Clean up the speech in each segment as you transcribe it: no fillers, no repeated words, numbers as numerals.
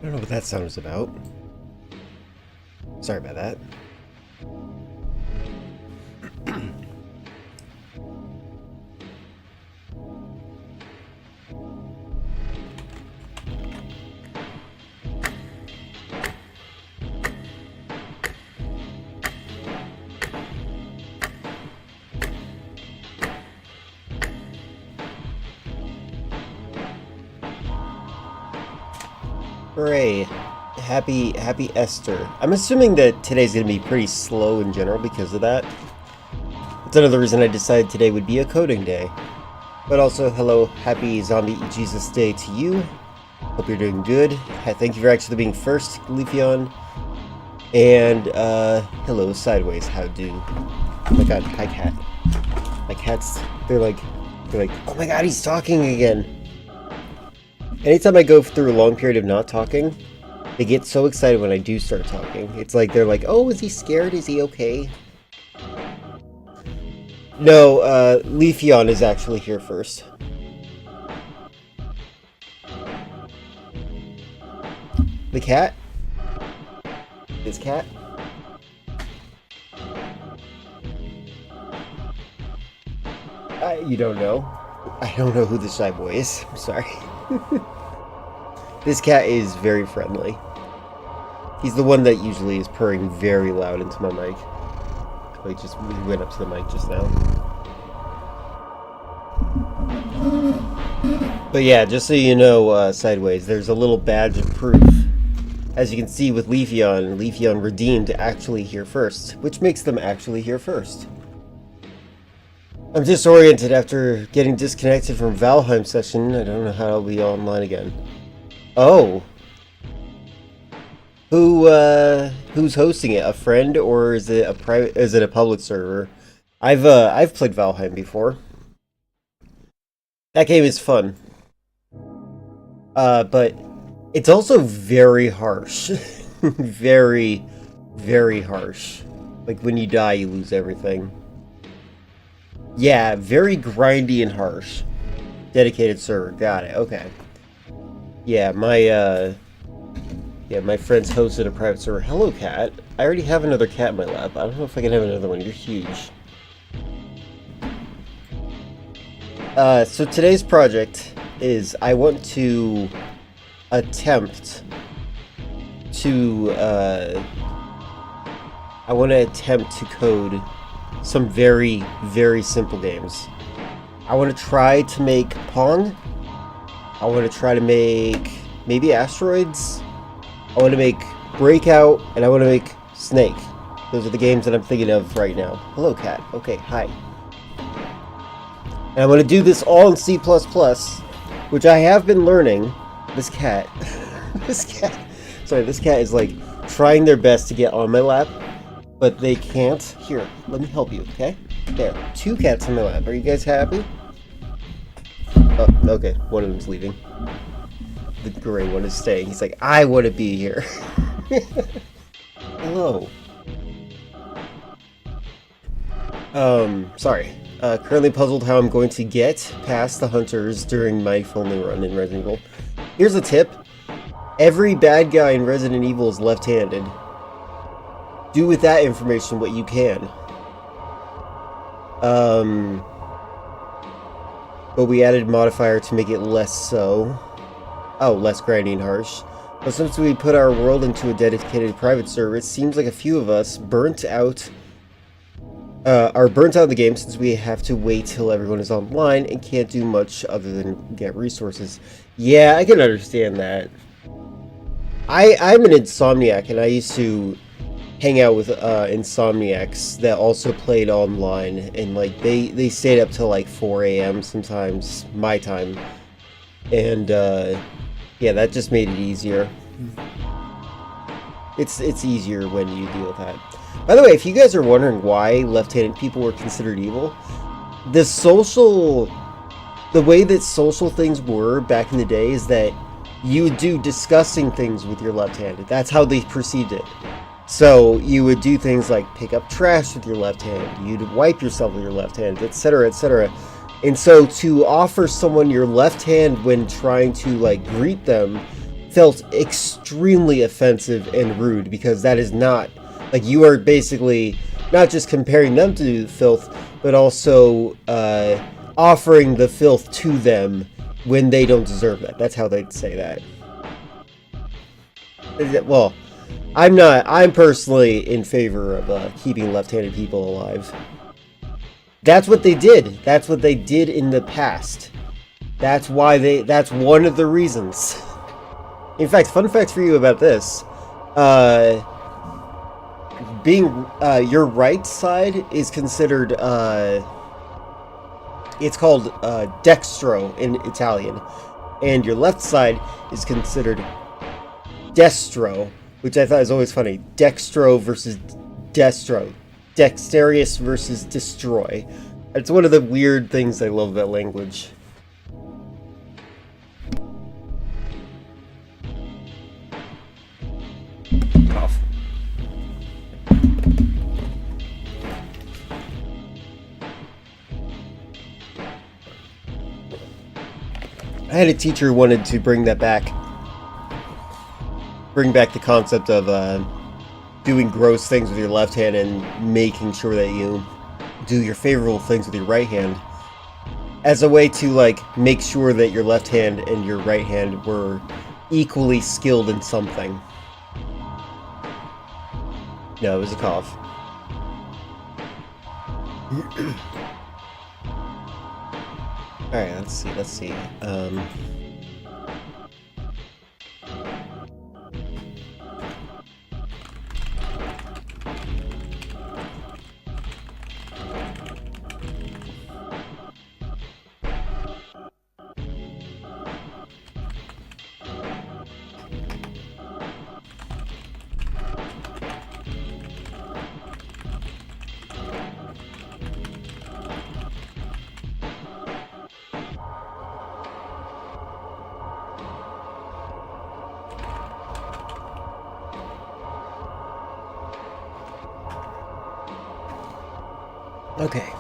I don't know what that sound was about. Sorry about that. Hooray. Happy Esther. I'm assuming that today's going to be pretty slow in general because of that. That's another reason I decided today would be a coding day. But also, hello, happy Zombie Jesus Day to you. Hope you're doing good. Thank you for actually being first, Leafeon. And, hello, Sideways, how do? Oh my god, hi cat. My cats, they're like, oh my god, he's talking again. Anytime I go through a long period of not talking, they get so excited when I do start talking. It's like they're like, oh, is he scared? Is he okay? No, Leafeon is actually here first. The cat? This cat? You don't know? I don't know who the shy boy is. I'm sorry. This cat is very friendly. He's the one that usually is purring very loud into my mic. We went up to the mic just now. But yeah, just so you know, Sideways, there's a little badge of proof. As you can see with Leafeon redeemed actually here first, which makes them actually here first. I'm disoriented after getting disconnected from Valheim session. I don't know how I'll be online again. Oh. Who's hosting it? A friend, or is it a private? Is it a public server? I've played Valheim before. That game is fun. But it's also very harsh. Very, very harsh. Like when you die, you lose everything. Yeah, very grindy and harsh. Dedicated server. Got it. Okay. Yeah, my friends hosted a private server. Hello, cat. I already have another cat in my lap. I don't know if I can have another one. You're huge. So today's project is I want to attempt to code some very, very simple games. I want to try to make Pong. I want to try to make maybe Asteroids. I want to make Breakout, and I want to make Snake. Those are the games that I'm thinking of right now. Hello, cat. Okay, hi. And I'm going to do this all in C++, which I have been learning. This cat, this cat is like trying their best to get on my lap, but they can't. Here, let me help you, okay? There, 2 cats on my lap. Are you guys happy? Oh, okay, one of them's leaving. The gray one is staying. He's like, I want to be here. Hello. Sorry. Currently puzzled how I'm going to get past the hunters during my only run in Resident Evil. Here's a tip. Every bad guy in Resident Evil is left-handed. Do with that information what you can. But we added a modifier to make it less so. Oh, less grindy and harsh. But since we put our world into a dedicated private server, it seems like a few of us are burnt out of the game since we have to wait till everyone is online and can't do much other than get resources. Yeah, I can understand that. I'm an insomniac, and I used to hang out with insomniacs that also played online, and like they stayed up till like 4 a.m. sometimes, my time, and yeah, that just made it easier. It's easier when you deal with that. By the way, if you guys are wondering why left-handed people were considered evil, the way that social things were back in the day is that you would do disgusting things with your left-handed. That's how they perceived it. So you would do things like pick up trash with your left hand, you'd wipe yourself with your left hand, etc., etc. And so to offer someone your left hand when trying to like greet them felt extremely offensive and rude, because that is not, like, you are basically not just comparing them to filth, but also offering the filth to them when they don't deserve that. That's how they'd say that. Well, I'm personally in favor of keeping left-handed people alive. That's what they did. That's what they did in the past. That's one of the reasons. In fact, fun fact for you about this, your right side is considered, it's called dextro in Italian, and your left side is considered destro, which I thought was always funny. Dextro versus destro. Dexterous versus destroy. It's one of the weird things I love about language. Cough. I had a teacher who wanted to bring back the concept of doing gross things with your left hand and making sure that you do your favorable things with your right hand, as a way to, like, make sure that your left hand and your right hand were equally skilled in something. No, it was a cough. Alright, let's see. Okay.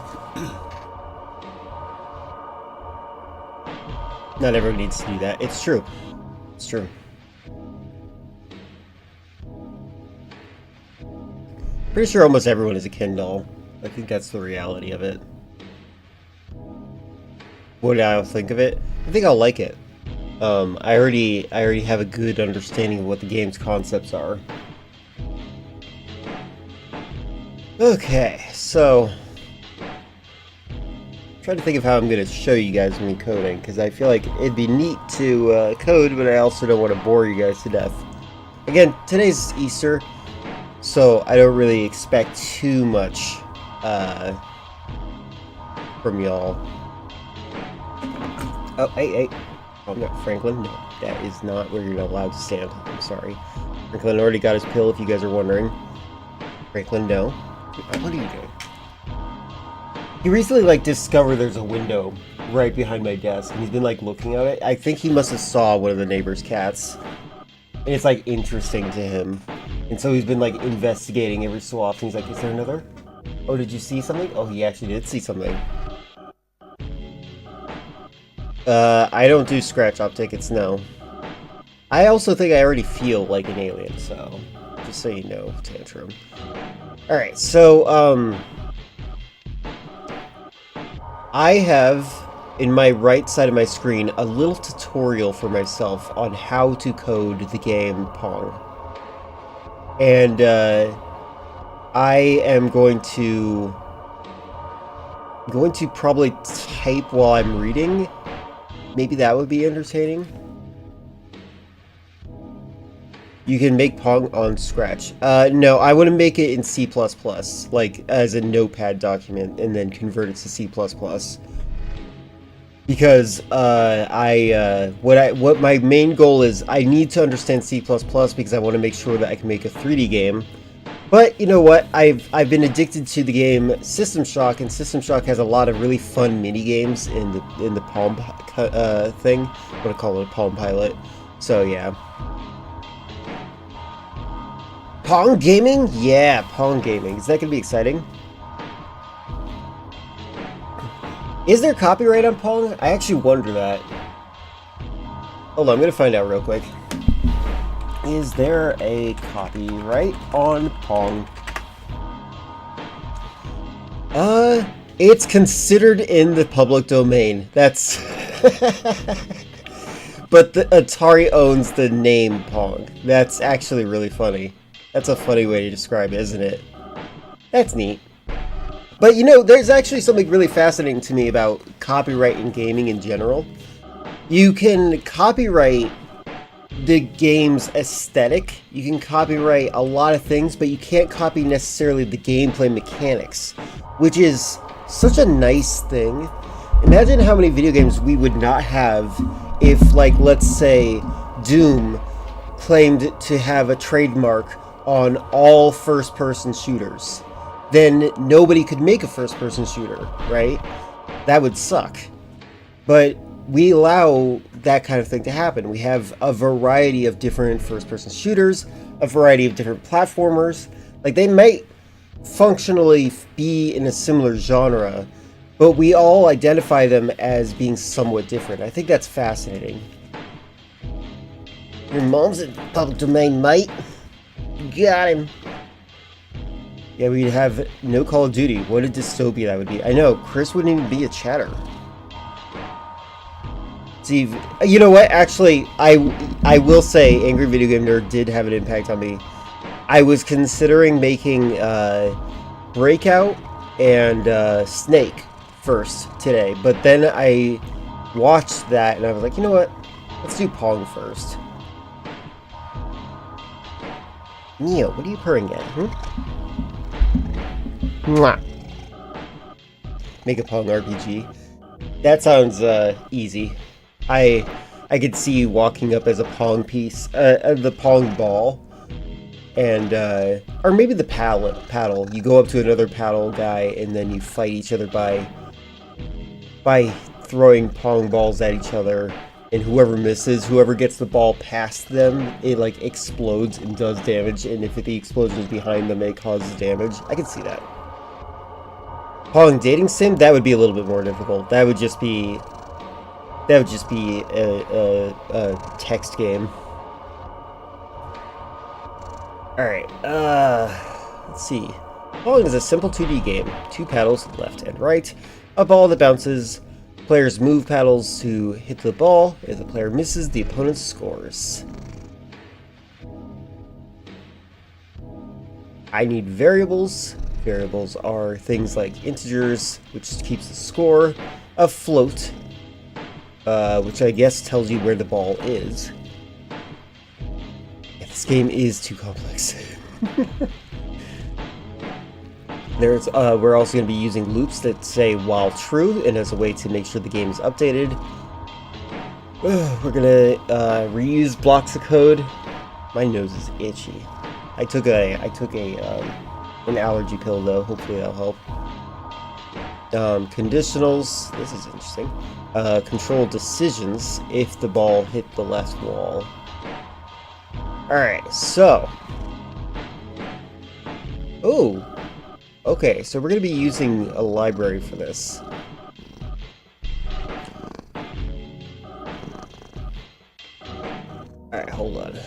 Not everyone needs to do that. It's true. It's true. Pretty sure almost everyone is a Ken doll. I think that's the reality of it. What do I think of it? I think I'll like it. I already have a good understanding of what the game's concepts are. Okay, so trying to think of how I'm going to show you guys me coding, because I feel like it'd be neat to code, but I also don't want to bore you guys to death. Again, today's Easter, so I don't really expect too much from y'all. Oh, hey. Oh, no, Franklin, no, that is not where you're allowed to stand. I'm sorry. Franklin already got his pill, if you guys are wondering. Franklin, no. What are you doing? He recently, like, discovered there's a window right behind my desk, and he's been, like, looking at it. I think he must have saw one of the neighbor's cats, and it's, like, interesting to him. And so he's been, like, investigating every so often. He's like, is there another? Oh, did you see something? Oh, he actually did see something. I don't do scratch op tickets, no. I also think I already feel like an alien, so just so you know, Tantrum. Alright, so, I have, in my right side of my screen, a little tutorial for myself on how to code the game Pong. And, I am going to probably type while I'm reading. Maybe that would be entertaining. You can make Pong on Scratch. No, I want to make it in C++, like as a Notepad document, and then convert it to C++. Because what my main goal is, I need to understand C++ because I want to make sure that I can make a 3D game. But you know what? I've been addicted to the game System Shock, and System Shock has a lot of really fun mini games in the Palm thing. I'm gonna call it a Palm Pilot. So yeah. Pong gaming? Yeah, Pong gaming. Is that gonna be exciting? Is there copyright on Pong? I actually wonder that. Hold on, I'm gonna find out real quick. Is there a copyright on Pong? It's considered in the public domain. That's... But the Atari owns the name Pong. That's actually really funny. That's a funny way to describe it, isn't it? That's neat. But you know, there's actually something really fascinating to me about copyright in gaming in general. You can copyright the game's aesthetic, you can copyright a lot of things, but you can't copy necessarily the gameplay mechanics, which is such a nice thing. Imagine how many video games we would not have if, like, let's say, Doom claimed to have a trademark on all first-person shooters. Then nobody could make a first-person shooter, right? That would suck. But we allow that kind of thing to happen. We have a variety of different first-person shooters, a variety of different platformers. Like, they might functionally be in a similar genre, but we all identify them as being somewhat different. I think that's fascinating. Your mom's in public domain, mate. Got him. Yeah, we'd have no Call of Duty. What a dystopia that would be. I know, Chris wouldn't even be a chatter. Steve, you know what? Actually, I will say Angry Video Game Nerd did have an impact on me. I was considering making Breakout and Snake first today, but then I watched that and I was like, you know what? Let's do Pong first. Neo, what are you purring at? Mwah. Make a Pong RPG. That sounds easy. I could see you walking up as a Pong piece, the Pong ball, and or maybe the paddle. You go up to another paddle guy, and then you fight each other by throwing Pong balls at each other, and whoever misses, whoever gets the ball past them, it like explodes and does damage, and if the explosion is behind them, it causes damage. I can see that. Pong dating sim, that would be a little bit more difficult. That would just be a text game. Alright, let's see. Pong is a simple 2D game. 2 paddles, left and right. A ball that bounces. Players move paddles to hit the ball. If the player misses, the opponent scores. I need variables. Variables are things like integers, which keeps the score. A float, which I guess tells you where the ball is. Yeah, this game is too complex. We're also going to be using loops that say while true, and as a way to make sure the game is updated. We're going to reuse blocks of code. My nose is itchy. I took an allergy pill though. Hopefully that'll help. Conditionals. This is interesting. Control decisions if the ball hit the left wall. Alright, so. Oh. Okay, so we're going to be using a library for this. Alright, hold on.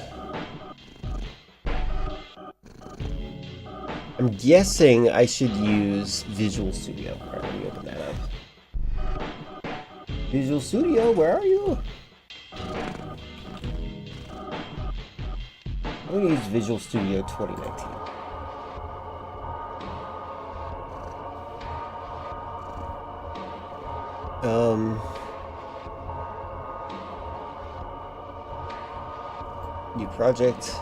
I'm guessing I should use Visual Studio. Alright, let me open that up. Visual Studio, where are you? I'm going to use Visual Studio 2019. New project.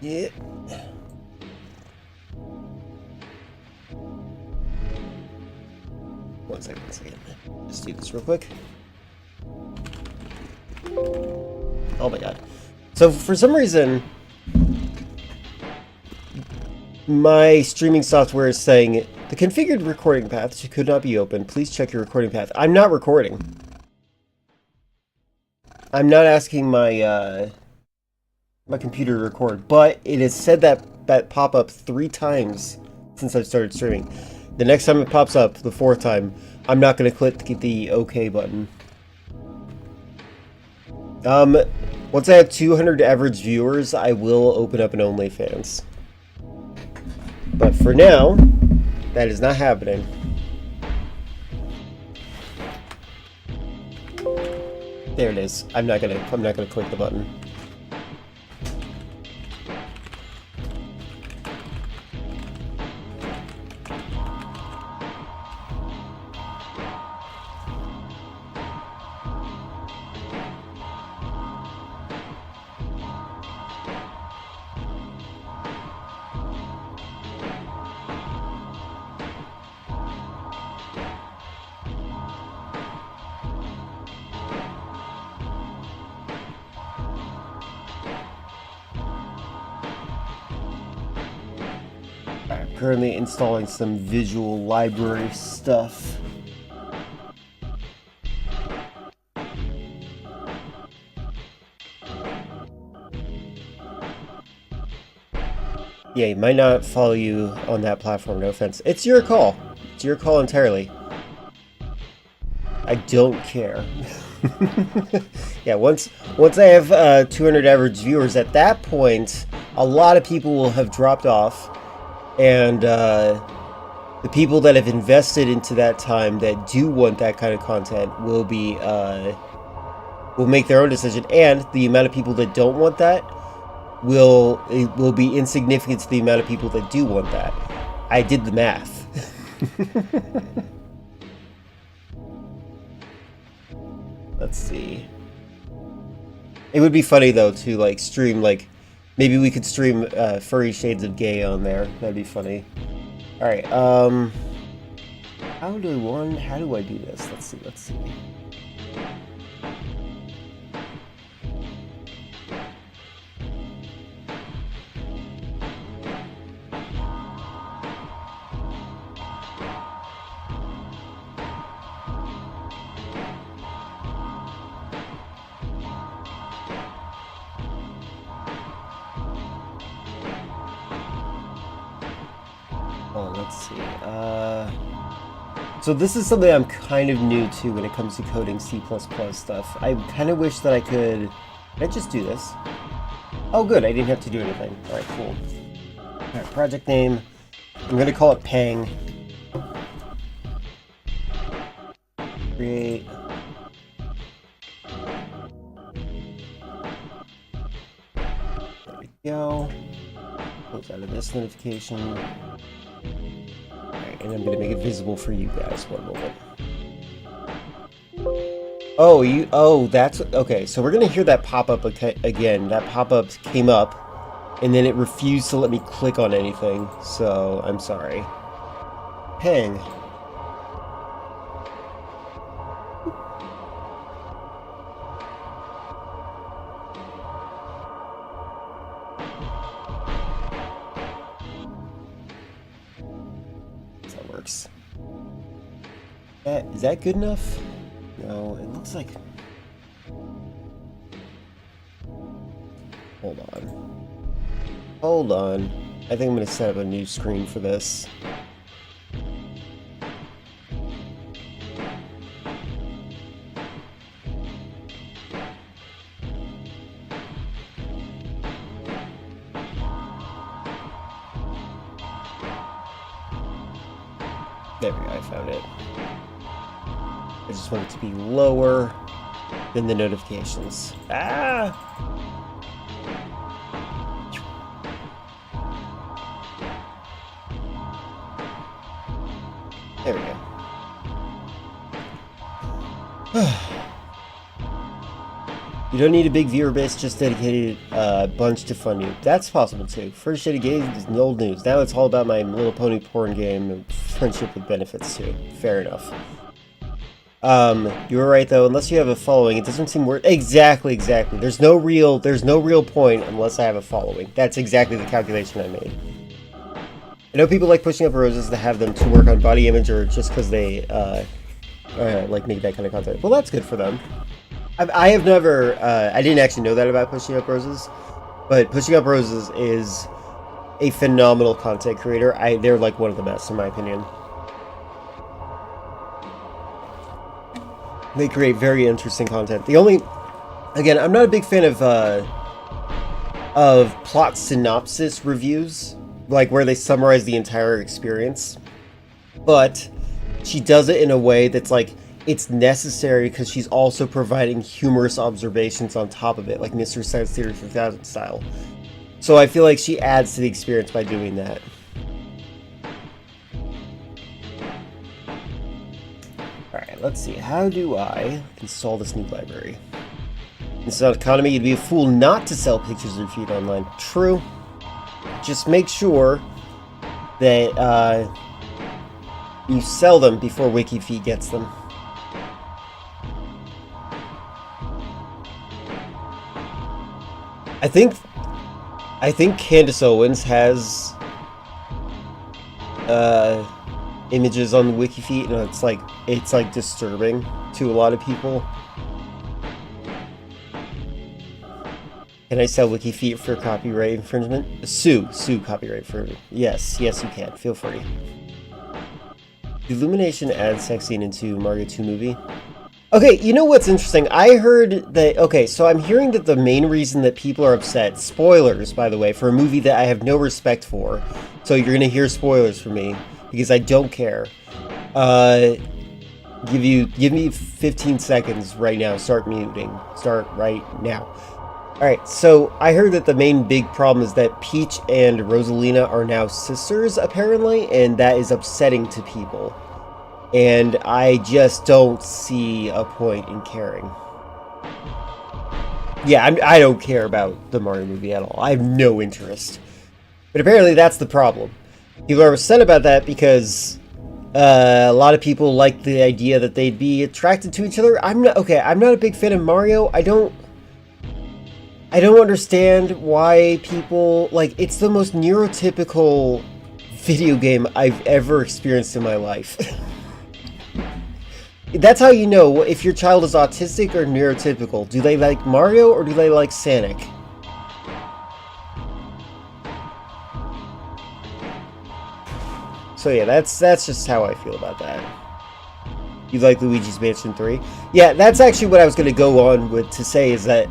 Yeah. One second. Just do this real quick. Oh my god. So for some reason, my streaming software is saying the configured recording path could not be opened. Please check your recording path. I'm not recording. I'm not asking my my computer to record, but it has said that pop-up 3 times since I've started streaming. The next time it pops up, the 4th time, I'm not going to click the OK button. Um, once I have 200 average viewers, I will open up an OnlyFans. But for now, that is not happening. There it is. I'm not gonna click the button. I'm currently installing some visual library stuff. Yeah, he might not follow you on that platform, no offense. It's your call. It's your call entirely. I don't care. Yeah, once I have 200 average viewers, at that point, a lot of people will have dropped off, and the people that have invested into that time that do want that kind of content will be will make their own decision, and the amount of people that don't want that will be insignificant to the amount of people that do want that. I did the math. Let's see. It would be funny though to like stream, like maybe we could stream Furry Shades of Gay on there. That'd be funny. All right. How do I do this? Let's see. Oh, let's see. So this is something I'm kind of new to when it comes to coding C++ stuff. I kind of wish that I could... Can I just do this? Oh, good. I didn't have to do anything. All right, cool. All right, project name. I'm going to call it Pang. Create. There we go. Close out of this notification. Alright, and I'm going to make it visible for you guys. One moment. Oh, that's... Okay, so we're going to hear that pop-up again. That pop-up came up, and then it refused to let me click on anything, so I'm sorry. Pang. That works. Is that good enough? No, it looks like... Hold on. I think I'm going to set up a new screen for this. There we go, I found it. I just want it to be lower than the notifications. Ah! There we go. You don't need a big viewer base, just dedicated bunch to fund you. That's possible too. First Shade of Gay is old news. Now it's all about my Little Pony porn game and friendship with benefits too. Fair enough. You were right though. Unless you have a following, it doesn't seem worth. Exactly. There's no real point unless I have a following. That's exactly the calculation I made. I know people like pushing up roses to have them to work on body image or just because they like make that kind of content. Well, that's good for them. I have never, I didn't actually know that about Pushing Up Roses, but Pushing Up Roses is a phenomenal content creator. They're like one of the best in my opinion. They create very interesting content. The only Again, I'm not a big fan of plot synopsis reviews, like where they summarize the entire experience. But she does it in a way that's like it's necessary because she's also providing humorous observations on top of it, like Mystery Science Theater 3000 style. So I feel like she adds to the experience by doing that. Alright, let's see. How do I install this new library? Inside economy, you'd be a fool not to sell pictures of your feet online. True. Just make sure that you sell them before WikiFeet gets them. I think Candace Owens has images on the WikiFeet, and it's like disturbing to a lot of people. Can I sell WikiFeet for copyright infringement? Sue copyright infringement. Yes, you can. Feel free. Illumination adds sex scene into Mario 2 movie. Okay, you know what's interesting? I heard that... Okay, so I'm hearing that the main reason that people are upset... Spoilers, by the way, for a movie that I have no respect for. So you're gonna hear spoilers from me, because I don't care. Give me 15 seconds right now. Start muting. Start right now. Alright, so I heard that the main big problem is that Peach and Rosalina are now sisters, apparently, and that is upsetting to people. And I just don't see a point in caring. Yeah, I don't care about the Mario movie at all. I have no interest. But apparently that's the problem. People are upset about that because a lot of people like the idea that they'd be attracted to each other. I'm not a big fan of Mario. I don't understand why people... Like, it's the most neurotypical video game I've ever experienced in my life. That's how you know if your child is autistic or neurotypical. Do they like Mario or do they like Sonic? So yeah, that's just how I feel about that. You like Luigi's Mansion 3? Yeah, that's actually what I was going to go on with to say is that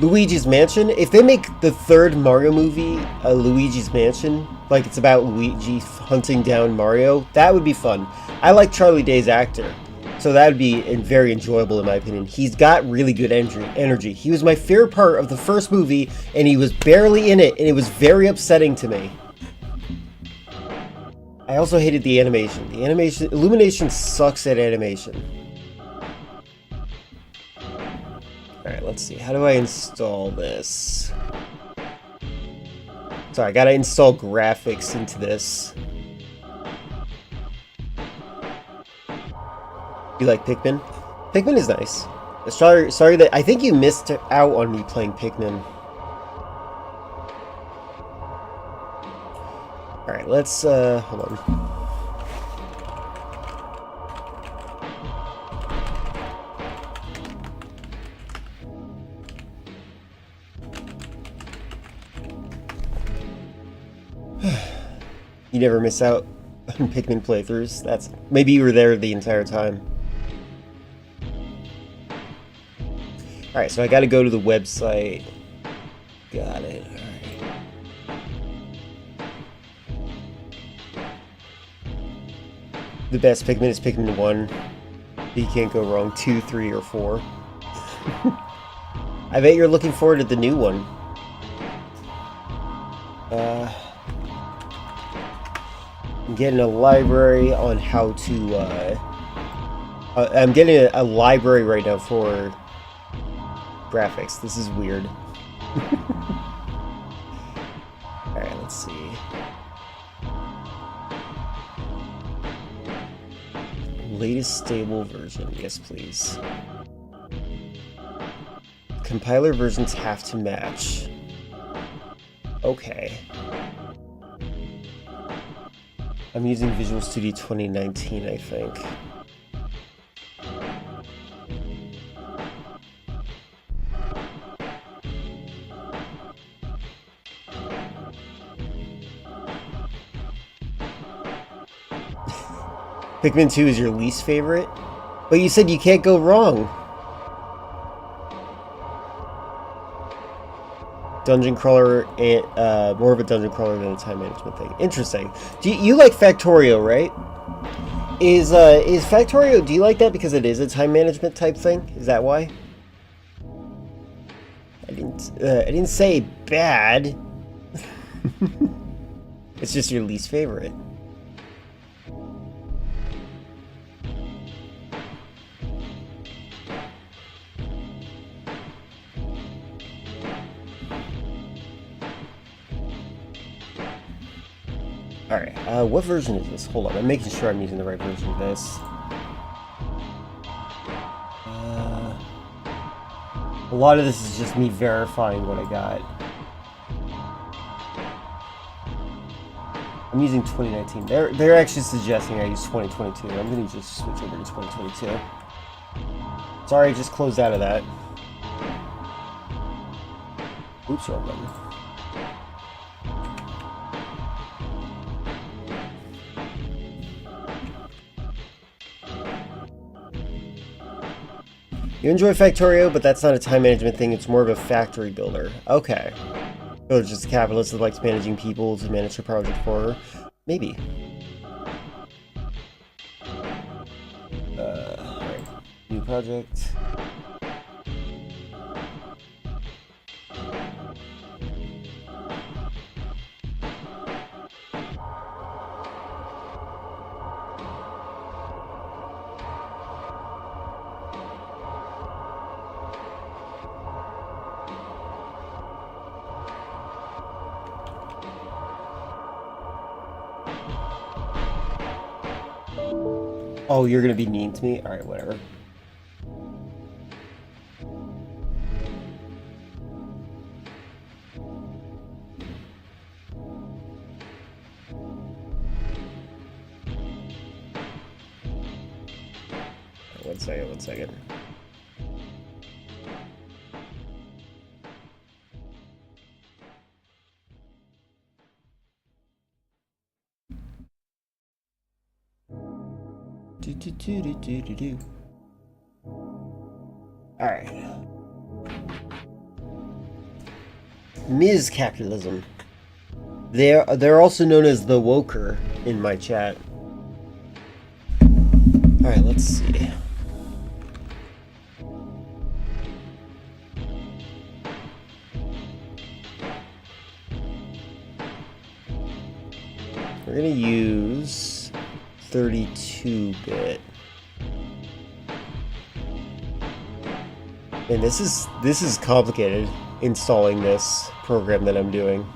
Luigi's Mansion, if they make the third Mario movie a Luigi's Mansion, like it's about Luigi hunting down Mario, that would be fun. I like Charlie Day's actor, so that would be very enjoyable in my opinion. He's got really good energy. He was my favorite part of the first movie, and he was barely in it, and it was very upsetting to me. I also hated the animation. Illumination sucks at animation. Alright, let's see. How do I install this? Sorry, I gotta install graphics into this. You like Pikmin? Pikmin is nice. Sorry that... I think you missed out on me playing Pikmin. Alright, let's, hold on. You never miss out on Pikmin playthroughs. That's... Maybe you were there the entire time. Alright, so I gotta go to the website. Got it. Alright. The best Pikmin is Pikmin 1. You can't go wrong. 2, 3, or 4. I bet you're looking forward to the new one. I'm getting a library on how to, I'm getting a library right now for graphics. This is weird. Alright, let's see. Latest stable version. Yes, please. Compiler versions have to match. Okay. I'm using Visual Studio 2019, I think. Pikmin 2 is your least favorite? But you said you can't go wrong. Dungeon crawler, and more of a dungeon crawler than a time management thing. Interesting. You like Factorio, right? Is Factorio? Do you like that because it is a time management type thing? Is that why? I didn't say bad. It's just your least favorite. Alright, what version is this? Hold on, I'm making sure I'm using the right version of this. A lot of this is just me verifying what I got. I'm using 2019. They're actually suggesting I use 2022. I'm gonna just switch over to 2022. Sorry, I just closed out of that. Oops, wrong button. You enjoy Factorio, but that's not a time management thing, it's more of a factory builder. Okay. So it's just a capitalist that likes managing people to manage a project for her. Maybe. Alright. New project. Oh, you're gonna be mean to me? Alright, whatever. One second. Alright. Ms. Capitalism. They're also known as the Woker in my chat. Alright, let's see. We're gonna use 32-bit. And this is complicated, installing this program that I'm doing.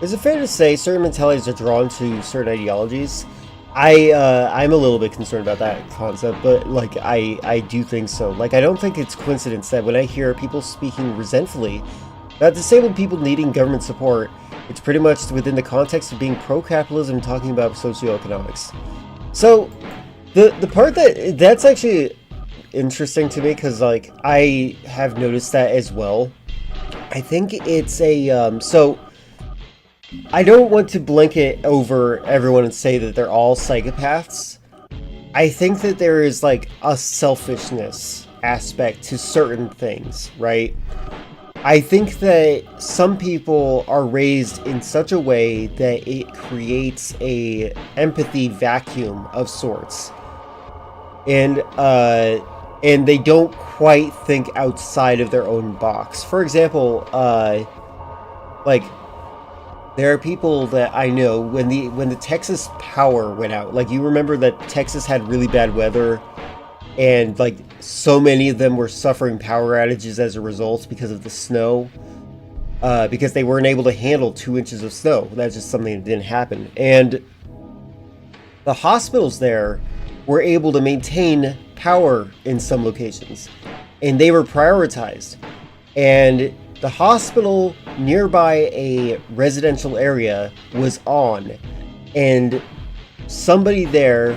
Is it fair to say certain mentalities are drawn to certain ideologies? I'm a little bit concerned about that concept, but like I do think so. Like, I don't think it's coincidence that when I hear people speaking resentfully about disabled people needing government support, it's pretty much within the context of being pro-capitalism and talking about socioeconomics. So, the part that's actually interesting to me, because like I have noticed that as well. I think it's a so I don't want to blanket over everyone and say that they're all psychopaths. I think that there is like a selfishness aspect to certain things, right? I think that some people are raised in such a way that it creates a empathy vacuum of sorts. And they don't quite think outside of their own box. For example, like, there are people that I know, when the Texas power went out, like, you remember that Texas had really bad weather, and like so many of them were suffering power outages as a result because of the snow, because they weren't able to handle 2 inches of snow. That's just something that didn't happen. And the hospitals there were able to maintain power in some locations, and they were prioritized. And the hospital nearby a residential area was on, and somebody there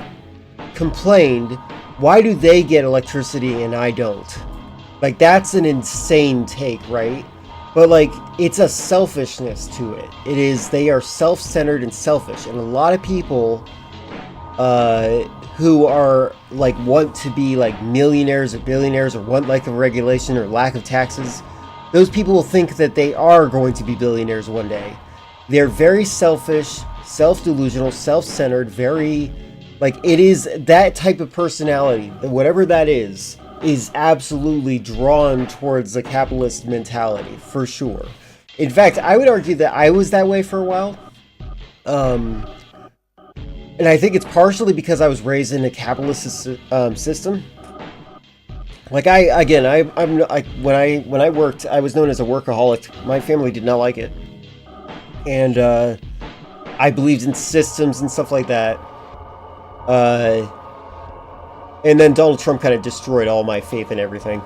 complained, why do they get electricity and I don't? Like, that's an insane take, right? But like, it's a selfishness to it. It is, they are self-centered and selfish, and a lot of people who are like want to be like millionaires or billionaires or want like the regulation or lack of taxes, those people will think that they are going to be billionaires one day. They're very selfish, self-delusional, self-centered, very like it is that type of personality, whatever that is absolutely drawn towards the capitalist mentality for sure. In fact, I would argue that I was that way for a while. And I think it's partially because I was raised in a capitalist system. Like when I worked, I was known as a workaholic. My family did not like it, and I believed in systems and stuff like that. And then Donald Trump kind of destroyed all my faith in everything.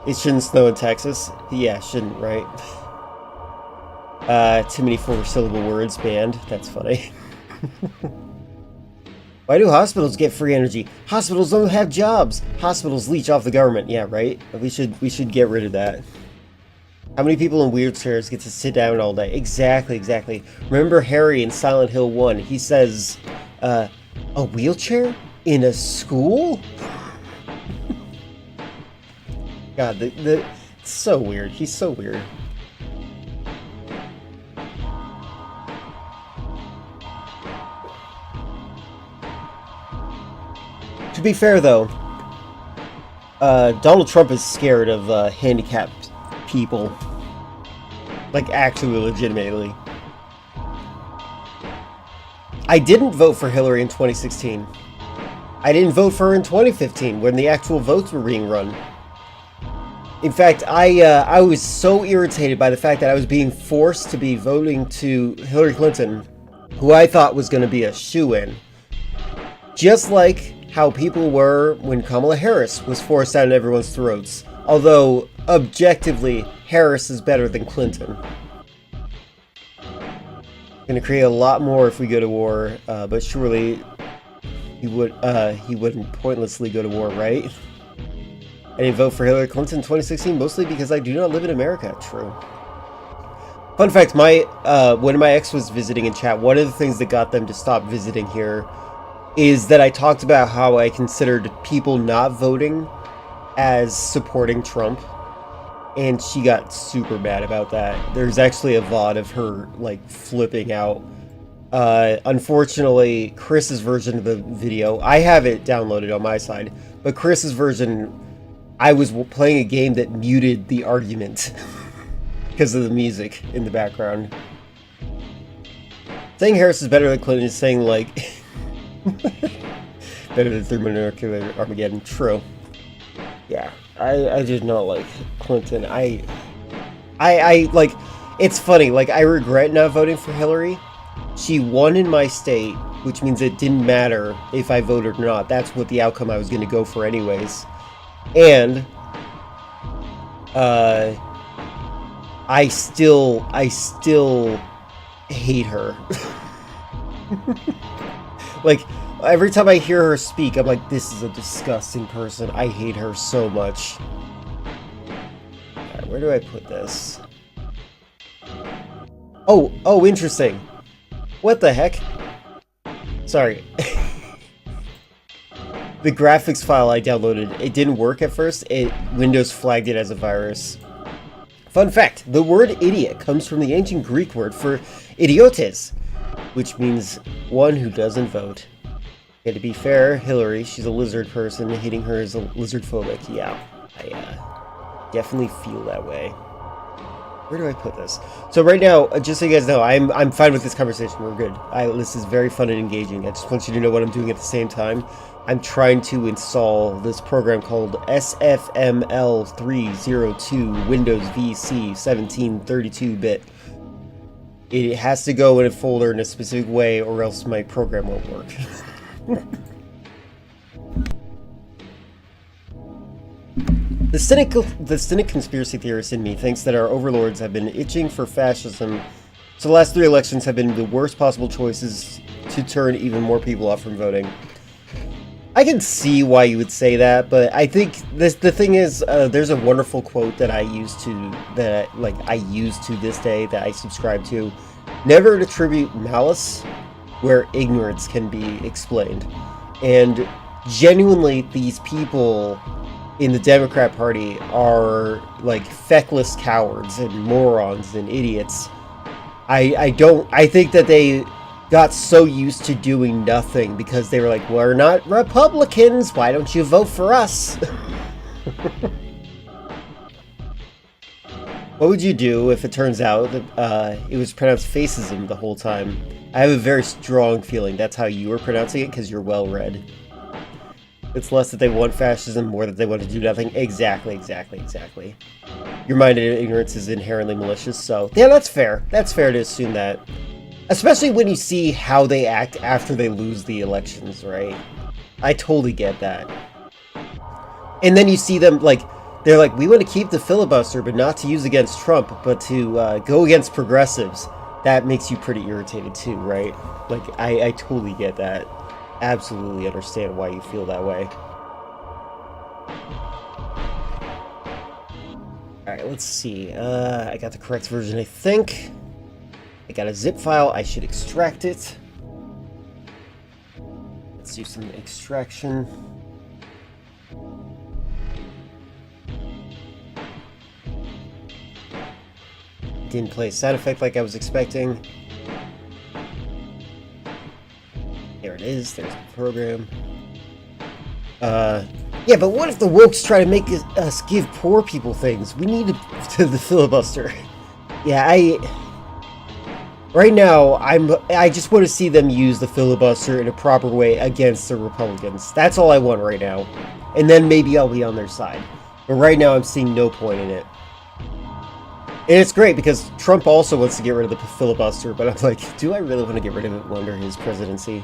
It shouldn't snow in Texas. Yeah, shouldn't, right? Too many four-syllable words banned. That's funny. Why do hospitals get free energy? Hospitals don't have jobs. Hospitals leech off the government. Yeah, right? We should get rid of that. How many people in wheelchairs get to sit down all day? Exactly. Remember Harry in Silent Hill 1? He says, a wheelchair? In a school? God, it's so weird. He's so weird. To be fair, though, Donald Trump is scared of handicapped people. Like, actually, legitimately. I didn't vote for Hillary in 2016. I didn't vote for her in 2015 when the actual votes were being run. In fact, I was so irritated by the fact that I was being forced to be voting to Hillary Clinton, who I thought was going to be a shoo-in. Just like how people were when Kamala Harris was forced down everyone's throats. Although, objectively, Harris is better than Clinton. Gonna create a lot more if we go to war, but surely he wouldn't pointlessly go to war, right? I didn't vote for Hillary Clinton in 2016 mostly because I do not live in America. True. Fun fact, when my ex was visiting in chat, one of the things that got them to stop visiting here is that I talked about how I considered people not voting as supporting Trump, and she got super mad about that. There's actually a VOD of her, like, flipping out. Unfortunately, Chris's version of the video, I have it downloaded on my side, but Chris's version, I was playing a game that muted the argument because of the music in the background. Saying Harris is better than Clinton is saying, like, better than thermonuclear Armageddon. True. Yeah, I did not like Clinton. I like, it's funny, like, I regret not voting for Hillary. She won in my state, which means it didn't matter if I voted or not. That's what the outcome I was going to go for anyways. And I still hate her. Like, every time I hear her speak, I'm like, this is a disgusting person. I hate her so much. Alright, where do I put this? Oh, interesting. What the heck? Sorry. The graphics file I downloaded, it didn't work at first. Windows flagged it as a virus. Fun fact, the word idiot comes from the ancient Greek word for idiotes, which means one who doesn't vote. Okay, to be fair, Hillary, she's a lizard person. Hating her is a lizard phobic. Yeah, I definitely feel that way. Where do I put this? So right now, just so you guys know, I'm fine with this conversation. We're good. This is very fun and engaging. I just want you to know what I'm doing at the same time. I'm trying to install this program called SFML302 Windows VC 1732-bit. It has to go in a folder in a specific way or else my program won't work. The cynic conspiracy theorist in me thinks that our overlords have been itching for fascism, so the last 3 elections have been the worst possible choices to turn even more people off from voting. I can see why you would say that, but I think the thing is, there's a wonderful quote that I use to this day, that I subscribe to, Never attribute malice where ignorance can be explained. And genuinely, these people in the Democrat Party are like feckless cowards and morons and idiots. I think that they got so used to doing nothing because they were like, we're not Republicans, why don't you vote for us? What would you do if it turns out that it was pronounced fascism the whole time? I have a very strong feeling that's how you were pronouncing it because you're well-read. It's less that they want fascism, more that they want to do nothing. Exactly. Your mind in ignorance is inherently malicious, so yeah, that's fair. That's fair to assume that. Especially when you see how they act after they lose the elections, right? I totally get that. And then you see them, like, they're like, we want to keep the filibuster, but not to use against Trump, but to go against progressives. That makes you pretty irritated too, right? Like, I totally get that. Absolutely understand why you feel that way. Alright, let's see. I got the correct version, I think. I got a zip file. I should extract it. Let's do some extraction. Didn't play a sound effect like I was expecting. There it is. There's the program. Yeah, but what if the wokes try to make us give poor people things? We need to the filibuster. Yeah, right now, I just want to see them use the filibuster in a proper way against the Republicans. That's all I want right now. And then maybe I'll be on their side. But right now, I'm seeing no point in it. And it's great because Trump also wants to get rid of the filibuster, but I'm like, do I really want to get rid of it under his presidency?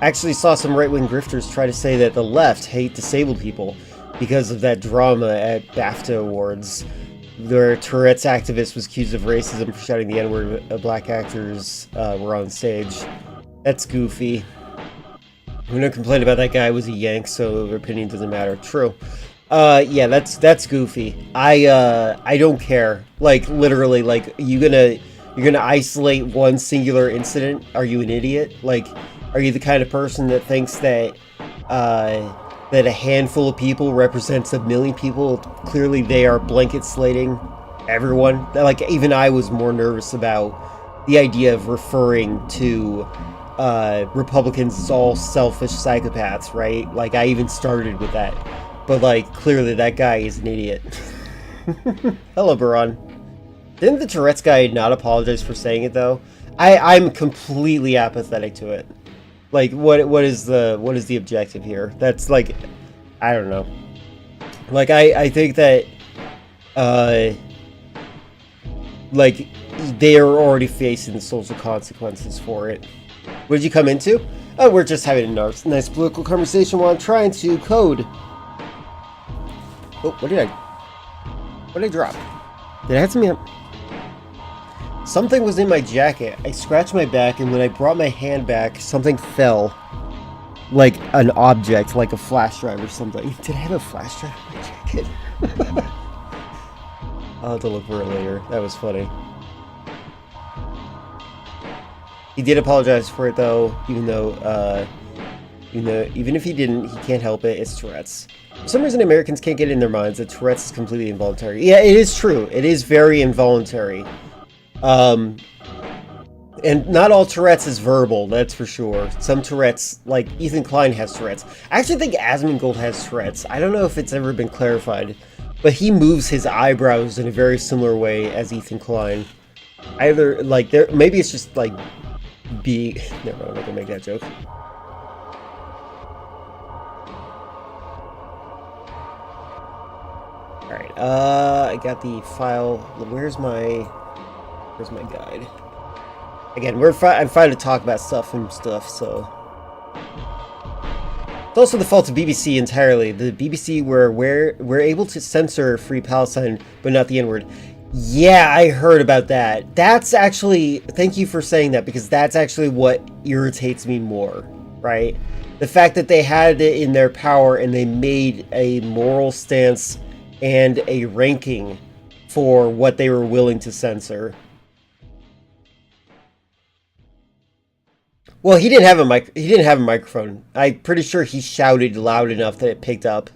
I actually saw some right-wing grifters try to say that the left hate disabled people because of that drama at BAFTA Awards. Their Tourette's activist was accused of racism for shouting the N-word when black actors were on stage. That's goofy. I'm gonna complain about that guy was a Yank, so their opinion doesn't matter. True. Yeah, that's goofy. I don't care. Like, literally, like, you're gonna isolate one singular incident? Are you an idiot? Like, are you the kind of person that thinks that, that a handful of people represents a million people? Clearly, they are blanket slating everyone. Like, even I was more nervous about the idea of referring to Republicans as all selfish psychopaths, right? Like, I even started with that. But, like, clearly that guy is an idiot. Hello, Baron. Didn't the Tourette's guy not apologize for saying it, though? I'm completely apathetic to it. Like, what is the objective here? That's, like, I don't know. Like, I think that, like, they are already facing the social consequences for it. What did you come into? Oh, we're just having a nice political conversation while I'm trying to code. Oh, what did I drop? Did I have something up? Something was in my jacket. I scratched my back, and when I brought my hand back, something fell. Like an object, like a flash drive or something. Did I have a flash drive in my jacket? I'll have to look for it later. That was funny. He did apologize for it, though, even if he didn't, he can't help it. It's Tourette's. For some reason, Americans can't get in their minds that Tourette's is completely involuntary. Yeah, it is true. It is very involuntary. And not all Tourette's is verbal, that's for sure. Some Tourette's, like Ethan Klein has Tourette's. I actually think Asmongold has Tourette's. I don't know if it's ever been clarified, but he moves his eyebrows in a very similar way as Ethan Klein. Either, like, maybe it's just, like, never mind, I'm not gonna make that joke. Alright, I got the file. Where's my guide? Again, I'm fine to talk about stuff and stuff, so. It's also the fault of BBC entirely. The BBC we're able to censor Free Palestine, but not the N-word. Yeah, I heard about that. That's actually, thank you for saying that, because that's actually what irritates me more, right? The fact that they had it in their power and they made a moral stance and a ranking for what they were willing to censor. Well, he didn't have a mic. He didn't have a microphone. I'm pretty sure he shouted loud enough that it picked up.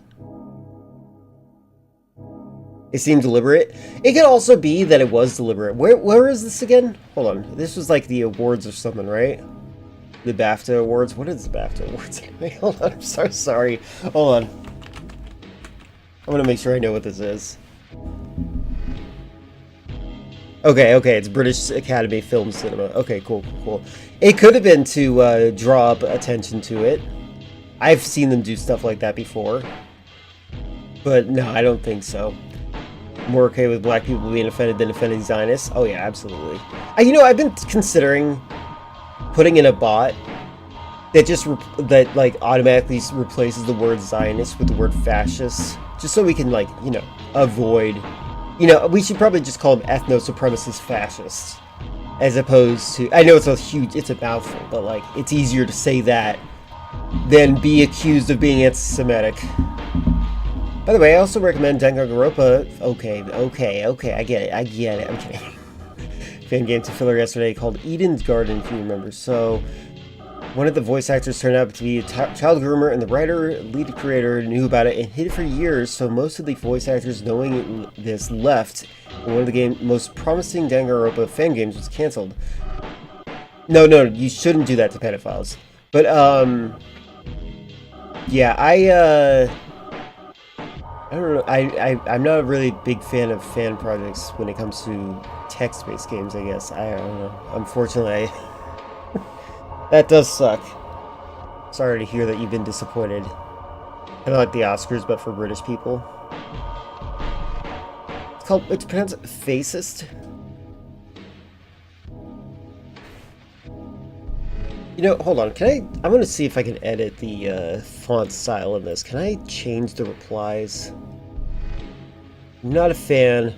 It seemed deliberate. It could also be that it was deliberate. Where is this again? Hold on. This was like the awards or something, right? The BAFTA awards. What is the BAFTA awards anyway? Hold on. I'm so sorry. Hold on. I want to make sure I know what this is. Okay, it's British Academy Film Cinema. Okay, cool. It could have been to draw up attention to it. I've seen them do stuff like that before. But no, I don't think so. More okay with black people being offended than offending Zionists? Oh yeah, absolutely. I've been considering putting in a bot that just like automatically replaces the word Zionist with the word fascist, just so we can avoid. We should probably just call them ethno-supremacist fascists, as opposed to. I know it's a mouthful, but like it's easier to say that than be accused of being anti-Semitic. By the way, I also recommend Danganronpa. Okay, I get it. I'm kidding. Fan game to filler yesterday called Eden's Garden, if you remember. So, one of the voice actors turned out to be a child groomer, and the lead creator, knew about it and hid it for years. So most of the voice actors knowing this left, and one of the game's most promising Danganronpa fan games was canceled. No, you shouldn't do that to pedophiles. But yeah, I don't know. I'm not a really big fan of fan projects when it comes to text-based games, I guess. I don't know. Unfortunately, that does suck. Sorry to hear that you've been disappointed. Kind of like the Oscars, but for British people. It's pronounced fascist. Hold on. I'm going to see if I can edit the font style in this. Can I change the replies? I'm not a fan.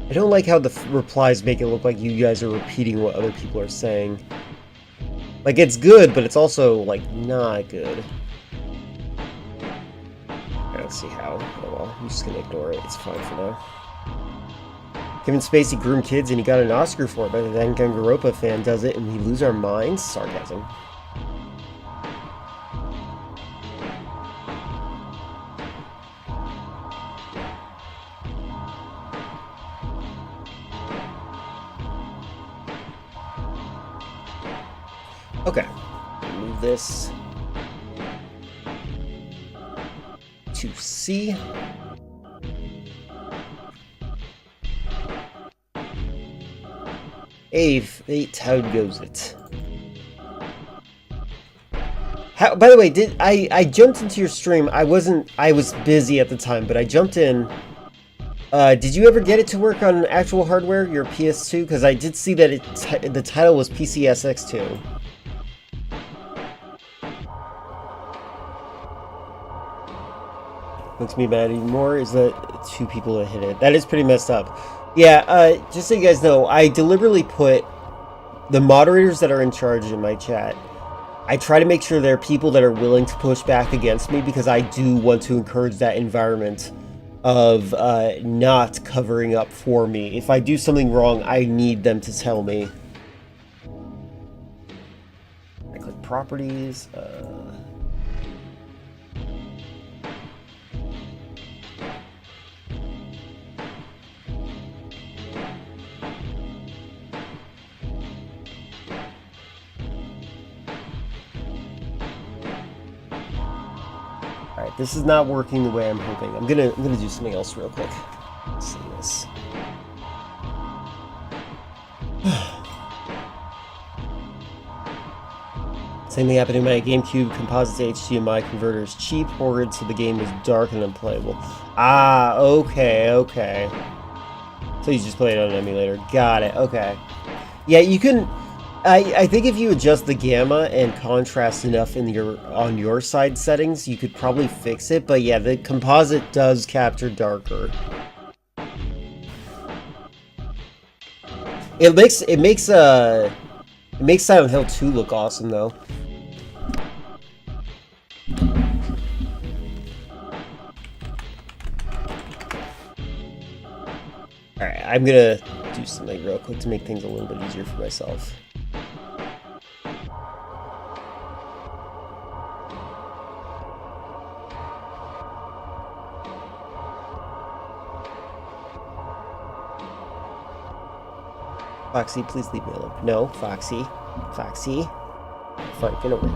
I don't like how the replies make it look like you guys are repeating what other people are saying. Like, it's good, but it's also, like, not good. I don't see how. Oh well, I'm just going to ignore it. It's fine for now. Kevin Spacey groomed kids and he got an Oscar for it, but the Danganronpa fan does it and we lose our minds? Sarcasm. Okay, move this to C. Ave, how goes it? By the way, I jumped into your stream. I was busy at the time, but I jumped in. Did you ever get it to work on actual hardware, your PS2? Because I did see that the title was PCSX2. Makes me mad even more is that 2 people that hit it. That is pretty messed up. Yeah, just so you guys know, I deliberately put the moderators that are in charge in my chat. I try to make sure they're people that are willing to push back against me because I do want to encourage that environment of not covering up for me. If I do something wrong, I need them to tell me. I click properties. Alright, this is not working the way I'm hoping. I'm gonna do something else real quick. Let's see this. Same thing happened in my GameCube composites HDMI converters. Cheap, horrid, so the game was dark and unplayable. Ah, okay. So you just play it on an emulator. Got it, okay. Yeah, you can... I think if you adjust the gamma and contrast enough in on your side settings, you could probably fix it. But yeah, the composite does capture darker. It makes Silent Hill 2 look awesome though. Alright, I'm gonna do something real quick to make things a little bit easier for myself. Foxy, please leave me alone. No, Foxy. Foxy. Fine, get away.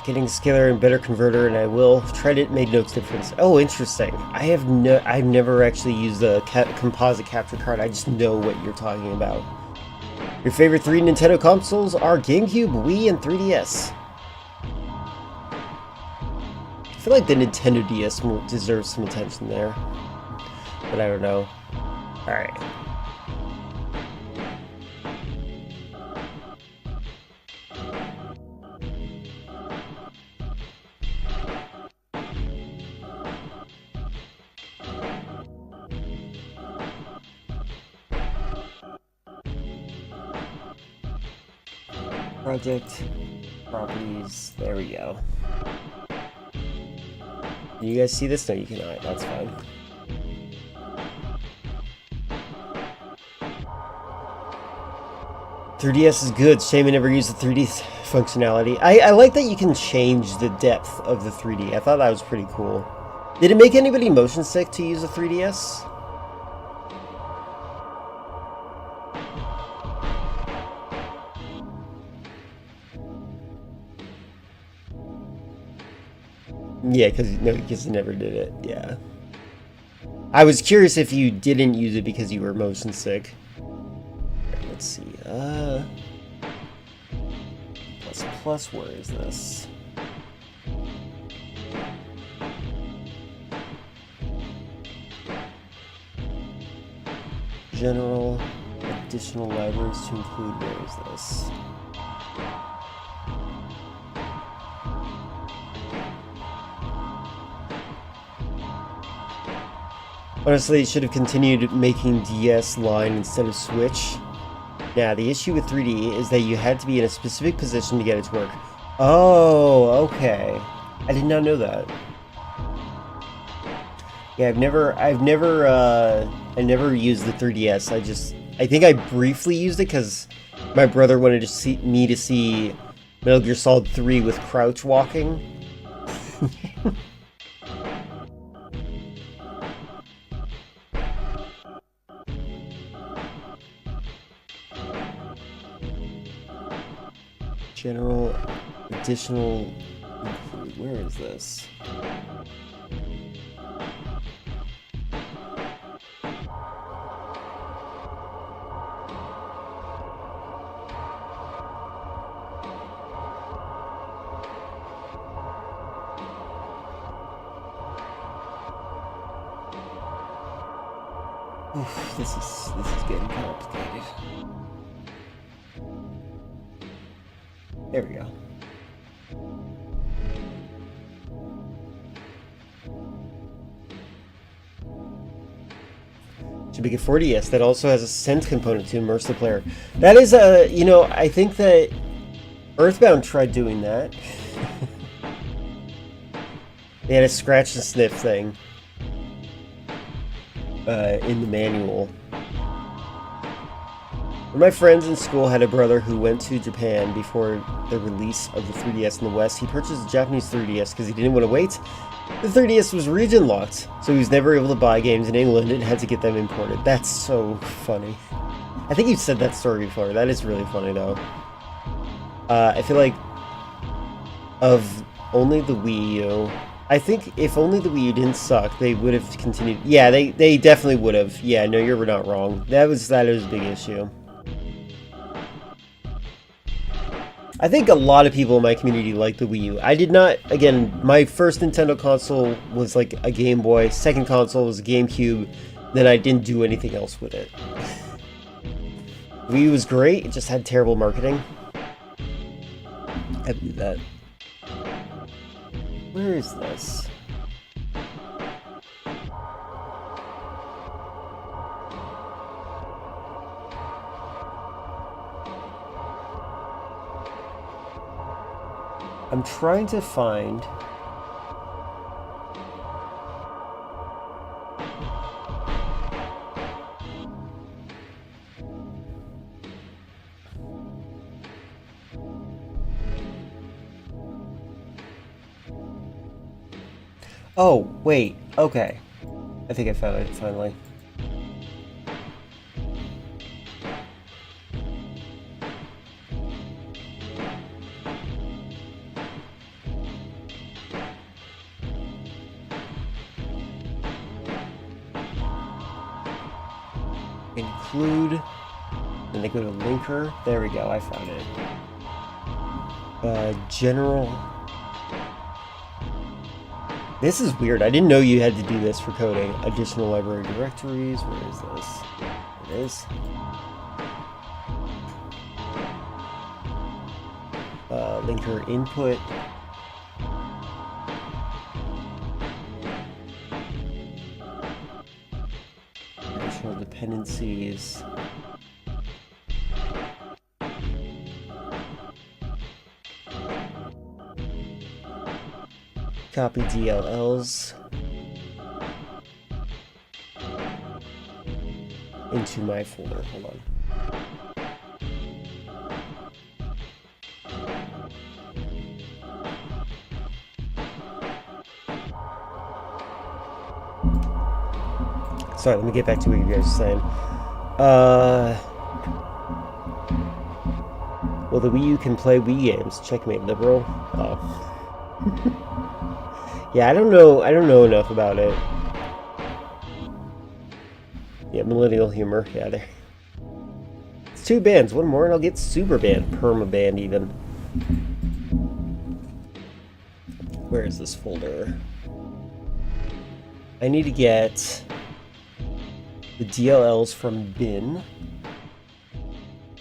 Getting scalar and better converter, and I will tried it. Made no difference. Oh, interesting. I've never actually used the composite capture card. I just know what you're talking about. Your favorite 3 Nintendo consoles are GameCube, Wii, and 3DS. I feel like the Nintendo DS deserves some attention there, but I don't know. All right. Project, properties, there we go. You guys see this? No, you cannot. That's fine. .3DS is good. Shame I never used the 3D functionality. I like that you can change the depth of the 3D. I thought that was pretty cool. Did it make anybody motion sick to use a 3DS? Yeah, because you never did it. Yeah. I was curious if you didn't use it because you were motion sick. Let's see. Plus, where is this? General, additional libraries to include. Where is this? Honestly, it should have continued making DS line instead of Switch. Now, the issue with 3D is that you had to be in a specific position to get it to work. Oh, okay. I did not know that. Yeah, I never used the 3DS. I think I briefly used it because my brother wanted me to see Metal Gear Solid 3 with crouch walking. General, additional, where is this? Oof, this is getting complicated. There we go. Should be good 4DS. That also has a sense component to immerse the player. That is I think that Earthbound tried doing that. They had a scratch and sniff thing in the manual. When my friends in school had a brother who went to Japan before the release of the 3DS in the West, he purchased a Japanese 3DS because he didn't want to wait. The 3DS was region locked, so he was never able to buy games in England and had to get them imported. That's so funny. I think you've said that story before. That is really funny, though. I feel like of only the Wii U, I think if only the Wii U didn't suck, they would have continued. Yeah, they definitely would have. Yeah, no, you're not wrong. That was a big issue. I think a lot of people in my community like the Wii U. I did not, again, my first Nintendo console was like a Game Boy, second console was a GameCube, then I didn't do anything else with it. Wii U was great, it just had terrible marketing. I believe that. Where is this? I'm trying to find... Oh, wait. Okay. I think I found it finally. Include, and they go to linker. There we go, I found it. General. This is weird. I didn't know you had to do this for coding. Additional library directories. Where is this? It is. Linker input. Additional dependencies. Copy DLLs into my folder. Hold on. Sorry, let me get back to what you guys are saying. Well, the Wii U can play Wii games. Checkmate, liberal. Oh. Yeah, I don't know enough about it. Yeah, millennial humor. Yeah, there. It's 2 bands. One more and I'll get super banned. Perma banned even. Where is this folder? I need to get the DLLs from bin.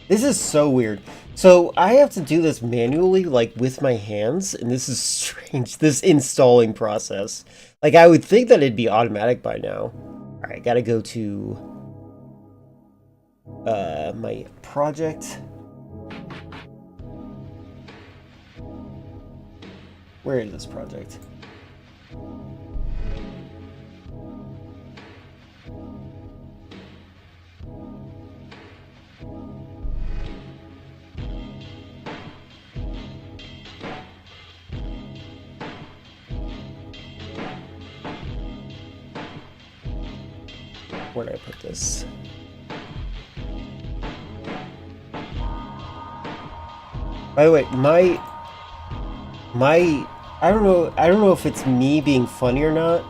This is so weird. So I have to do this manually, like with my hands, and this is strange, this installing process. Like I would think that it'd be automatic by now. All right, gotta go to my project. Where is this project? Where did I put this? By the way, I don't know if it's me being funny or not.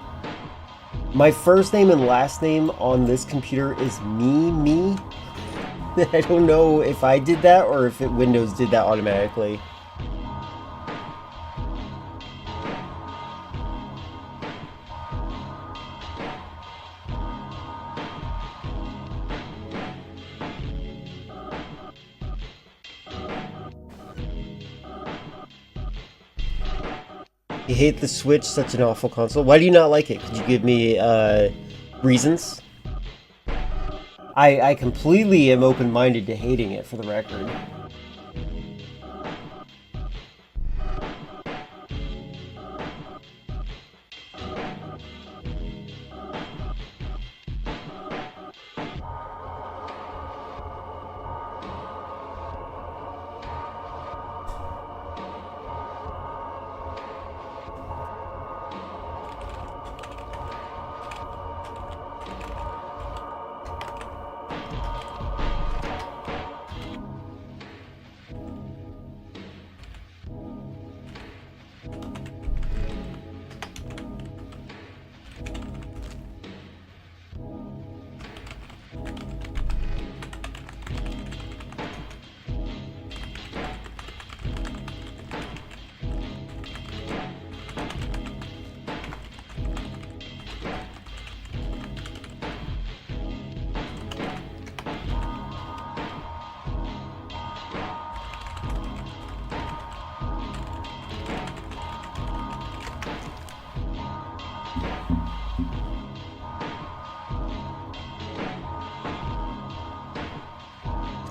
My first name and last name on this computer is me. I don't know if I did that or if Windows did that automatically. You hate the Switch, such an awful console. Why do you not like it? Could you give me reasons? I completely am open-minded to hating it, for the record.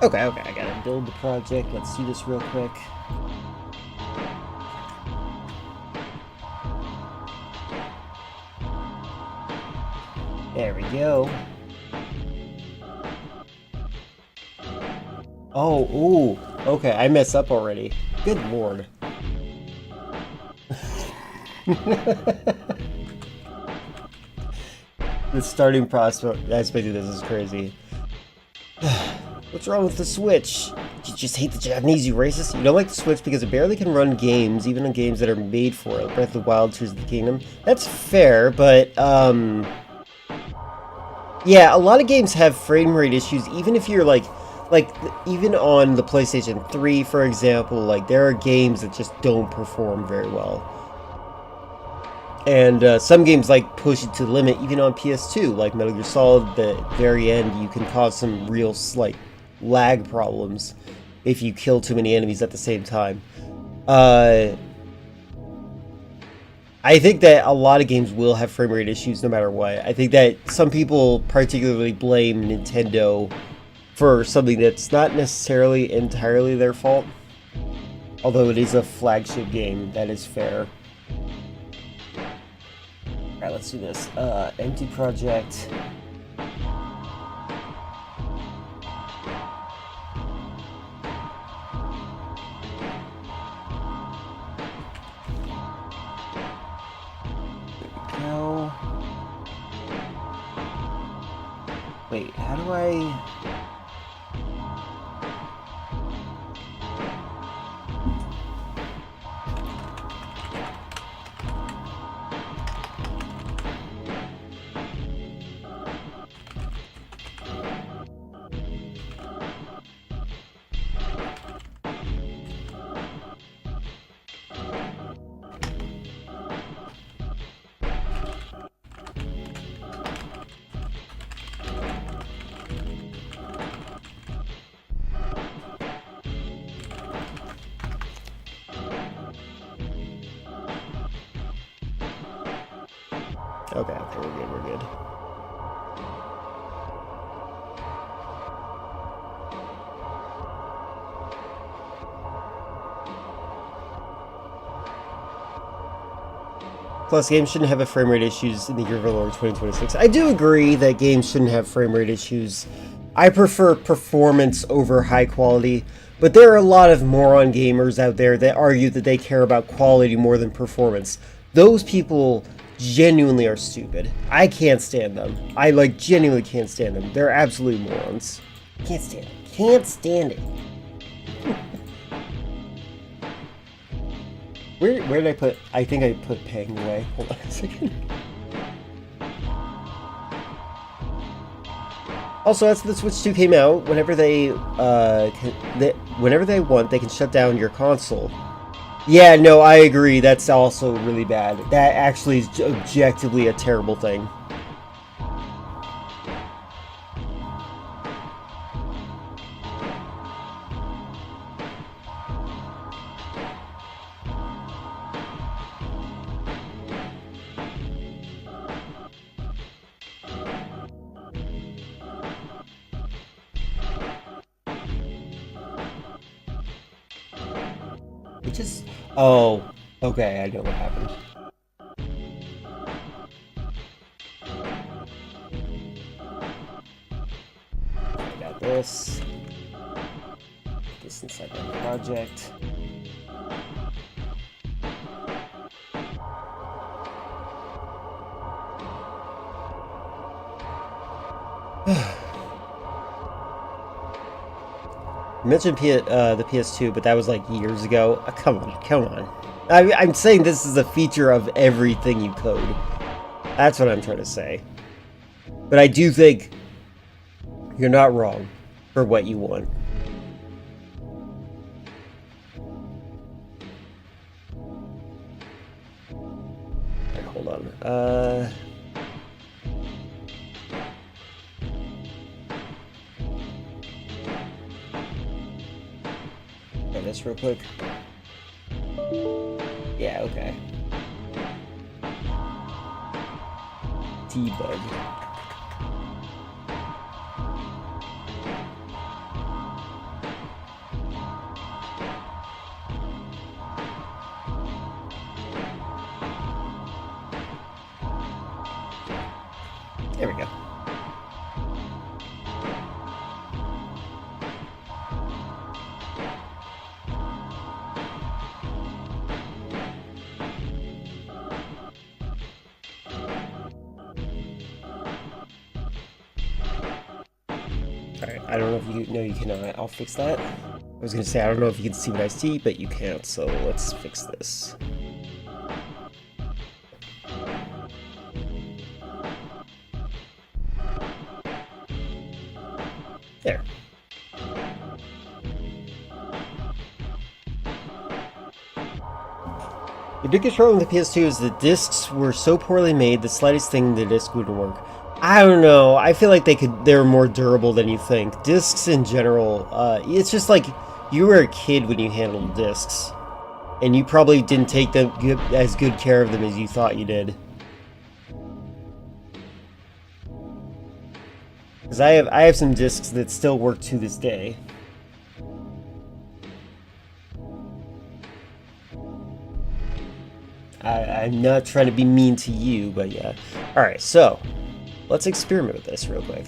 Okay, I gotta build the project. Let's do this real quick. There we go. Oh, ooh. Okay, I messed up already. Good lord. The starting prospect aspect of this is crazy. What's wrong with the Switch? You just hate the Japanese, you racist? You don't like the Switch because it barely can run games, even on games that are made for it. Breath of the Wild, Tears of the Kingdom. That's fair, but, yeah, a lot of games have frame rate issues, even if you're, like, even on the PlayStation 3, for example, like, there are games that just don't perform very well. And some games, like, push it to the limit, even on PS2, like Metal Gear Solid, the very end, you can cause some real slight lag problems if you kill too many enemies at the same time. I think that a lot of games will have frame rate issues no matter what. I think that some people particularly blame Nintendo for something that's not necessarily entirely their fault. Although it is a flagship game, that is fair. Alright, let's do this. Empty project. No. Wait, how do I... Okay, we're good. Plus, games shouldn't have frame rate issues in the year of our Lord 2026. I do agree that games shouldn't have frame rate issues. I prefer performance over high quality, but there are a lot of moron gamers out there that argue that they care about quality more than performance. Those people genuinely are stupid. I can't stand them. I, like, genuinely can't stand them. They're absolute morons. Can't stand it. Can't stand it. Where did I put... I think I put Pang away. Hold on a second. Also, as the Switch 2 came out, whenever they want, they can shut down your console. Yeah, no, I agree. That's also really bad. That actually is objectively a terrible thing. It just... Oh, okay, I know what happened. I got this. This inside the project. You mentioned the PS2, but that was like years ago. Come on. I'm saying this is a feature of everything you code. That's what I'm trying to say. But I do think you're not wrong for what you want. Right, hold on. This real quick. Yeah, okay. Debug. There we go. Alright, I don't know if you know you can, I'll fix that. I was gonna say, I don't know if you can see what I see, but you can't, so let's fix this. There. The biggest problem with the PS2 is the discs were so poorly made, the slightest thing the disc wouldn't work. I don't know. I feel like they're more durable than you think. Discs in general, it's just like you were a kid when you handled discs, and you probably didn't take them as good care of them as you thought you did. Because I have some discs that still work to this day. I'm not trying to be mean to you, but yeah. Alright, so let's experiment with this real quick.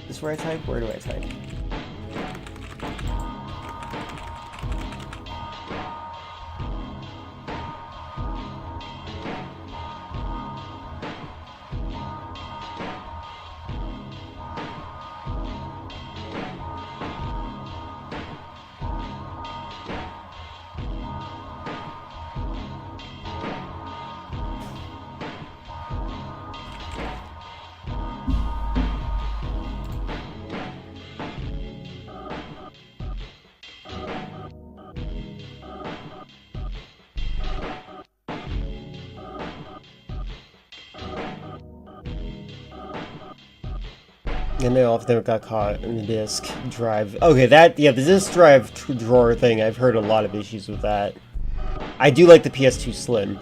Is this where I type? Where do I type? And all of them got caught in the disk drive. Okay, the disk drive drawer thing, I've heard a lot of issues with that. I do like the PS2 Slim.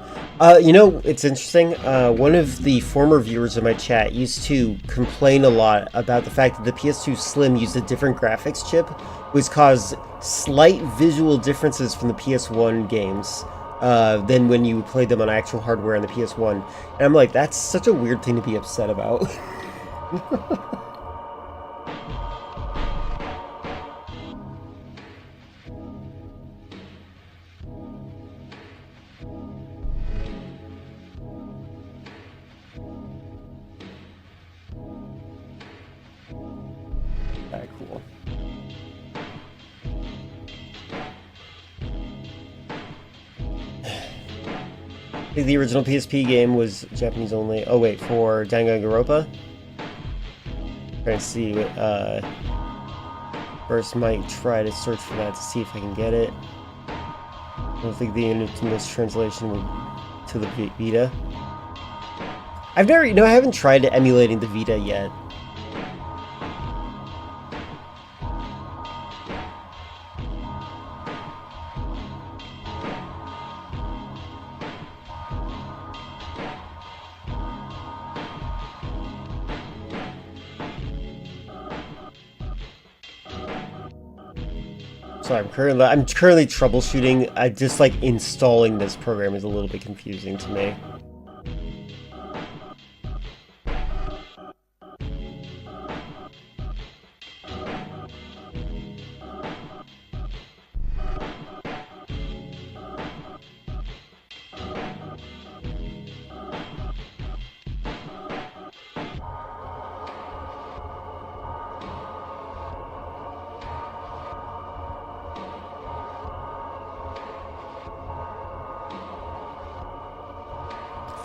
You know, it's interesting. One of the former viewers of my chat used to complain a lot about the fact that the PS2 Slim used a different graphics chip, which caused slight visual differences from the PS1 games than when you played them on actual hardware on the PS1. And I'm like, that's such a weird thing to be upset about. Cool. I think the original PSP game was Japanese only. Oh wait, for Danganronpa? Trying to see what, first might try to search for that to see if I can get it. I don't think the English translation would to the Vita. I've never, I haven't tried emulating the Vita yet. So I'm currently troubleshooting. I just like installing this program is a little bit confusing to me.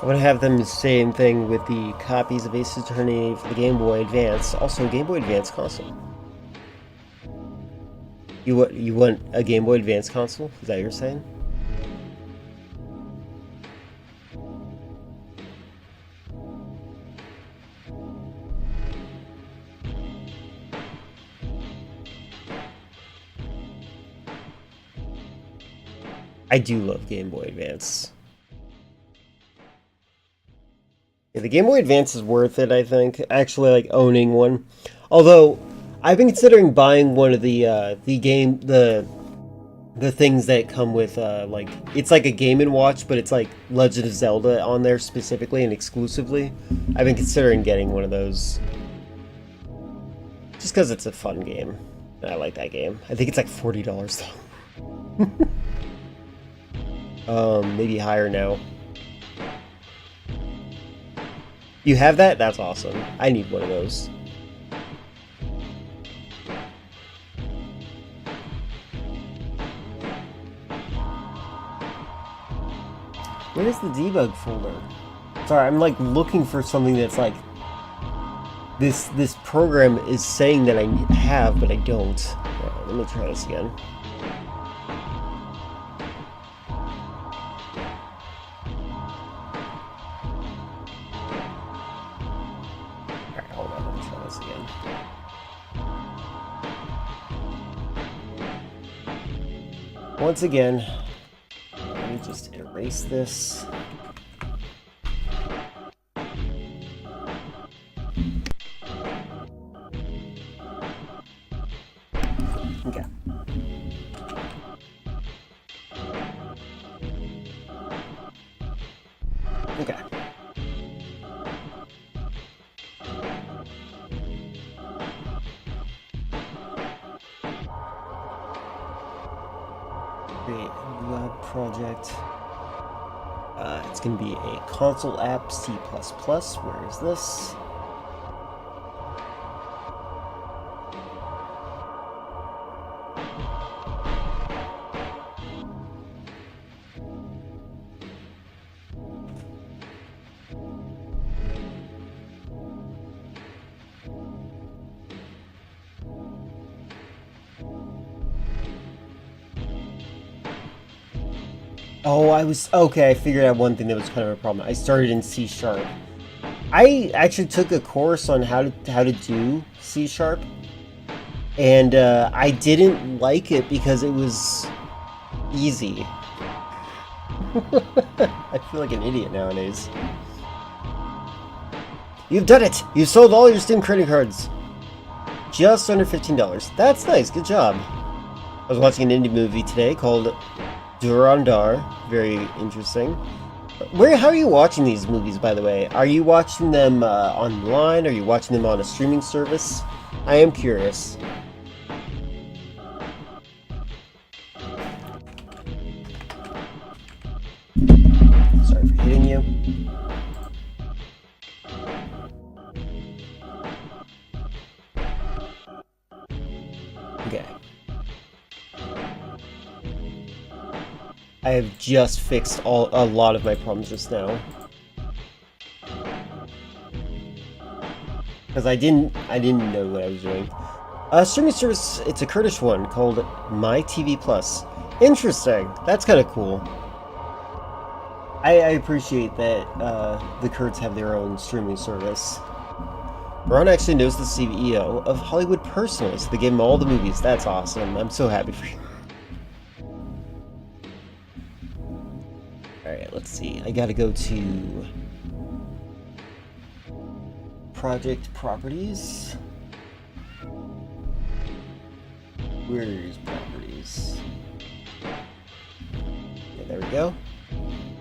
I want to have them the same thing with the copies of Ace Attorney for the Game Boy Advance. Also, Game Boy Advance console. You want a Game Boy Advance console? Is that what you're saying? I do love Game Boy Advance. Yeah, the Game Boy Advance is worth it, I think. Actually, like owning one. Although, I've been considering buying one of the the things that come with like it's like a Game and Watch, but it's like Legend of Zelda on there specifically and exclusively. I've been considering getting one of those just because it's a fun game. And I like that game. I think it's like $40 though. Maybe higher now. You have that? That's awesome. I need one of those. Where is the debug folder? Sorry, I'm like looking for something that's like this program is saying that I have, but I don't. Let me try this again. Alright, hold on, let me try this again. Once again, let me just erase this. Okay. Okay. Create a web project. It's going to be a console app, C++. Where is this? Oh, okay, I figured out one thing that was kind of a problem. I started in C#. I actually took a course on how to do C#, and I didn't like it because it was easy. I feel like an idiot nowadays. You've done it! You've sold all your Steam credit cards! Just under $15. That's nice, good job. I was watching an indie movie today called Durandar. Very interesting. How are you watching these movies, by the way? Are you watching them online? Are you watching them on a streaming service? I am curious. Sorry for hitting you. Okay. I have just fixed a lot of my problems just now. Because I didn't know what I was doing. Streaming service, it's a Kurdish one called My TV Plus. Interesting. That's kind of cool. I appreciate that the Kurds have their own streaming service. Ron actually knows the CEO of Hollywood Personalist. They gave him all the movies. That's awesome. I'm so happy for you. Alright, let's see. I gotta go to Project Properties. Where is Properties? Yeah, there we go.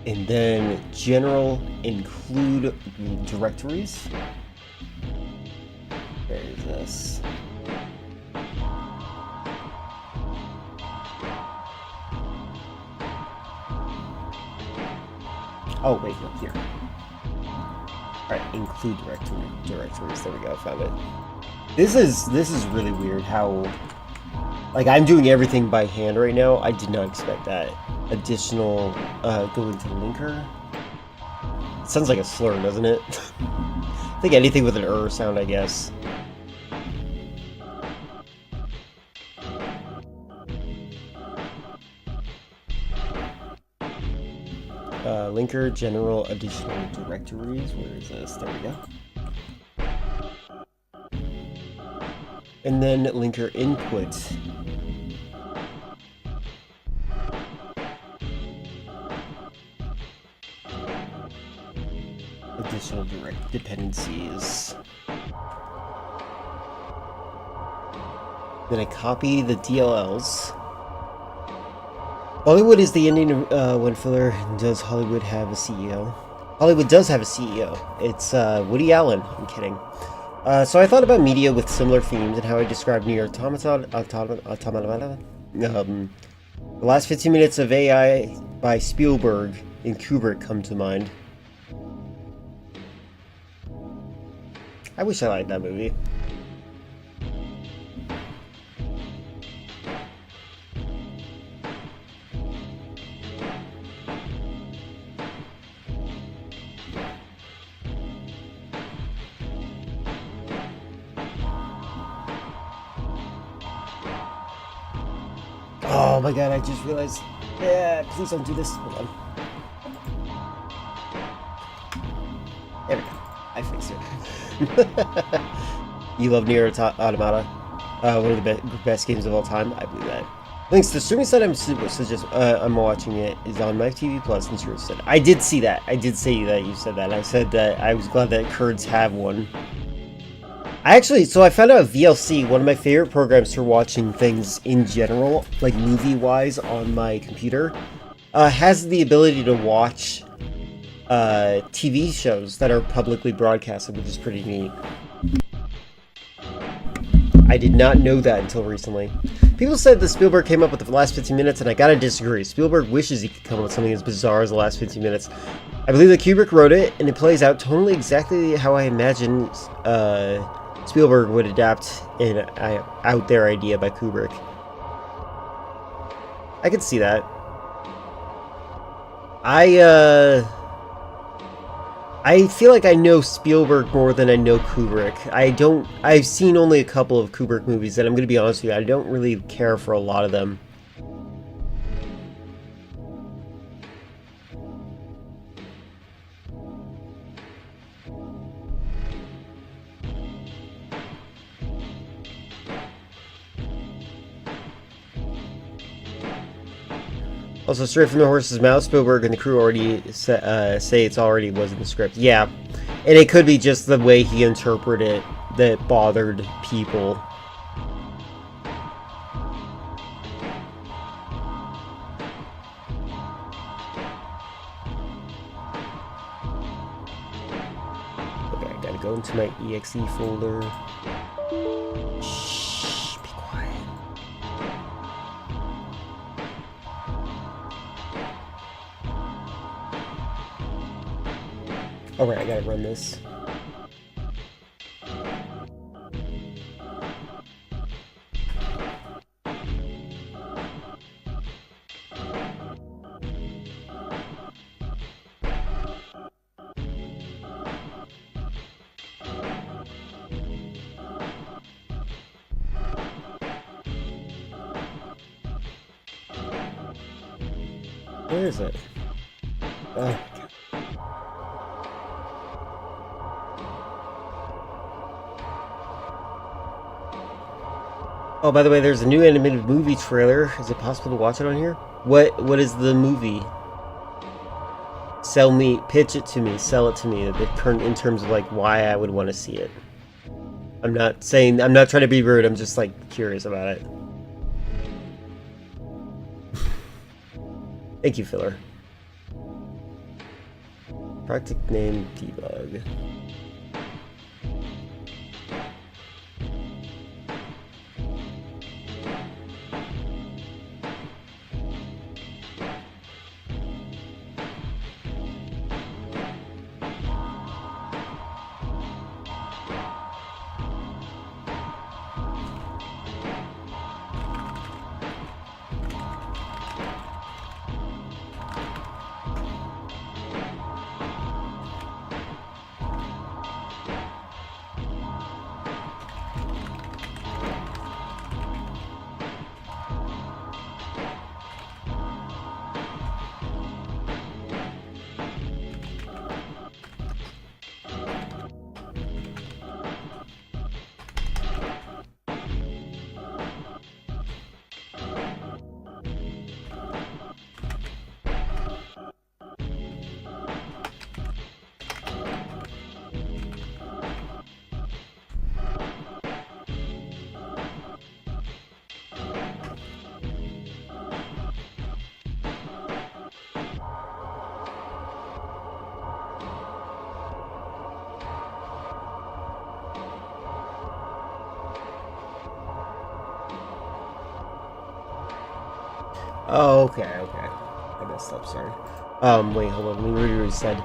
And then General Include Directories. Where is this? Oh, wait, no, here. Alright, include directories. There we go, found it. This is really weird how, like, I'm doing everything by hand right now. I did not expect that. Additional, go into linker. It sounds like a slur, doesn't it? I think anything with an sound, I guess. Linker, general, additional directories. Where is this? There we go. And then linker input. Additional direct dependencies. Then I copy the DLLs. Hollywood is the ending of when filler. Does Hollywood have a CEO? Hollywood does have a CEO. It's Woody Allen. I'm kidding. So I thought about media with similar themes and how I described Near Automata. The last 15 minutes of AI by Spielberg and Kubrick come to mind. I wish I liked that movie. Oh my god, I just realized. Yeah, please don't do this. Hold on. There we go. I fixed it. You love Nier Automata? One of the best games of all time? I believe that. Links to the streaming site I'm watching it is on My TV Plus and Sirius said. I did see that. I did say that you said that. I said that I was glad that Kurds have one. I found out VLC, one of my favorite programs for watching things in general, like movie-wise on my computer, has the ability to watch TV shows that are publicly broadcasted, which is pretty neat. I did not know that until recently. People said that Spielberg came up with the last 15 minutes, and I gotta disagree. Spielberg wishes he could come up with something as bizarre as the last 15 minutes. I believe that Kubrick wrote it, and it plays out totally exactly how I imagined Spielberg would adapt an out there idea by Kubrick. I could see that. I feel like I know Spielberg more than I know Kubrick. I've seen only a couple of Kubrick movies, and I'm gonna be honest with you, I don't really care for a lot of them. Also, straight from the horse's mouth, Spielberg and the crew already say it's already was in the script. Yeah, and it could be just the way he interpreted it that bothered people. Okay, I gotta go into my exe folder. Shh, be quiet. Alright, I gotta run this. Where is it? Oh. Oh, by the way, there's a new animated movie trailer. Is it possible to watch it on here? What is the movie? Pitch it to me, sell it to me in terms of like why I would want to see it. I'm not trying to be rude, I'm just like curious about it. Thank you, filler. Project name debug. Oh, okay, okay. I messed up, sorry. Wait, hold on, let me read what he said.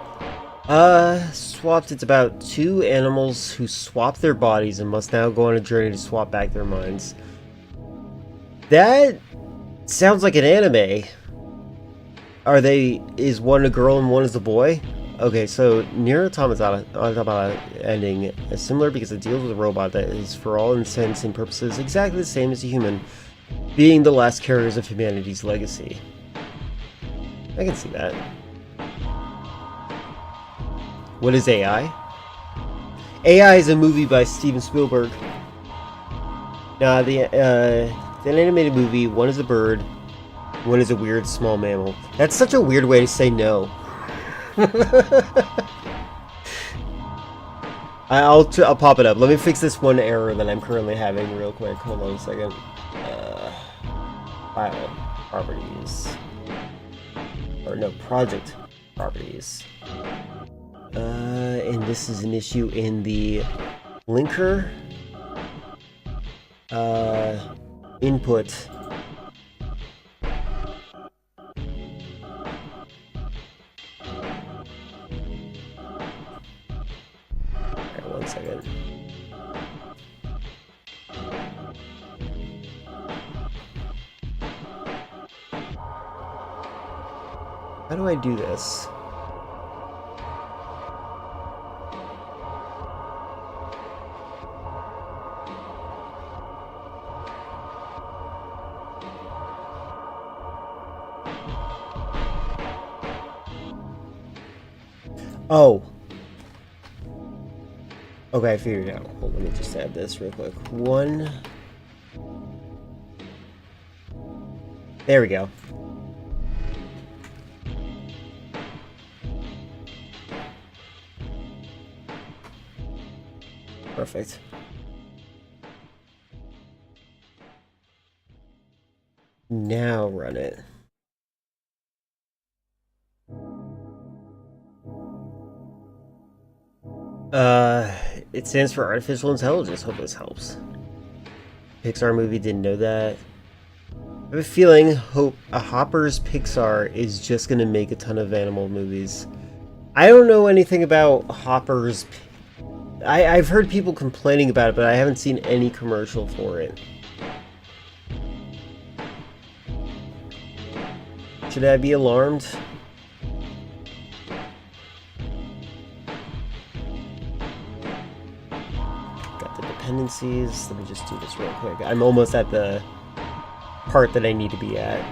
Swapped, it's about two animals who swap their bodies and must now go on a journey to swap back their minds. That sounds like an anime. Is one a girl and one is a boy? Okay, so Nier Automata ending is similar because it deals with a robot that is, for all intents and purposes, exactly the same as a human, being the last carriers of humanity's legacy. I can see that. What is AI? AI is a movie by Steven Spielberg. Now, it's an animated movie. One is a bird, one is a weird small mammal. That's such a weird way to say no. I'll pop it up. Let me fix this one error that I'm currently having real quick. Hold on a second. File properties. Or no, project properties. And this is an issue in the linker input. Alright, 1 second. How do I do this? Oh. Okay, I figured it out. Hold on, let me just add this real quick. One. There we go. Perfect. Now run it. It stands for artificial intelligence. Hope this helps. Pixar movie, didn't know that. I have a feeling Hopper's Pixar is just gonna make a ton of animal movies. I don't know anything about Hopper's. I've heard people complaining about it, but I haven't seen any commercial for it. Should I be alarmed? Dependencies. Let me just do this real quick. I'm almost at the part that I need to be at.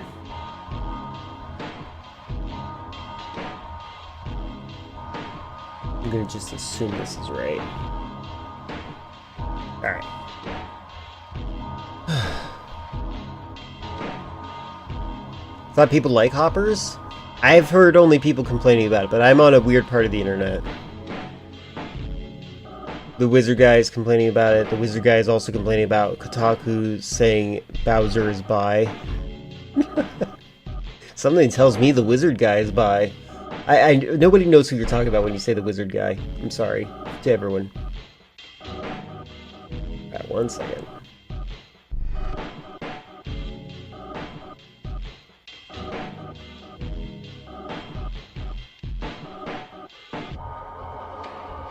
I'm gonna just assume this is right. Alright. Thought people like hoppers? I've heard only people complaining about it, but I'm on a weird part of the internet. The Wizard guy is complaining about it. The Wizard guy is also complaining about Kotaku saying Bowser is bi. Something tells me the Wizard guy is bi. Nobody knows who you're talking about when you say the Wizard guy. I'm sorry to everyone. Alright, 1 second.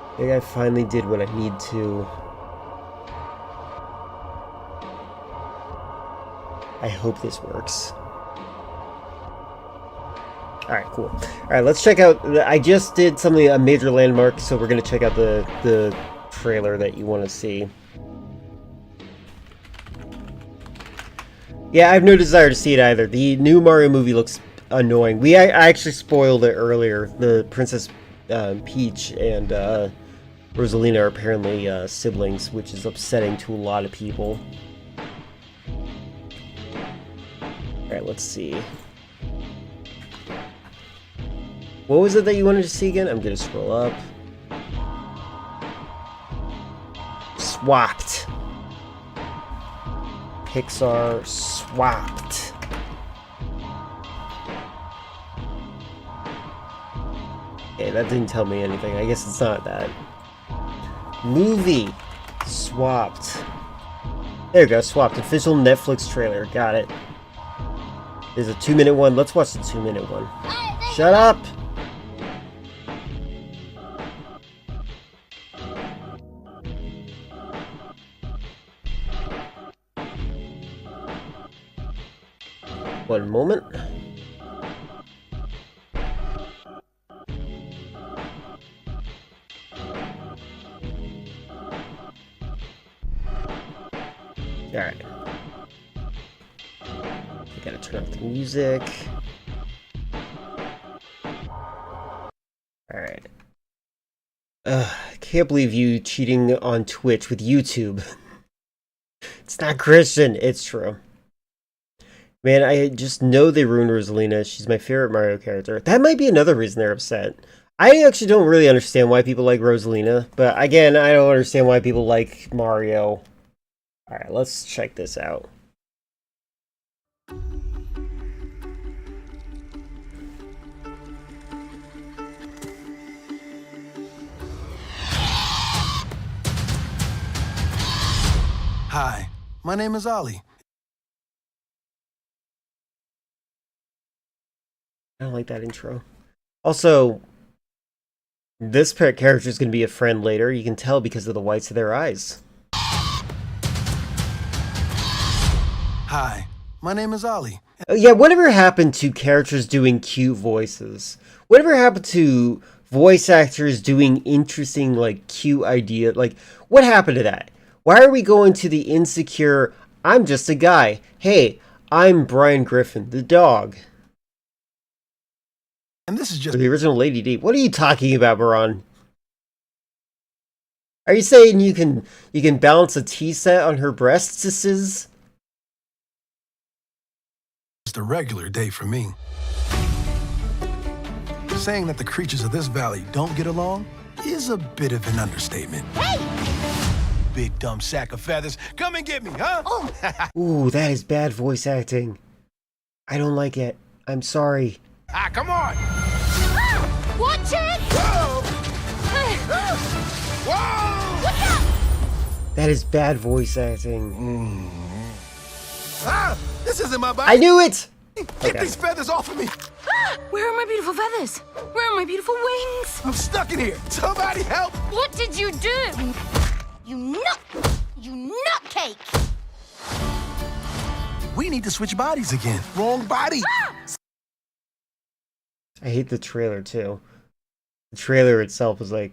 I think I finally did what I need to. I hope this works. Alright, cool. Alright, let's check out. I just did a major landmark, so we're going to check out the trailer that you want to see. Yeah, I have no desire to see it either. The new Mario movie looks annoying. I actually spoiled it earlier. The Princess Peach and Rosalina are apparently siblings, which is upsetting to a lot of people. Alright, let's see. What was it that you wanted to see again? I'm gonna scroll up. Swapped. Pixar swapped. Okay, that didn't tell me anything. I guess it's not that. Movie swapped. There you go, swapped. Official Netflix trailer. Got it. There's a 2-minute one. Let's watch the 2-minute one. Shut up! One moment. Alright. I gotta turn off the music. Alright. I can't believe you cheating on Twitch with YouTube. It's not Christian, it's true. Man, I just know they ruined Rosalina. She's my favorite Mario character. That might be another reason they're upset. I actually don't really understand why people like Rosalina, but again, I don't understand why people like Mario. Alright, let's check this out. Hi, my name is Ollie. I don't like that intro. Also, this character is going to be a friend later. You can tell because of the whites of their eyes. Hi, my name is Ollie. Yeah, whatever happened to characters doing cute voices? Whatever happened to voice actors doing interesting, like, cute idea? Like, what happened to that? Why are we going to the insecure, I'm just a guy. Hey, I'm Brian Griffin, the dog. And this is just The original Lady D. What are you talking about, Baron? Are you saying you can balance a tea set on her breasts? a regular day for me. Saying that the creatures of this valley don't get along is a bit of an understatement. Hey! Big dumb sack of feathers, come and get me, huh? Oh. Ooh, that is bad voice acting. I don't like it. I'm sorry. Come on! Watch it! Whoa! Whoa! Look out! That is bad voice acting. This isn't my body. I knew it! Get these feathers off of me. Where are my beautiful feathers? Where are my beautiful wings? I'm stuck in here. Somebody help. What did you do? You nutcake! We need to switch bodies again. Wrong body. I hate the trailer, too. The trailer itself is like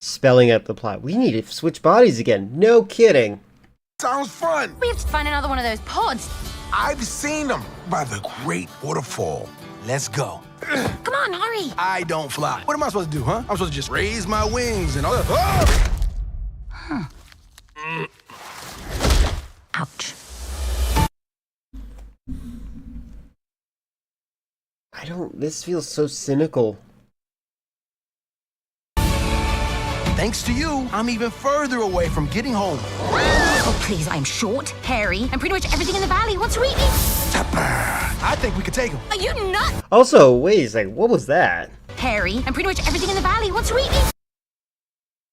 spelling out the plot. We need to switch bodies again. No kidding. Sounds fun. We have to find another one of those pods. I've seen them by the great waterfall. Let's go. Come on, hurry! I don't fly. What am I supposed to do, huh? I'm supposed to just raise my wings and all that. Ouch. This feels so cynical. Thanks to you, I'm even further away from getting home. Oh, please, I'm short, hairy, and pretty much everything in the valley wants to eat me. I think we could take him. Are you nuts? Also, wait a second, what was that? Hairy, and pretty much everything in the valley wants to eat me.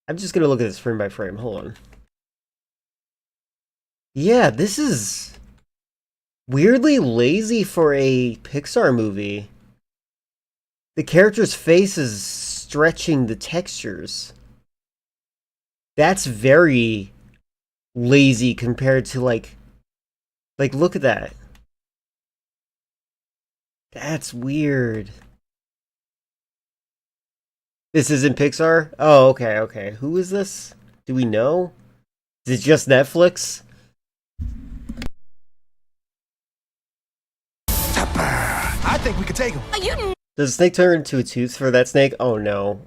I'm just gonna look at this frame by frame. Hold on. Yeah, this is weirdly lazy for a Pixar movie. The character's face is stretching the textures. That's very lazy compared to like look at that. That's weird. This isn't Pixar? Oh, okay. Who is this? Do we know? Is it just Netflix? I think we could take him. Are you nuts? Does the snake turn into a tooth for that snake? Oh no.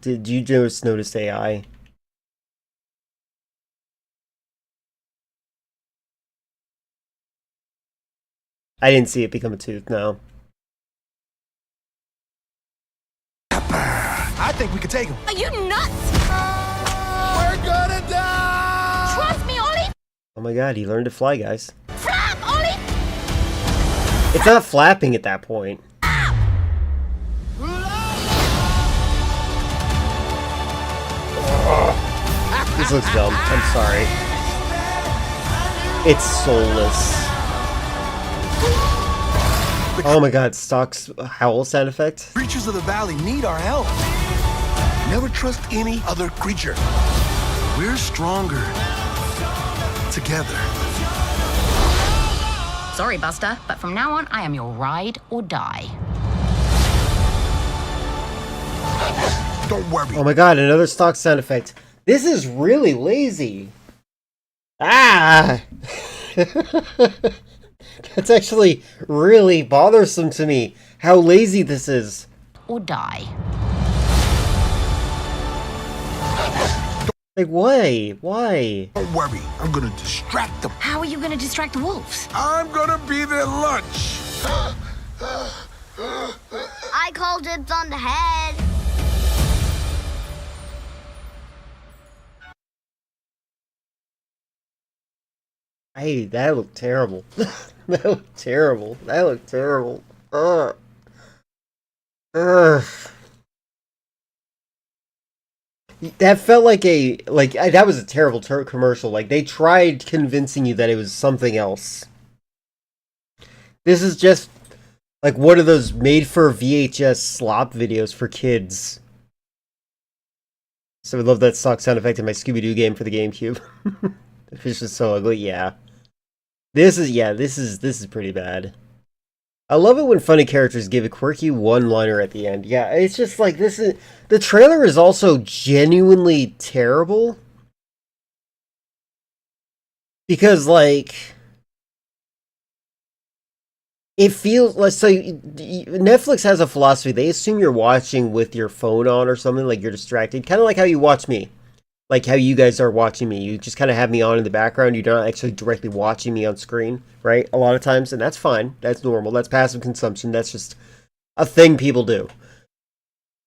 Did you just notice AI? I didn't see it become a tooth, no. I think we could take him. Are you nuts? We're gonna die! Trust me, Ollie! Oh my god, he learned to fly, guys. Flap, Ollie! It's not flapping at that point. This looks dumb. I'm sorry. It's soulless. Oh my god, Stock's howl sound effect. Creatures of the valley need our help. Never trust any other creature. We're stronger together. Sorry, Buster, but from now on, I am your ride or die. Don't worry. Oh my god, another Stock sound effect. This is really lazy. Ah! That's actually really bothersome to me, how lazy this is. Or die. Like, why? Why? Don't worry. I'm gonna distract them. How are you going to distract the wolves? I'm gonna be their lunch. I call dibs on the head. Hey, that looked terrible. That looked terrible. That looked terrible. Ugh. Ugh. That felt like that was a terrible commercial. Like, they tried convincing you that it was something else. This is just like one of those made for VHS slop videos for kids. So I love that Stock sound effect in my Scooby-Doo game for the GameCube. The fish is so ugly, yeah. This is pretty bad. I love it when funny characters give a quirky one-liner at the end. Yeah, it's just like the trailer is also genuinely terrible. Because like it feels like, so Netflix has a philosophy. They assume you're watching with your phone on or something, like you're distracted. Kind of like how you watch me. Like how you guys are watching me. You just kind of have me on in the background. You're not actually directly watching me on screen, right? A lot of times, and that's fine. That's normal. That's passive consumption. That's just a thing people do.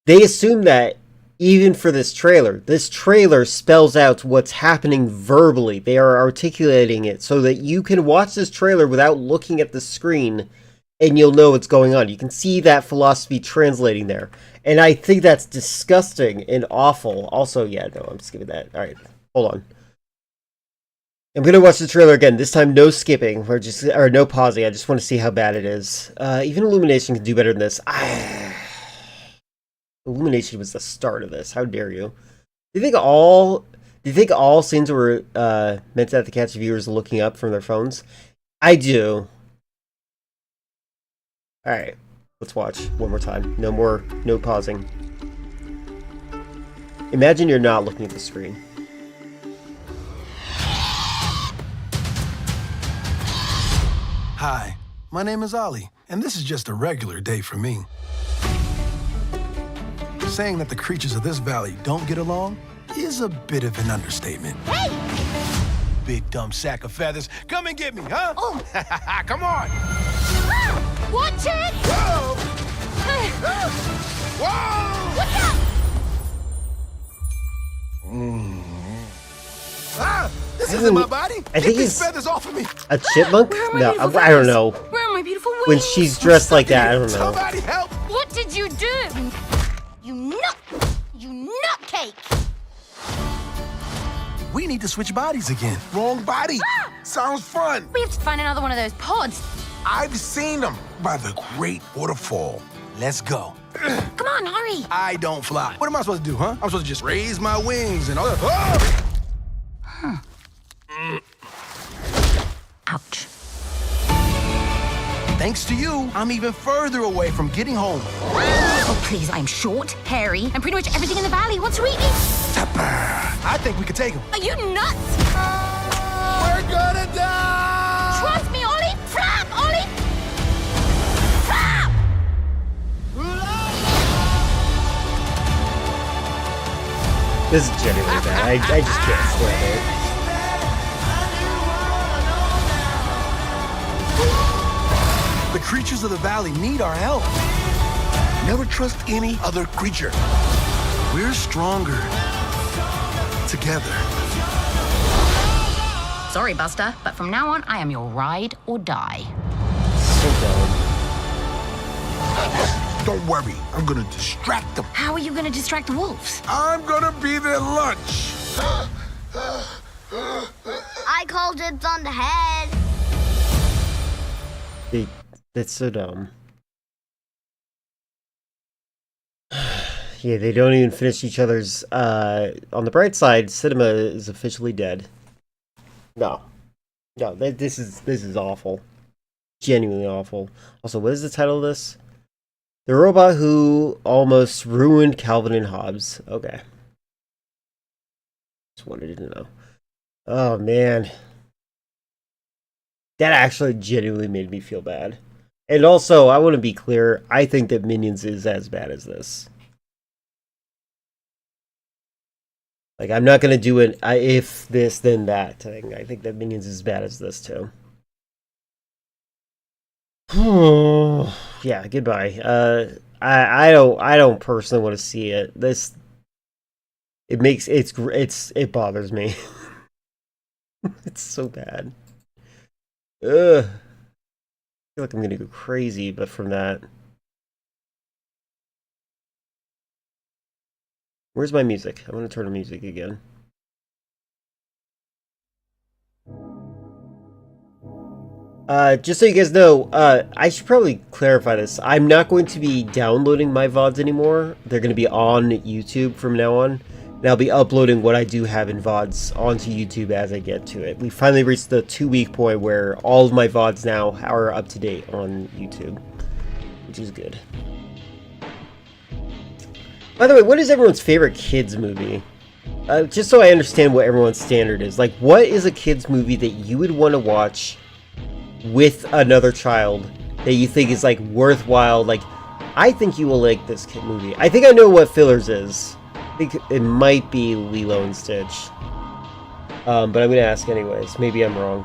They assume that even for this trailer spells out what's happening verbally. They are articulating it so that you can watch this trailer without looking at the screen and you'll know what's going on. You can see that philosophy translating there. And I think that's disgusting and awful. Also, yeah, no, I'm skipping that. All right, hold on. I'm going to watch the trailer again. This time, no skipping or no pausing. I just want to see how bad it is. Even Illumination can do better than this. Illumination was the start of this. How dare you? Do you think all scenes were meant to have to catch viewers looking up from their phones? I do. All right, let's watch one more time. No pausing. Imagine you're not looking at the screen. Hi, my name is Ollie, and this is just a regular day for me. Saying that the creatures of this valley don't get along is a bit of an understatement. Hey! Big dumb sack of feathers, come and get me, huh? Oh! Come on! Ah! Watch it! Whoa! Whoa! Whoa! Look out! Ah! This I isn't think- my body! I Get think these he's feathers off of me! a chipmunk. Where are my No, beautiful I don't feathers? know. Where are my beautiful wings? When she's dressed like that, I don't know. Somebody help! What did you do? You nutcake! We need to switch bodies again. Wrong body! Sounds fun! We have to find another one of those pods. I've seen them by the great waterfall. Let's go. Come on, hurry. I don't fly. What am I supposed to do, huh? I'm supposed to just raise my wings and all that. Oh! Ouch. Thanks to you, I'm even further away from getting home. Oh, please, I'm short, hairy, and pretty much everything in the valley wants to eat me. I think we could take him. Are you nuts? We're gonna die! Trust me, Ollie. Flap, Ollie. Flap! This is genuinely bad. I just can't stand it. The creatures of the valley need our help. Never trust any other creature. We're stronger together. Sorry, Buster, but from now on, I am your ride or die. So dumb. Don't worry, I'm gonna distract them. How are you going to distract the wolves? I'm gonna be their lunch. I call dibs on the head. That's so dumb. Yeah, they don't even finish each other's. On the bright side, cinema is officially dead. No, this is awful. Genuinely awful. Also, what is the title of this? The Robot Who Almost Ruined Calvin and Hobbes. Okay. Just wanted to know. Oh man, that actually genuinely made me feel bad. And also, I want to be clear. I think that Minions is as bad as this. Like, I'm not gonna do an if this then that thing. I think that Minions is as bad as this too. Yeah, goodbye. I don't personally want to see it. It bothers me. It's so bad. Ugh. I feel like I'm gonna go crazy, but from that. Where's my music? I want to turn on music again. Just so you guys know, I should probably clarify this. I'm not going to be downloading my VODs anymore. They're going to be on YouTube from now on. And I'll be uploading what I do have in VODs onto YouTube as I get to it. We finally reached the 2-week point where all of my VODs now are up to date on YouTube, which is good. By the way, what is everyone's favorite kids movie? Just so I understand what everyone's standard is. Like, what is a kids movie that you would want to watch with another child that you think is, like, worthwhile? Like, I think you will like this kid movie. I think I know what Fillers is. I think it might be Lilo and Stitch. But I'm going to ask anyways. Maybe I'm wrong.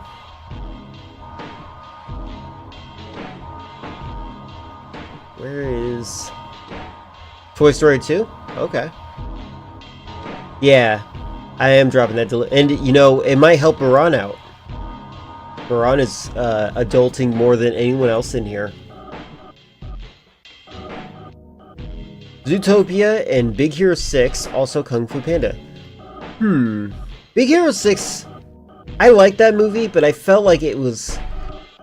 Where is... Toy Story 2? Okay. Yeah, I am dropping that. And, you know, it might help Baran out. Baran is adulting more than anyone else in here. Zootopia and Big Hero 6, also Kung Fu Panda. Big Hero 6, I like that movie, but I felt like it was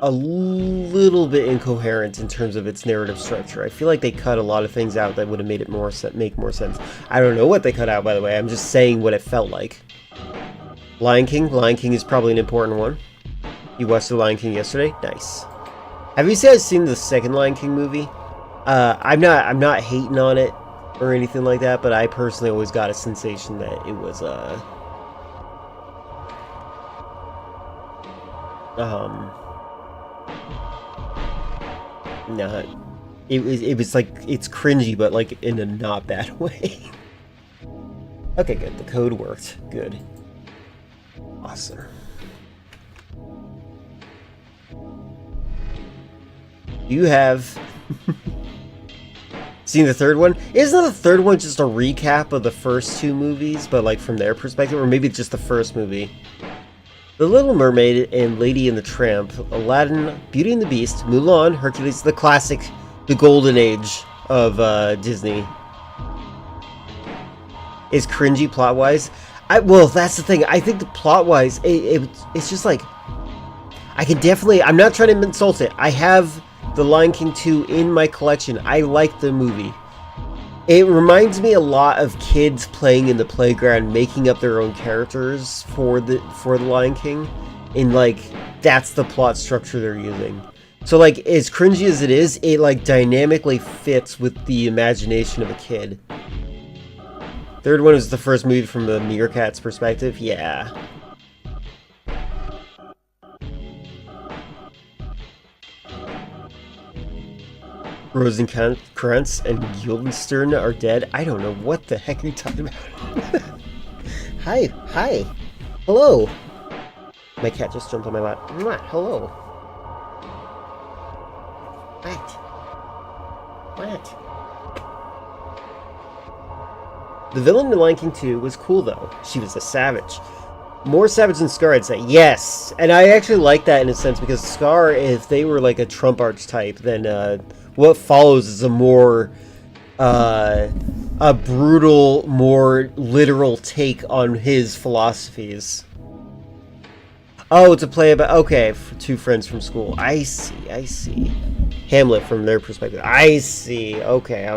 a little bit incoherent in terms of its narrative structure. I feel like they cut a lot of things out that would have made it make more sense. I don't know what they cut out, by the way. I'm just saying what it felt like. Lion King. Lion King is probably an important one. You watched The Lion King yesterday? Nice. Have you guys seen the second Lion King movie? I'm not hating on it or anything like that, but I personally always got a sensation that it was no, it was like, it's cringy, but like in a not bad way. Okay, good. The code worked. Good. Awesome. You have seen the third one? Isn't the third one just a recap of the first two movies, but like from their perspective, or maybe just the first movie? The Little Mermaid and Lady and the Tramp, Aladdin, Beauty and the Beast, Mulan, Hercules, the classic, the golden age of Disney. Is cringy plot-wise. Well, that's the thing. I think the plot-wise, it's just like, I can definitely, I'm not trying to insult it. I have The Lion King 2 in my collection. I like the movie. It reminds me a lot of kids playing in the playground, making up their own characters for the Lion King, and like that's the plot structure they're using. So like, as cringy as it is, it like dynamically fits with the imagination of a kid. Third one is the first movie from the Meerkat's perspective. Yeah. Rosencrantz and Guildenstern are dead. I don't know what the heck are you talking about. Hi. Hello. My cat just jumped on my lap. Hello. What? The villain in Lion King 2 was cool though. She was a savage. More savage than Scar, I'd say. Yes! And I actually like that in a sense, because Scar, if they were like a Trump archetype, then what follows is a more a brutal, more literal take on his philosophies. Oh, it's a play about, okay, two friends from school. I see. Hamlet from their perspective. I see. Okay.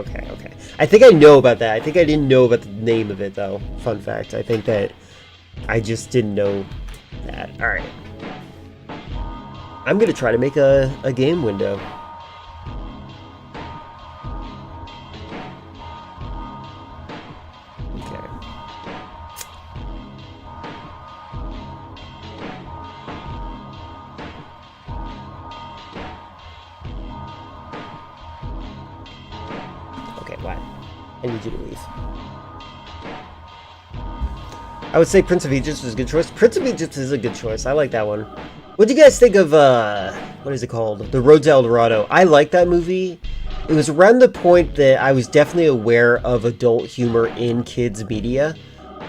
I think I know about that. I think I didn't know about the name of it, though. Fun fact. I think that I just didn't know that. Alright. I'm going to try to make a game window. I need you to leave. I would say Prince of Egypt is a good choice. Prince of Egypt is a good choice. I like that one. What do you guys think of, what is it called? The Road to El Dorado. I like that movie. It was around the point that I was definitely aware of adult humor in kids' media,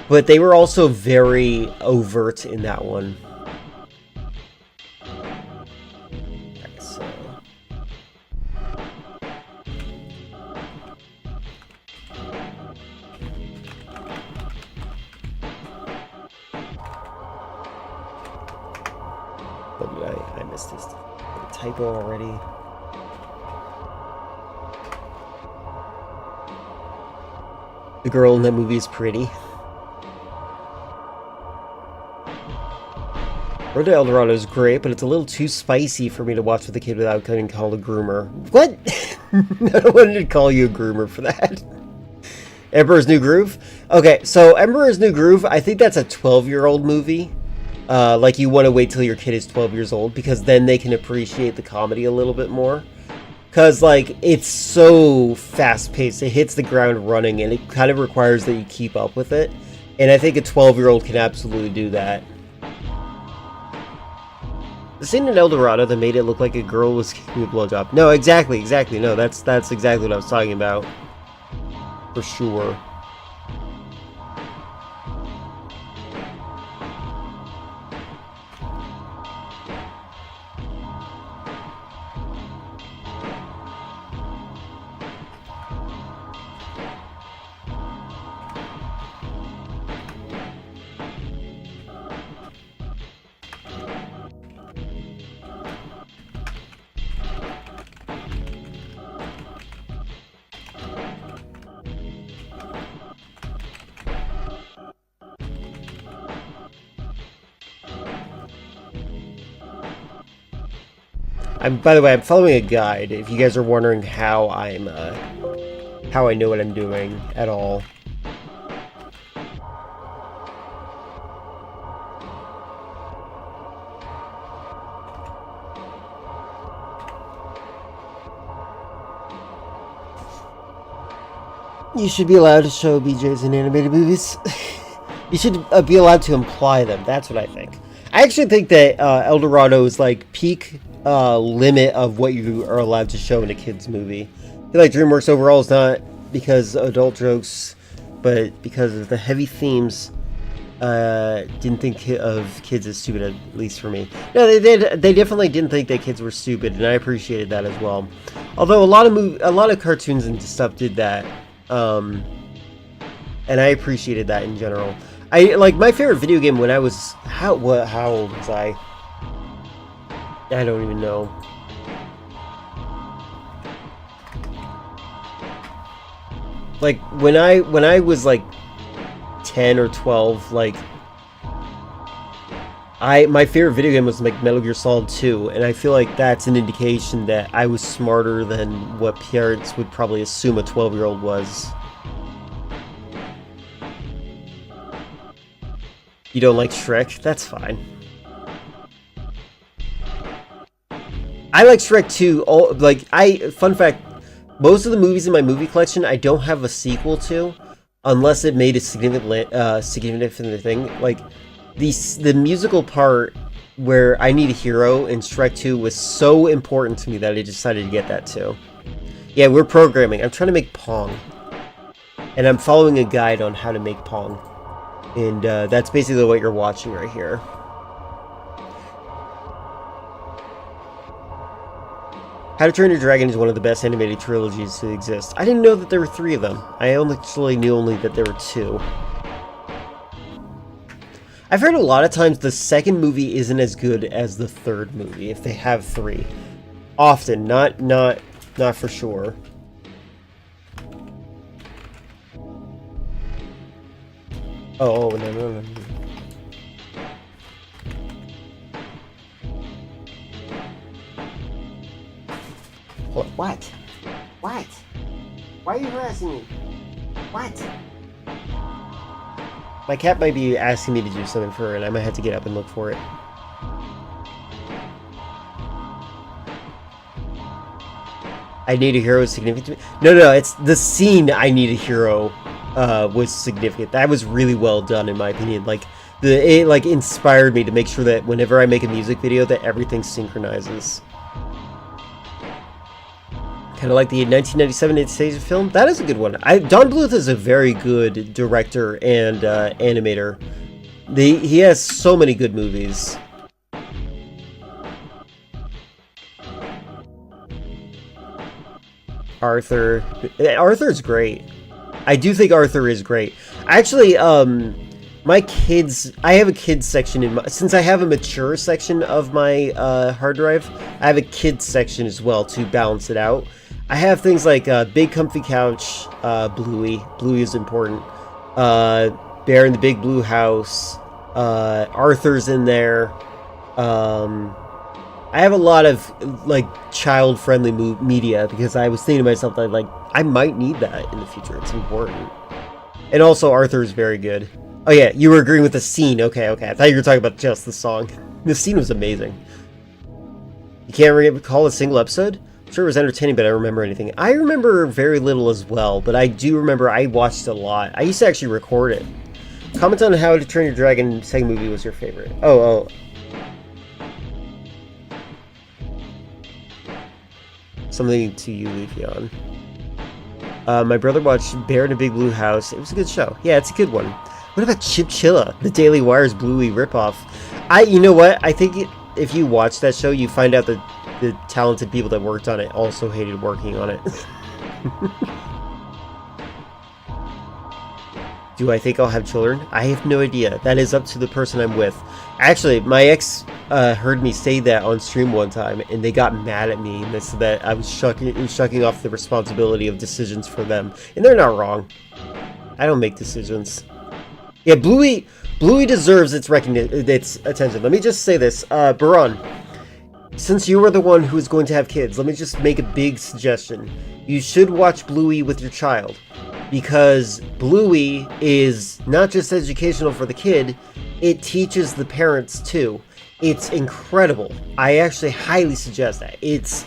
but they were also very overt in that one. I missed this typo already. The girl in that movie is pretty. Road to El Dorado is great, but it's a little too spicy for me to watch with a kid without getting called a groomer. What? I don't want to call you a groomer for that. Emperor's New Groove? Okay, so Emperor's New Groove, I think that's a 12-year-old movie. Like, you want to wait till your kid is 12 years old, because then they can appreciate the comedy a little bit more. Because, like, it's so fast-paced. It hits the ground running, and it kind of requires that you keep up with it. And I think a 12-year-old can absolutely do that. The scene in El Dorado that made it look like a girl was giving a blowjob. No, exactly. No, that's exactly what I was talking about. For sure. By the way, I'm following a guide, if you guys are wondering how I know what I'm doing at all. You should be allowed to show BJs in animated movies. You should be allowed to imply them, that's what I think. I actually think that El Dorado is like peak limit of what you are allowed to show in a kid's movie. I feel like DreamWorks overall is not because adult jokes, but because of the heavy themes. Didn't think of kids as stupid, at least for me. No, they definitely didn't think that kids were stupid, and I appreciated that as well. Although a lot of cartoons and stuff did that, and I appreciated that in general. I like my favorite video game when I was how old was I? I don't even know. Like when I was like 10 or 12, like my favorite video game was like Metal Gear Solid 2, and I feel like that's an indication that I was smarter than what parents would probably assume a 12-year-old was. You don't like Shrek? That's fine. I like Shrek too. Fun fact, most of the movies in my movie collection I don't have a sequel to, unless it made a significant thing. Like the musical part where I Need a Hero in Shrek 2 was so important to me that I decided to get that too. Yeah, we're programming. I'm trying to make Pong, and I'm following a guide on how to make Pong, and that's basically what you're watching right here. How to Train Your Dragon is one of the best animated trilogies to exist. I didn't know that there were 3 of them. I actually knew only that there were 2. I've heard a lot of times the second movie isn't as good as the third movie, if they have 3. Often, not for sure. Oh, no. What? What? Why are you harassing me? What? My cat might be asking me to do something for her, and I might have to get up and look for it. I Need a Hero is significant to me. No, it's the scene I Need a Hero was significant. That was really well done, in my opinion. Like, it like inspired me to make sure that whenever I make a music video, that everything synchronizes. Kind of like the 1997 Anastasia film. That is a good one. Don Bluth is a very good director and animator. He has so many good movies. Arthur's great. I do think Arthur is great. Actually, my kids, I have a kids section in my, since I have a mature section of my hard drive, I have a kids section as well to balance it out. I have things like Big Comfy Couch, Bluey. Bluey is important. Bear in the Big Blue House. Arthur's in there. I have a lot of like child-friendly media because I was thinking to myself that like I might need that in the future. It's important. And also Arthur is very good. Oh yeah, you were agreeing with the scene. Okay. I thought you were talking about just the song. The scene was amazing. You can't recall a single episode? I'm sure it was entertaining, but I don't remember anything. I remember very little as well, but I do remember I watched a lot. I used to actually record it. Comment on How to Train Your Dragon second movie was your favorite. Oh. Something to you, Leafeon. My brother watched Bear in a Big Blue House. It was a good show. Yeah, it's a good one. What about Chipchilla, the Daily Wire's Bluey ripoff? You know what? I think if you watch that show, you find out that the talented people that worked on it also hated working on it. Do I think I'll have children? I have no idea. That is up to the person I'm with. Actually, my ex heard me say that on stream one time, and they got mad at me. And they said that I was shucking off the responsibility of decisions for them. And they're not wrong. I don't make decisions. Yeah, Bluey deserves its attention. Let me just say this. Baron, since you were the one who is going to have kids, let me just make a big suggestion. You should watch Bluey with your child. Because Bluey is not just educational for the kid, it teaches the parents too. It's incredible. I actually highly suggest that. It's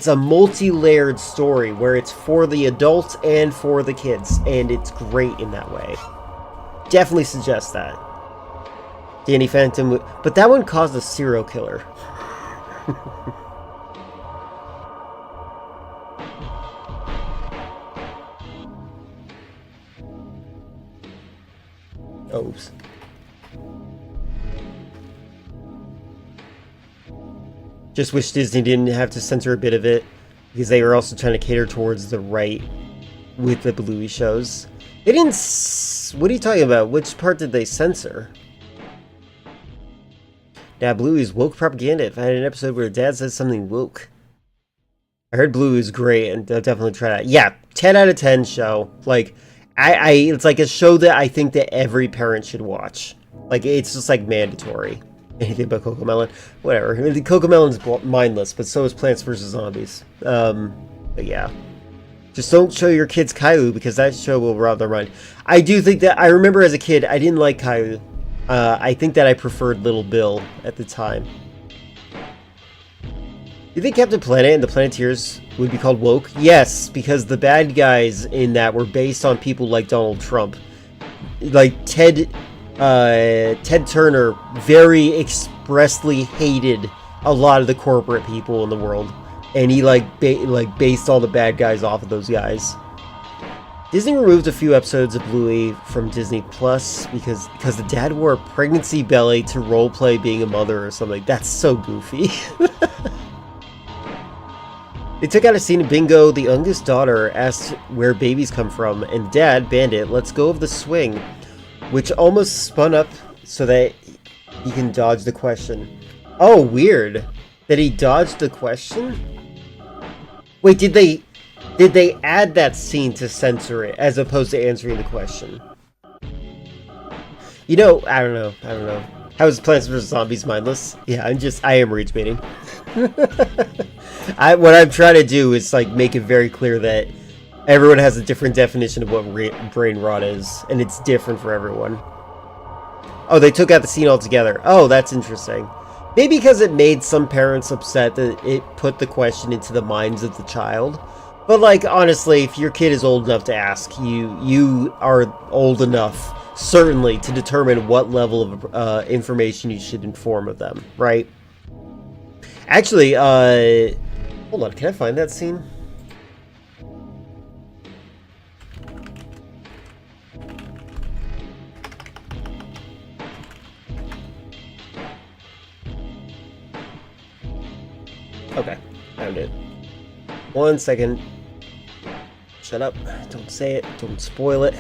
a multi-layered story where it's for the adults and for the kids, and it's great in that way. Definitely suggest that. Danny Phantom, but that one caused a serial killer. Oops. Just wish Disney didn't have to censor a bit of it, because they were also trying to cater towards the right with the Bluey shows. They didn't. What are you talking about? Which part did they censor? Now, Bluey's woke propaganda. If I had an episode where Dad says something woke. I heard Bluey is great, and I'll definitely try that. Yeah, 10 out of 10 show. Like, it's like a show that I think that every parent should watch. Like, it's just like mandatory. Anything about CoComelon? Whatever. CoComelon's mindless, but so is Plants vs. Zombies. But yeah. Just don't show your kids Caillou, because that show will rob their mind. I do think that, I remember as a kid, I didn't like Caillou. I think that I preferred Little Bill at the time. You think Captain Planet and the Planeteers would be called woke? Yes, because the bad guys in that were based on people like Donald Trump. Like Ted Turner very expressly hated a lot of the corporate people in the world, and he based all the bad guys off of those guys. Disney removed a few episodes of Bluey from Disney Plus because the dad wore a pregnancy belly to roleplay being a mother or something. That's so goofy. They took out a scene in Bingo. The youngest daughter asked where babies come from, and Dad, Bandit, lets go of the swing, which almost spun up so that he can dodge the question. Oh, weird. That he dodged the question? Wait, did they add that scene to censor it as opposed to answering the question? You know, I don't know. How is Plants vs. Zombies mindless? Yeah, I am rage baiting. What I'm trying to do is like make it very clear that everyone has a different definition of what brain rot is, and it's different for everyone. Oh, they took out the scene altogether. Oh, that's interesting. Maybe because it made some parents upset that it put the question into the minds of the child. But like, honestly, if your kid is old enough to ask, you are old enough, certainly, to determine what level of information you should inform of them, right? Actually, hold on, can I find that scene? Okay, found it. 1 second. Shut up. Don't say it. Don't spoil it.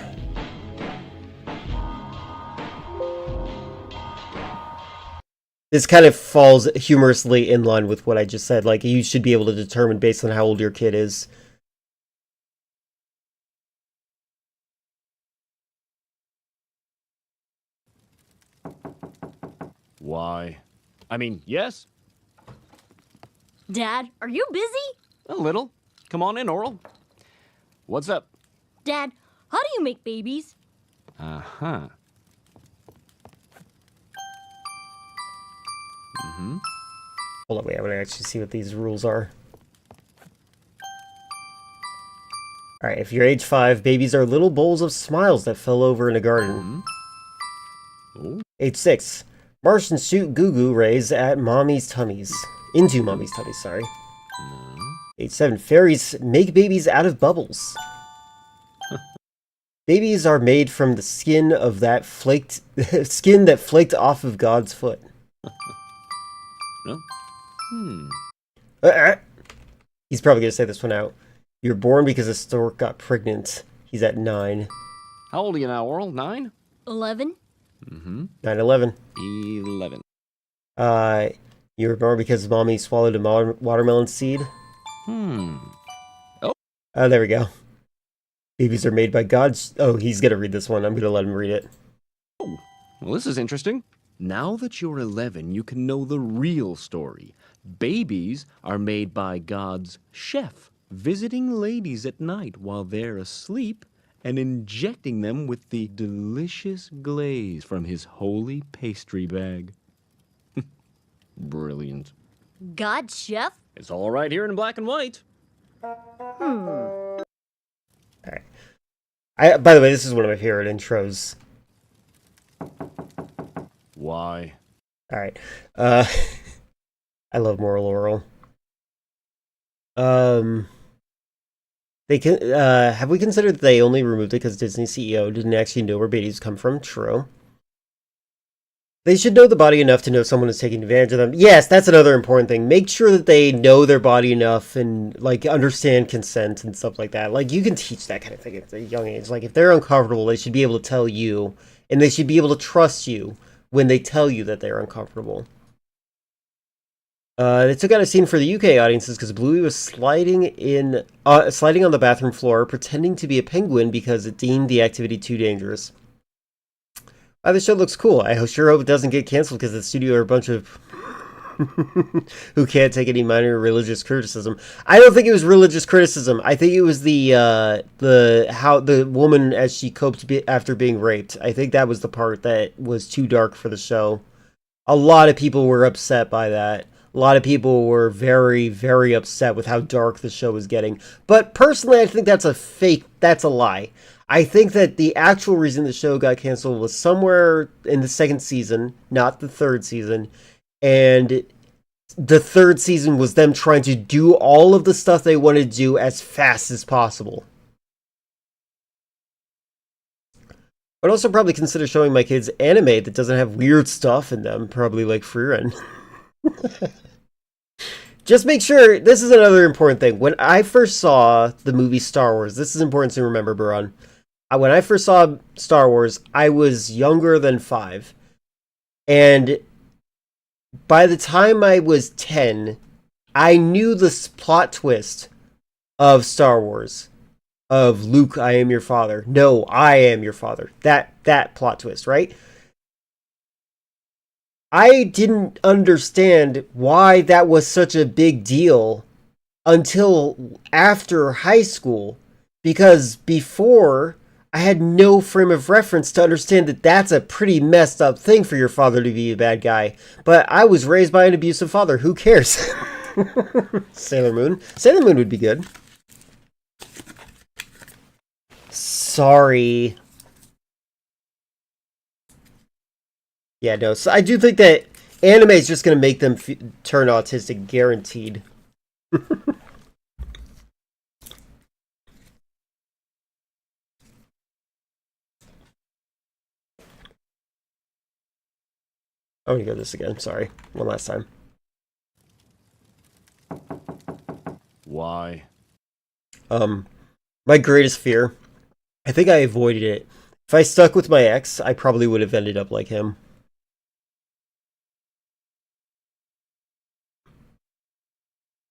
This kind of falls humorously in line with what I just said. Like, you should be able to determine based on how old your kid is. Why? I mean, yes, Dad, are you busy? a little. Come on in, Oral. What's up? Dad, how do you make babies? Uh-huh. Hold on, wait, I want to actually see what these rules are. Alright, if you're age 5, babies are little bowls of smiles that fell over in a garden. Oh. Age 6, Martians shoot goo-goo rays at mommy's tummies. Into mommy's tummies, sorry. Age 7, fairies make babies out of bubbles. Babies are made from the skin of that flaked skin that flaked off of God's foot. No? He's probably gonna say this one out. You're born because a stork got pregnant. He's at 9. How old are you now, Oral? 9? 11. 9/11. 11. You were born because mommy swallowed a watermelon seed. Oh. There we go. Babies are made by God's... Oh, he's gonna read this one. I'm gonna let him read it. Well, this is interesting. Now that you're 11, you can know the real story. Babies are made by God's chef, visiting ladies at night while they're asleep and injecting them with the delicious glaze from his holy pastry bag. Brilliant. God, chef? It's all right here in black and white. Alright. By the way, this is one of my favorite intros. Why? Alright. I love Moral Oral. They can, have we considered that they only removed it because Disney CEO didn't actually know where babies come from? True. They should know the body enough to know someone is taking advantage of them. Yes, that's another important thing. Make sure that they know their body enough and, like, understand consent and stuff like that. Like, you can teach that kind of thing at a young age. Like, if they're uncomfortable, they should be able to tell you, and they should be able to trust you when they tell you that they're uncomfortable. They took out a scene for the UK audiences because Bluey was sliding on the bathroom floor, pretending to be a penguin because it deemed the activity too dangerous. The show looks cool. I sure hope it doesn't get canceled because the studio are a bunch of who can't take any minor religious criticism. I don't think it was religious criticism. I think it was the how the woman as she coped after being raped. I think that was the part that was too dark for the show. A lot of people were upset by that. A lot of people were very, very upset with how dark the show was getting. But personally, I think that's a lie. I think that the actual reason the show got canceled was somewhere in the second season, not the third season. And the third season was them trying to do all of the stuff they wanted to do as fast as possible. I'd also probably consider showing my kids anime that doesn't have weird stuff in them, probably like Frieren. Just make sure, this is another important thing. When I first saw the movie Star Wars, this is important to remember, Baron. When I first saw Star Wars, I was younger than 5. And by the time I was 10, I knew the plot twist of Star Wars, of Luke, I am your father. No, I am your father. That plot twist, right? I didn't understand why that was such a big deal until after high school, because before I had no frame of reference to understand that that's a pretty messed up thing for your father to be a bad guy. But I was raised by an abusive father. Who cares? Sailor Moon. Sailor Moon would be good. Sorry. Yeah, no. So I do think that anime is just going to make them turn autistic, guaranteed. I'm going to go this again. Sorry. One last time. Why? My greatest fear. I think I avoided it. If I stuck with my ex, I probably would have ended up like him.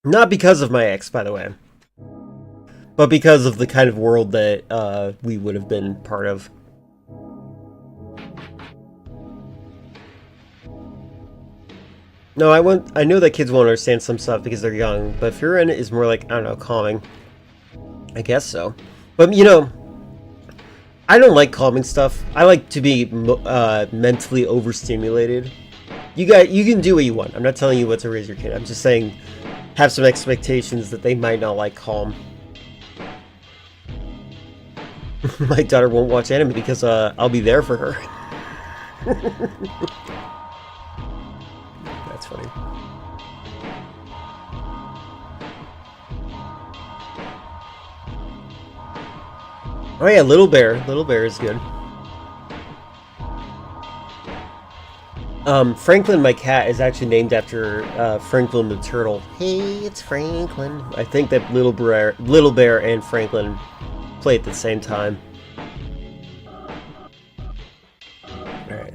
Not because of my ex, by the way. But because of the kind of world that we would have been part of. No, I know that kids won't understand some stuff because they're young, but Fear in it is more like, I don't know, calming. I guess so. But, you know, I don't like calming stuff. I like to be mentally overstimulated. You can do what you want. I'm not telling you what to raise your kid. I'm just saying have some expectations that they might not like calm. My daughter won't watch anime because I'll be there for her. That's funny. Oh yeah, Little Bear. Little Bear is good. Franklin, my cat, is actually named after Franklin the turtle. Hey, it's Franklin. I think that Little Bear and Franklin play at the same time. Alright,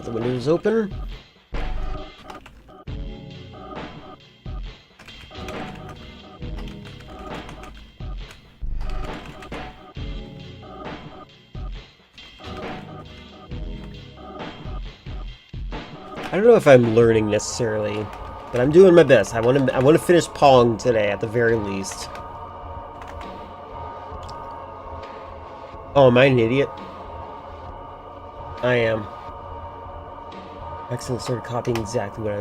the window is open. I don't know if I'm learning necessarily, but I'm doing my best. I want to finish Pong today at the very least. Oh, am I an idiot? I am. I accidentally started copying exactly what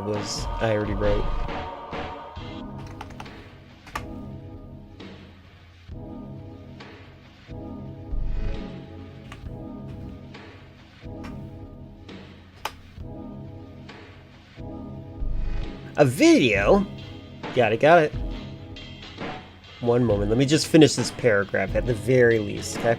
I already wrote. A video? Got it. One moment. Let me just finish this paragraph at the very least, okay?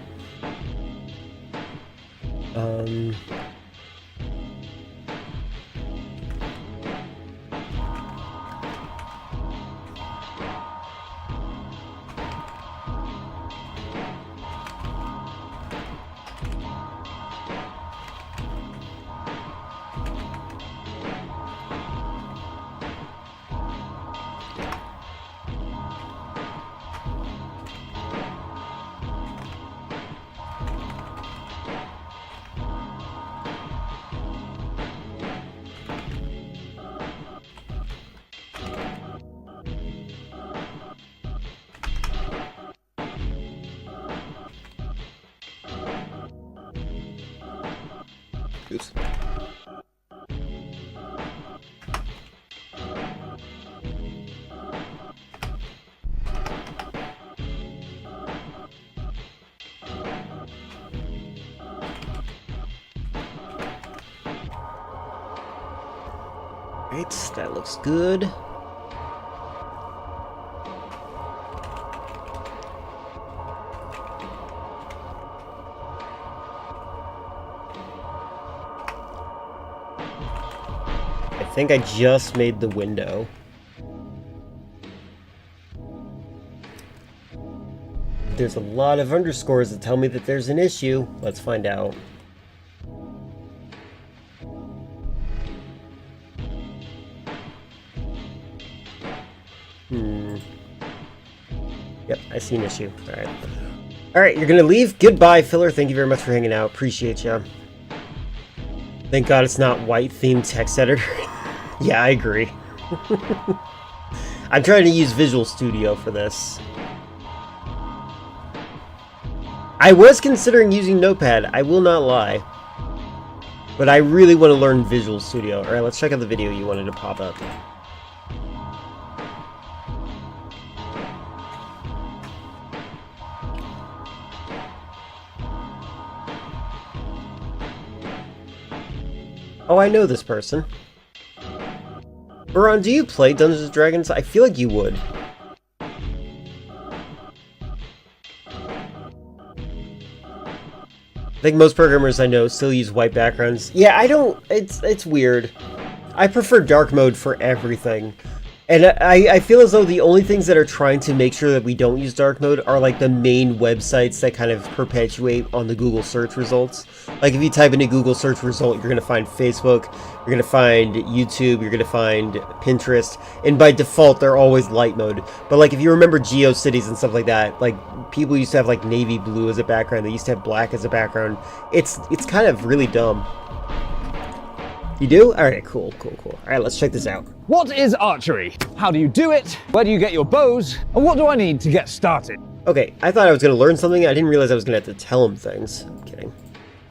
Oops. Right, that looks good. I think I just made the window. There's a lot of underscores that tell me that there's an issue. Let's find out. Yep, I see an issue. Alright. Alright, you're gonna leave? Goodbye, filler. Thank you very much for hanging out. Appreciate ya. Thank God it's not white-themed text editor. Yeah, I agree. I'm trying to use Visual Studio for this. I was considering using Notepad, I will not lie. But I really want to learn Visual Studio. Alright, let's check out the video you wanted to pop up. Oh, I know this person. Baron, do you play Dungeons & Dragons? I feel like you would. I think most programmers I know still use white backgrounds. Yeah, I don't... It's weird. I prefer dark mode for everything. And I feel as though the only things that are trying to make sure that we don't use dark mode are like the main websites that kind of perpetuate on the Google search results. Like if you type in a Google search result, you're going to find Facebook, you're going to find YouTube, you're going to find Pinterest, and by default they're always light mode. But like if you remember GeoCities and stuff like that, like people used to have like navy blue as a background, they used to have black as a background. It's kind of really dumb. You do? Alright, cool. Alright, let's check this out. What is archery? How do you do it? Where do you get your bows? And what do I need to get started? Okay, I thought I was going to learn something. I didn't realize I was going to have to tell him things. I'm kidding.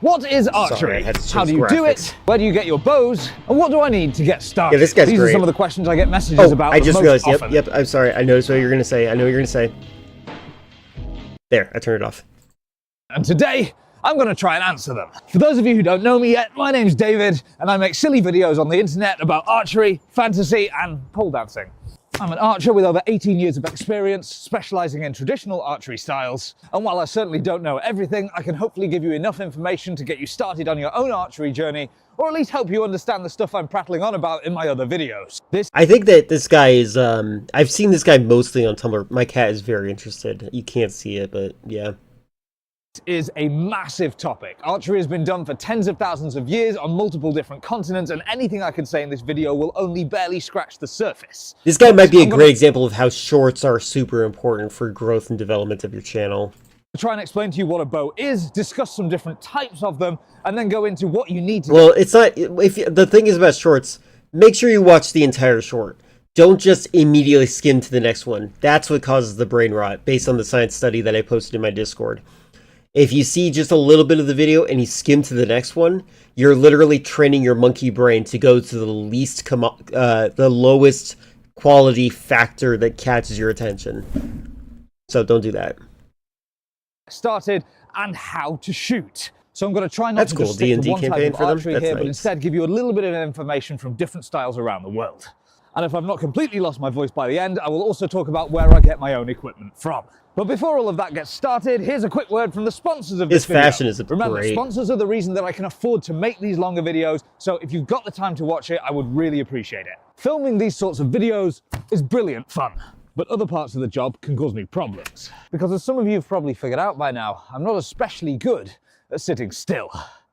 What is archery? Sorry, I had to change How do you do graphics. it? Where do you get your bows? And what do I need to get started? Yeah, this guy's These great. are some of the questions I get messages about. I just most realized. often. Yep, I'm sorry. I noticed what you're going to say. I know what you're going to say. There, I turned it off. And today, I'm going to try and answer them. For those of you who don't know me yet, my name's David, and I make silly videos on the internet about archery, fantasy, and pole dancing. I'm an archer with over 18 years of experience, specializing in traditional archery styles. And while I certainly don't know everything, I can hopefully give you enough information to get you started on your own archery journey, or at least help you understand the stuff I'm prattling on about in my other videos. I think that this guy is, I've seen this guy mostly on Tumblr. My cat is very interested. You can't see it, but yeah. Is a massive topic. Archery has been done for tens of thousands of years on multiple different continents, and anything I can say in this video will only barely scratch the surface. This guy might be a great example of how shorts are super important for growth and development of your channel. I'll try and explain to you what a bow is, discuss some different types of them, and then go into what you need to Well, it's not, the thing is about shorts, make sure you watch the entire short. Don't just immediately skim to the next one. That's what causes the brain rot, based on the science study that I posted in my Discord. If you see just a little bit of the video and you skim to the next one, you're literally training your monkey brain to go to the lowest quality factor that catches your attention. So don't do that. Started and how to shoot. So I'm going to try not to just stick D&D to one type campaign of for them? archery That's here, but nice. instead give you a little bit of information from different styles around the world. And if I've not completely lost my voice by the end, I will also talk about where I get my own equipment from. But before all of that gets started, here's a quick word from the sponsors of this video. His fashion is Remember, great. sponsors are the reason that I can afford to make these longer videos, so if you've got the time to watch it, I would really appreciate it. Filming these sorts of videos is brilliant fun, but other parts of the job can cause me problems. Because as some of you have probably figured out by now, I'm not especially good at sitting still.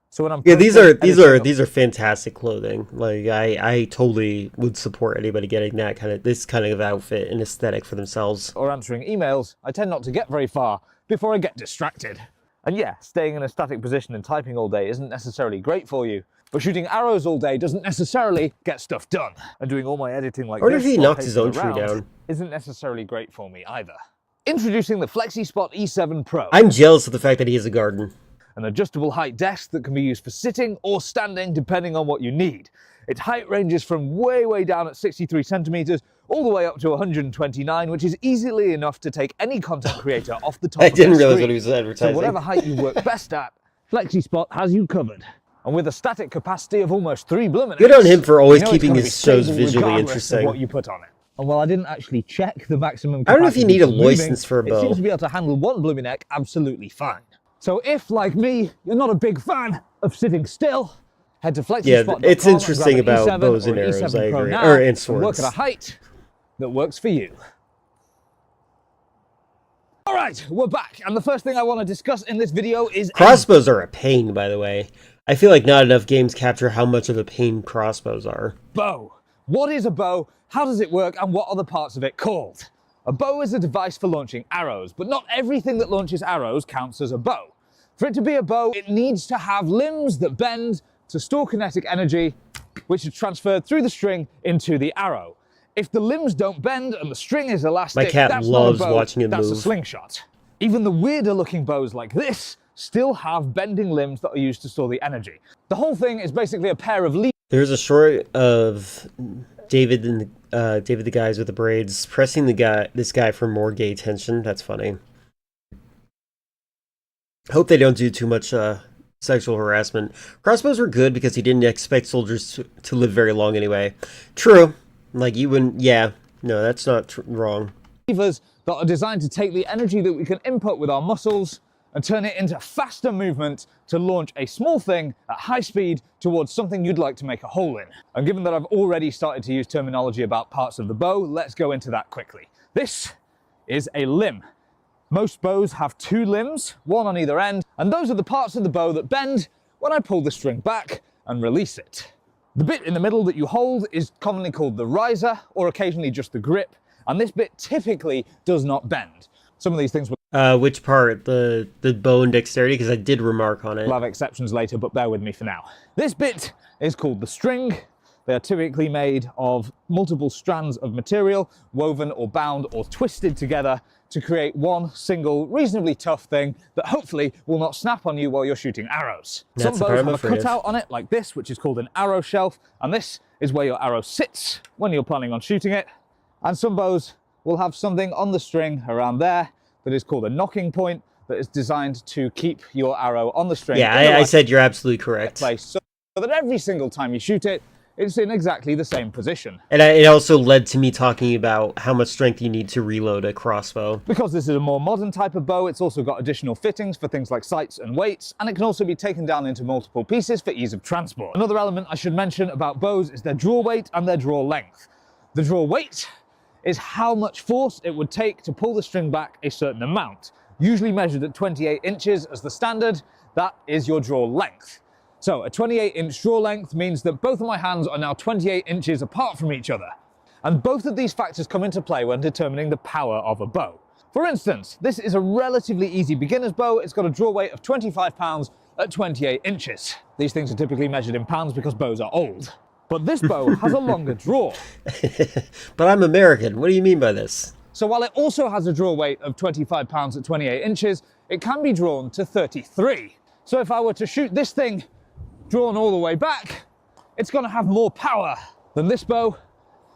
So when I'm These are fantastic clothing. Like I totally would support anybody getting this kind of outfit and aesthetic for themselves. or answering emails, I tend not to get very far before I get distracted. And yeah, staying in a static position and typing all day isn't necessarily great for you, but shooting arrows all day doesn't necessarily get stuff done. And doing all my editing like I wonder this if he while knocked his own pacing tree around down. isn't necessarily great for me either. Introducing the FlexiSpot E7 Pro. I'm jealous of the fact that he has a garden. An adjustable height desk that can be used for sitting or standing depending on what you need. Its height ranges from way down at 63 centimeters all the way up to 129, which is easily enough to take any content creator off the top I of their didn't realize screen. what he was advertising. So whatever height you work best at, FlexiSpot has you covered. And with a static capacity of almost 3 Bluminix, Good on him for always you know it's keeping gonna his be shows stable visually regardless interesting. of what you put on it. And while I didn't actually check the maximum capacity I don't know if you need a for moving, license for a bow. It seems to be able to handle 1 Bluminec absolutely fine. So if, like me, you're not a big fan of sitting still, head to FlexiSpot.com. Yeah, it's and interesting grab an about E7 bows and or an arrows, E7 I Pro agree. now Or and and swords. work at a height that works for you. All right, we're back, and the first thing I want to discuss in this video is Crossbows are a pain, by the way. I feel like not enough games capture how much of a pain crossbows are. bow. What is a bow? how does it work and what are the parts of it called? A bow is a device for launching arrows, but not everything that launches arrows counts as a bow. For it to be a bow, it needs to have limbs that bend to store kinetic energy, which is transferred through the string into the arrow. If the limbs don't bend and the string is elastic, My cat that's loves not a bow, watching it that's move. a slingshot. Even the weirder looking bows like this still have bending limbs that are used to store the energy. The whole thing is basically a pair of There's a short of David and David the guys with the braids pressing this guy for more gay tension. That's funny. Hope they don't do too much sexual harassment. Crossbows were good because he didn't expect soldiers to live very long anyway. True. Like you wouldn't. Yeah. No, that's not wrong. levers that are designed to take the energy that we can input with our muscles and turn it into faster movement to launch a small thing at high speed towards something you'd like to make a hole in. And given that I've already started to use terminology about parts of the bow, let's go into that quickly. This is a limb. Most bows have two limbs, one on either end, and those are the parts of the bow that bend when I pull the string back and release it. The bit in the middle that you hold is commonly called the riser, or occasionally just the grip, and this bit typically does not bend. Some of these things will Which part? The bow and dexterity? Because I did remark on it. have exceptions later, but bear with me for now. This bit is called the string. They are typically made of multiple strands of material, woven or bound or twisted together to create one single, reasonably tough thing that hopefully will not snap on you while you're shooting arrows. That's Some the part bows I'm have a afraid of. cutout on it like this, which is called an arrow shelf, and this is where your arrow sits when you're planning on shooting it. And some bows will have something on the string around there that is called a knocking point that is designed to keep your arrow on the string. Yeah, in the I right said you're absolutely correct. place so that every single time you shoot it, it's in exactly the same position. And it also led to me talking about how much strength you need to reload a crossbow. Because this is a more modern type of bow, it's also got additional fittings for things like sights and weights, and it can also be taken down into multiple pieces for ease of transport. Another element I should mention about bows is their draw weight and their draw length. The draw weight is how much force it would take to pull the string back a certain amount. Usually measured at 28 inches as the standard, that is your draw length. So a 28-inch draw length means that both of my hands are now 28 inches apart from each other. And both of these factors come into play when determining the power of a bow. For instance, this is a relatively easy beginner's bow. It's got a draw weight of 25 pounds at 28 inches. These things are typically measured in pounds because bows are old. But this bow has a longer draw. But I'm American. What do you mean by this? So while it also has a draw weight of 25 pounds at 28 inches, it can be drawn to 33. So if I were to shoot this thing drawn all the way back, it's going to have more power than this bow,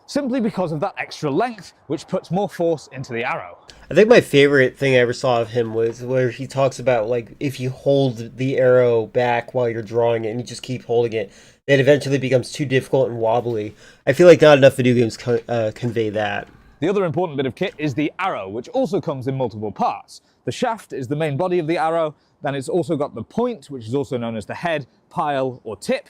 simply because of that extra length, which puts more force into the arrow. I think my favorite thing I ever saw of him was where he talks about, like, if you hold the arrow back while you're drawing it and you just keep holding it, it eventually becomes too difficult and wobbly. I feel like not enough video games convey that. The other important bit of kit is the arrow, which also comes in multiple parts. The shaft is the main body of the arrow, then it's also got the point, which is also known as the head, pile, or tip.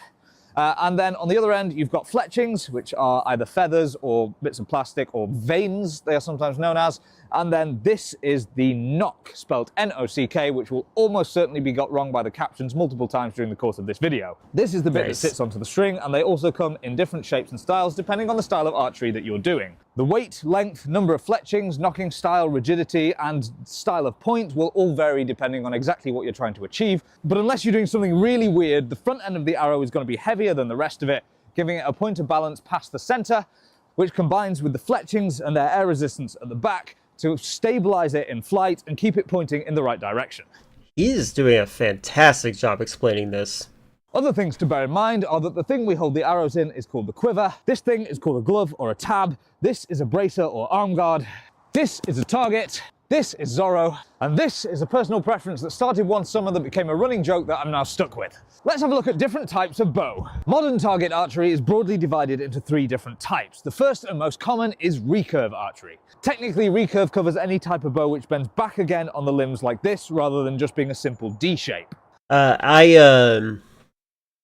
And then on the other end, you've got fletchings, which are either feathers or bits of plastic or vanes, they are sometimes known as. And then this is the nock, spelled N-O-C-K, which will almost certainly be got wrong by the captions multiple times during the course of this video. This is the bit Nice. that sits onto the string, and they also come in different shapes and styles depending on the style of archery that you're doing. The weight, length, number of fletchings, knocking style, rigidity, and style of point will all vary depending on exactly what you're trying to achieve. But unless you're doing something really weird, the front end of the arrow is going to be heavier than the rest of it, giving it a point of balance past the center, which combines with the fletchings and their air resistance at the back to stabilize it in flight and keep it pointing in the right direction. He is doing a fantastic job explaining this. Other things to bear in mind are that the thing we hold the arrows in is called the quiver. This thing is called a glove or a tab. This is a bracer or arm guard. This is a target. This is Zorro. And this is a personal preference that started one summer that became a running joke that I'm now stuck with. Let's have a look at different types of bow. Modern target archery is broadly divided into three different types. The first and most common is recurve archery. Technically, recurve covers any type of bow which bends back again on the limbs like this, rather than just being a simple D shape.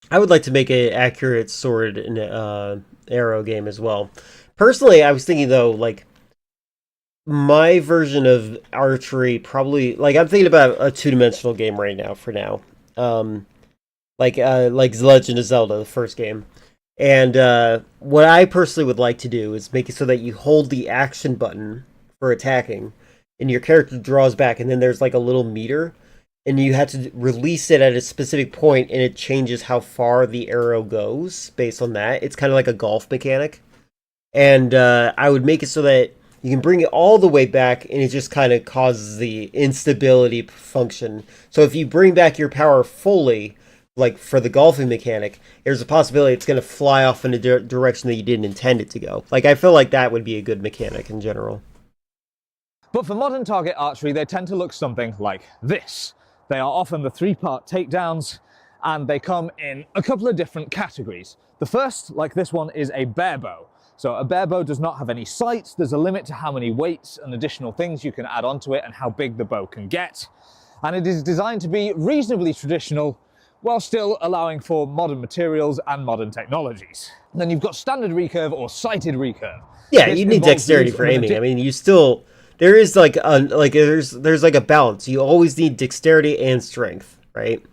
I would like to make an accurate sword and arrow game as well. Personally, I was thinking though, like, my version of archery probably, like, I'm thinking about a two-dimensional game right now for now. Like The Legend of Zelda, the first game. And what I personally would like to do is make it so that you hold the action button for attacking, and your character draws back, and then there's like a little meter, and you have to release it at a specific point, and it changes how far the arrow goes based on that. It's kind of like a golf mechanic. And I would make it so that you can bring it all the way back, and it just kind of causes the instability function. So if you bring back your power fully, like for the golfing mechanic, there's a possibility it's going to fly off in a direction that you didn't intend it to go. Like, I feel like that would be a good mechanic in general. But for modern target archery, they tend to look something like this. They are often the 3-part takedowns, and they come in a couple of different categories. The first, like this one, is a bare bow. So a bare bow does not have any sights. There's a limit to how many weights and additional things you can add onto it and how big the bow can get. And it is designed to be reasonably traditional while still allowing for modern materials and modern technologies. And then you've got standard recurve or sighted recurve. Yeah, This you need involves dexterity use for of an aiming. I mean, you still, there is like there's like a balance. You always need dexterity and strength, right?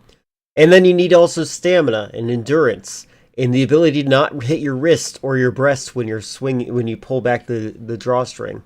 And then you need also stamina and endurance and the ability to not hit your wrist or your breast when you pull back the drawstring.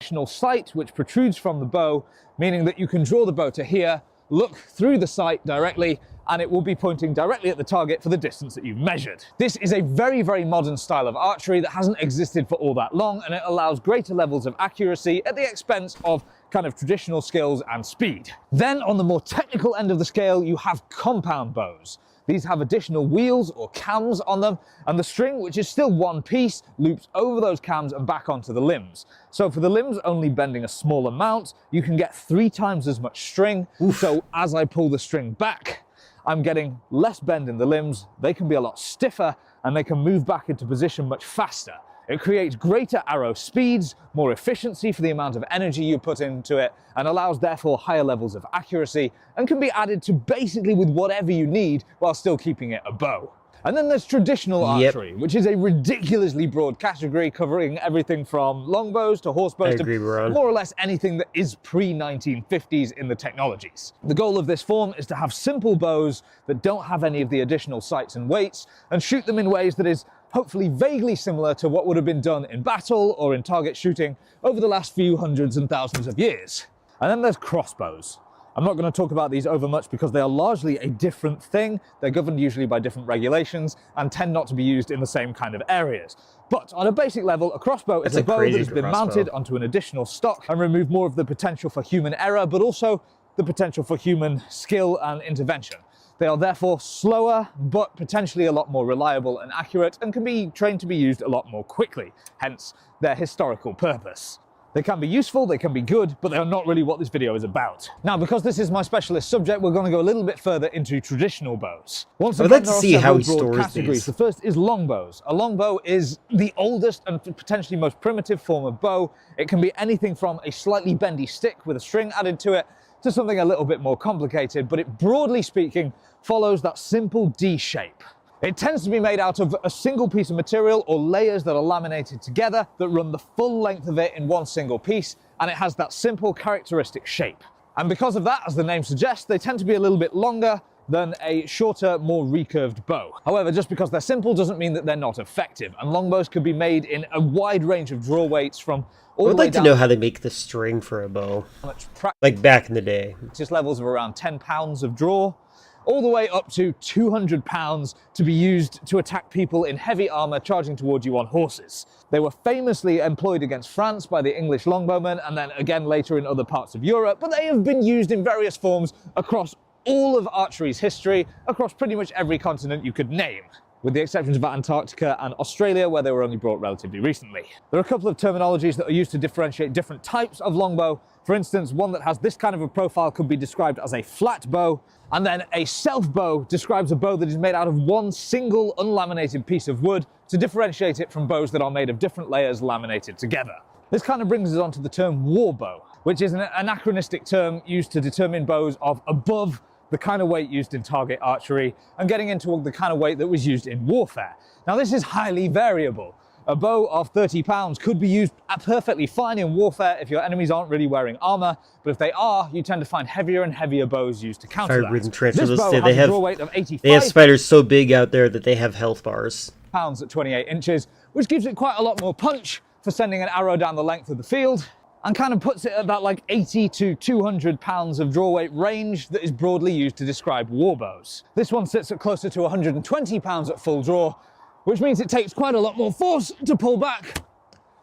additional sight which protrudes from the bow, meaning that you can draw the bow to here, look through the sight directly, and it will be pointing directly at the target for the distance that you've measured. This is a very, very modern style of archery that hasn't existed for all that long, and it allows greater levels of accuracy at the expense of kind of traditional skills and speed. Then on the more technical end of the scale, you have compound bows. These have additional wheels or cams on them, and the string, which is still one piece, loops over those cams and back onto the limbs. So for the limbs only bending a small amount, you can get 3 times as much string. So as I pull the string back, I'm getting less bend in the limbs, they can be a lot stiffer, and they can move back into position much faster. It creates greater arrow speeds, more efficiency for the amount of energy you put into it, and allows therefore higher levels of accuracy, and can be added to basically with whatever you need while still keeping it a bow. And then there's traditional archery, which is a ridiculously broad category covering everything from longbows to horsebows to more or less anything that is pre-1950s in the technologies. The goal of this form is to have simple bows that don't have any of the additional sights and weights, and shoot them in ways that is hopefully vaguely similar to what would have been done in battle or in target shooting over the last few hundreds and thousands of years. And then there's crossbows. I'm not going to talk about these over much because they are largely a different thing. They're governed usually by different regulations and tend not to be used in the same kind of areas. But on a basic level, a crossbow is a bow that has been mounted onto an additional stock and remove more of the potential for human error, but also the potential for human skill and intervention. They are therefore slower, but potentially a lot more reliable and accurate, and can be trained to be used a lot more quickly, hence their historical purpose. They can be useful, they can be good, but they are not really what this video is about. Now, because this is my specialist subject, we're going to go a little bit further into traditional bows. I would like to see how he stores these. The first is longbows. A longbow is the oldest and potentially most primitive form of bow. It can be anything from a slightly bendy stick with a string added to it to something a little bit more complicated, but it, broadly speaking, follows that simple D shape. It tends to be made out of a single piece of material or layers that are laminated together that run the full length of it in one single piece, and it has that simple characteristic shape. And because of that, as the name suggests, they tend to be a little bit longer than a shorter, more recurved bow. However, just because they're simple doesn't mean that they're not effective, and longbows can be made in a wide range of draw weights from all the way down. I would like to know how they make the string for a bow, like back in the day. Just levels of around 10 pounds of draw, all the way up to 200 pounds to be used to attack people in heavy armor charging towards you on horses. They were famously employed against France by the English longbowmen, and then again later in other parts of Europe, but they have been used in various forms across all of archery's history, across pretty much every continent you could name, with the exceptions of Antarctica and Australia, where they were only brought relatively recently. There are a couple of terminologies that are used to differentiate different types of longbow. For instance, one that has this kind of a profile could be described as a flat bow, and then a self bow describes a bow that is made out of one single unlaminated piece of wood to differentiate it from bows that are made of different layers laminated together. This kind of brings us on to the term war bow, which is an anachronistic term used to determine bows of above the kind of weight used in target archery and getting into the kind of weight that was used in warfare. Now, this is highly variable. A bow of 30 pounds could be used perfectly fine in warfare if your enemies aren't really wearing armor, but if they are, you tend to find heavier and heavier bows used to counter Fire-breathing that. tarantulas, This bow they has a have- draw weight of 85 They have spiders so big out there that they have health bars. pounds at 28 inches, which gives it quite a lot more punch for sending an arrow down the length of the field, and kind of puts it at that like 80 to 200 pounds of draw weight range that is broadly used to describe warbows. This one sits at closer to 120 pounds at full draw, which means it takes quite a lot more force to pull back,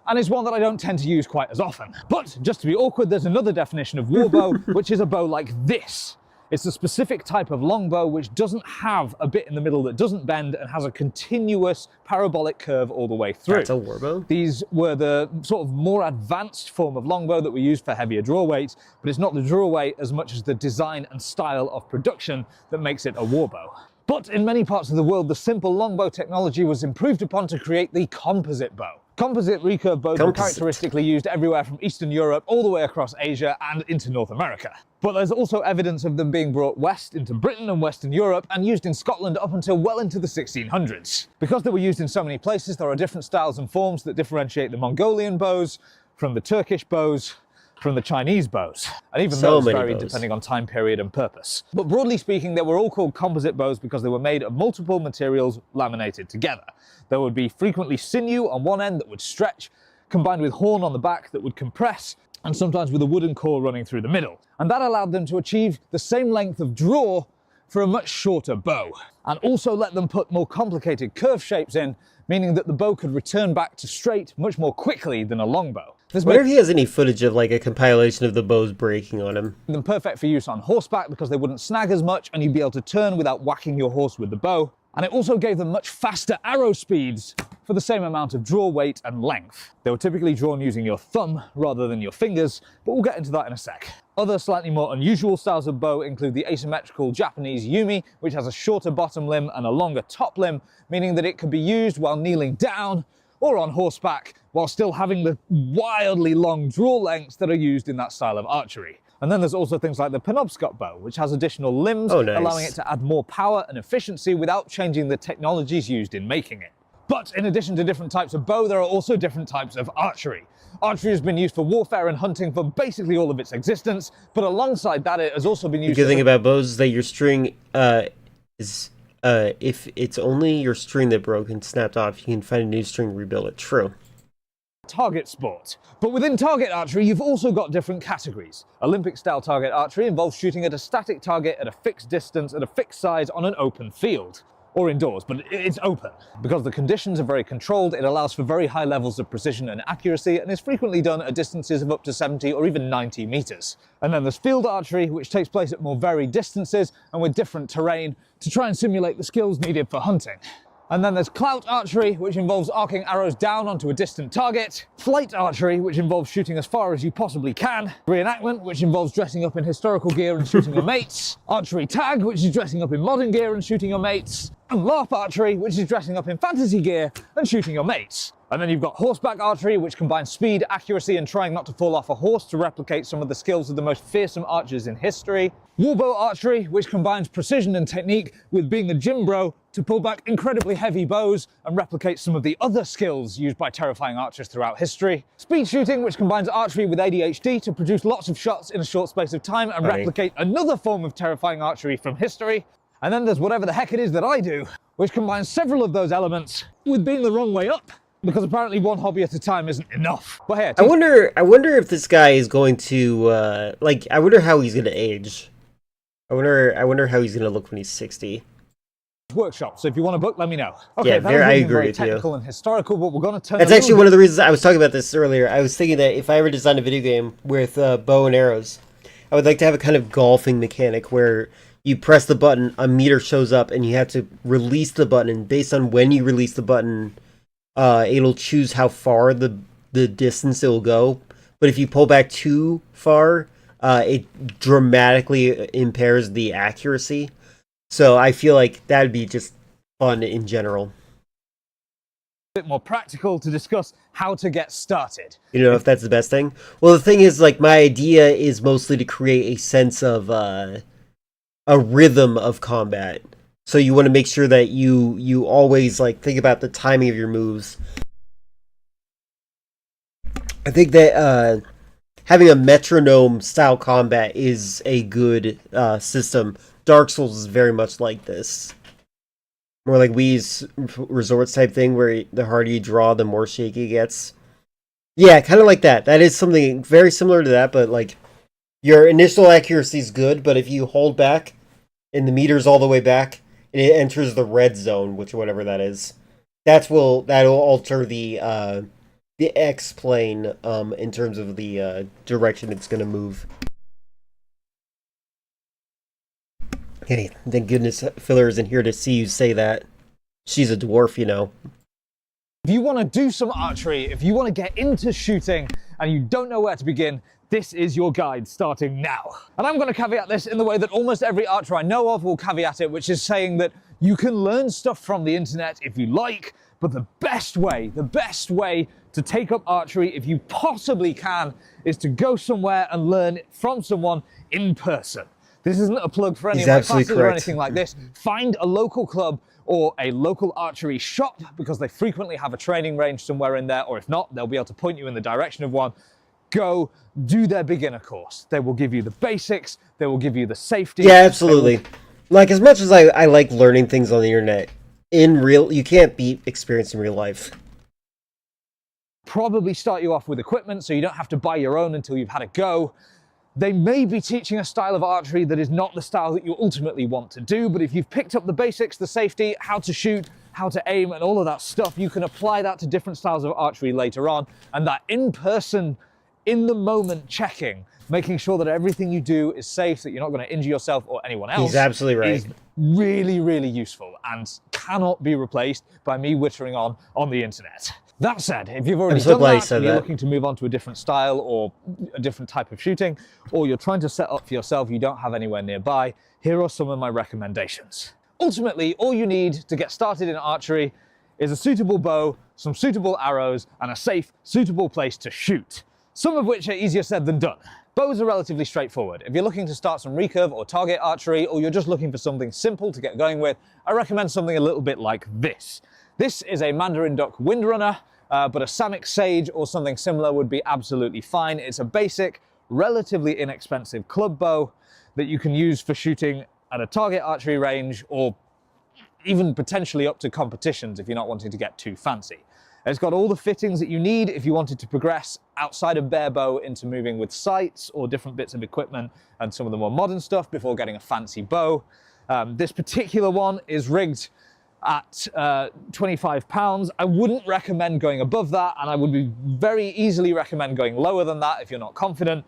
and is one that I don't tend to use quite as often. But just to be awkward, there's another definition of warbow, which is a bow like this. It's a specific type of longbow which doesn't have a bit in the middle that doesn't bend and has a continuous parabolic curve all the way through. That's a warbow? These were the sort of more advanced form of longbow that were used for heavier draw weight, but it's not the draw weight as much as the design and style of production that makes it a warbow. But in many parts of the world, the simple longbow technology was improved upon to create the composite bow. Composite recurve bows were characteristically used everywhere from Eastern Europe all the way across Asia and into North America. But there's also evidence of them being brought west into Britain and Western Europe and used in Scotland up until well into the 1600s. Because they were used in so many places, there are different styles and forms that differentiate the Mongolian bows from the Turkish bows, from the Chinese bows, and even So those many varied bows. depending on time period and purpose. But broadly speaking, they were all called composite bows because they were made of multiple materials laminated together. There would be frequently sinew on one end that would stretch, combined with horn on the back that would compress, and sometimes with a wooden core running through the middle. And that allowed them to achieve the same length of draw for a much shorter bow, and also let them put more complicated curve shapes in, meaning that the bow could return back to straight much more quickly than a longbow. This I wonder made if he has any footage of like a compilation of the bows breaking on him. them perfect for use on horseback because they wouldn't snag as much and you'd be able to turn without whacking your horse with the bow. And it also gave them much faster arrow speeds for the same amount of draw weight and length. They were typically drawn using your thumb rather than your fingers, but we'll get into that in a sec. Other slightly more unusual styles of bow include the asymmetrical Japanese yumi, which has a shorter bottom limb and a longer top limb, meaning that it could be used while kneeling down or on horseback, while still having the wildly long draw lengths that are used in that style of archery. And then there's also things like the Penobscot bow, which has additional limbs, Oh, nice. allowing it to add more power and efficiency without changing the technologies used in making it. But in addition to different types of bow, there are also different types of archery. Archery has been used for warfare and hunting for basically all of its existence, but alongside that it has also been The used good thing about bows is that your string is if it's only your string that broke and snapped off, you can find a new string and rebuild it. True. target sport. But within target archery, you've also got different categories. Olympic-style target archery involves shooting at a static target at a fixed distance, at a fixed size on an open field. Or indoors, but it's open. Because the conditions are very controlled, it allows for very high levels of precision and accuracy, and is frequently done at distances of up to 70 or even 90 meters. And then there's field archery, which takes place at more varied distances and with different terrain to try and simulate the skills needed for hunting. And then there's clout archery, which involves arcing arrows down onto a distant target. Flight archery, which involves shooting as far as you possibly can. Reenactment, which involves dressing up in historical gear and shooting your mates. Archery tag, which is dressing up in modern gear and shooting your mates. And LARP archery, which is dressing up in fantasy gear and shooting your mates. And then you've got horseback archery, which combines speed, accuracy, and trying not to fall off a horse to replicate some of the skills of the most fearsome archers in history. Warbow archery, which combines precision and technique with being a gym bro to pull back incredibly heavy bows and replicate some of the other skills used by terrifying archers throughout history. Speed shooting, which combines archery with ADHD to produce lots of shots in a short space of time and replicate another form of terrifying archery from history. And then there's whatever the heck it is that I do, which combines several of those elements with being the wrong way up. Because apparently one hobby at a time isn't enough. But here, I wonder if this guy is going to I wonder how he's gonna age. I wonder how he's gonna look when he's 60. workshop. So if you want a book, let me know. Okay, Yeah, that was I really agree very with you. technical and historical, but we're going to turn. That's actually one of the reasons I was talking about this earlier. I was thinking that if I ever designed a video game with bow and arrows, I would like to have a kind of golfing mechanic where you press the button, a meter shows up, and you have to release the button. And based on when you release the button, it'll choose how far the distance it will go. But if you pull back too far, it dramatically impairs the accuracy. So I feel like that'd be just fun in general. A bit more practical to discuss how to get started. You know if that's the best thing? Well, the thing is, like, my idea is mostly to create a sense of a rhythm of combat. So you want to make sure that you always, like, think about the timing of your moves. I think that having a metronome style combat is a good system. Dark Souls is very much like this. More like Wii's Resorts type thing, where the harder you draw, the more shaky it gets. Yeah, kind of like that. That is something very similar to that, but like your initial accuracy is good, but if you hold back and the meter's all the way back and it enters the red zone, which whatever that is, that'll alter the X plane in terms of the direction it's going to move. Hey, thank goodness Filler isn't here to see you say that. She's a dwarf, you know. If you want to do some archery, if you want to get into shooting and you don't know where to begin, this is your guide starting now. And I'm going to caveat this in the way that almost every archer I know of will caveat it, which is saying that you can learn stuff from the internet if you like, but the best way to take up archery, if you possibly can, is to go somewhere and learn from someone in person. This isn't a plug for any of my classes or anything like this. Find a local club or a local archery shop, because they frequently have a training range somewhere in there, or if not, they'll be able to point you in the direction of one. Go do their beginner course. They will give you the basics, they will give you the safety. Yeah, absolutely. Like, as much as I like learning things on the internet, you can't beat experience in real life. Probably start you off with equipment so you don't have to buy your own until you've had a go. They may be teaching a style of archery that is not the style that you ultimately want to do, but if you've picked up the basics, the safety, how to shoot, how to aim, and all of that stuff, you can apply that to different styles of archery later on. And that in-person, in-the-moment checking, making sure that everything you do is safe, that you're not going to injure yourself or anyone else. He's absolutely right. Is really, really useful and cannot be replaced by me wittering on the internet. That said, if you've already done that and you're looking to move on to a different style or a different type of shooting, or you're trying to set up for yourself, you don't have anywhere nearby, here are some of my recommendations. Ultimately, all you need to get started in archery is a suitable bow, some suitable arrows, and a safe, suitable place to shoot, some of which are easier said than done. Bows are relatively straightforward. If you're looking to start some recurve or target archery, or you're just looking for something simple to get going with, I recommend something a little bit like this. This is a Mandarin Duck Windrunner, but a Samick Sage or something similar would be absolutely fine. It's a basic, relatively inexpensive club bow that you can use for shooting at a target archery range, or even potentially up to competitions if you're not wanting to get too fancy. It's got all the fittings that you need if you wanted to progress outside of bare bow into moving with sights or different bits of equipment and some of the more modern stuff before getting a fancy bow. This particular one is rigged at 25 pounds. I wouldn't recommend going above that, and I would be very easily recommend going lower than that if you're not confident.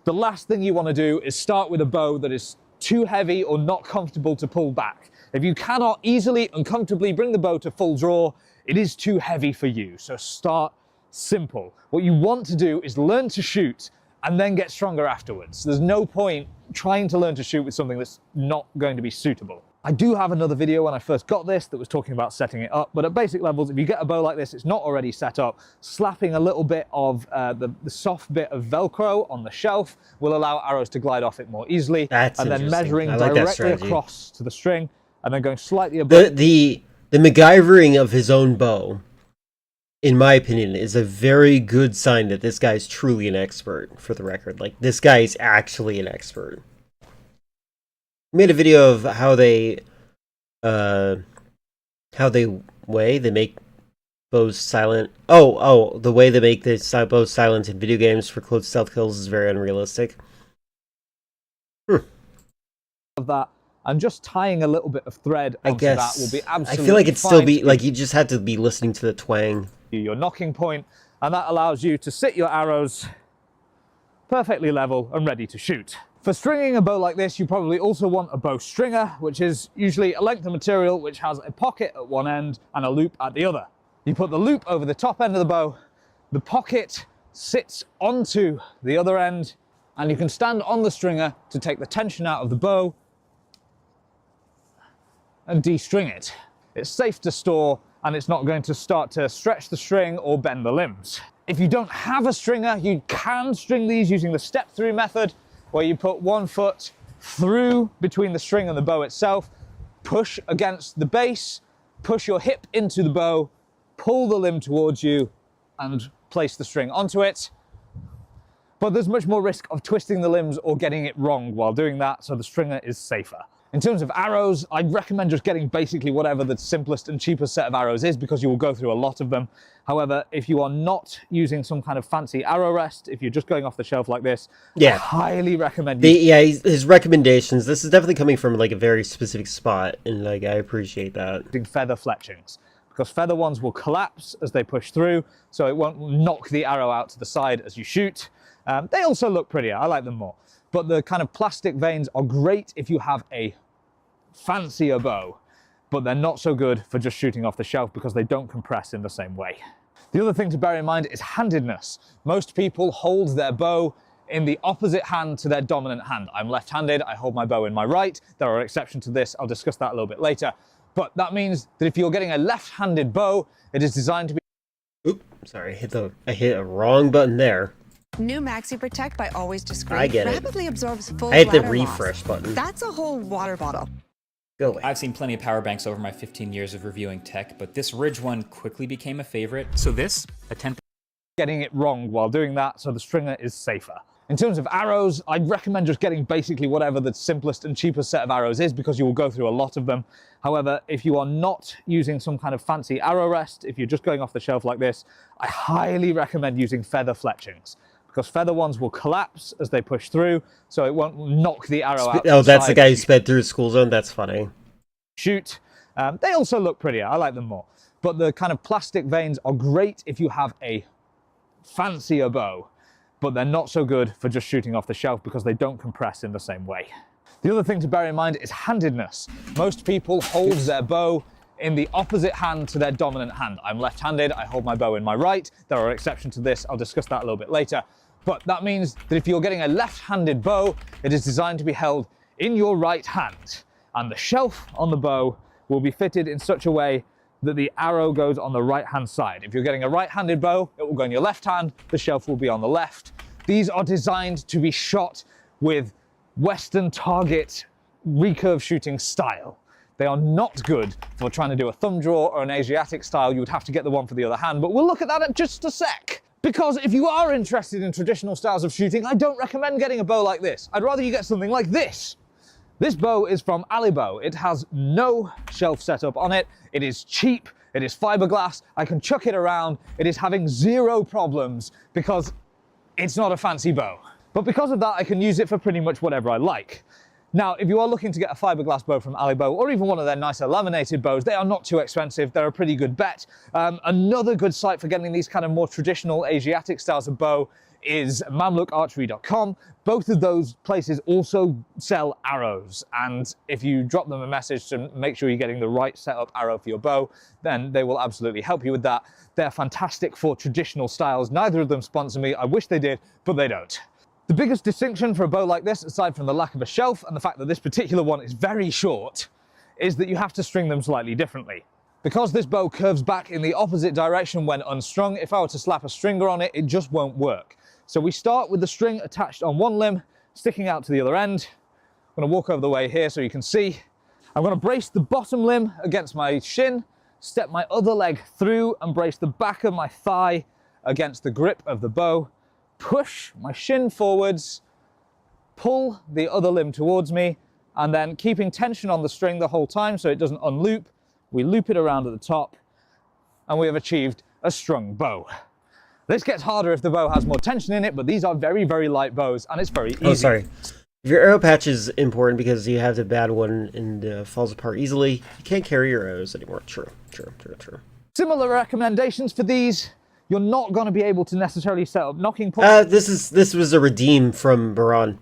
The last thing you want to do is start with a bow that is too heavy or not comfortable to pull back. If you cannot easily and comfortably bring the bow to full draw, it is too heavy for you, so start simple. What you want to do is learn to shoot and then get stronger afterwards. There's no point trying to learn to shoot with something that's not going to be suitable. I do have another video when I first got this that was talking about setting it up, but at basic levels, if you get a bow like this, it's not already set up, slapping a little bit of the soft bit of Velcro on the shelf will allow arrows to glide off it more easily. That's and then measuring like directly across to the string and then going slightly above. The MacGyvering of his own bow, in my opinion, is a very good sign that this guy's truly an expert, for the record. Like, this guy is actually an expert. I made a video of how they make bows silent. The way they make the bows silent in video games for close stealth kills is very unrealistic. Of that, and just tying a little bit of thread onto that will be absolutely I feel like it'd still be fine. like you just had to be listening to the twang. Your knocking point, and that allows you to sit your arrows perfectly level and ready to shoot. For stringing a bow like this, you probably also want a bow stringer, which is usually a length of material which has a pocket at one end and a loop at the other. You put the loop over the top end of the bow, the pocket sits onto the other end, and you can stand on the stringer to take the tension out of the bow and de-string it. It's safe to store, and it's not going to start to stretch the string or bend the limbs. If you don't have a stringer, you can string these using the step-through method, where you put one foot through between the string and the bow itself, push against the base, push your hip into the bow, pull the limb towards you, and place the string onto it. but there's much more risk of twisting the limbs or getting it wrong while doing that, so the stringer is safer. In terms of arrows, I'd recommend just getting basically whatever the simplest and cheapest set of arrows is, because you will go through a lot of them. However, if you are not using some kind of fancy arrow rest, if you're just going off the shelf like this, I highly recommend his recommendations. This is definitely coming from like a very specific spot, and like I appreciate that. using feather fletchings, because feather ones will collapse as they push through, so it won't knock the arrow out to the side as you shoot. They also look prettier. I like them more. But the kind of plastic vanes are great if you have a fancier bow, but they're not so good for just shooting off the shelf because they don't compress in the same way. The other thing to bear in mind is handedness. Most people hold their bow in the opposite hand to their dominant hand. I'm left-handed, I hold my bow in my right. There are exceptions to this, I'll discuss that a little bit later. But that means that if you're getting a left-handed bow, it is designed to be... Oops, sorry, I hit a wrong button there. New Maxi Protect by Always Discreet I get it. rapidly absorbs full I hit the bladder refresh loss. button. That's a whole water bottle. Go away. I've seen plenty of power banks over my 15 years of reviewing tech, but this Ridge one quickly became a favorite. So this, a 10... getting it wrong while doing that, so the stringer is safer. In terms of arrows, I'd recommend just getting basically whatever the simplest and cheapest set of arrows is, because you will go through a lot of them. However, if you are not using some kind of fancy arrow rest, if you're just going off the shelf like this, I highly recommend using feather fletchings, because feather ones will collapse as they push through, so it won't knock the arrow out. Oh, that's the guy who sped through a school zone? That's funny. Shoot. They also look prettier. I like them more. But the kind of plastic vanes are great if you have a fancier bow, but they're not so good for just shooting off the shelf because they don't compress in the same way. The other thing to bear in mind is handedness. Most people hold their bow in the opposite hand to their dominant hand. I'm left-handed, I hold my bow in my right. There are exceptions to this, I'll discuss that a little bit later. But that means that if you're getting a left-handed bow, it is designed to be held in your right hand. And the shelf on the bow will be fitted in such a way that the arrow goes on the right-hand side. If you're getting a right-handed bow, it will go in your left hand, the shelf will be on the left. These are designed to be shot with Western target recurve shooting style. They are not good for trying to do a thumb draw or an Asiatic style. You would have to get the one for the other hand, but we'll look at that in just a sec. Because if you are interested in traditional styles of shooting, I don't recommend getting a bow like this. I'd rather you get something like this. This bow is from Alibow. It has no shelf setup on it. It is cheap. It is fiberglass. I can chuck it around. It is having zero problems because it's not a fancy bow. But because of that, I can use it for pretty much whatever I like. Now, if you are looking to get a fiberglass bow from Alibow, or even one of their nicer laminated bows, they are not too expensive. They're a pretty good bet. Another good site for getting these kind of more traditional Asiatic styles of bow is mamlukarchery.com. Both of those places also sell arrows, and if you drop them a message to make sure you're getting the right setup arrow for your bow, then they will absolutely help you with that. They're fantastic for traditional styles. Neither of them sponsor me. I wish they did, but they don't. The biggest distinction for a bow like this, aside from the lack of a shelf and the fact that this particular one is very short, is that you have to string them slightly differently. Because this bow curves back in the opposite direction when unstrung, if I were to slap a stringer on it, it just won't work. So we start with the string attached on one limb, sticking out to the other end. I'm going to walk over the way here so you can see. I'm going to brace the bottom limb against my shin, step my other leg through and brace the back of my thigh against the grip of the bow, push my shin forwards, pull the other limb towards me, and then keeping tension on the string the whole time so it doesn't unloop, we loop it around at the top, and we have achieved a strung bow. This gets harder if the bow has more tension in it, but these are very, very light bows, and it's very easy. Oh, sorry. If your arrow patch is important because you have the bad one and falls apart easily, you can't carry your arrows anymore. True. Similar recommendations for these. You're not going to be able to necessarily set up knocking points. This was a redeem from Baran.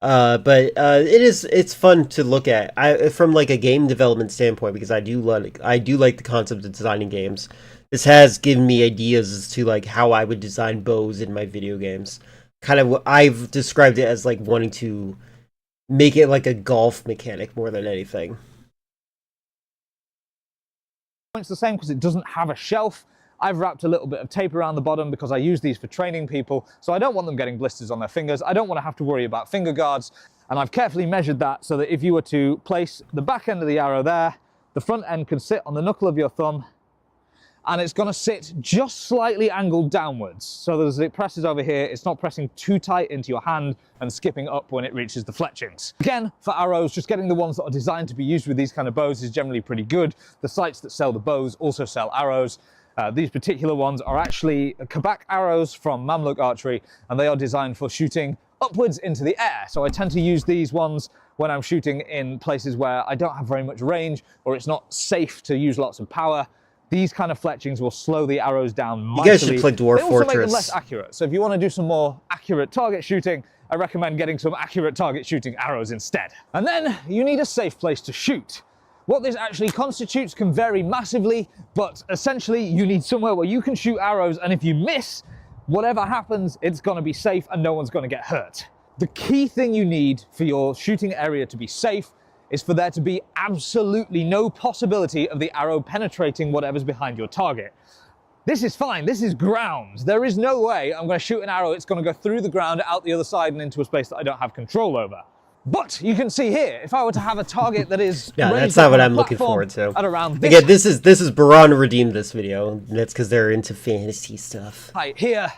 But it's fun to look at. From like a game development standpoint, because I do like the concept of designing games. This has given me ideas as to like how I would design bows in my video games. Kind of, I've described it as like wanting to make it like a golf mechanic more than anything. It's the same because it doesn't have a shelf. I've wrapped a little bit of tape around the bottom because I use these for training people, so I don't want them getting blisters on their fingers. I don't want to have to worry about finger guards, and I've carefully measured that so that if you were to place the back end of the arrow there, the front end could sit on the knuckle of your thumb, and it's going to sit just slightly angled downwards. So as it presses over here, it's not pressing too tight into your hand and skipping up when it reaches the fletchings. Again, for arrows, just getting the ones that are designed to be used with these kind of bows is generally pretty good. The sites that sell the bows also sell arrows. These particular ones are actually Kabak arrows from Mamluk Archery, and they are designed for shooting upwards into the air. So I tend to use these ones when I'm shooting in places where I don't have very much range or it's not safe to use lots of power. These kind of fletchings will slow the arrows down mightily. You guys should play Dwarf They also make them Fortress. less accurate. So if you want to do some more accurate target shooting, I recommend getting some accurate target shooting arrows instead. And then you need a safe place to shoot. What this actually constitutes can vary massively, but essentially you need somewhere where you can shoot arrows, and if you miss, whatever happens, it's going to be safe and no one's going to get hurt. The key thing you need for your shooting area to be safe is for there to be absolutely no possibility of the arrow penetrating whatever's behind your target. This is fine, this is ground. There is no way I'm going to shoot an arrow, it's going to go through the ground, out the other side and into a space that I don't have control over. But you can see here, if I were to have a target that is Yeah, raised that's not up what on a I'm looking platform forward to. at around this Again, this is Baran redeemed this video. And that's because they're into fantasy stuff. height here,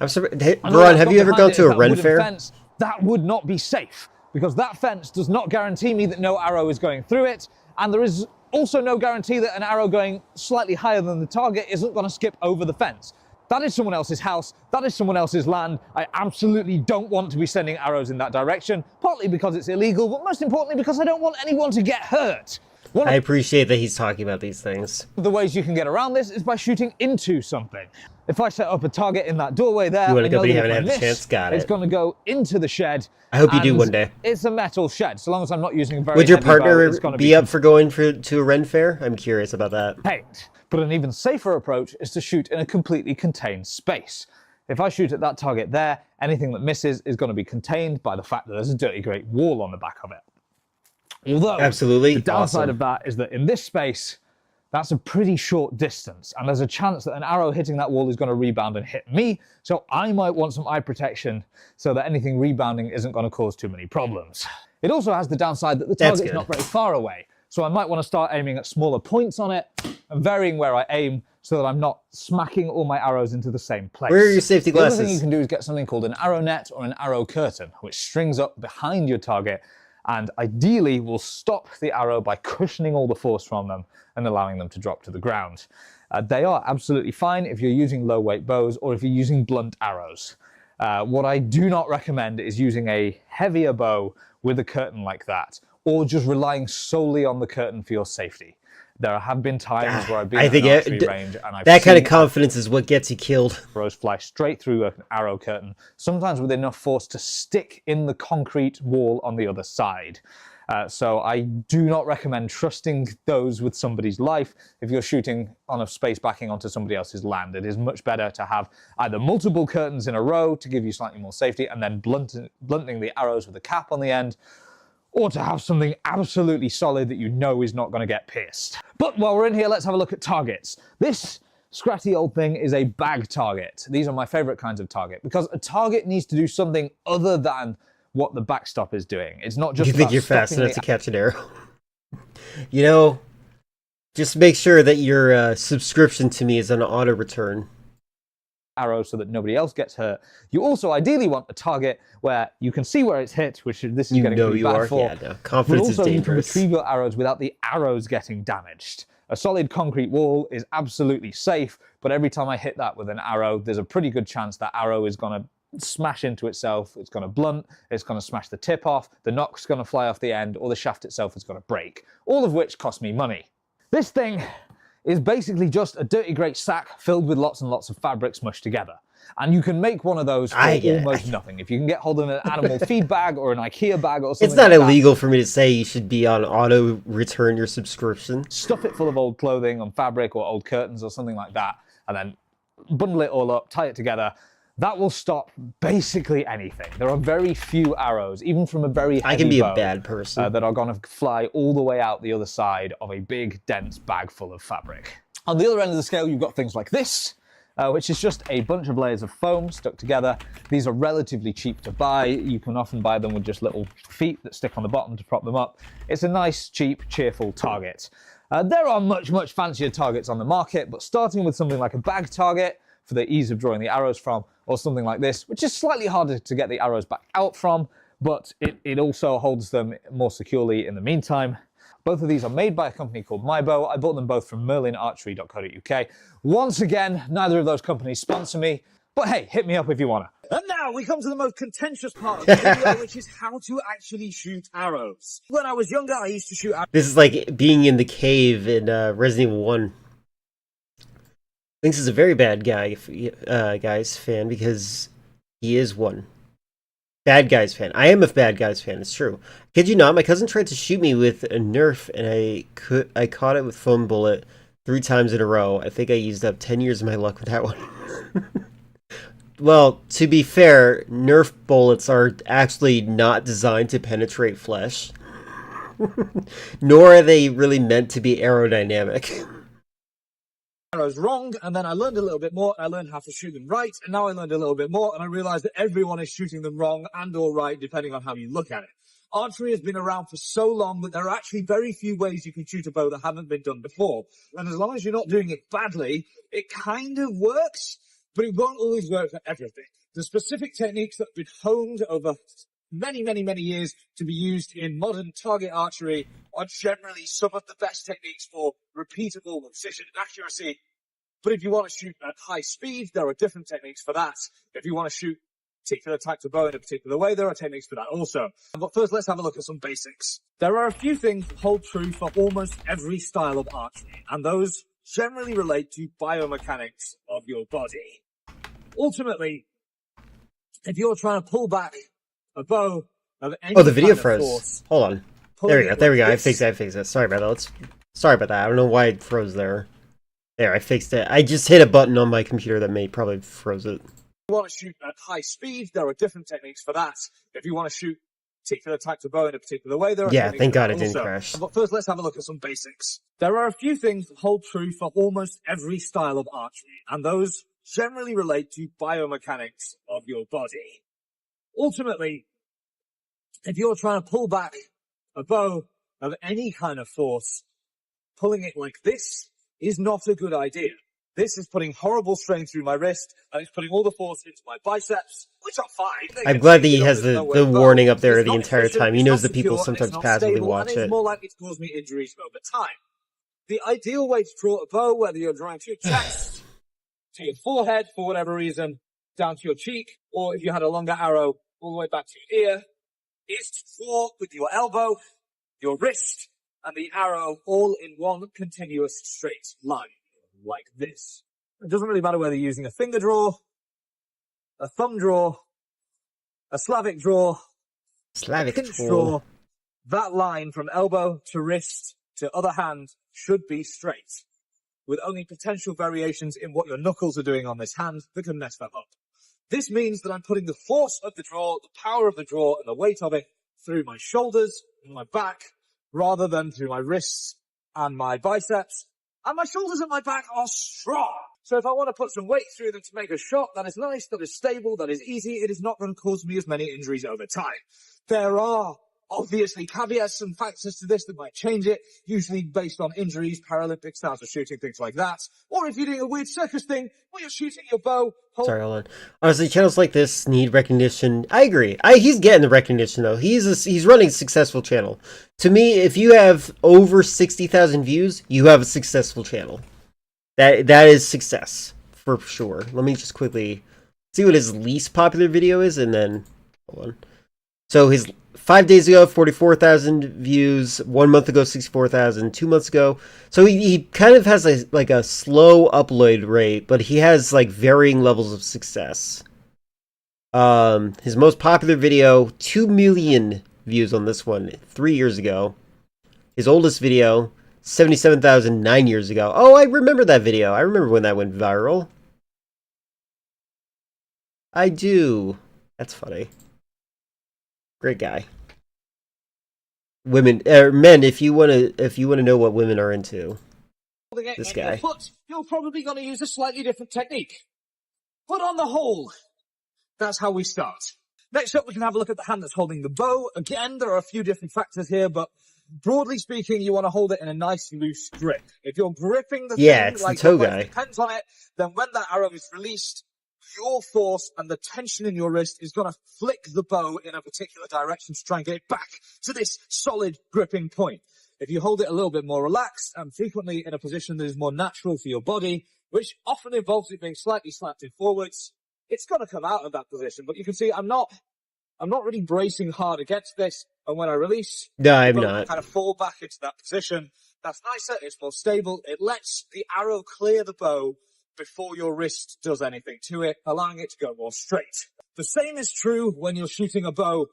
I'm sorry, hey, and all Baran, that's have got you ever behind gone it to is a that Ren wooden fair? fence. That would not be safe, because that fence does not guarantee me that no arrow is going through it, and there is also no guarantee that an arrow going slightly higher than the target isn't going to skip over the fence. That is someone else's house, that is someone else's land. I absolutely don't want to be sending arrows in that direction, partly because it's illegal, but most importantly because I don't want anyone to get hurt. One I of appreciate that he's talking about these things. the ways you can get around this is by shooting into something. If I set up a target in that doorway there, You wanna I go, know but you that if haven't I had the miss, chance? Got it's it. going to go into the shed. I hope you do and one day. It's a metal shed, so long as I'm not using a very Would your heavy bow, partner it's gonna be up for going to a Ren fair? I'm curious about that. contained. But an even safer approach is to shoot in a completely contained space. If I shoot at that target there, anything that misses is going to be contained by the fact that there's a dirty great wall on the back of it. Although, Absolutely, the downside awesome. of that is that in this space, that's a pretty short distance, and there's a chance that an arrow hitting that wall is going to rebound and hit me, so I might want some eye protection so that anything rebounding isn't going to cause too many problems. It also has the downside that the That's target's good. not very far away, so I might want to start aiming at smaller points on it and varying where I aim so that I'm not smacking all my arrows into the same place. Where are your safety The other thing glasses? you can do is get something called an arrow net or an arrow curtain, which strings up behind your target and ideally will stop the arrow by cushioning all the force from them and allowing them to drop to the ground. They are absolutely fine if you're using low weight bows or if you're using blunt arrows. What I do not recommend is using a heavier bow with a curtain like that, or just relying solely on the curtain for your safety. There have been times where I've been I at think an archery it, range and I've that kind of seen confidence is what gets you killed. arrows fly straight through an arrow curtain, sometimes with enough force to stick in the concrete wall on the other side. So I do not recommend trusting those with somebody's life if you're shooting on a space backing onto somebody else's land. It is much better to have either multiple curtains in a row to give you slightly more safety and then blunting the arrows with a cap on the end, or to have something absolutely solid that you know is not going to get pierced. But while we're in here, let's have a look at targets. This scratty old thing is a bag target. These are my favorite kinds of target because a target needs to do something other than what the backstop is doing. It's not just You think about you're fast stopping enough the to catch an arrow? You know, just make sure that your subscription to me is an auto return. arrow so that nobody else gets hurt. You also ideally want a target where you can see where it's hit, which this is You getting know pretty you bad are. for. Yeah, no. But Confidence is also you can dangerous. retrieve your arrows without the arrows getting damaged. A solid concrete wall is absolutely safe, but every time I hit that with an arrow, there's a pretty good chance that arrow is going to smash into itself, it's going to blunt, it's going to smash the tip off, the nock's going to fly off the end, or the shaft itself is going to break, all of which cost me money. This thing is basically just a dirty great sack filled with lots and lots of fabric smushed together. And you can make one of those for almost nothing. If you can get hold of an animal feed bag or an IKEA bag or something It's not like illegal for me to say you should be on auto return your subscription. stuff it full of old clothing on fabric or old curtains or something like that, and then bundle it all up, tie it together. That will stop basically anything. There are very few arrows, even from a very heavy I can be a bow, bad person. that are going to fly all the way out the other side of a big, dense bag full of fabric. On the other end of the scale, you've got things like this, which is just a bunch of layers of foam stuck together. These are relatively cheap to buy. You can often buy them with just little feet that stick on the bottom to prop them up. It's a nice, cheap, cheerful target. There are much, much fancier targets on the market, but starting with something like a bag target for the ease of drawing the arrows from, or something like this, which is slightly harder to get the arrows back out from, but it also holds them more securely in the meantime. Both of these are made by a company called MyBow. I bought them both from merlinarchery.co.uk. Once again, neither of those companies sponsor me, but hey, hit me up if you wanna. And now we come to the most contentious part of the video, which is how to actually shoot arrows. When I was younger, I used to shoot arrows. This is like being in the cave in Resident Evil 1. Thinks is a very bad guy, guys fan, because he is one. Bad Guys fan. I am a Bad Guys fan, it's true. Kid you not, my cousin tried to shoot me with a Nerf, and I caught it with foam bullet 3 times in a row. I think I used up 10 years of my luck with that one. Well, to be fair, Nerf bullets are actually not designed to penetrate flesh. Nor are they really meant to be aerodynamic. Arrows wrong, and then I learned a little bit more, and I learned how to shoot them right, and now I learned a little bit more, and I realized that everyone is shooting them wrong and or right, depending on how you look at it. Archery has been around for so long that there are actually very few ways you can shoot a bow that haven't been done before. And as long as you're not doing it badly, it kind of works, but it won't always work for everything. The specific techniques that have been honed over many, many, many years to be used in modern target archery are generally some of the best techniques for repeatable precision and accuracy. But if you want to shoot at high speed, there are different techniques for that. If you want to shoot particular types of bow in a particular way, there are techniques for that also. But first, let's have a look at some basics. There are a few things that hold true for almost every style of archery, and those generally relate to biomechanics of your body. Ultimately, if you're trying to pull back a bow of any Oh, the video kind of froze. force, Hold on. There we go. I fixed it. Sorry about that. Sorry about that. I don't know why it froze there. There, I fixed it. I just hit a button on my computer that may probably froze it. If you want to shoot at high speed, there are different techniques for that. If you want to shoot particular types of bow in a particular way, there are techniques thank for God that it didn't also. crash. But first, let's have a look at some basics. There are a few things that hold true for almost every style of archery, and those generally relate to biomechanics of your body. Ultimately, if you're trying to pull back a bow of any kind of force, pulling it like this is not a good idea. This is putting horrible strain through my wrist, and it's putting all the force into my biceps, which are fine. I'm glad that he has the warning up there the entire time. He knows that people sometimes passively watch it. It's more likely to cause me injuries over time. The ideal way to draw a bow, whether you're drawing to your chest, to your forehead for whatever reason, down to your cheek, or if you had a longer arrow all the way back to your ear, is to draw with your elbow, your wrist, and the arrow all in one continuous straight line, like this. It doesn't really matter whether you're using a finger draw, a thumb draw, a Slavic draw, a pinch draw. That line from elbow to wrist to other hand should be straight, with only potential variations in what your knuckles are doing on this hand that can mess that up. This means that I'm putting the force of the draw, the power of the draw, and the weight of it through my shoulders and my back, rather than through my wrists and my biceps. And my shoulders and my back are strong. So if I want to put some weight through them to make a shot that is nice, that is stable, that is easy, it is not going to cause me as many injuries over time. There are obviously caveats and factors to this that might change it, usually based on injuries, Paralympic styles of shooting, things like that. Or if you're doing a weird circus thing where you're shooting your bow. Sorry, hold on. Honestly, channels like this need recognition. I agree. He's getting the recognition though. He's running a successful channel. To me, if you have over 60,000 views, you have a successful channel. That is success for sure. Let me just quickly see what his least popular video is, and then hold on. So his 5 days ago, 44,000 views. 1 month ago, 64,000. 2 months ago. So he kind of has a slow upload rate, but he has like varying levels of success. His most popular video, 2 million views on this one 3 years ago. His oldest video, 77,000 9 years ago. Oh, I remember that video. I remember when that went viral. I do. That's funny. Great guy. Women, men, if you wanna know what women are into, this guy. Foot, you're probably going to use a slightly different technique. But on the whole, that's how we start. Next up, we can have a look at the hand that's holding the bow. Again, there are a few different factors here, but Broadly speaking, you want to hold it in a nice loose grip. If you're gripping the Yeah, thing it's like the toe your guy. wrist depends on it, then when that arrow is released, your force and the tension in your wrist is going to flick the bow in a particular direction to try and get it back to this solid gripping point. If you hold it a little bit more relaxed and frequently in a position that is more natural for your body, which often involves it being slightly slanted forwards, it's going to come out of that position. But you can see I'm not really bracing hard against this. And when I release, No, I'm the bow not. kind of fall back into that position. That's nicer. It's more stable. It lets the arrow clear the bow before your wrist does anything to it, allowing it to go more straight. The same is true when you're shooting a bow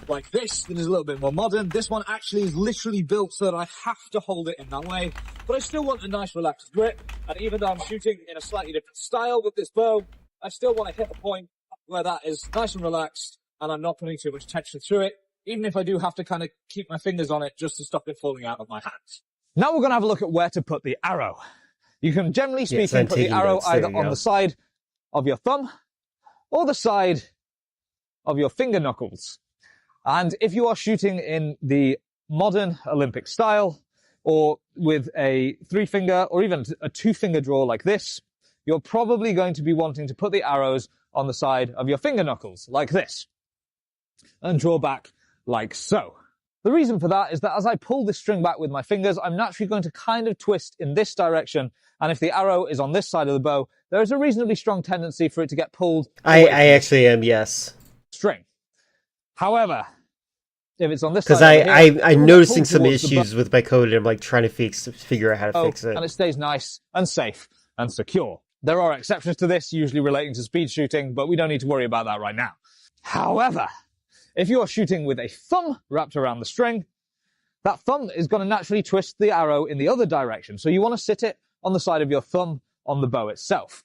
like this, that is a little bit more modern. This one actually is literally built so that I have to hold it in that way, but I still want a nice relaxed grip. And even though I'm shooting in a slightly different style with this bow, I still want to hit a point where that is nice and relaxed and I'm not putting too much tension through it, even if I do have to kind of keep my fingers on it just to stop it falling out of my hands. Now we're going to have a look at where to put the arrow. You can, generally Yes, speaking, I'm put the taking arrow notes. There either you on go. the side of your thumb or the side of your finger knuckles. And if you are shooting in the modern Olympic style, or with a 3-finger or even a 2-finger draw like this, you're probably going to be wanting to put the arrows on the side of your finger knuckles, like this, and draw back like so. The reason for that is that as I pull this string back with my fingers, I'm naturally going to kind of twist in this direction, and if the arrow is on this side of the bow, there is a reasonably strong tendency for it to get pulled I away from the actually am, yes. string. However, if it's on this Because side over here, I'm it will get noticing pulled some towards the bow. issues with my code, and I'm like trying to figure out how to fix it. And it stays nice and safe and secure. There are exceptions to this, usually relating to speed shooting, but we don't need to worry about that right now. However, if you're shooting with a thumb wrapped around the string, that thumb is going to naturally twist the arrow in the other direction. So you want to sit it on the side of your thumb on the bow itself.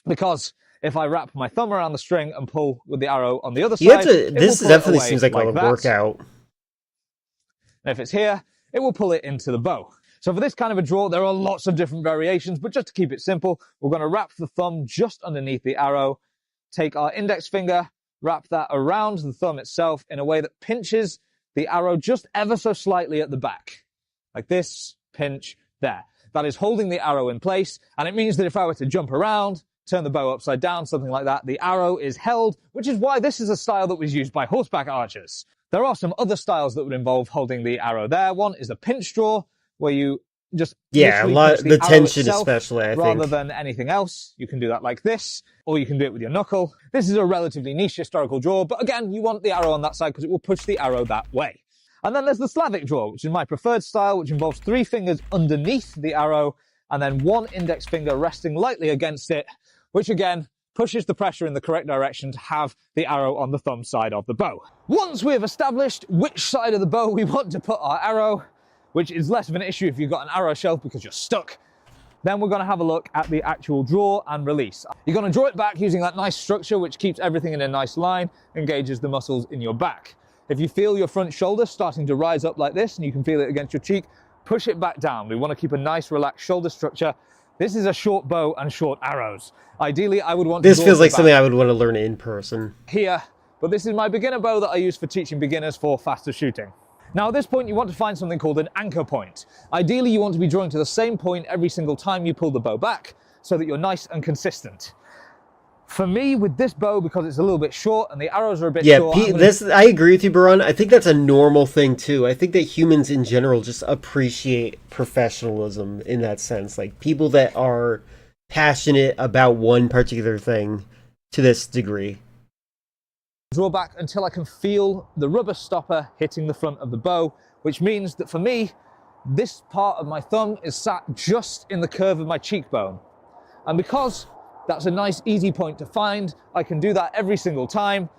Because if I wrap my thumb around the string and pull with the arrow on the other You have side, to. it This will pull it definitely away seems like a that. workout. And if it's here, it will pull it into the bow. So for this kind of a draw, there are lots of different variations, but just to keep it simple, we're going to wrap the thumb just underneath the arrow, take our index finger, wrap that around the thumb itself in a way that pinches the arrow just ever so slightly at the back. Like this, pinch, there. That is holding the arrow in place, and it means that if I were to jump around, turn the bow upside down, something like that, the arrow is held, which is why this is a style that was used by horseback archers. There are some other styles that would involve holding the arrow there. One is a pinch draw, where you just literally pinch the arrow tension itself especially, I rather think. than anything else. You can do that like this, or you can do it with your knuckle. This is a relatively niche historical draw, but again, you want the arrow on that side because it will push the arrow that way. And then there's the Slavic draw, which is my preferred style, which involves 3 fingers underneath the arrow and then 1 index finger resting lightly against it, which again pushes the pressure in the correct direction to have the arrow on the thumb side of the bow. Once we have established which side of the bow we want to put our arrow, which is less of an issue if you've got an arrow shelf because you're stuck, then we're going to have a look at the actual draw and release. You're going to draw it back using that nice structure which keeps everything in a nice line, engages the muscles in your back. If you feel your front shoulder starting to rise up like this, and you can feel it against your cheek, push it back down. We want to keep a nice relaxed shoulder structure. This is a short bow and short arrows. Ideally, I would want to This draw feels the like back something I would want to learn in person. here, but this is my beginner bow that I use for teaching beginners for faster shooting. Now at this point you want to find something called an anchor point. Ideally you want to be drawing to the same point every single time you pull the bow back so that you're nice and consistent. For me, with this bow, because it's a little bit short and the arrows are a bit short... I agree with you, Baran. I think that's a normal thing too. I think that humans in general just appreciate professionalism in that sense. Like people that are passionate about one particular thing to this degree. Draw back until I can feel the rubber stopper hitting the front of the bow, which means that for me, this part of my thumb is sat just in the curve of my cheekbone. And because that's a nice easy point to find, I can do that every single time,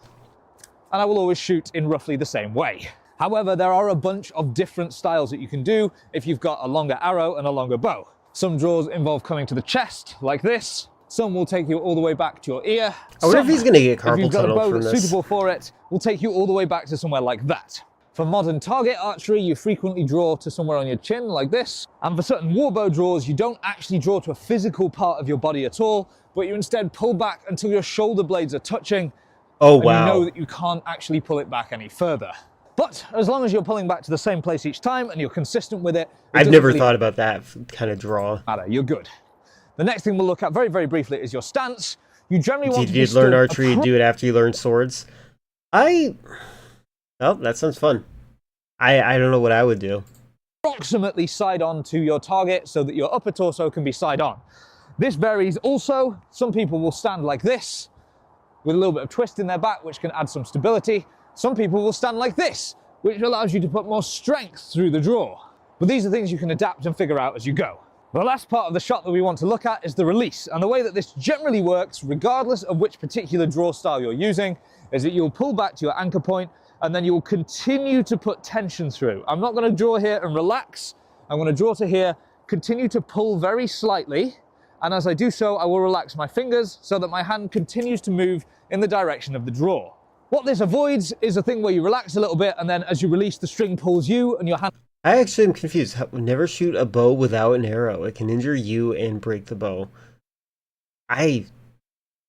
and I will always shoot in roughly the same way. However, there are a bunch of different styles that you can do if you've got a longer arrow and a longer bow. Some draws involve coming to the chest, like this. Some will take you all the way back to your ear. I wonder if he's going to get If carpal you've got a tunnel bow from that's this. suitable for it, will take you all the way back to somewhere like that. For modern target archery, you frequently draw to somewhere on your chin, like this. And for certain warbow draws, you don't actually draw to a physical part of your body at all, but you instead pull back until your shoulder blades are touching. Oh, and wow. you know that you can't actually pull it back any further. But as long as you're pulling back to the same place each time and you're consistent with it, I've never thought about that kind of draw. You're good. The next thing we'll look at very, very briefly is your stance. You generally want Did to you be learn stood archery and do it after you learn swords? Oh, that sounds fun. I don't know what I would do. approximately side on to your target so that your upper torso can be side on. This varies also. Some people will stand like this with a little bit of twist in their back, which can add some stability. Some people will stand like this, which allows you to put more strength through the draw. But these are things you can adapt and figure out as you go. The last part of the shot that we want to look at is the release. And the way that this generally works, regardless of which particular draw style you're using, is that you'll pull back to your anchor point and then you'll continue to put tension through. I'm not going to draw here and relax. I'm going to draw to here, continue to pull very slightly. And as I do so, I will relax my fingers so that my hand continues to move in the direction of the draw. What this avoids is a thing where you relax a little bit and then as you release, the string pulls you and your hand... I actually am confused. Never shoot a bow without an arrow. It can injure you and break the bow. I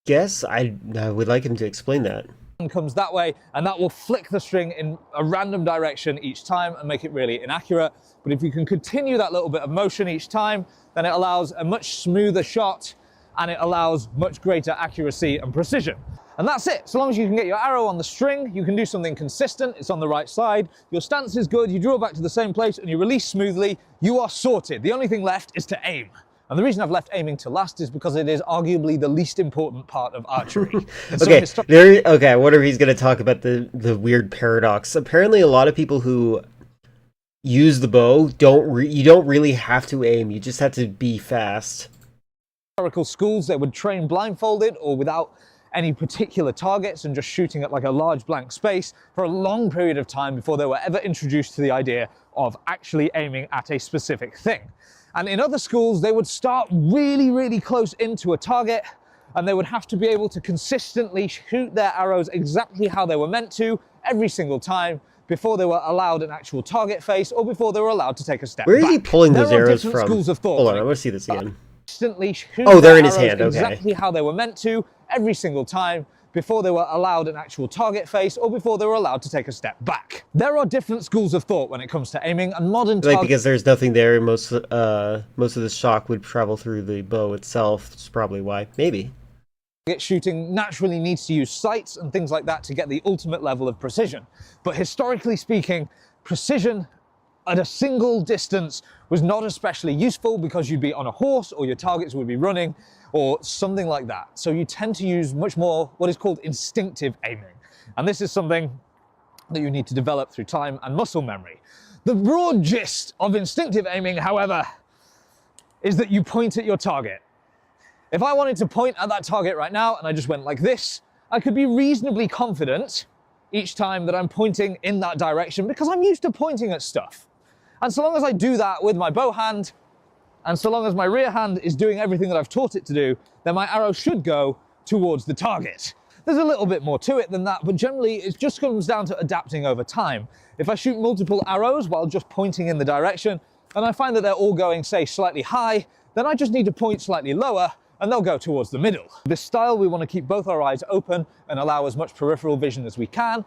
guess I would like him to explain that. Comes that way, and that will flick the string in a random direction each time and make it really inaccurate. But if you can continue that little bit of motion each time, then it allows a much smoother shot and it allows much greater accuracy and precision. And that's it. So long as you can get your arrow on the string, you can do something consistent, it's on the right side, your stance is good, you draw back to the same place and you release smoothly, you are sorted. The only thing left is to aim. And the reason I've left aiming to last is because it is arguably the least important part of archery. Okay, I wonder if he's going to talk about the weird paradox. Apparently a lot of people who use the bow, you don't really have to aim, you just have to be fast. Historical schools, they would train blindfolded or without any particular targets and just shooting at like a large blank space for a long period of time before they were ever introduced to the idea of actually aiming at a specific thing. And in other schools, they would start really, really close into a target and they would have to be able to consistently shoot their arrows exactly how they were meant to every single time before they were allowed an actual target face or before they were allowed to take a step back. Where is he pulling those arrows from? Schools of thought. Hold on, I want to see this again. Shoot oh, they're in his hand, okay. Exactly how they were meant to every single time before they were allowed an actual target face or before they were allowed to take a step back. There are different schools of thought when it comes to aiming, and modern like because there's nothing there, most of the shock would travel through the bow itself. That's probably why. Maybe. Shooting naturally needs to use sights and things like that to get the ultimate level of precision. But historically speaking, precision at a single distance was not especially useful because you'd be on a horse or your targets would be running or something like that. So you tend to use much more what is called instinctive aiming. And this is something that you need to develop through time and muscle memory. The broad gist of instinctive aiming, however, is that you point at your target. If I wanted to point at that target right now and I just went like this, I could be reasonably confident each time that I'm pointing in that direction because I'm used to pointing at stuff. And so long as I do that with my bow hand, and so long as my rear hand is doing everything that I've taught it to do, then my arrow should go towards the target. There's a little bit more to it than that, but generally it just comes down to adapting over time. If I shoot multiple arrows while just pointing in the direction, and I find that they're all going, say, slightly high, then I just need to point slightly lower, and they'll go towards the middle. This style, we want to keep both our eyes open and allow as much peripheral vision as we can.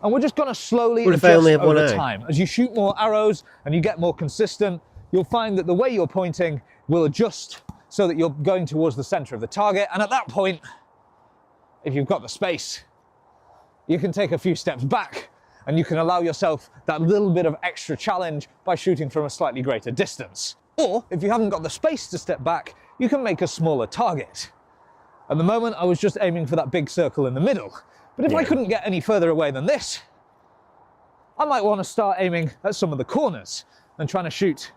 And we're just going to slowly adjust over time. As you shoot more arrows and you get more consistent, you'll find that the way you're pointing will adjust so that you're going towards the center of the target. And at that point, if you've got the space, you can take a few steps back and you can allow yourself that little bit of extra challenge by shooting from a slightly greater distance. Or if you haven't got the space to step back, you can make a smaller target. At the moment, I was just aiming for that big circle in the middle. But if I couldn't get any further away than this, I might want to start aiming at some of the corners and trying to shoot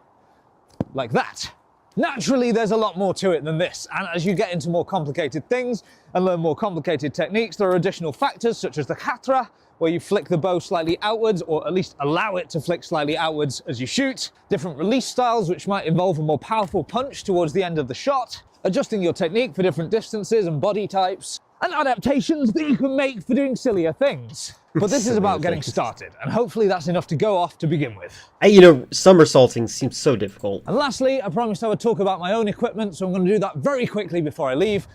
like that. Naturally, there's a lot more to it than this. And as you get into more complicated things and learn more complicated techniques, there are additional factors such as the khatra, where you flick the bow slightly outwards, or at least allow it to flick slightly outwards as you shoot. Different release styles, which might involve a more powerful punch towards the end of the shot. Adjusting your technique for different distances and body types. And adaptations that you can make for doing sillier things. But this is about getting started, and hopefully that's enough to go off to begin with. You know, somersaulting seems so difficult. And lastly, I promised I would talk about my own equipment, so I'm going to do that very quickly before I leave.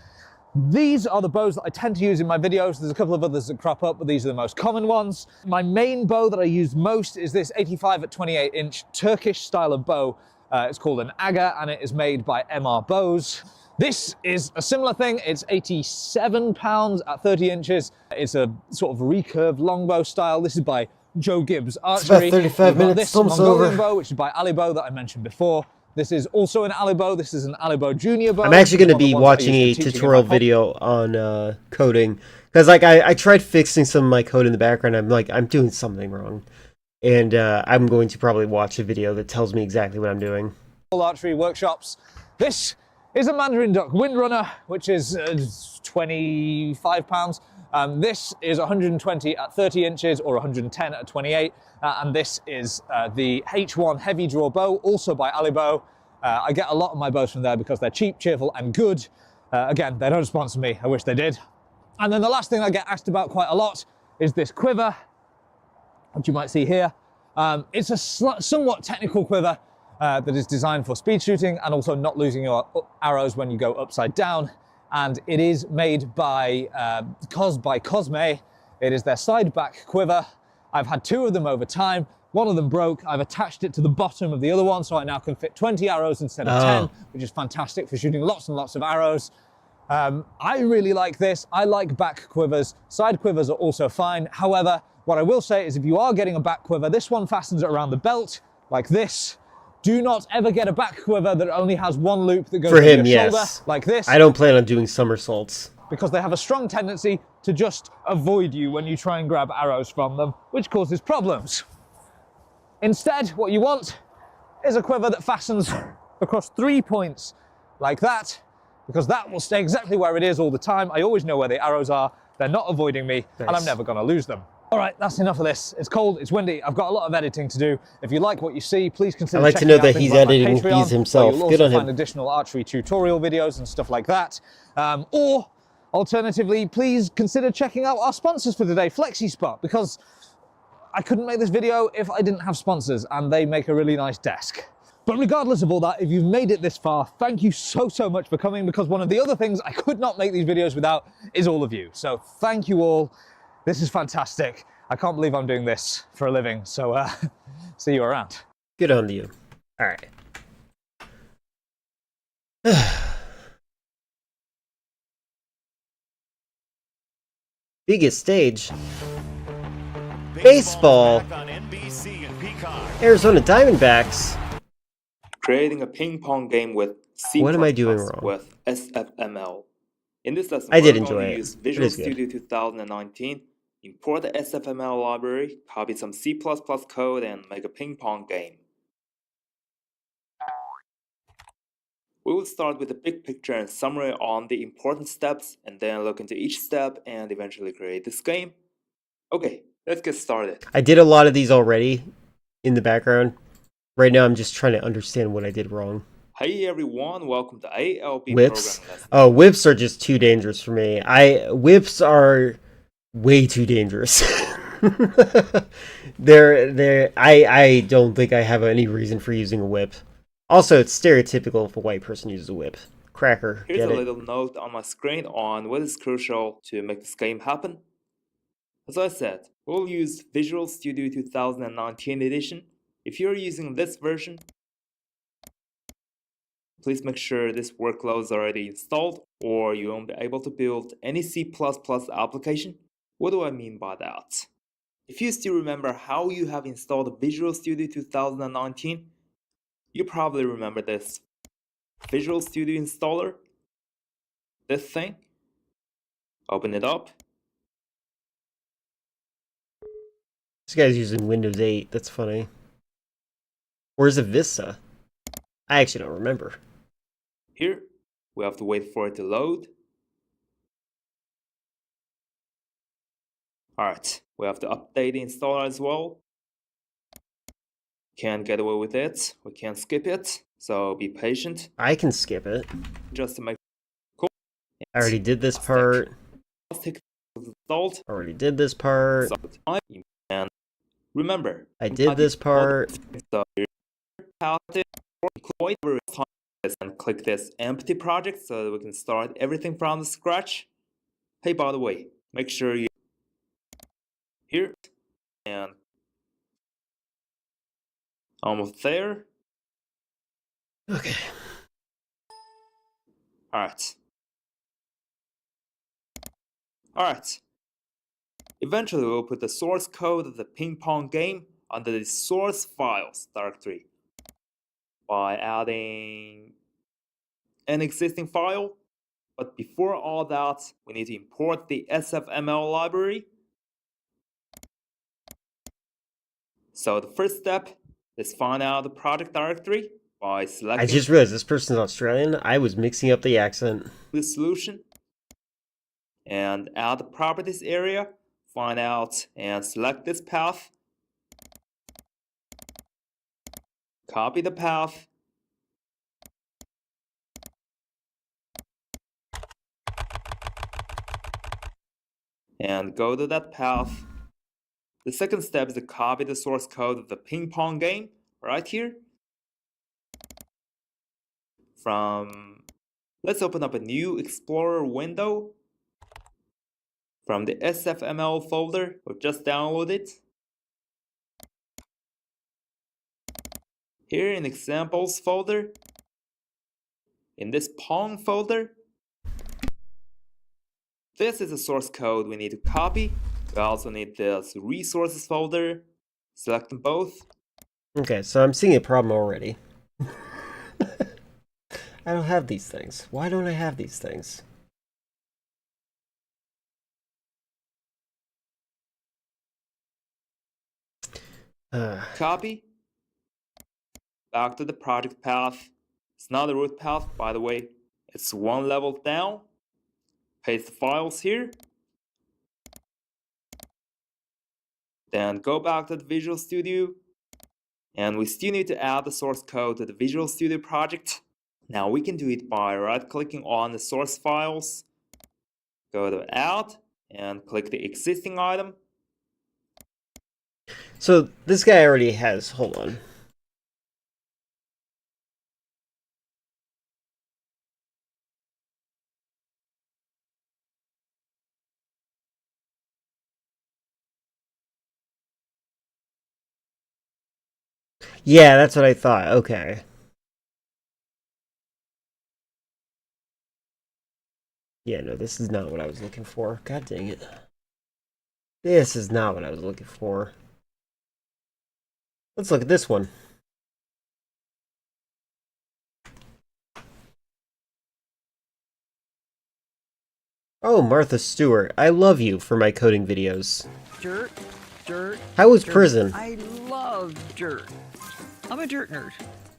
These are the bows that I tend to use in my videos. There's a couple of others that crop up, but these are the most common ones. My main bow that I use most is this 85 at 28 inch Turkish style of bow. It's called an Aga, and it is made by MR Bows. This is a similar thing. It's 87 pounds at 30 inches. It's a sort of recurved longbow style. This is by Joe Gibbs Archery. It's about 35 minutes, This almost Mongolian over. bow, which is by Alibow that I mentioned before. This is also an Alibow. This is an Alibow Junior bow. I'm actually going to One of be the ones I watching a use for teaching in tutorial my video on coding, because like I tried fixing some of my code in the background. I'm like, I'm doing something wrong, and I'm going to probably watch a video that tells me exactly what I'm doing. Archery workshops. This is a Mandarin Duck Windrunner, which is 25 pounds. This is 120 at 30 inches or 110 at 28. And this is the H1 heavy draw bow, also by Alibow. I get a lot of my bows from there because they're cheap, cheerful, and good. Again, they don't sponsor me. I wish they did. And then the last thing I get asked about quite a lot is this quiver, which you might see here. It's a somewhat technical quiver that is designed for speed shooting and also not losing your arrows when you go upside down. And it is made by Cosme. It is their side back quiver. I've had 2 of them over time. One of them broke. I've attached it to the bottom of the other one, so I now can fit 20 arrows instead of 10, which is fantastic for shooting lots and lots of arrows. I really like this. I like back quivers. Side quivers are also fine. However, what I will say is if you are getting a back quiver, this one fastens it around the belt like this. Do not ever get a back quiver that only has one loop that goes For over him, your shoulder yes. like this. I don't plan on doing somersaults. Because they have a strong tendency to just avoid you when you try and grab arrows from them, which causes problems. Instead, what you want is a quiver that fastens across 3 points like that, because that will stay exactly where it is all the time. I always know where the arrows are. They're not avoiding me, and I'm never going to lose them. All right, that's enough of this. It's cold, it's windy. I've got a lot of editing to do. If you like what you see, please consider I like to checking know out that things he's like my editing Patreon, these himself. where you'll Good also on him. find additional archery tutorial videos and stuff like that. Or alternatively, please consider checking out our sponsors for today, FlexiSpot, because I couldn't make this video if I didn't have sponsors, and they make a really nice desk. But regardless of all that, if you've made it this far, thank you so much for coming, because one of the other things I could not make these videos without is all of you. So thank you all. This is fantastic. I can't believe I'm doing this for a living. So see you around. Good on you. All right. Biggest stage. Baseball. Arizona Diamondbacks. Creating a ping pong game with C++ What am I doing wrong? with SFML. In this lesson, I did we're enjoy going to it. use It Visual is good. Studio 2019, import the SFML library, copy some C++ code, and make a ping pong game. We will start with a big picture and summary on the important steps, and then look into each step and eventually create this game. Okay, let's get started. I did a lot of these already in the background. Right now I'm just trying to understand what I did wrong. Hey everyone, welcome to ALB Whips? Programming Lesson. Oh, whips are just too dangerous for me. Whips are way too dangerous. I don't think I have any reason for using a whip. Also, it's stereotypical if a white person uses a whip. Cracker, Here's get a it? little note on my screen on what is crucial to make this game happen. As I said, we'll use Visual Studio 2019 edition. If you're using this version, please make sure this workload is already installed or you won't be able to build any C++ application. What do I mean by that? If you still remember how you have installed Visual Studio 2019, you probably remember this Visual Studio installer. This thing. Open it up. This guy's using Windows 8. That's funny. Where's the Vista? I actually don't remember. Here, we have to wait for it to load. Alright, we have to update the installer as well. Can't get away with it, we can't skip it, so be patient. I can skip it. Just to make cool. I already did this part. Installed. Already did this part. And remember, I did this part. So and click this empty project so that we can start everything from the scratch. Hey, by the way, make sure you here and almost there. Okay. Alright. Alright. Eventually we'll put the source code of the ping pong game under the source files directory by adding an existing file. But before all that, we need to import the SFML library. So the first step is find out the project directory by selecting I just realized this person's Australian. I was mixing up the accent. the solution and add the properties area, find out and select this path. Copy the path. And go to that path. The second step is to copy the source code of the ping pong game right here. Let's open up a new Explorer window. From the SFML folder we've just downloaded. Here in examples folder, in this Pong folder, this is the source code we need to copy. We also need this resources folder. Select them both. Okay, so I'm seeing a problem already. I don't have these things. Why don't I have these things? Copy. Back to the project path. It's not the root path, by the way. It's one level down. Paste the files here. Then go back to the Visual Studio. And we still need to add the source code to the Visual Studio project. Now we can do it by right-clicking on the source files. Go to Add and click the existing item. So this guy already has, hold on. Yeah, that's what I thought. Okay. Yeah, no, this is not what I was looking for. God dang it. This is not what I was looking for. Let's look at this one. Oh, Martha Stewart, I love you for my coding videos. Dirt. How was dirt. prison? I love dirt. I'm a dirt nerd.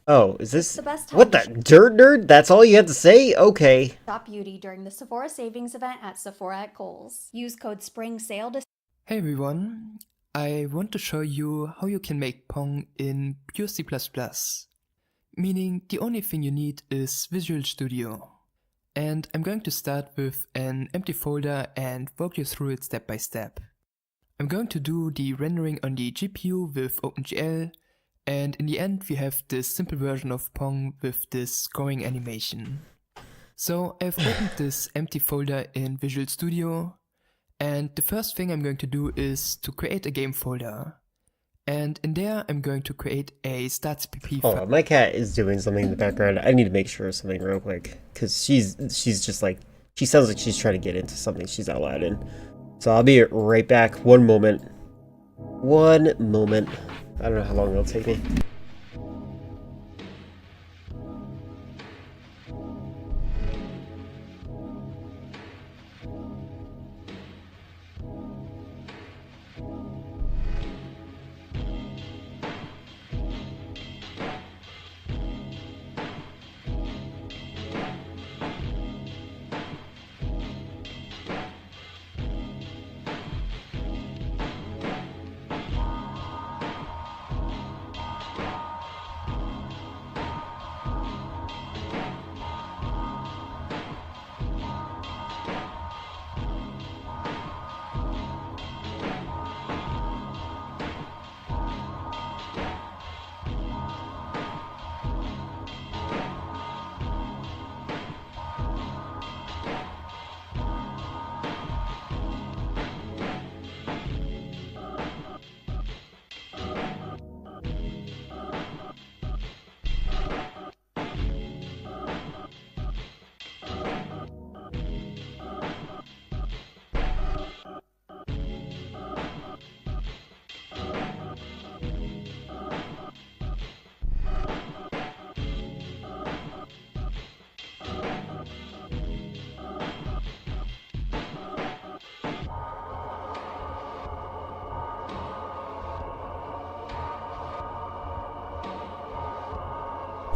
Oh, is this... The best time what the... Dirt nerd? That's all you had to say? Okay. Shop beauty during the Sephora savings event at Sephora at Kohl's. Use code SPRINGSALE to... Hey everyone, I want to show you how you can make Pong in pure C++. Meaning the only thing you need is Visual Studio. And I'm going to start with an empty folder and walk you through it step by step. I'm going to do the rendering on the GPU with OpenGL, and in the end we have this simple version of Pong with this scoring animation. So I've opened this empty folder in Visual Studio, and the first thing I'm going to do is to create a game folder. And in there I'm going to create a start.cpp Hold file. on, my cat is doing something in the background. I need to make sure of something real quick, because she's just like, she sounds like she's trying to get into something she's not allowed in. So I'll be right back. One moment. One moment. I don't know how long it'll take me.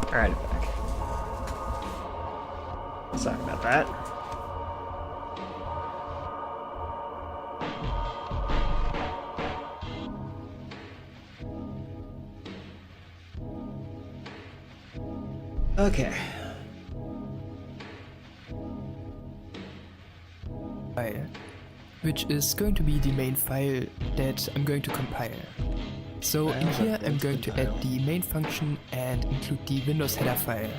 Alright, I'm back. Sorry about that. Okay. File, which is going to be the main file that I'm going to compile. So in here I'm going to add the main function and include the Windows header file.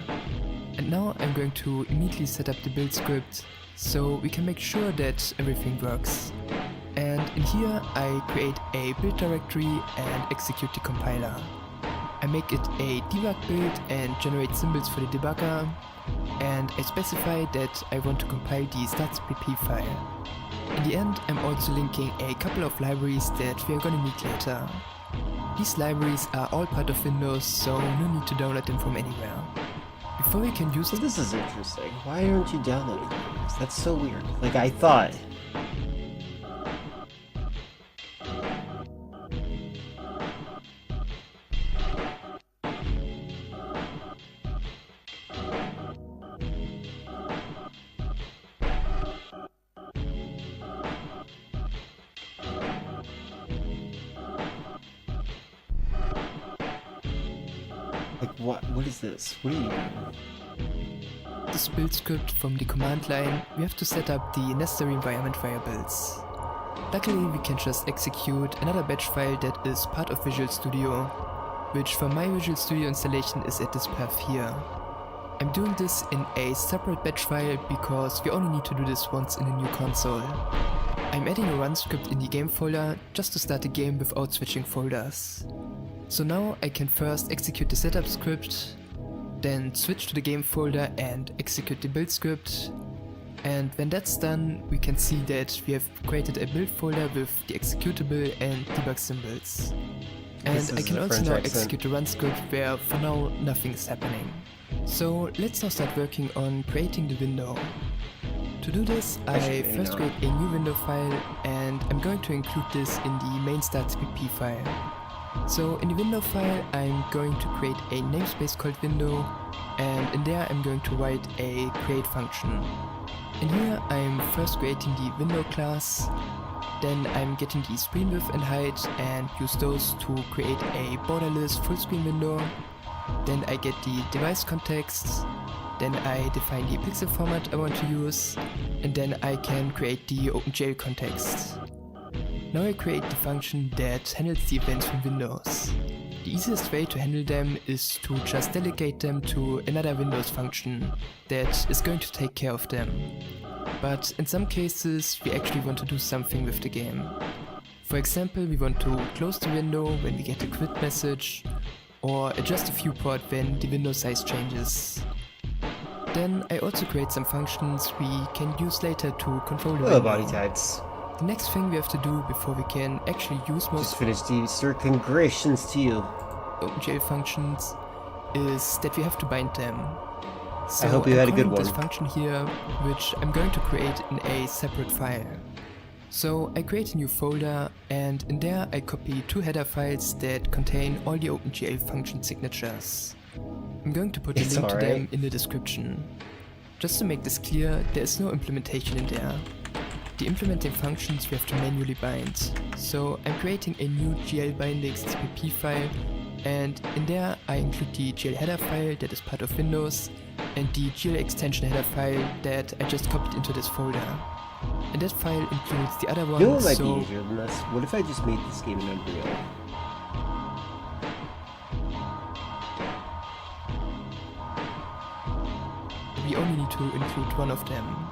And now I'm going to immediately set up the build script so we can make sure that everything works. And in here I create a build directory and execute the compiler. I make it a debug build and generate symbols for the debugger, and I specify that I want to compile the stats.pp file. In the end, I'm also linking a couple of libraries that we are gonna need later. These libraries are all part of Windows, so no need to download them from anywhere. Before we can use So this is interesting. Why aren't you downloading things? That's so weird. Like, I thought... Like, what is this? What are you doing? this build script from the command line, we have to set up the necessary environment variables. Luckily, we can just execute another batch file that is part of Visual Studio, which for my Visual Studio installation is at this path here. I'm doing this in a separate batch file because we only need to do this once in a new console. I'm adding a run script in the game folder just to start the game without switching folders. So now I can first execute the setup script, then switch to the game folder and execute the build script. And when that's done, we can see that we have created a build folder with the executable and debug symbols. And I can also now execute the run script where for now nothing is happening. So let's now start working on creating the window. To do this, I first create a new window file, and I'm going to include this in the main stats.pp file. So in the window file, I'm going to create a namespace called window, and in there I'm going to write a create function. In here I'm first creating the window class, then I'm getting the screen width and height and use those to create a borderless full screen window. Then I get the device context, then I define the pixel format I want to use, and then I can create the OpenGL context. Now I create the function that handles the events from Windows. The easiest way to handle them is to just delegate them to another Windows function that is going to take care of them. But in some cases we actually want to do something with the game. For example, we want to close the window when we get a quit message, or adjust the viewport when the window size changes. Then I also create some functions we can use later to control the window. Body types. The next thing we have to do before we can actually use most Just finished Easter. Congratulations to you. OpenGL functions is that we have to bind them. So I hope you had a good one. This function here, which I'm going to create in a separate file. So I create a new folder, and in there I copy two header files that contain all the OpenGL function signatures. I'm going to put a link to them in the description. Just to make this clear, there is no implementation in there. The implementing functions we have to manually bind. So I'm creating a new GL bindings TPP file, and in there I include the GL header file that is part of Windows and the GL extension header file that I just copied into this folder. And that file includes the other ones. You know what might be easier than this? What if I just made this game in Unreal? We only need to include one of them.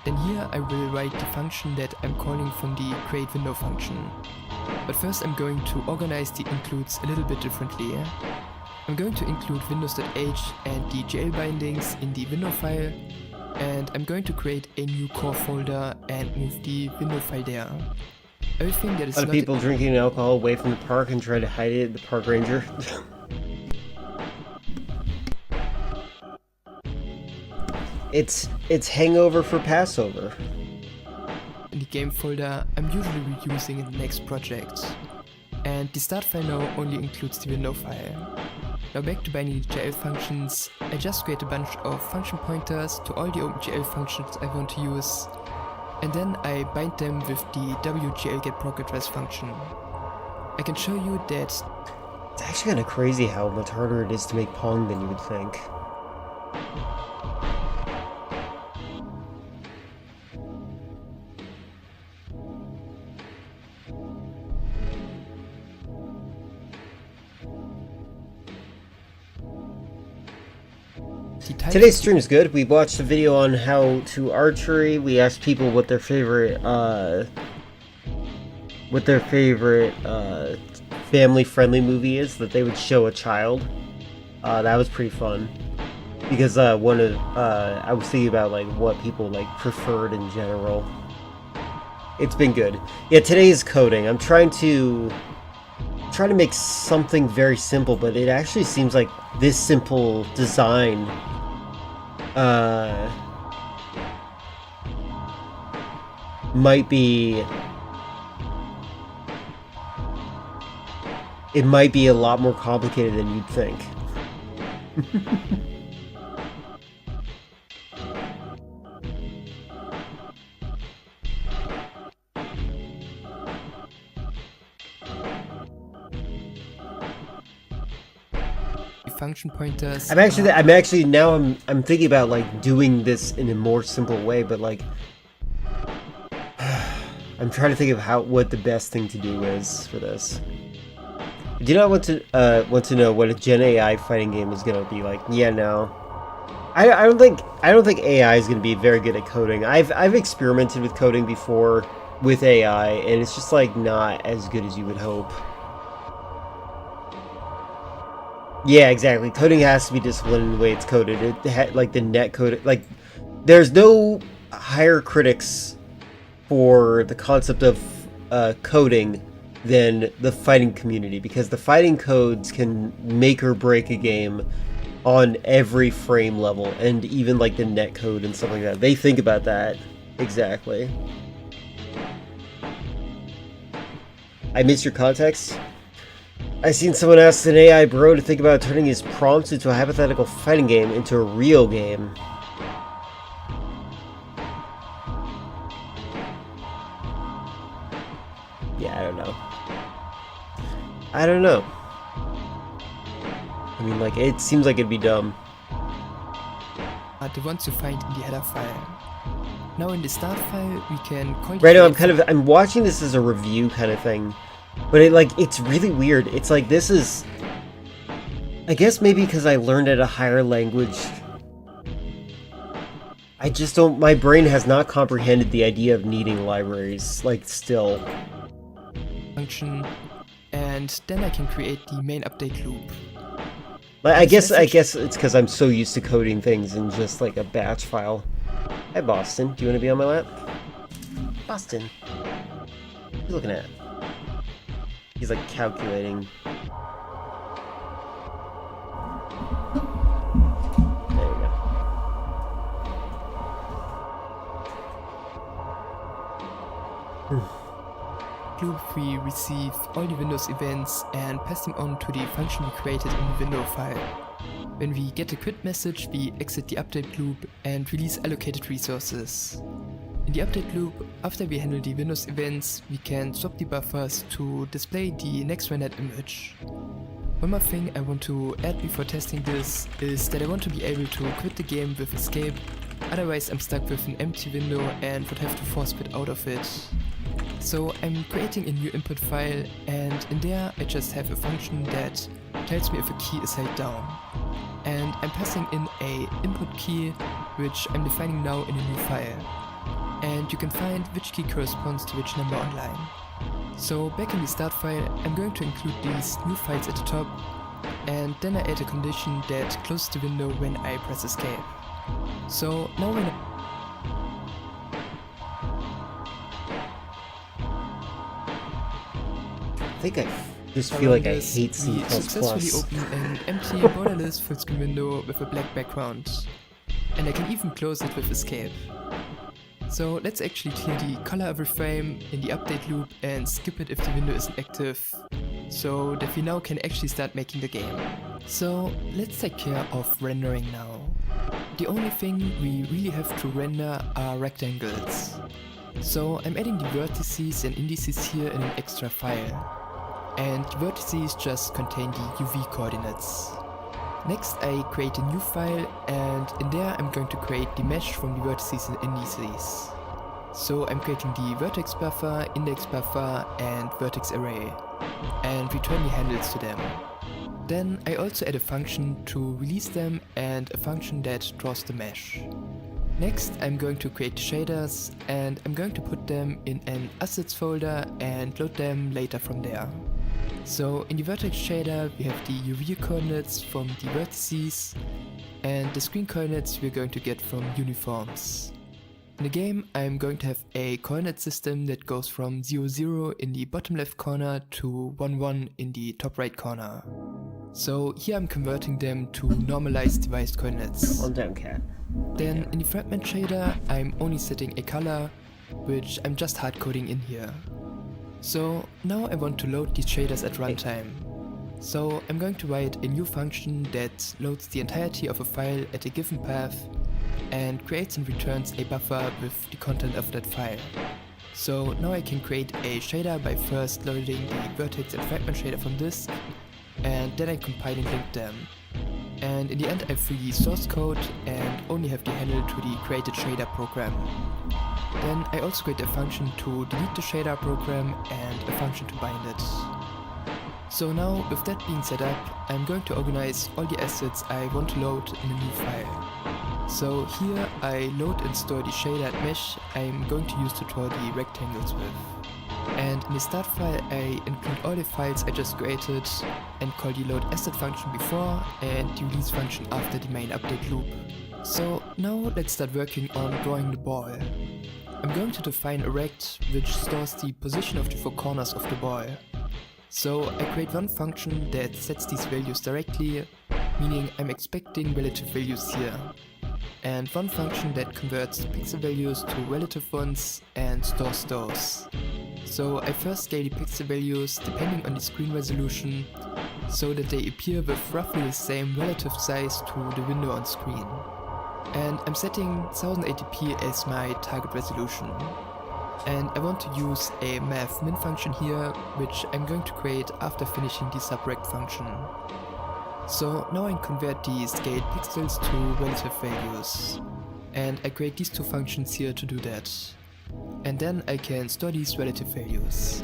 Then here I will write the function that I'm calling from the create window function. But first I'm going to organize the includes a little bit differently. I'm going to include windows.h and the GL bindings in the window file, and I'm going to create a new core folder and move the window file there. Everything that is a lot of people drinking alcohol away from the park and try to hide it at the park ranger. It's hangover for Passover. In the game folder, I'm usually reusing in the next project. And the start file now only includes the window file. Now back to binary GL functions, I just create a bunch of function pointers to all the OpenGL functions I want to use, and then I bind them with the wglgetProc_address function. I can show you that it's actually kind of crazy how much harder it is to make Pong than you would think. Today's stream is good. We watched a video on how to archery. We asked people what their favorite family-friendly movie is that they would show a child. That was pretty fun because I was thinking about like what people like preferred in general. It's been good. Yeah, today is coding. I'm trying to make something very simple, but it actually seems like this simple design might be a lot more complicated than you'd think. function pointers. I'm actually now I'm thinking about like doing this in a more simple way, but like I'm trying to think of what the best thing to do is for this. I do not want to know what a Gen AI fighting game is gonna be like. Yeah, no. I don't think AI is gonna be very good at coding. I've experimented with coding before with AI, and it's just like not as good as you would hope. Yeah, exactly. Coding has to be disciplined in the way it's coded. Like the net code, like there's no higher critics for the concept of coding than the fighting community, because the fighting codes can make or break a game on every frame level, and even like the net code and stuff like that. They think about that. Exactly. I missed your context. I seen someone ask an AI bro to think about turning his prompts into a hypothetical fighting game into a real game. Yeah, I don't know. I don't know. I mean, like, it seems like it'd be dumb. The ones you find in the header file. Now in the start file, we can call right now I'm watching this as a review kind of thing. But it's really weird. It's like, this is, I guess maybe because I learned at a higher language, I just don't, my brain has not comprehended the idea of needing libraries, like, still. Function, and then I can create the main update loop. I guess it's because I'm so used to coding things in just like a batch file. Hi Boston, do you want to be on my lap? Boston, what are you looking at? He's like calculating. There we go. Loop, we receive all the Windows events and pass them on to the function we created in the window file. When we get a quit message, we exit the update loop and release allocated resources. In the update loop, after we handle the Windows events, we can swap the buffers to display the next rendered image. One more thing I want to add before testing this is that I want to be able to quit the game with escape, otherwise I'm stuck with an empty window and would have to force quit out of it. So I'm creating a new input file, and in there I just have a function that tells me if a key is held down. And I'm passing in a input key, which I'm defining now in a new file. And you can find which key corresponds to which number online. So back in the start file, I'm going to include these new files at the top, and then I add a condition that closes the window when I press escape. So now when I think I just feel like I hate C++. We successfully open an empty borderless full-screen window with a black background. And I can even close it with escape. So let's actually clear the color of a frame in the update loop and skip it if the window isn't active. so that we now can actually start making the game. So let's take care of rendering now. The only thing we really have to render are rectangles. So I'm adding the vertices and indices here in an extra file. And the vertices just contain the UV coordinates. Next I create a new file, and in there I'm going to create the mesh from the vertices and indices. So I'm creating the vertex buffer, index buffer and vertex array, and return the handles to them. Then I also add a function to release them and a function that draws the mesh. Next I'm going to create shaders, and I'm going to put them in an assets folder and load them later from there. So in the vertex shader we have the UV coordinates from the vertices, and the screen coordinates we're going to get from uniforms. In the game I'm going to have a coordinate system that goes from 0, 0 in the bottom left corner to 1, 1 in the top right corner. So here I'm converting them to normalized devised coordinates. Calm down, cat. Then in the fragment shader I'm only setting a color, which I'm just hard coding in here. So now I want to load these shaders at runtime. So I'm going to write a new function that loads the entirety of a file at a given path and creates and returns a buffer with the content of that file. So now I can create a shader by first loading the vertex and fragment shader from disk, and then I compile and link them. And in the end I free the source code and only have the handle to the created shader program. Then I also create a function to delete the shader program and a function to bind it. So now, with that being set up, I'm going to organize all the assets I want to load in a new file. So here I load and store the shader mesh I'm going to use to draw the rectangles with. And in the start file I include all the files I just created and call the load asset function before and the release function after the main update loop. So now let's start working on drawing the ball. I'm going to define a rect which stores the position of the 4 corners of the ball. So I create one function that sets these values directly, meaning I'm expecting relative values here. And one function that converts the pixel values to relative ones and stores those. So I first scale the pixel values depending on the screen resolution, so that they appear with roughly the same relative size to the window on screen. And I'm setting 1080p as my target resolution. And I want to use a math min function here, which I'm going to create after finishing the subrect function. So now I convert the scaled pixels to relative values. And I create these two functions here to do that. And then I can store these relative values.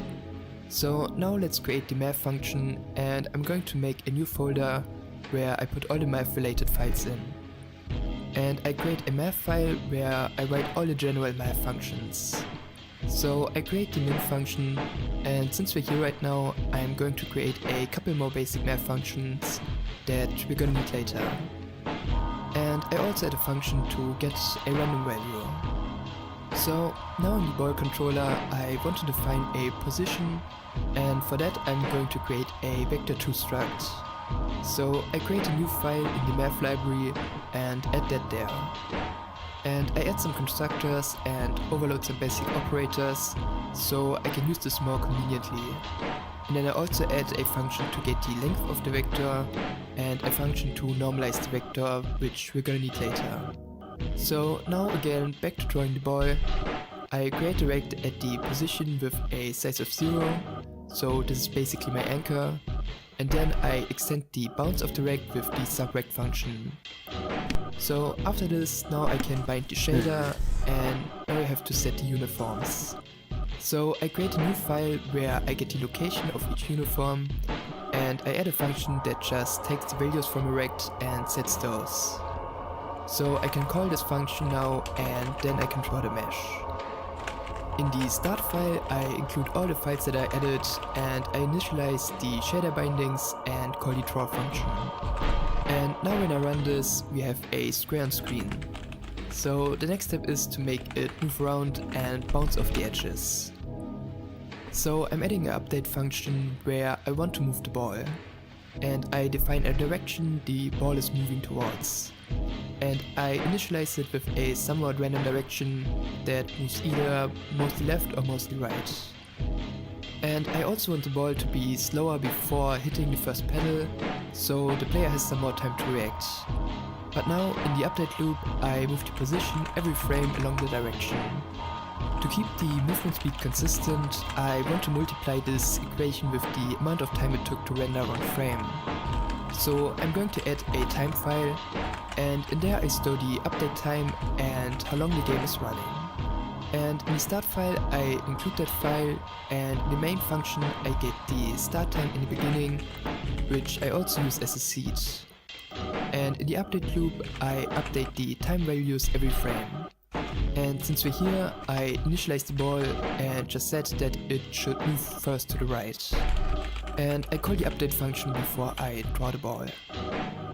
So now let's create the math function, and I'm going to make a new folder where I put all the math related files in. And I create a math file where I write all the general math functions. So I create the min function, and since we're here right now, I'm going to create a couple more basic math functions that we're gonna need later. And I also add a function to get a random value. So now in the ball controller I want to define a position, and for that I'm going to create a vector2 struct. So I create a new file in the math library and add that there. And I add some constructors and overload some basic operators, so I can use this more conveniently. And then I also add a function to get the length of the vector and a function to normalize the vector, which we're gonna need later. So now again, back to drawing the ball. I create a rect at the position with a size of 0, so this is basically my anchor. And then I extend the bounds of the rect with the subrect function. So after this, now I can bind the shader, and now I have to set the uniforms. So I create a new file where I get the location of each uniform, and I add a function that just takes the values from a rect and sets those. So I can call this function now, and then I can draw the mesh. In the start file I include all the files that I added, and I initialize the shader bindings and call the draw function. And now when I run this, we have a square on screen. So the next step is to make it move around and bounce off the edges. So I'm adding an update function where I want to move the ball. And I define a direction the ball is moving towards. And I initialize it with a somewhat random direction that moves either mostly left or mostly right. And I also want the ball to be slower before hitting the first pedal, so the player has some more time to react. But now, in the update loop, I move the position every frame along the direction. To keep the movement speed consistent, I want to multiply this equation with the amount of time it took to render one frame. So I'm going to add a time file, and in there I store the update time and how long the game is running. And in the start file I include that file, and in the main function I get the start time in the beginning, which I also use as a seed. And in the update loop I update the time values every frame. And since we're here, I initialize the ball and just said that it should move first to the right. And I call the update function before I draw the ball.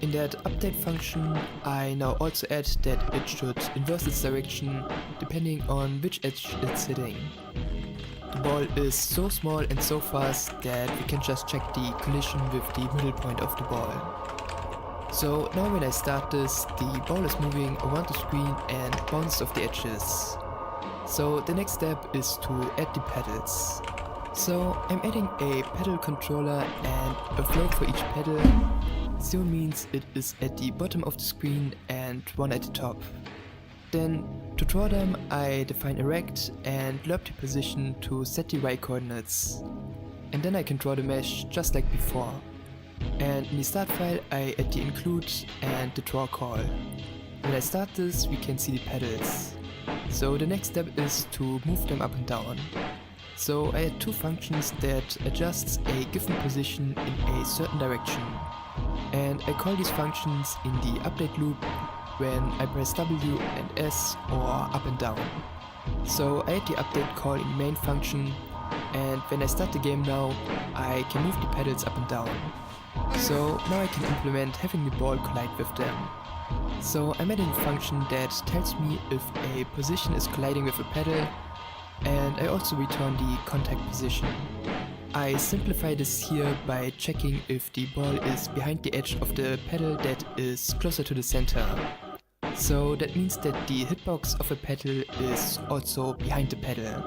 In that update function, I now also add that it should inverse its direction depending on which edge it's hitting. The ball is so small and so fast that we can just check the collision with the middle point of the ball. So now when I start this, the ball is moving around the screen and bounces off the edges. So the next step is to add the pedals. So I'm adding a pedal controller and a float for each pedal. 0 means it is at the bottom of the screen and 1 at the top. Then to draw them I define a rect and lerp the position to set the y coordinates. And then I can draw the mesh just like before. And in the start file I add the include and the draw call. When I start this we can see the pedals. So the next step is to move them up and down. So I add 2 functions that adjusts a given position in a certain direction. And I call these functions in the update loop when I press W and S or up and down. So I add the update call in the main function, and when I start the game now I can move the pedals up and down. So now I can implement having the ball collide with them. So I'm adding a function that tells me if a position is colliding with a pedal, and I also return the contact position. I simplify this here by checking if the ball is behind the edge of the pedal that is closer to the center. So that means that the hitbox of a pedal is also behind the pedal.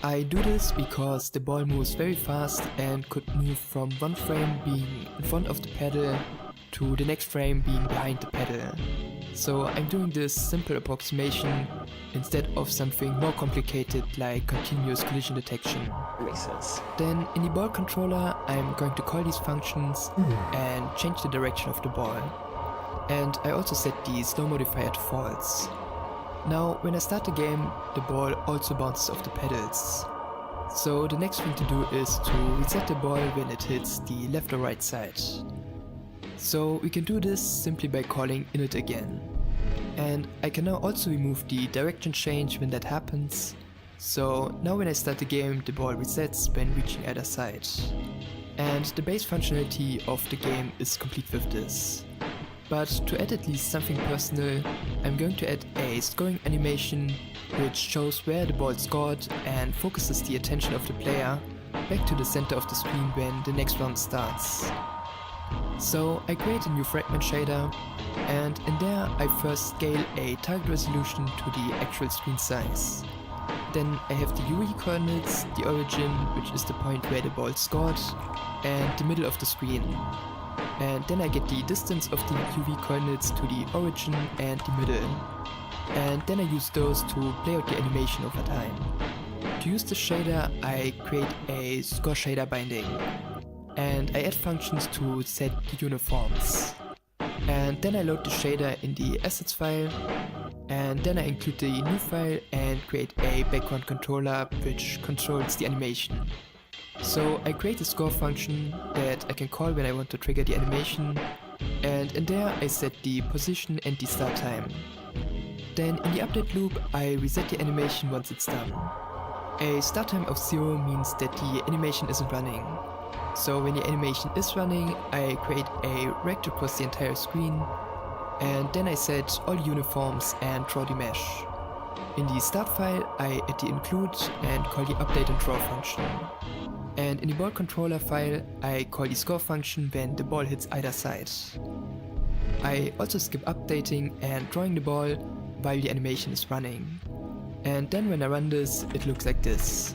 I do this because the ball moves very fast and could move from one frame being in front of the pedal to the next frame being behind the pedal. So I'm doing this simple approximation instead of something more complicated like continuous collision detection. That makes sense. Then in the ball controller I'm going to call these functions and change the direction of the ball. And I also set the slow modifier to false. Now when I start the game the ball also bounces off the pedals. So the next thing to do is to reset the ball when it hits the left or right side. So we can do this simply by calling init again. And I can now also remove the direction change when that happens. So now when I start the game the ball resets when reaching either side. And the base functionality of the game is complete with this. But to add at least something personal, I'm going to add a scoring animation which shows where the ball scored and focuses the attention of the player back to the center of the screen when the next round starts. So I create a new fragment shader, and in there I first scale a target resolution to the actual screen size. Then I have the UV coordinates, the origin, which is the point where the ball scored, and the middle of the screen. And then I get the distance of the UV coordinates to the origin and the middle. And then I use those to play out the animation over time. To use the shader, I create a score shader binding. And I add functions to set the uniforms. And then I load the shader in the assets file, and then I include the new file and create a background controller which controls the animation. So I create a score function that I can call when I want to trigger the animation, and in there I set the position and the start time. Then in the update loop I reset the animation once it's done. A start time of 0 means that the animation isn't running. So when the animation is running, I create a rect across the entire screen, and then I set all uniforms and draw the mesh. In the start file, I add the include and call the update and draw function. And in the ball controller file, I call the score function when the ball hits either side. I also skip updating and drawing the ball while the animation is running. And then when I run this, it looks like this.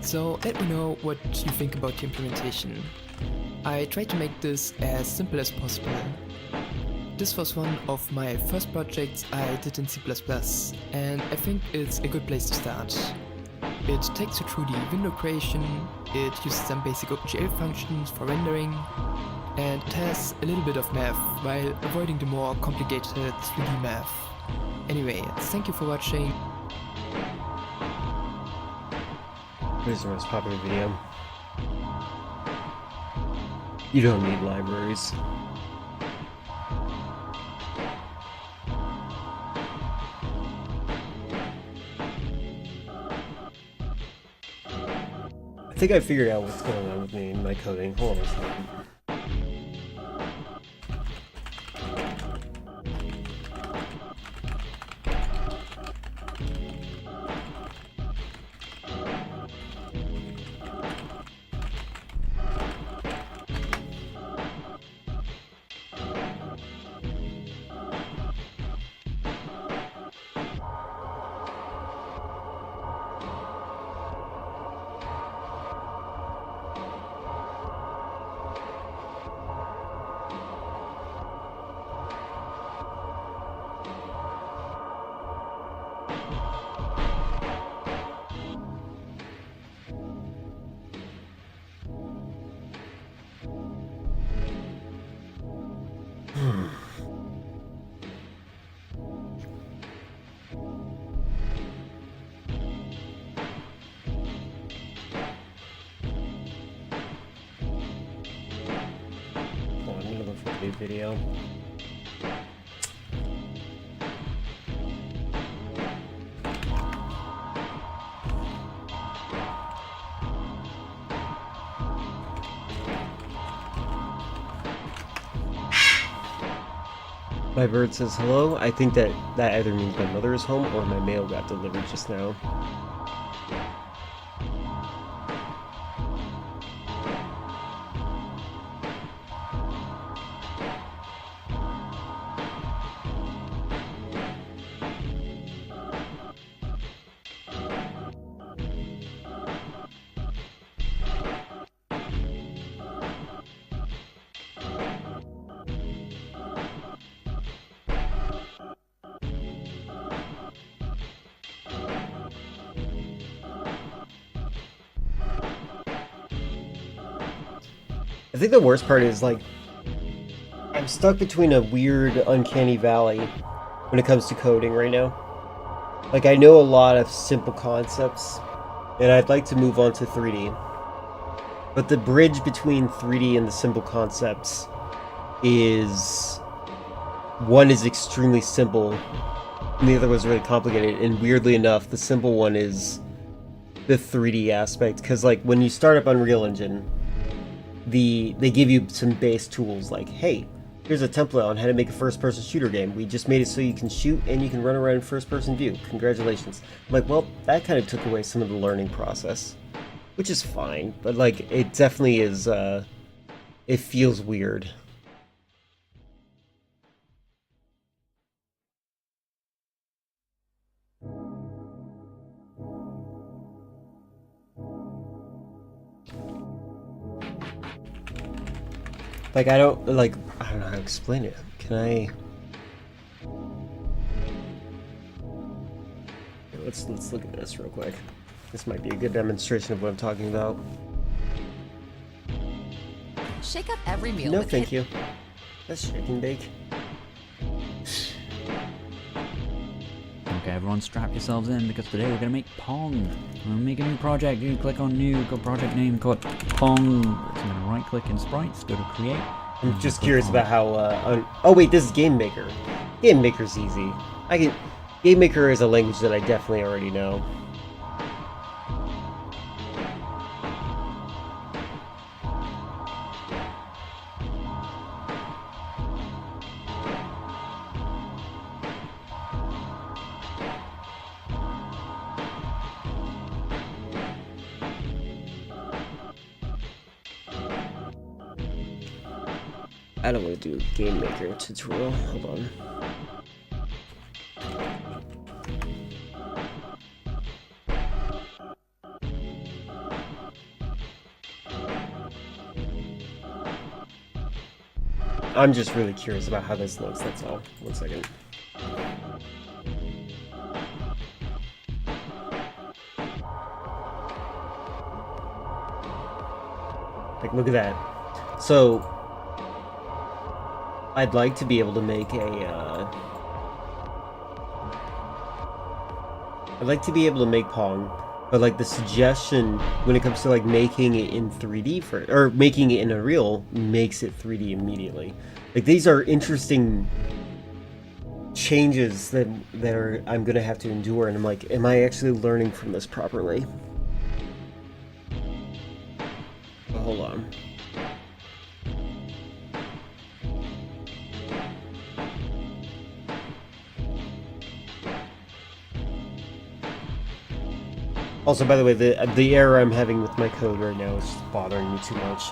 So let me know what you think about the implementation. I tried to make this as simple as possible. This was one of my first projects I did in C++, and I think it's a good place to start. It takes you through the window creation, it uses some basic OpenGL functions for rendering, and it has a little bit of math while avoiding the more complicated 3D math. Anyway, thank you for watching. Here's the most popular video. You don't need libraries. I think I figured out what's going on with me and my coding. Hold on a second. Video. My bird says hello. I think that either means my mother is home or my mail got delivered just now. I think the worst part is, like, I'm stuck between a weird, uncanny valley when it comes to coding right now. Like, I know a lot of simple concepts, and I'd like to move on to 3D. But the bridge between 3D and the simple concepts is... one is extremely simple, and the other was really complicated, and weirdly enough, the simple one is the 3D aspect, because, like, when you start up Unreal Engine, they give you some base tools like, hey, here's a template on how to make a first-person shooter game. We just made it so you can shoot and you can run around in first-person view. Congratulations. I'm like, well, that kind of took away some of the learning process, which is fine, but like, it definitely is, it feels weird. Like, I don't know how to explain it. Can I... Let's look at this real quick. This might be a good demonstration of what I'm talking about. Shake up every meal. No, thank you. That's shake and bake. Okay, everyone strap yourselves in because today we're gonna make Pong. We're gonna make a new project. You click on new, go project name, call it Pong. So I'm gonna right click in Sprites, go to create. I'm just curious about how, oh wait, this is Game Maker. Game Maker's easy. Game Maker is a language that I definitely already know. I don't want to do a Game Maker tutorial. Hold on. I'm just really curious about how this looks, that's all. 1 second. Like, look at that. So, I'd like to be able to make I'd like to be able to make Pong, but like the suggestion when it comes to like making it in 3D or making it in a reel makes it 3D immediately. Like, these are interesting changes that I'm gonna have to endure, and I'm like, am I actually learning from this properly? But hold on. Also, by the way, the error I'm having with my code right now is just bothering me too much.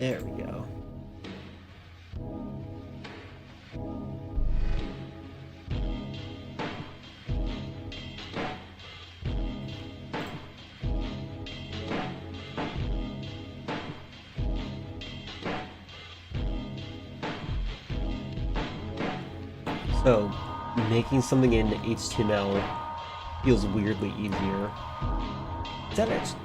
There we go. So, making something in HTML feels weirdly easier. Is that actually...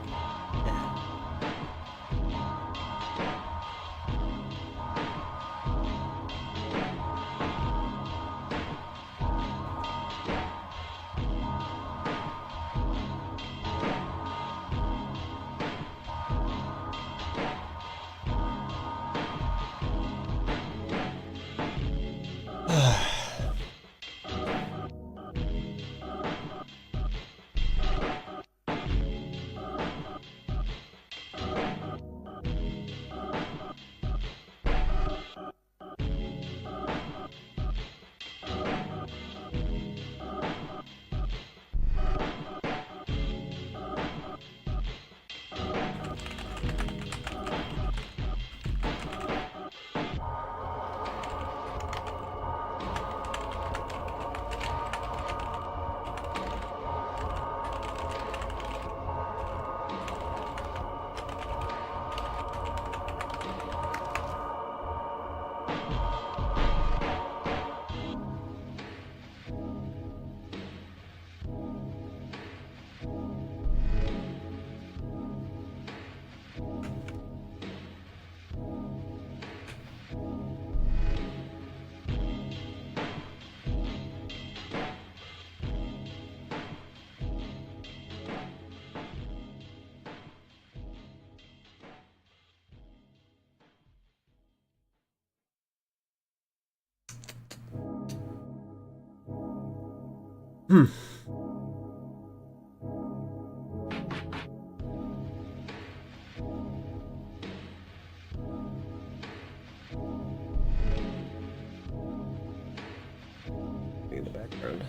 In the background.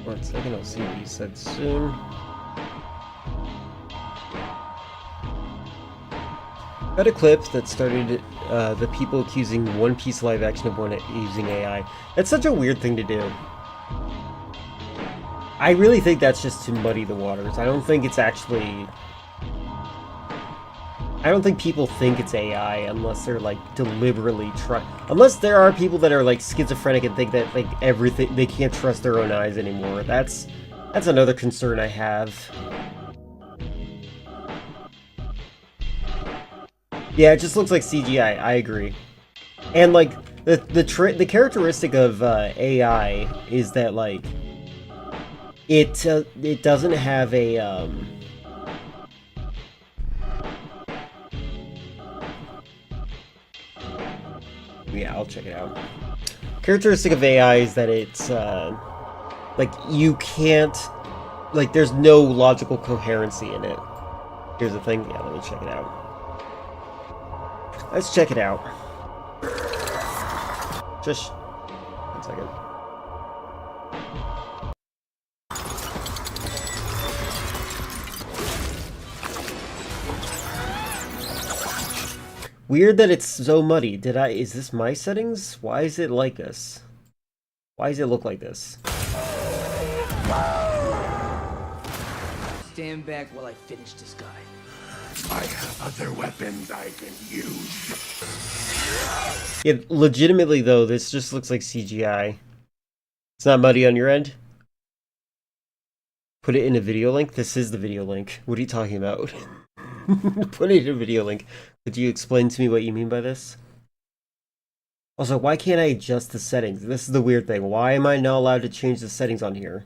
One second, I'll see what he said soon. Got a clip that started the people accusing One Piece live action of using AI. That's such a weird thing to do. I really think that's just to muddy the waters. I don't think it's actually... I don't think people think it's AI unless they're like deliberately trying. Unless there are people that are like schizophrenic and think that like everything, they can't trust their own eyes anymore. That's another concern I have. Yeah, it just looks like CGI. I agree. And like the characteristic of AI is that like it doesn't have a yeah, I'll check it out. Characteristic of AI is that it's like you can't, like there's no logical coherency in it. Here's the thing. Yeah, let me check it out. Let's check it out. Just 1 second. Weird that it's so muddy. Is this my settings? Why is it like this? Why does it look like this? Stand back while I finish this guy. I have other weapons I can use. Yeah, legitimately though, this just looks like CGI. It's not muddy on your end? Put it in a video link? This is the video link. What are you talking about? Put it in a video link. Could you explain to me what you mean by this? Also, why can't I adjust the settings? This is the weird thing. Why am I not allowed to change the settings on here?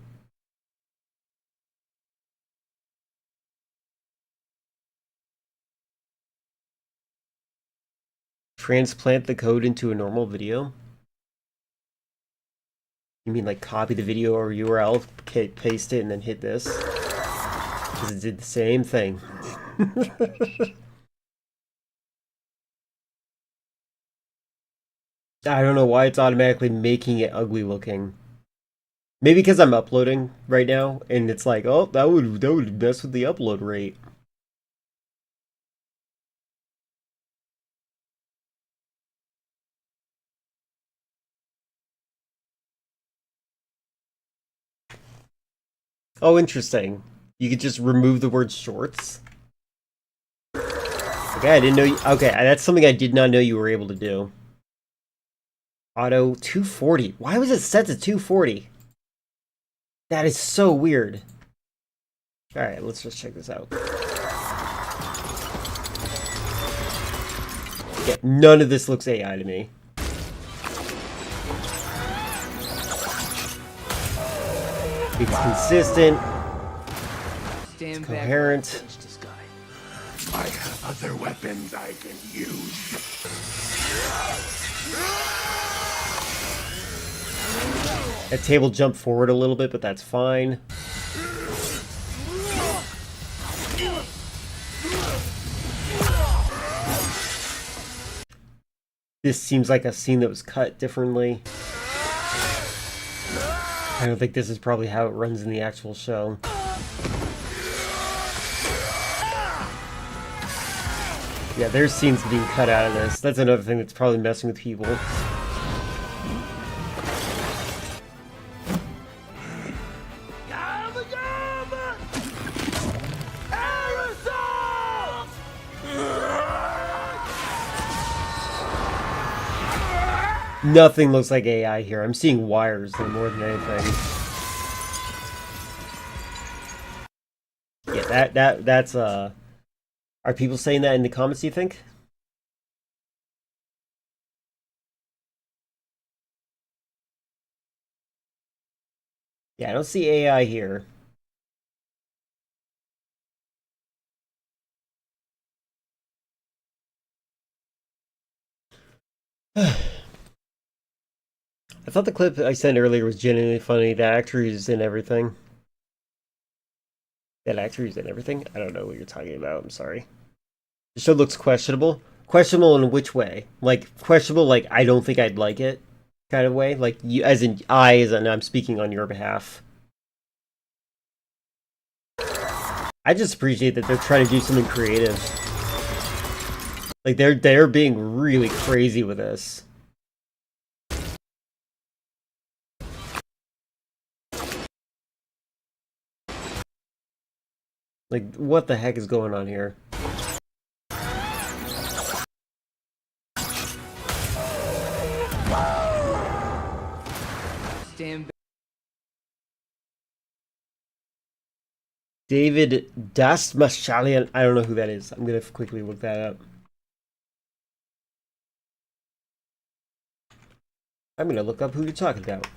Transplant the code into a normal video? You mean like copy the video or URL, paste it, and then hit this? Because it did the same thing. I don't know why it's automatically making it ugly looking. Maybe because I'm uploading right now, and it's like, oh, that would mess with the upload rate. Oh, interesting. You could just remove the word shorts. Okay, I didn't know you, okay, that's something I did not know you were able to do. Auto 240. Why was it set to 240? That is so weird. Alright, let's just check this out. Yeah, none of this looks AI to me. It's consistent. It's coherent. I have other weapons I can use. That table jumped forward a little bit, but that's fine. This seems like a scene that was cut differently. I don't think this is probably how it runs in the actual show. Yeah, there's scenes being cut out of this. That's another thing that's probably messing with people. Nothing looks like AI here. I'm seeing wires more than anything. Yeah, that's are people saying that in the comments, do you think? Yeah, I don't see AI here. I thought the clip I sent earlier was genuinely funny. The actor who's in everything. That actor who's in everything? I don't know what you're talking about. I'm sorry. The show looks questionable. Questionable in which way? Like, questionable, like, I don't think I'd like it kind of way? Like, you, as in, I'm speaking on your behalf. I just appreciate that they're trying to do something creative. Like, they're being really crazy with this. Like, what the heck is going on here? David Dastmalchian. I don't know who that is. I'm gonna quickly look that up. I'm gonna look up who you're talking about.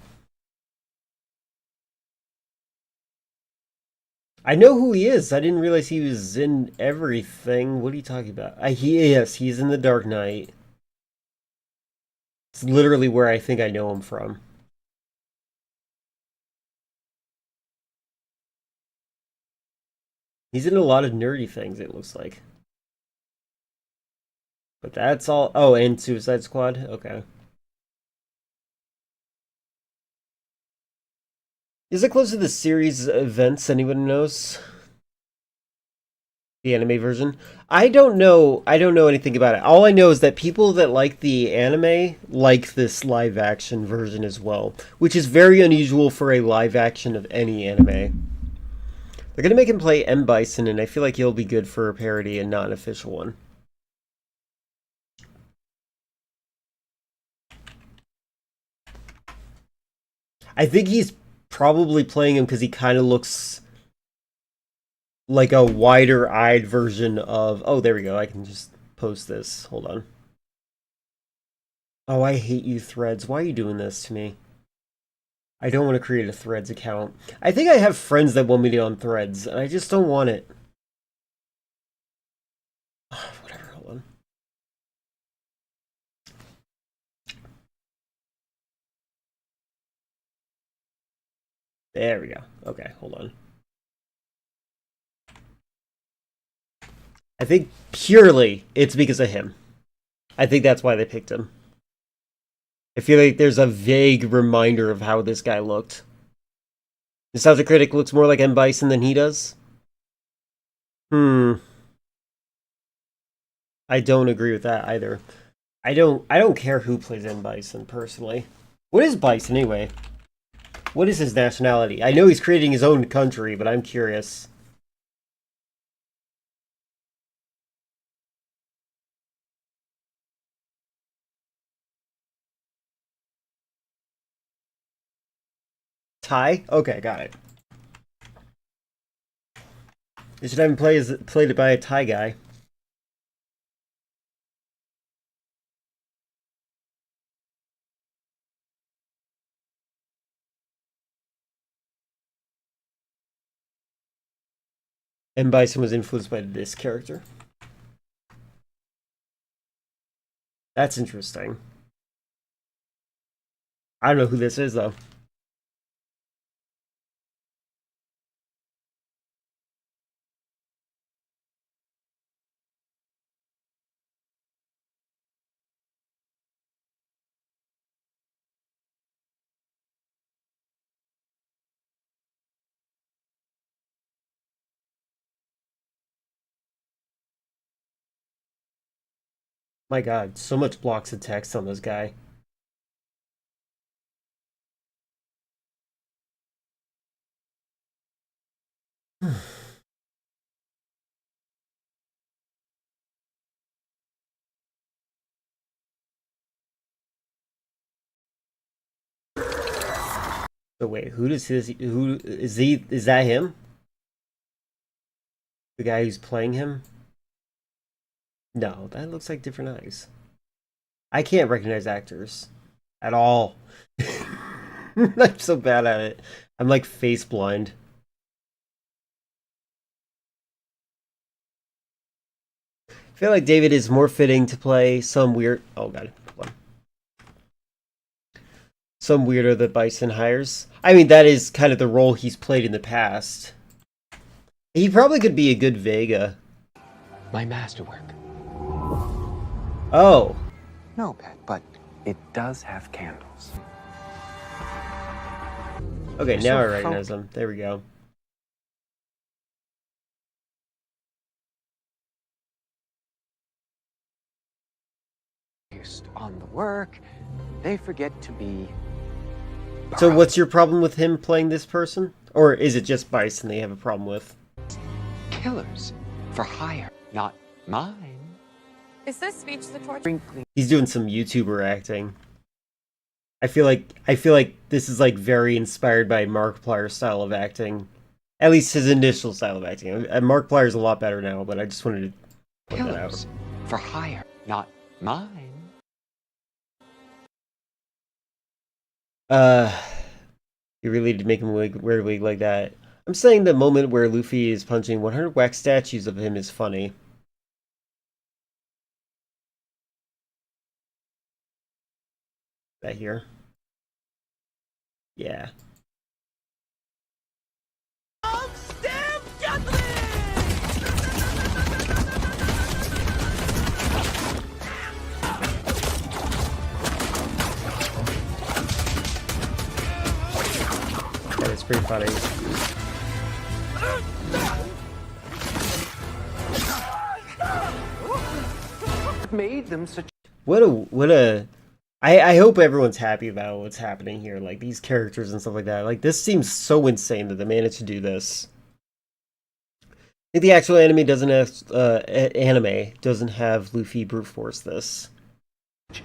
I know who he is. I didn't realize he was in everything. What are you talking about? He's in The Dark Knight. It's literally where I think I know him from. He's in a lot of nerdy things, it looks like. But that's all. Oh, and Suicide Squad? Okay. Is it close to the series events? Anyone knows? The anime version? I don't know anything about it. All I know is that people that like the anime like this live action version as well, which is very unusual for a live action of any anime. They're gonna make him play M. Bison, and I feel like he'll be good for a parody and not an official one. I think he's probably playing him because he kind of looks like a wider-eyed version of... Oh, there we go. I can just post this. Hold on. Oh, I hate you, Threads. Why are you doing this to me? I don't want to create a Threads account. I think I have friends that want me to on Threads, and I just don't want it. Whatever, hold on. There we go. Okay, hold on. I think purely it's because of him. I think that's why they picked him. I feel like there's a vague reminder of how this guy looked. Nostalgia Critic looks more like M. Bison than he does. I don't agree with that either. I don't care who plays M. Bison, personally. What is Bison, anyway? What is his nationality? I know he's creating his own country, but I'm curious. Thai? Okay, got it. They should have him played it by a Thai guy. M. Bison was influenced by this character. That's interesting. I don't know who this is, though. My god, so much blocks of text on this guy. So wait, who is that him? The guy who's playing him? No, that looks like different eyes. I can't recognize actors at all. I'm so bad at it. I'm like face blind. I feel like David is more fitting to play some weird... Oh god, hold on. Some weirdo that Bison hires. I mean, that is kind of the role he's played in the past. He probably could be a good Vega. My masterwork. Oh. No, Pet, but it does have candles. Okay, now I recognize him. There we go. On the work, they forget to be... So what's your problem with him playing this person? Or is it just Bison they have a problem with? Killers for hire, not mine. Is this speech the torture? He's doing some YouTuber acting. I feel like this is like very inspired by Markiplier's style of acting. At least his initial style of acting. Markiplier's a lot better now, but I just wanted to point that out. For hire, not mine. You really did make him wear a wig like that. I'm saying the moment where Luffy is punching 100 wax statues of him is funny. That here? Yeah. That is pretty funny. Made them such... I hope everyone's happy about what's happening here, like these characters and stuff like that. Like, this seems so insane that they managed to do this. I think the actual anime doesn't have Luffy brute force this.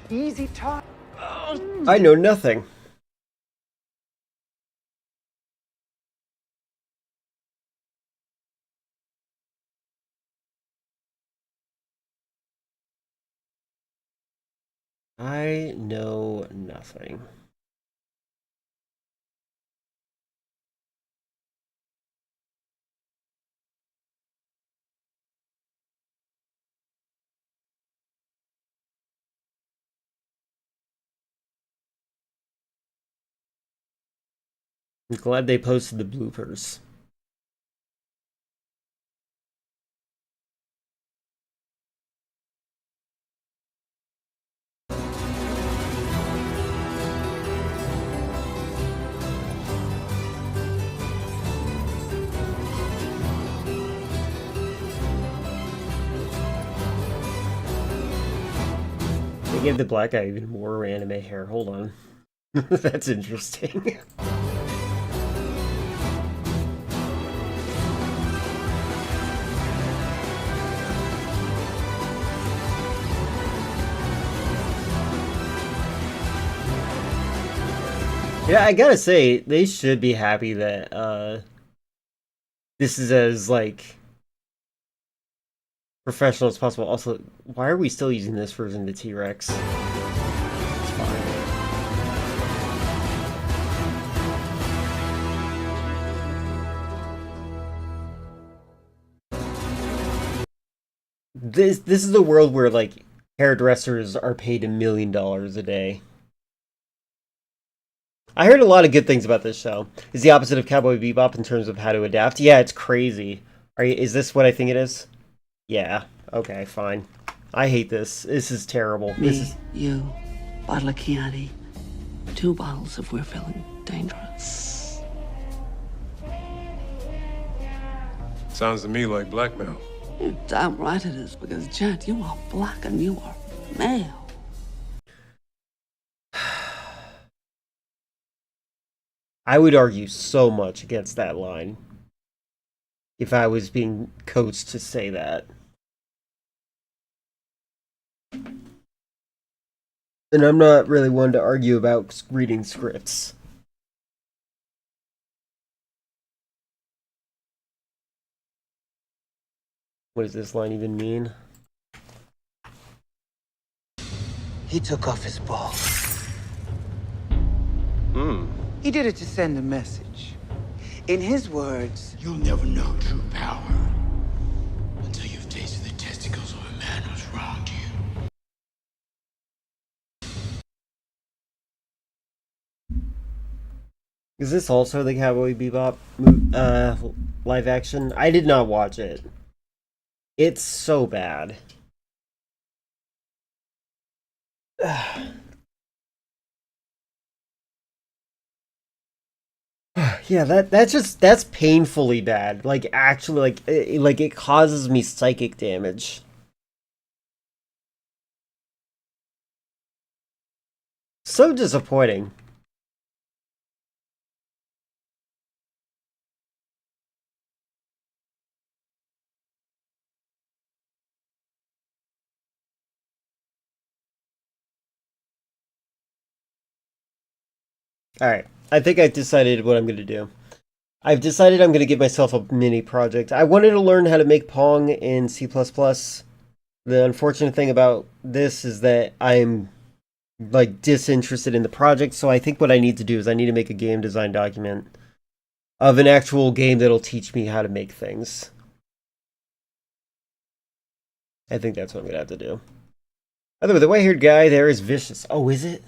Easy talk. I know nothing. I know nothing. I'm glad they posted the bloopers. They gave the black guy even more anime hair. Hold on. That's interesting. Yeah, I gotta say, they should be happy that this is as, like, professional as possible. Also, why are we still using this version of the T-Rex? It's fine. This is a world where, like, hairdressers are paid $1 million a day. I heard a lot of good things about this show. It's the opposite of Cowboy Bebop in terms of how to adapt. Yeah, it's crazy. Is this what I think it is? Yeah. Okay, fine. I hate this. This is terrible. You, bottle of Chianti, 2 bottles if we're feeling dangerous. Sounds to me like blackmail. You're damn right it is, because, Jet, you are black and you are male. I would argue so much against that line if I was being coached to say that. And I'm not really one to argue about reading scripts. What does this line even mean? He took off his ball. He did it to send a message. In his words, you'll never know true power until you've tasted the testicles of a man who's wronged you. Is this also the Cowboy Bebop live action? I did not watch it. It's so bad. Yeah, that's painfully bad. Like, actually, like it causes me psychic damage. So disappointing. Alright, I think I've decided what I'm going to do. I've decided I'm going to give myself a mini project. I wanted to learn how to make Pong in C++. The unfortunate thing about this is that I'm, like, disinterested in the project, so I think what I need to do is I need to make a game design document of an actual game that'll teach me how to make things. I think that's what I'm going to have to do. By the way, the white-haired guy there is vicious. Oh, is it?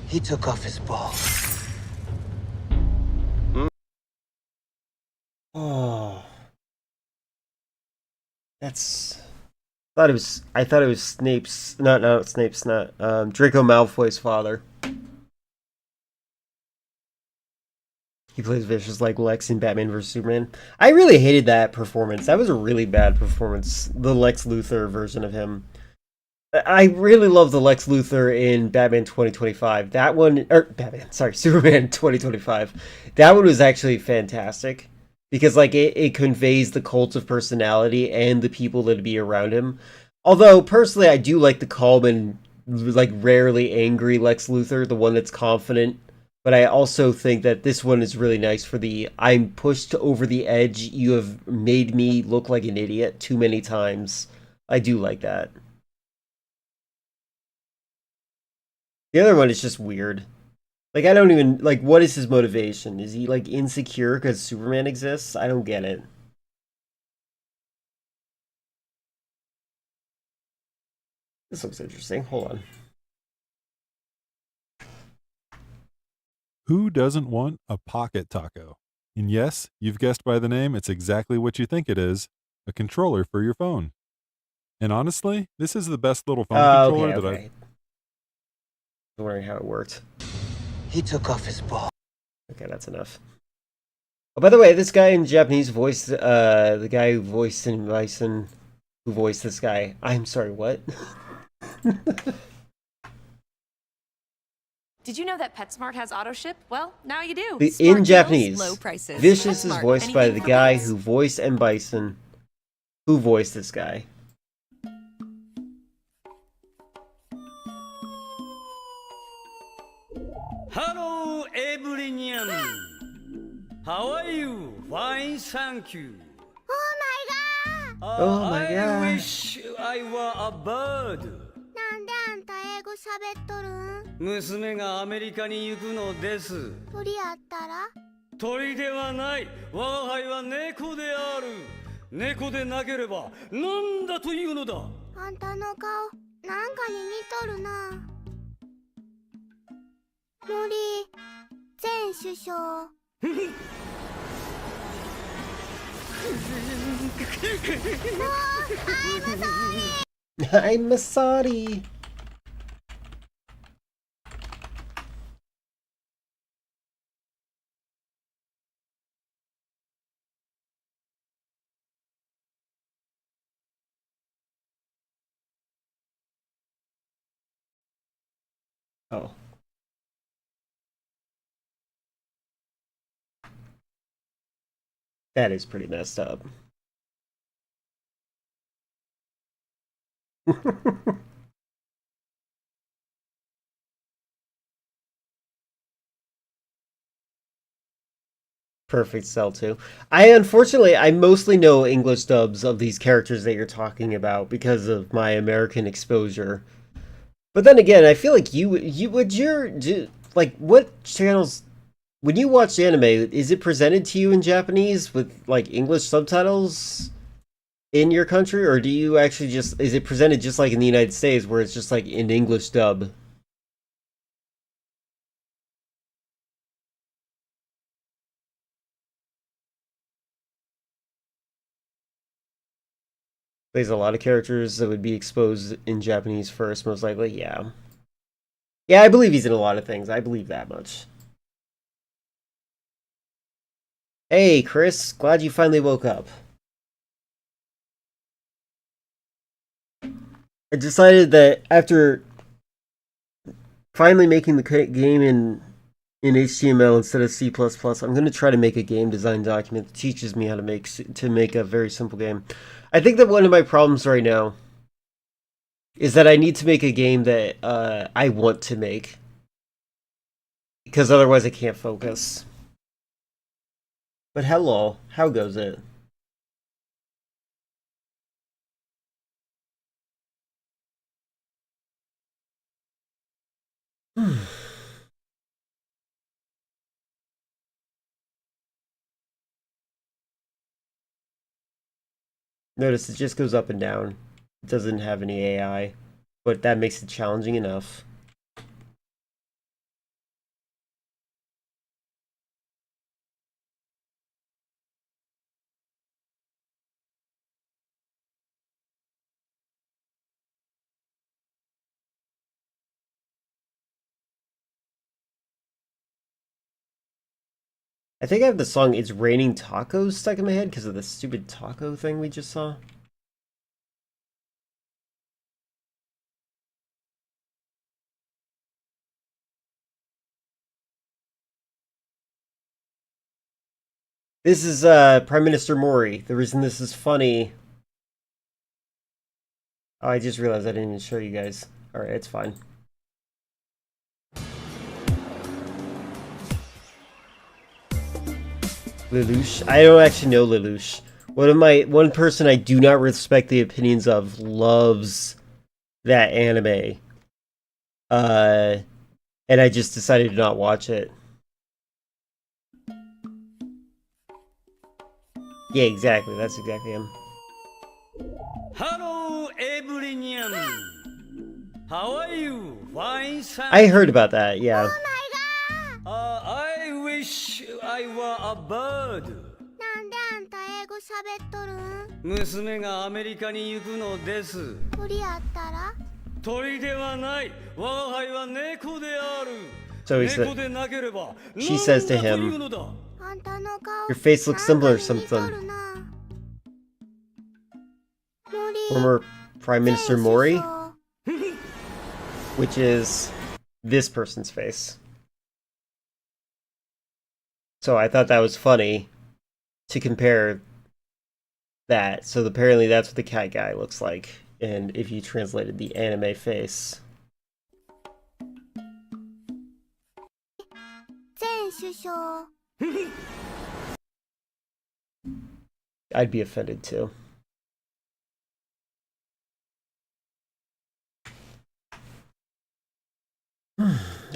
He took off his ball. Oh, that's. I thought it was Snape's. Not Snape's. Not Draco Malfoy's father. He plays vicious like Lex in Batman vs Superman. I really hated that performance. That was a really bad performance. The Lex Luthor version of him. I really love the Lex Luthor in Batman 2025. That one, Superman 2025. That one was actually fantastic because, like, it conveys the cult of personality and the people that be around him. Although, personally, I do like the calm and, like, rarely angry Lex Luthor, the one that's confident. But I also think that this one is really nice for the, I'm pushed over the edge, you have made me look like an idiot too many times. I do like that. The other one is just weird. Like, I don't even, like, what is his motivation? Is he, like, insecure because Superman exists? I don't get it. This looks interesting. Hold on. Who doesn't want a pocket taco? And yes, you've guessed by the name, it's exactly what you think it is, a controller for your phone. And honestly, this is the best little phone controller that I've... Wondering how it worked. He took off his ball. Okay, that's enough. Oh, by the way, this guy in Japanese voiced the guy who voiced in Bison who voiced this guy. I'm sorry, what? Did you know that PetSmart has auto ship? Well, now you do. In Smart deals, Japanese, low prices. Vicious is PetSmart, voiced by anything the for guy pets. who voiced M. Bison, who voiced this guy. Hello, everyone. How are you? Fine, thank you. Oh my I god. wish I were a bird. なんであんた英語喋っとるん？娘がアメリカに行くのです。鳥やったら？鳥ではない。我が輩は猫である。猫でなければ何だというのだ。あんたの顔、なんかに似とるな。森前首相。I'm sorry. Oh. That is pretty messed up. Perfect Cell 2. I mostly know English dubs of these characters that you're talking about because of my American exposure. But then again, I feel like what channels, when you watch anime, is it presented to you in Japanese with like English subtitles in your country, or do you actually is it presented just like in the United States where it's just like an English dub? There's a lot of characters that would be exposed in Japanese first, most likely. Yeah. Yeah, I believe he's in a lot of things. I believe that much. Hey, Chris. Glad you finally woke up. I decided that after finally making the game in HTML instead of C++, I'm going to try to make a game design document that teaches me how to make a very simple game. I think that one of my problems right now is that I need to make a game that I want to make, because otherwise I can't focus. But hello, how goes it? Notice it just goes up and down. It doesn't have any AI, but that makes it challenging enough. I think I have the song It's Raining Tacos stuck in my head because of the stupid taco thing we just saw. This is Prime Minister Mori. The reason this is funny... Oh, I just realized I didn't even show you guys. Alright, it's fine. Lelouch. I don't actually know Lelouch. One person I do not respect the opinions of loves that anime. And I just decided to not watch it. Yeah, exactly. That's exactly him. Hello, everyone. How are you? Fine, thank I heard about that, yeah. I wish I were a bird. なんであんた英語喋っとるん？娘がアメリカに行くのです。鳥やったら？鳥ではない。我が輩は猫である。 So he said, she says to him, your face looks similar or something. Former Prime Minister Mori, which is this person's face. So I thought that was funny to compare that. So apparently that's what the cat guy looks like, and if you translated the anime face. I'd be offended too.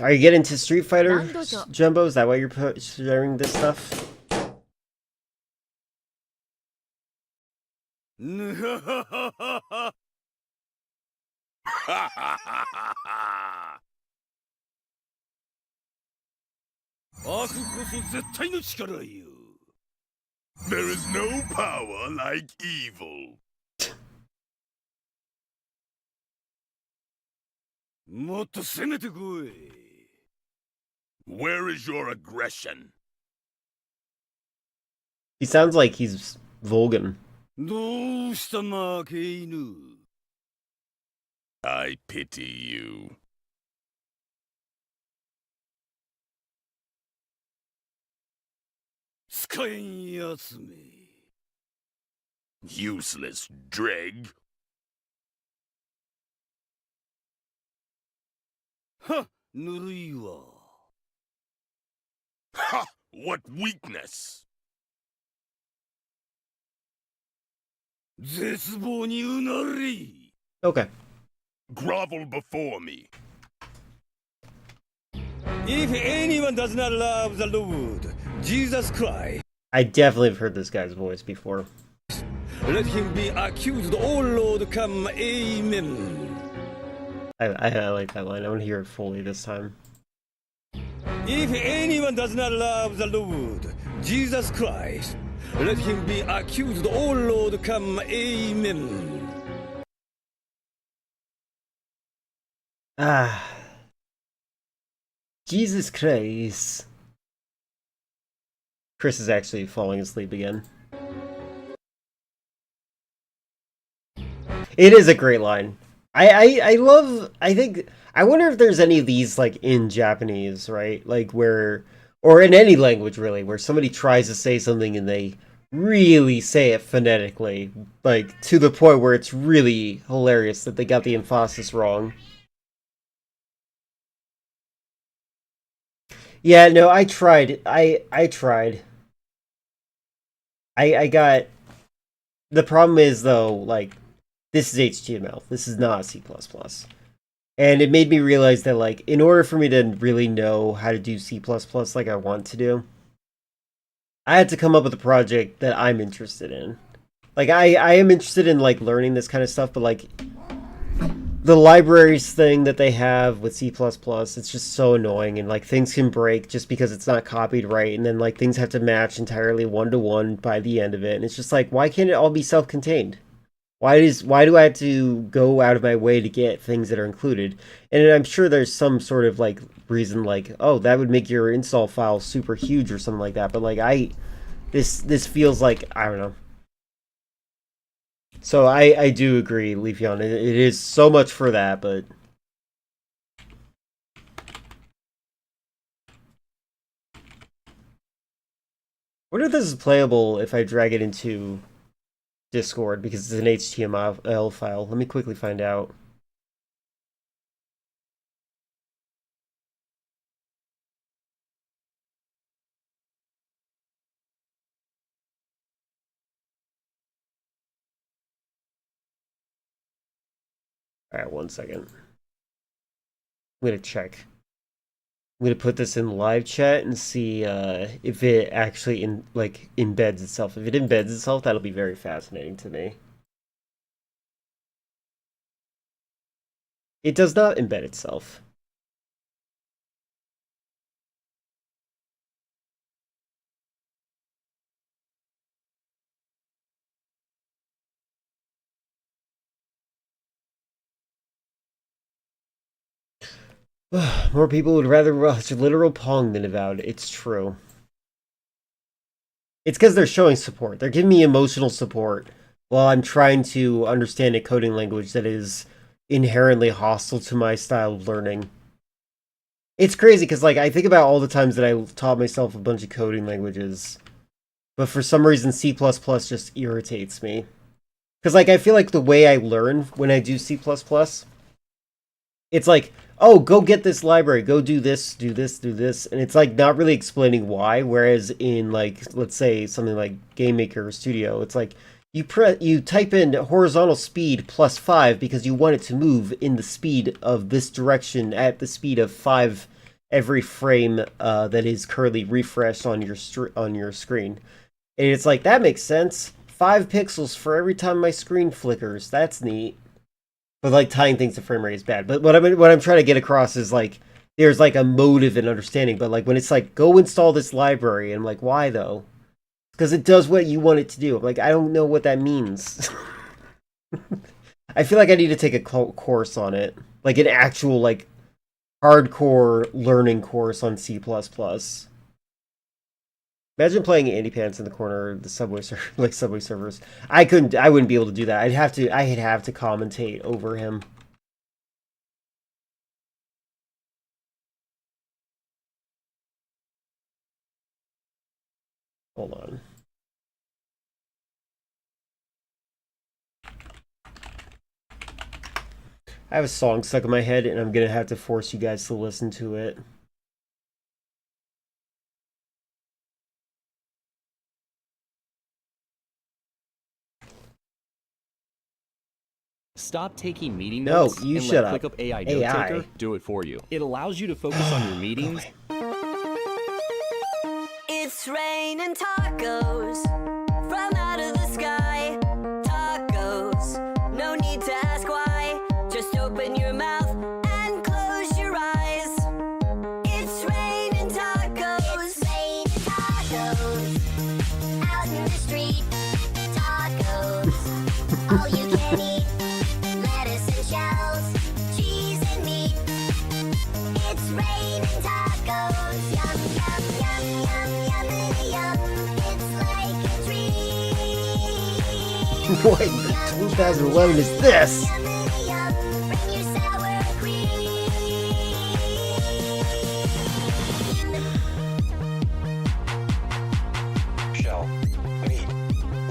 Are you getting to Street Fighter, Jumbo? Is that why you're sharing this stuff? There is no power like evil. Where is your aggression? He sounds like he's Vulcan. I pity you. Useless dreg. Ha! What weakness! Okay. Grovel before me. If anyone does not love the Lord, Jesus Christ, I definitely have heard this guy's voice before. let him be accused, O Lord, come, amen. I like that line. I want to hear it fully this time. If anyone does not love the Lord, Jesus Christ, let him be accused, O Lord, come, amen. Ah. Jesus Christ. Chris is actually falling asleep again. It is a great line. I wonder if there's any of these like in Japanese, right? Like where, or in any language really, where somebody tries to say something and they really say it phonetically, like to the point where it's really hilarious that they got the emphasis wrong. Yeah, no, I tried. I tried. I got... The problem is, though, like, this is HTML. This is not C++. And it made me realize that, like, in order for me to really know how to do C++ like I want to do, I had to come up with a project that I'm interested in. Like, I am interested in, like, learning this kind of stuff, but, like, the libraries thing that they have with C++, it's just so annoying, and like things can break just because it's not copied right, and then like things have to match entirely one-to-one by the end of it, and it's just like, why can't it all be self-contained? Why do I have to go out of my way to get things that are included? And I'm sure there's some sort of like reason, like, oh, that would make your install file super huge or something like that, but like this feels like, I don't know. So I do agree, Leafeon. It is so much for that, but I wonder if this is playable if I drag it into Discord, because it's an HTML file. Let me quickly find out. Alright, 1 second. I'm gonna check. I'm gonna put this in live chat and see if it actually embeds itself. If it embeds itself, that'll be very fascinating to me. It does not embed itself. More people would rather watch literal Pong than Avowed. It's true. It's because they're showing support. They're giving me emotional support while I'm trying to understand a coding language that is inherently hostile to my style of learning. It's crazy because, like, I think about all the times that I taught myself a bunch of coding languages, but for some reason C++ just irritates me. Because, like, I feel like the way I learn when I do C++, it's like, oh, go get this library, go do this, do this, do this, and it's, like, not really explaining why, whereas in, like, let's say something like GameMaker or Studio, it's like, you type in horizontal speed +5 because you want it to move in the speed of this direction at the speed of 5 every frame that is currently refreshed on your screen. And it's like, that makes sense. 5 pixels for every time my screen flickers. That's neat. But like tying things to frame rate is bad. But what I'm trying to get across is like there's like a motive and understanding. But like when it's like go install this library, and I'm like, why though? Because it does what you want it to do. I'm like, I don't know what that means. I feel like I need to take a course on it, like an actual like hardcore learning course on C++. Imagine playing Andy Pants in the corner of the Subway servers. I wouldn't be able to do that. I'd have to commentate over him. Hold on. I have a song stuck in my head and I'm gonna have to force you guys to listen to it. Stop taking meeting No, notes you and shut let up. ClickUp AI AI. Note Taker do it for you. It allows you to focus on your meetings. It's raining tacos from out of the sky. Tacos, no need to ask why. Just open your mouth and close your eyes. It's raining tacos. It's raining tacos. Out in the street. Tacos. All you can eat. Lettuce and shells. Cheese and meat. It's raining tacos. Yum, yum, yum, yum, yum, yum. It's like a treat. What 2011 is this? Shell, meat,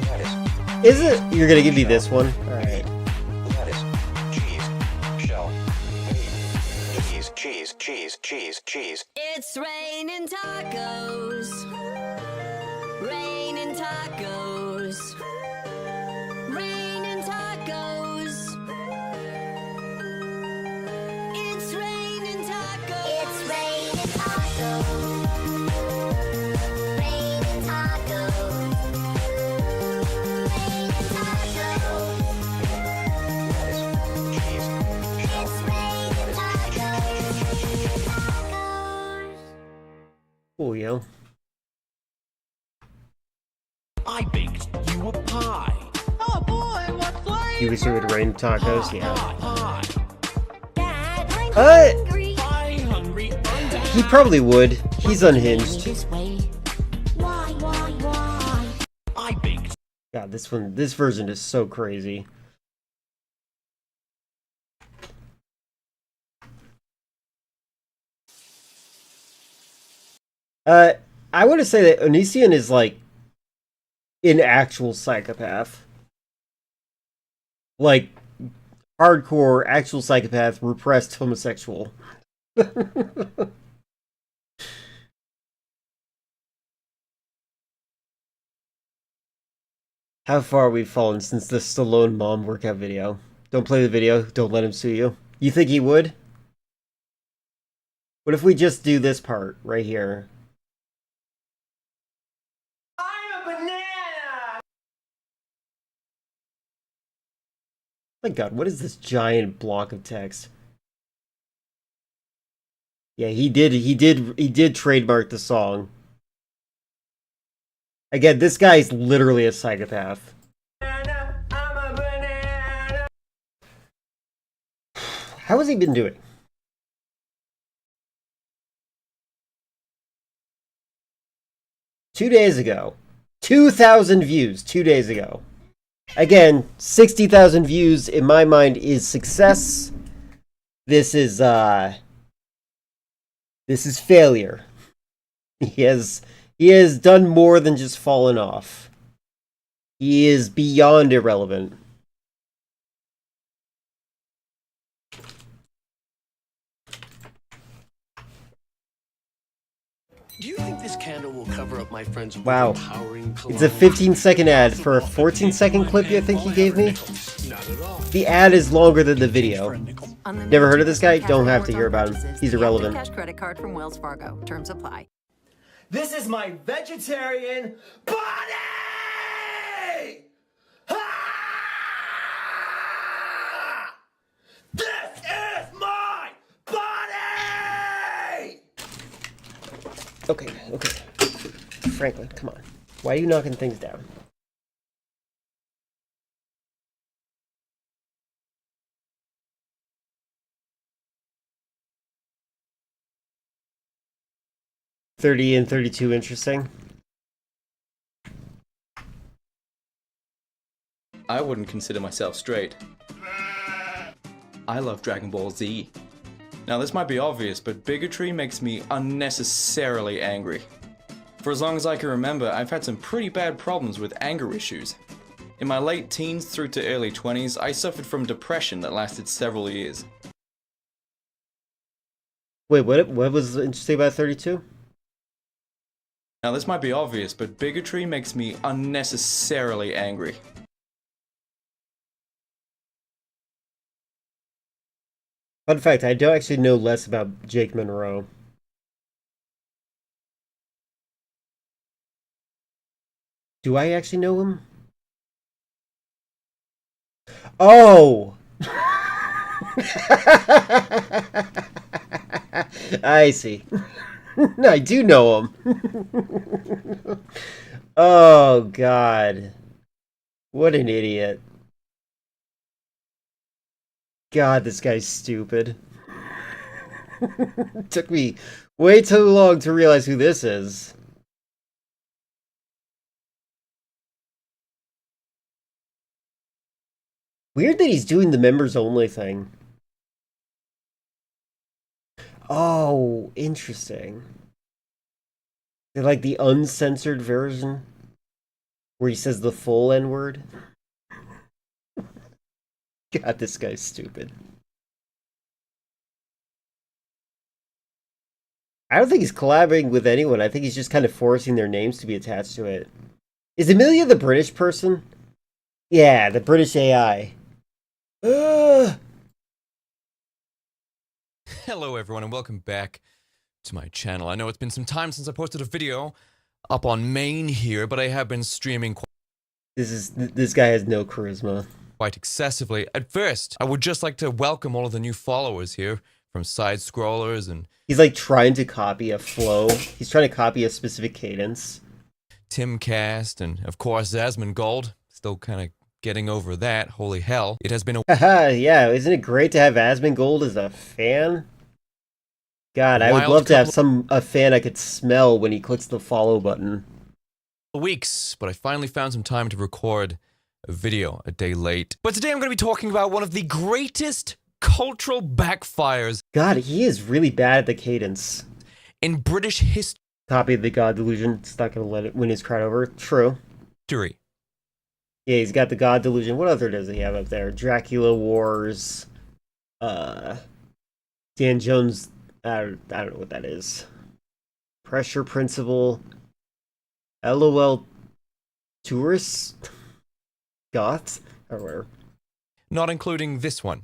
lettuce. Is it? You're gonna give me this one? Alright. Lettuce, cheese, shell, meat, cheese. It's raining tacos. Raining tacos. Raining tacos. It's raining tacos. It's raining tacos. Raining tacos. Raining tacos. It's raining tacos. Oh, yo. I baked you a pie. Oh boy, what flavor? You wish it would rain tacos? Yeah. Hungry. He probably would. He's unhinged. I baked. God, this version is so crazy. I want to say that Onision is like an actual psychopath. Like hardcore actual psychopath, repressed homosexual. How far we've fallen since the Stallone mom workout video. Don't play the video, don't let him sue you. You think he would? What if we just do this part right here? My God, what is this giant block of text? Yeah, he did trademark the song. Again, this guy is literally a psychopath. How has he been doing? Two days ago. 2,000 views 2 days ago. Again, 60,000 views in my mind is success. This is failure. He has done more than just fallen off. He is beyond irrelevant. Do you think this candle will cover up my friend's Wow. overpowering It's a 15-second ad for a 14-second clip I think he gave me. The ad is longer than the video. Never heard of this guy? Don't have to hear about him. He's irrelevant. Cash credit card from Wells Fargo. Terms apply. This is my vegetarian body! Ah! This is my body! Okay. Franklin, come on. Why are you knocking things down? $30 and $32 interesting. I wouldn't consider myself straight. I love Dragon Ball Z. Now this might be obvious, but bigotry makes me unnecessarily angry. For as long as I can remember, I've had some pretty bad problems with anger issues. In my late teens through to early 20s, I suffered from depression that lasted several years. Wait, what was interesting about 32? Now this might be obvious, but bigotry makes me unnecessarily angry. Fun fact, I do actually know less about Jake Monroe. Do I actually know him? Oh! I see. I do know him. Oh, God. What an idiot. God, this guy's stupid. Took me way too long to realize who this is. Weird that he's doing the members only thing. Oh, interesting. They're like the uncensored version where he says the full N-word. God, this guy's stupid. I don't think he's collaborating with anyone. I think he's just kind of forcing their names to be attached to it. Is Amelia the British person? Yeah, the British AI. Hello everyone and welcome back to my channel. I know it's been some time since I posted a video up on main here, but I have been streaming this guy has no charisma. Quite excessively. At first, I would just like to welcome all of the new followers here from side scrollers and he's like trying to copy a flow. He's trying to copy a specific cadence. Timcast and of course Asmongold. Still kind of getting over that. Holy hell. It has been a yeah, isn't it great to have Asmongold as a fan? God, I would love to have a fan I could smell when he clicks the follow button. Weeks, but I finally found some time to record a video a day late. But today I'm going to be talking about one of the greatest cultural backfires. God, he is really bad at the cadence. In British history. Copy the God Delusion. It's not going to let it win his crowd over. True. Yeah, he's got the God Delusion. What other does he have up there? Dracula Wars. Dan Jones. I don't know what that is. Pressure Principle. LOL Tourists. Goths. Or where? Not including this one.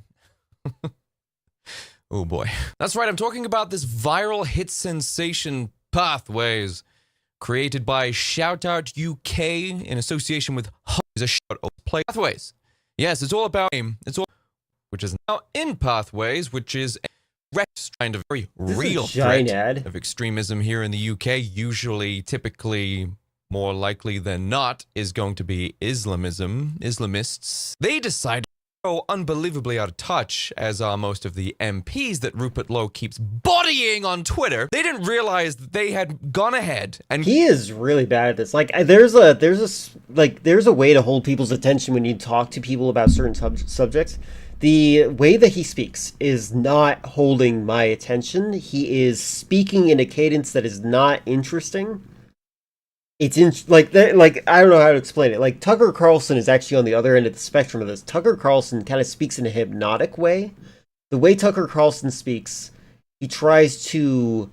Oh boy. That's right, I'm talking about this viral hit sensation Pathways, created by Shoutout UK in association with a shout play Pathways. Yes, it's all about which is now in Pathways, which is a kind of very real threat of extremism here in the UK. Usually, typically, more likely than not, is going to be Islamism. Islamists. They decided so unbelievably out of touch, as are most of the MPs that Rupert Lowe keeps bodying on Twitter. They didn't realize that they had gone ahead and he is really bad at this. Like, there's a way to hold people's attention when you talk to people about certain subjects. The way that he speaks is not holding my attention. He is speaking in a cadence that is not interesting. It's like I don't know how to explain it. Like, Tucker Carlson is actually on the other end of the spectrum of this. Tucker Carlson kind of speaks in a hypnotic way. The way Tucker Carlson speaks, he tries to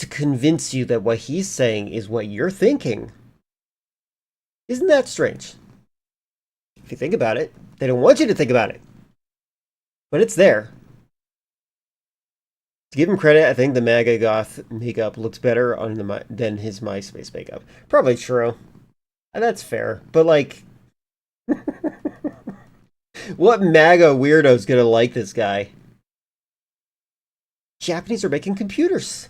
convince you that what he's saying is what you're thinking. Isn't that strange? If you think about it, they don't want you to think about it, but it's there. To give him credit, I think the MAGA goth makeup looks better on than his MySpace makeup. Probably true. And that's fair. But, like, what MAGA weirdo's gonna like this guy? Japanese are making computers.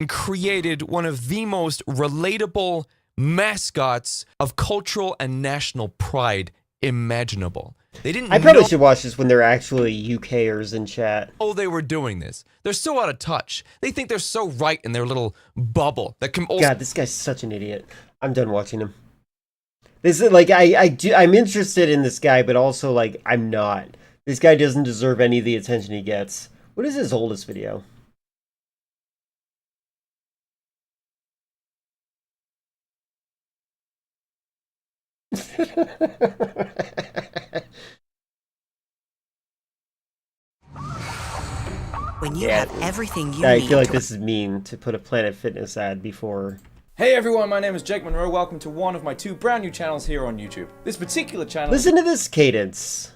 created one of the most relatable mascots of cultural and national pride imaginable. They didn't I probably should watch this when they're actually UKers in chat. Oh, they were doing this. They're so out of touch. They think they're so right in their little bubble that can also... God, this guy's such an idiot. I'm done watching him. This is like I'm interested in this guy, but also like I'm not. This guy doesn't deserve any of the attention he gets. What is his oldest video? When you have everything you I need feel like to- this is mean to put a Planet Fitness ad before. Hey everyone, my name is Jake Monroe. Welcome to one of my two brand new channels here on YouTube. This particular channel Listen to this cadence.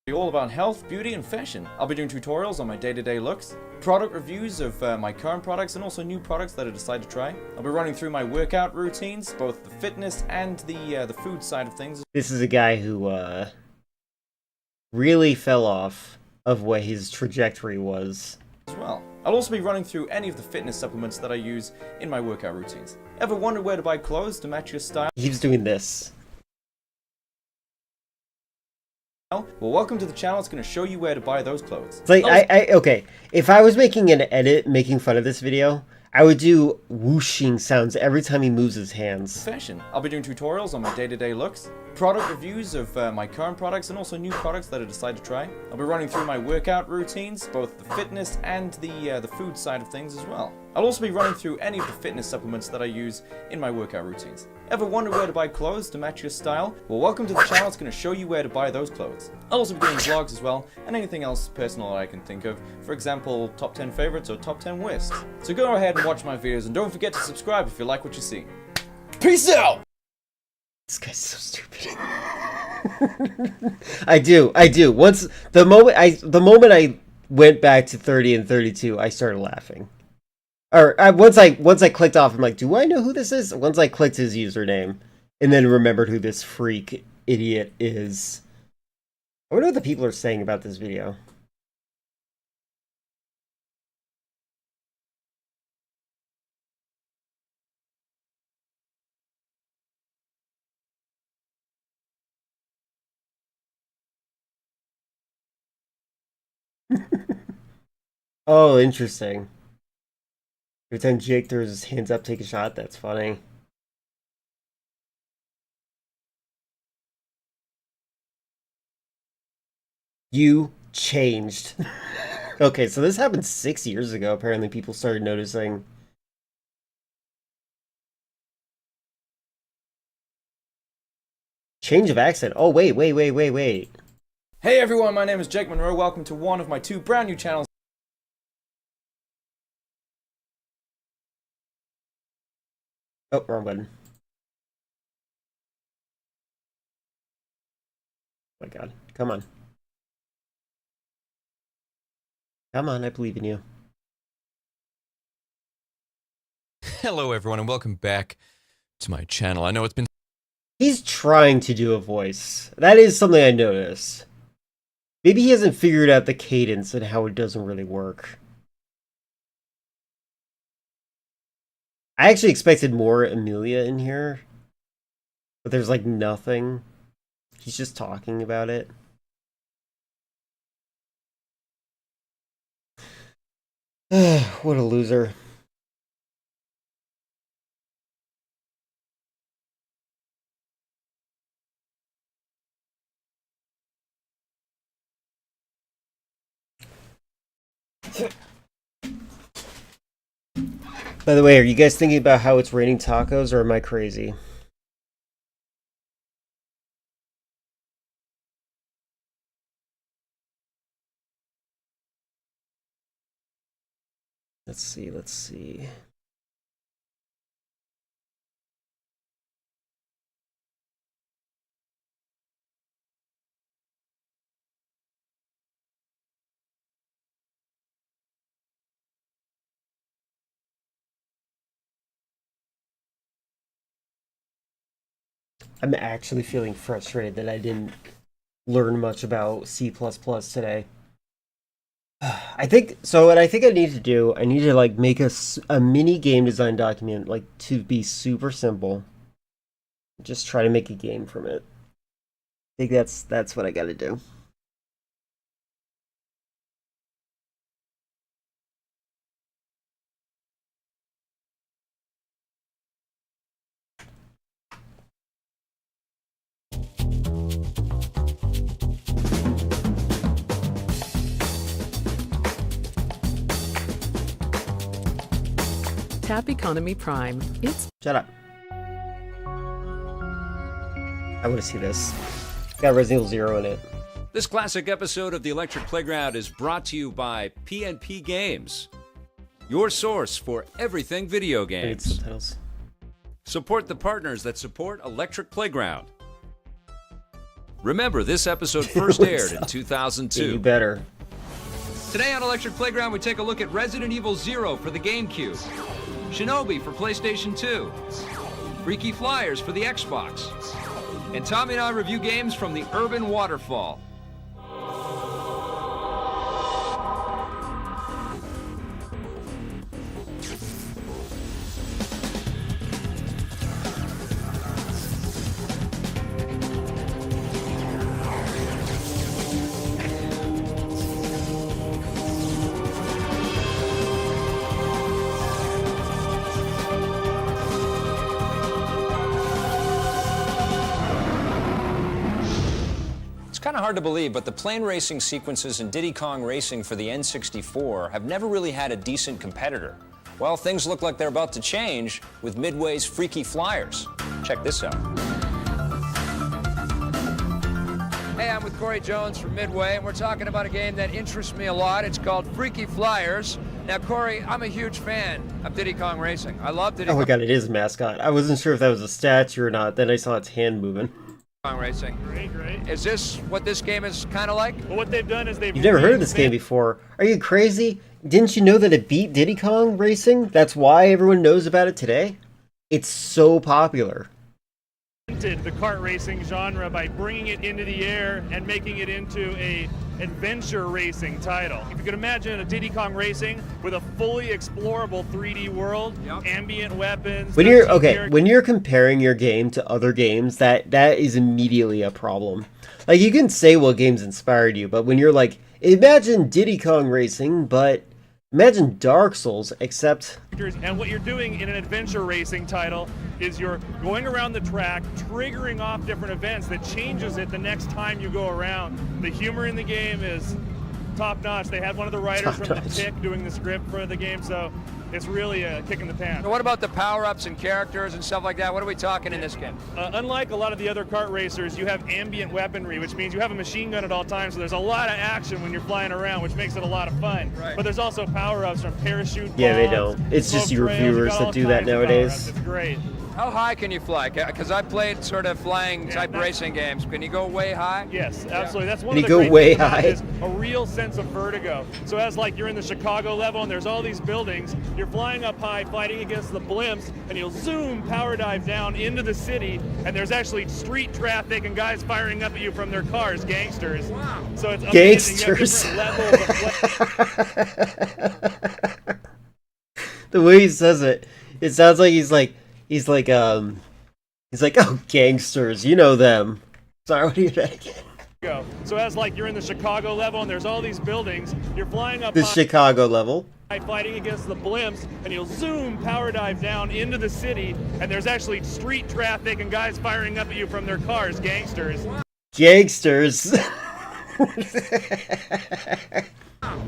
is all about health, beauty, and fashion. I'll be doing tutorials on my day-to-day looks, product reviews of my current products, and also new products that I decide to try. I'll be running through my workout routines, both the fitness and the food side of things. This is a guy who really fell off of what his trajectory was. As well. I'll also be running through any of the fitness supplements that I use in my workout routines. Ever wondered where to buy clothes to match your style? He keeps doing this. Well, welcome to the channel. It's going to show you where to buy those clothes. It's like, okay, if I was making an edit making fun of this video, I would do whooshing sounds every time he moves his hands. Fashion. I'll be doing tutorials on my day-to-day looks, product reviews of my current products, and also new products that I decide to try. I'll be running through my workout routines, both the fitness and the food side of things as well. I'll also be running through any of the fitness supplements that I use in my workout routines. Ever wondered where to buy clothes to match your style? Well, welcome to the channel. It's going to show you where to buy those clothes. I'll also be doing vlogs as well, and anything else personal that I can think of. For example, top 10 favorites or top 10 worst. So go ahead and watch my videos, and don't forget to subscribe if you like what you see. Peace out! This guy's so stupid. I do. Once the moment I went back to 30 and 32, I started laughing. Or once I clicked off, I'm like, do I know who this is? Once I clicked his username, and then remembered who this freak idiot is. I wonder what the people are saying about this video. Oh, interesting. Every time Jake throws his hands up, take a shot. That's funny. You changed. Okay, so this happened 6 years ago. Apparently, people started noticing. Change of accent. Oh, wait. Hey everyone, my name is Jake Monroe. Welcome to one of my two brand new channels. Oh, wrong button. Oh my god. Come on. Come on, I believe in you. Hello everyone and welcome back to my channel. I know it's been... He's trying to do a voice. That is something I noticed. Maybe he hasn't figured out the cadence and how it doesn't really work. I actually expected more Emilia in here, but there's like nothing. He's just talking about it. What a loser. By the way, are you guys thinking about how it's raining tacos, or am I crazy? Let's see, let's see. I'm actually feeling frustrated that I didn't learn much about C++ today. I think so. What I think I need to do, I need to like make a mini game design document, like to be super simple. Just try to make a game from it. I think that's what I got to do. Tap Economy Prime. It's Shut up. I want to see this. It's got Resident Evil 0 in it. This classic episode of the Electric Playground is brought to you by PNP Games, your source for everything video games. Subtitles. Support the partners that support Electric Playground. Remember, this episode first aired in 2002. Yeah, you better. Today on Electric Playground, we take a look at Resident Evil 0 for the GameCube, Shinobi for PlayStation 2, Freaky Flyers for the Xbox, and Tommy and I review games from the Urban Waterfall. Kind of hard to believe, but the plane racing sequences in Diddy Kong Racing for the N64 have never really had a decent competitor. Well, things look like they're about to change with Midway's Freaky Flyers. Check this out. Hey, I'm with Corey Jones from Midway, and we're talking about a game that interests me a lot. It's called Freaky Flyers. Now, Corey, I'm a huge fan of Diddy Kong Racing. I love Diddy Kong. Oh my god, it is a mascot. I wasn't sure if that was a statue or not. Then I saw its hand moving. Racing. Great. Is this what this game is kind of like? Well, what they've done is they've... You've never heard of this game before. Are you crazy? Didn't you know that it beat Diddy Kong Racing? That's why everyone knows about it today? It's so popular. The kart racing genre by bringing it into the air and making it into a adventure racing title. If you could imagine a Diddy Kong Racing with a fully explorable 3D world, ambient weapons. When you're comparing your game to other games, that is immediately a problem. Like, you can say what games inspired you, but when you're like, imagine Diddy Kong Racing, but imagine Dark Souls, except... And what you're doing in an adventure racing title is you're going around the track, triggering off different events that changes it the next time you go around. The humor in the game is top-notch. They had one of the writers from The Tick doing the script for the game, so it's really a kick in the pants. So what about the power-ups and characters and stuff like that? What are we talking in this game? Unlike a lot of the other kart racers, you have ambient weaponry, which means you have a machine gun at all times, so there's a lot of action when you're flying around, which makes it a lot of fun. Right. But there's also power-ups from parachute bombs, yeah, they don't. It's just your viewers that do that nowadays. It's great. How high can you fly? Because I played sort of flying type racing games. Can you go way high? Yes, absolutely. That's one of the great things about it is a real sense of vertigo. So as like you're in the Chicago level and there's all these buildings, you're flying up high, fighting against the blimps, and you'll zoom, power dive down into the city, and there's actually street traffic and guys firing up at you from their cars, gangsters. Wow. So it's gangsters. amazing. You have different levels of the way he says it, it sounds like he's like, oh, gangsters, you know them. Sorry, what are you again? Go. So as like you're in the Chicago level and there's all these buildings, you're flying up The high, Chicago level. fighting against the blimps, and you'll zoom power dive down into the city, and there's actually street traffic and guys firing up at you from their cars, gangsters. Gangsters.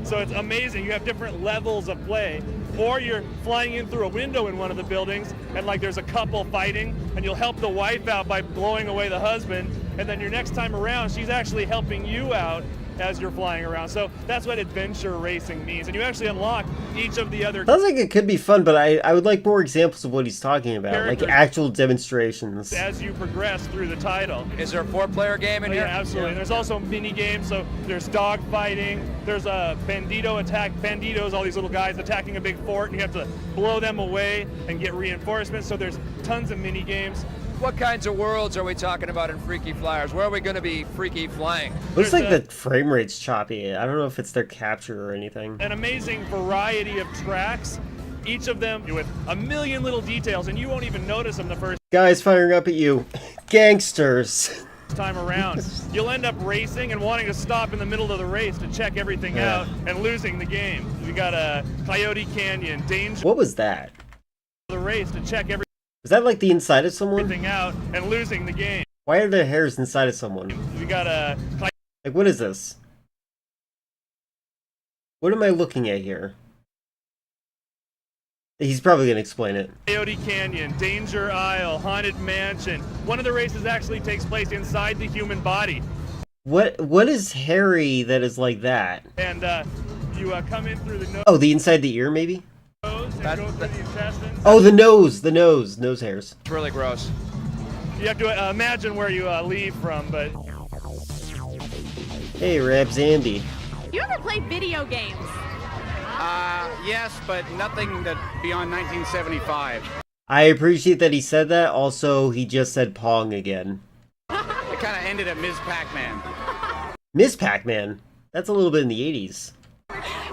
So it's amazing. You have different levels of play. Or you're flying in through a window in one of the buildings, and like there's a couple fighting, and you'll help the wife out by blowing away the husband, and then your next time around, she's actually helping you out as you're flying around. So that's what adventure racing means. And you actually unlock each of the other... Sounds like it could be fun, but I would like more examples of what he's talking about. Like actual demonstrations. as you progress through the title. Is there a 4-player game in here? Yeah, absolutely. And there's also mini games. So there's dog fighting. There's a bandito attack. Banditos, all these little guys attacking a big fort, and you have to blow them away and get reinforcements. So there's tons of mini games. What kinds of worlds are we talking about in Freaky Flyers? Where are we going to be freaky flying? Looks like the frame rate's choppy. I don't know if it's their capture or anything. An amazing variety of tracks, each of them with a million little details, and you won't even notice them the first Guys firing up at you. Gangsters. time around. You'll end up racing and wanting to stop in the middle of the race to check everything out and losing the game. We got a Coyote Canyon, danger. What was that? The race to check everything Is that like the inside of someone? out and losing the game. Why are there hairs inside of someone? We got a Like, what is this? What am I looking at here? He's probably gonna explain it. Coyote Canyon, Danger Isle, Haunted Mansion. One of the races actually takes place inside the human body. What is hairy that is like that? And you come in through the nose. Oh, the inside the ear, maybe? And go through the intestines. Oh, the nose hairs. It's really gross. You have to imagine where you leave from, but... Hey, Rabs Andy. You ever play video games? Yes, but nothing that beyond 1975. I appreciate that he said that. Also, he just said Pong again. It kind of ended at Ms. Pac-Man. Miss Pac-Man? That's a little bit in the 80s.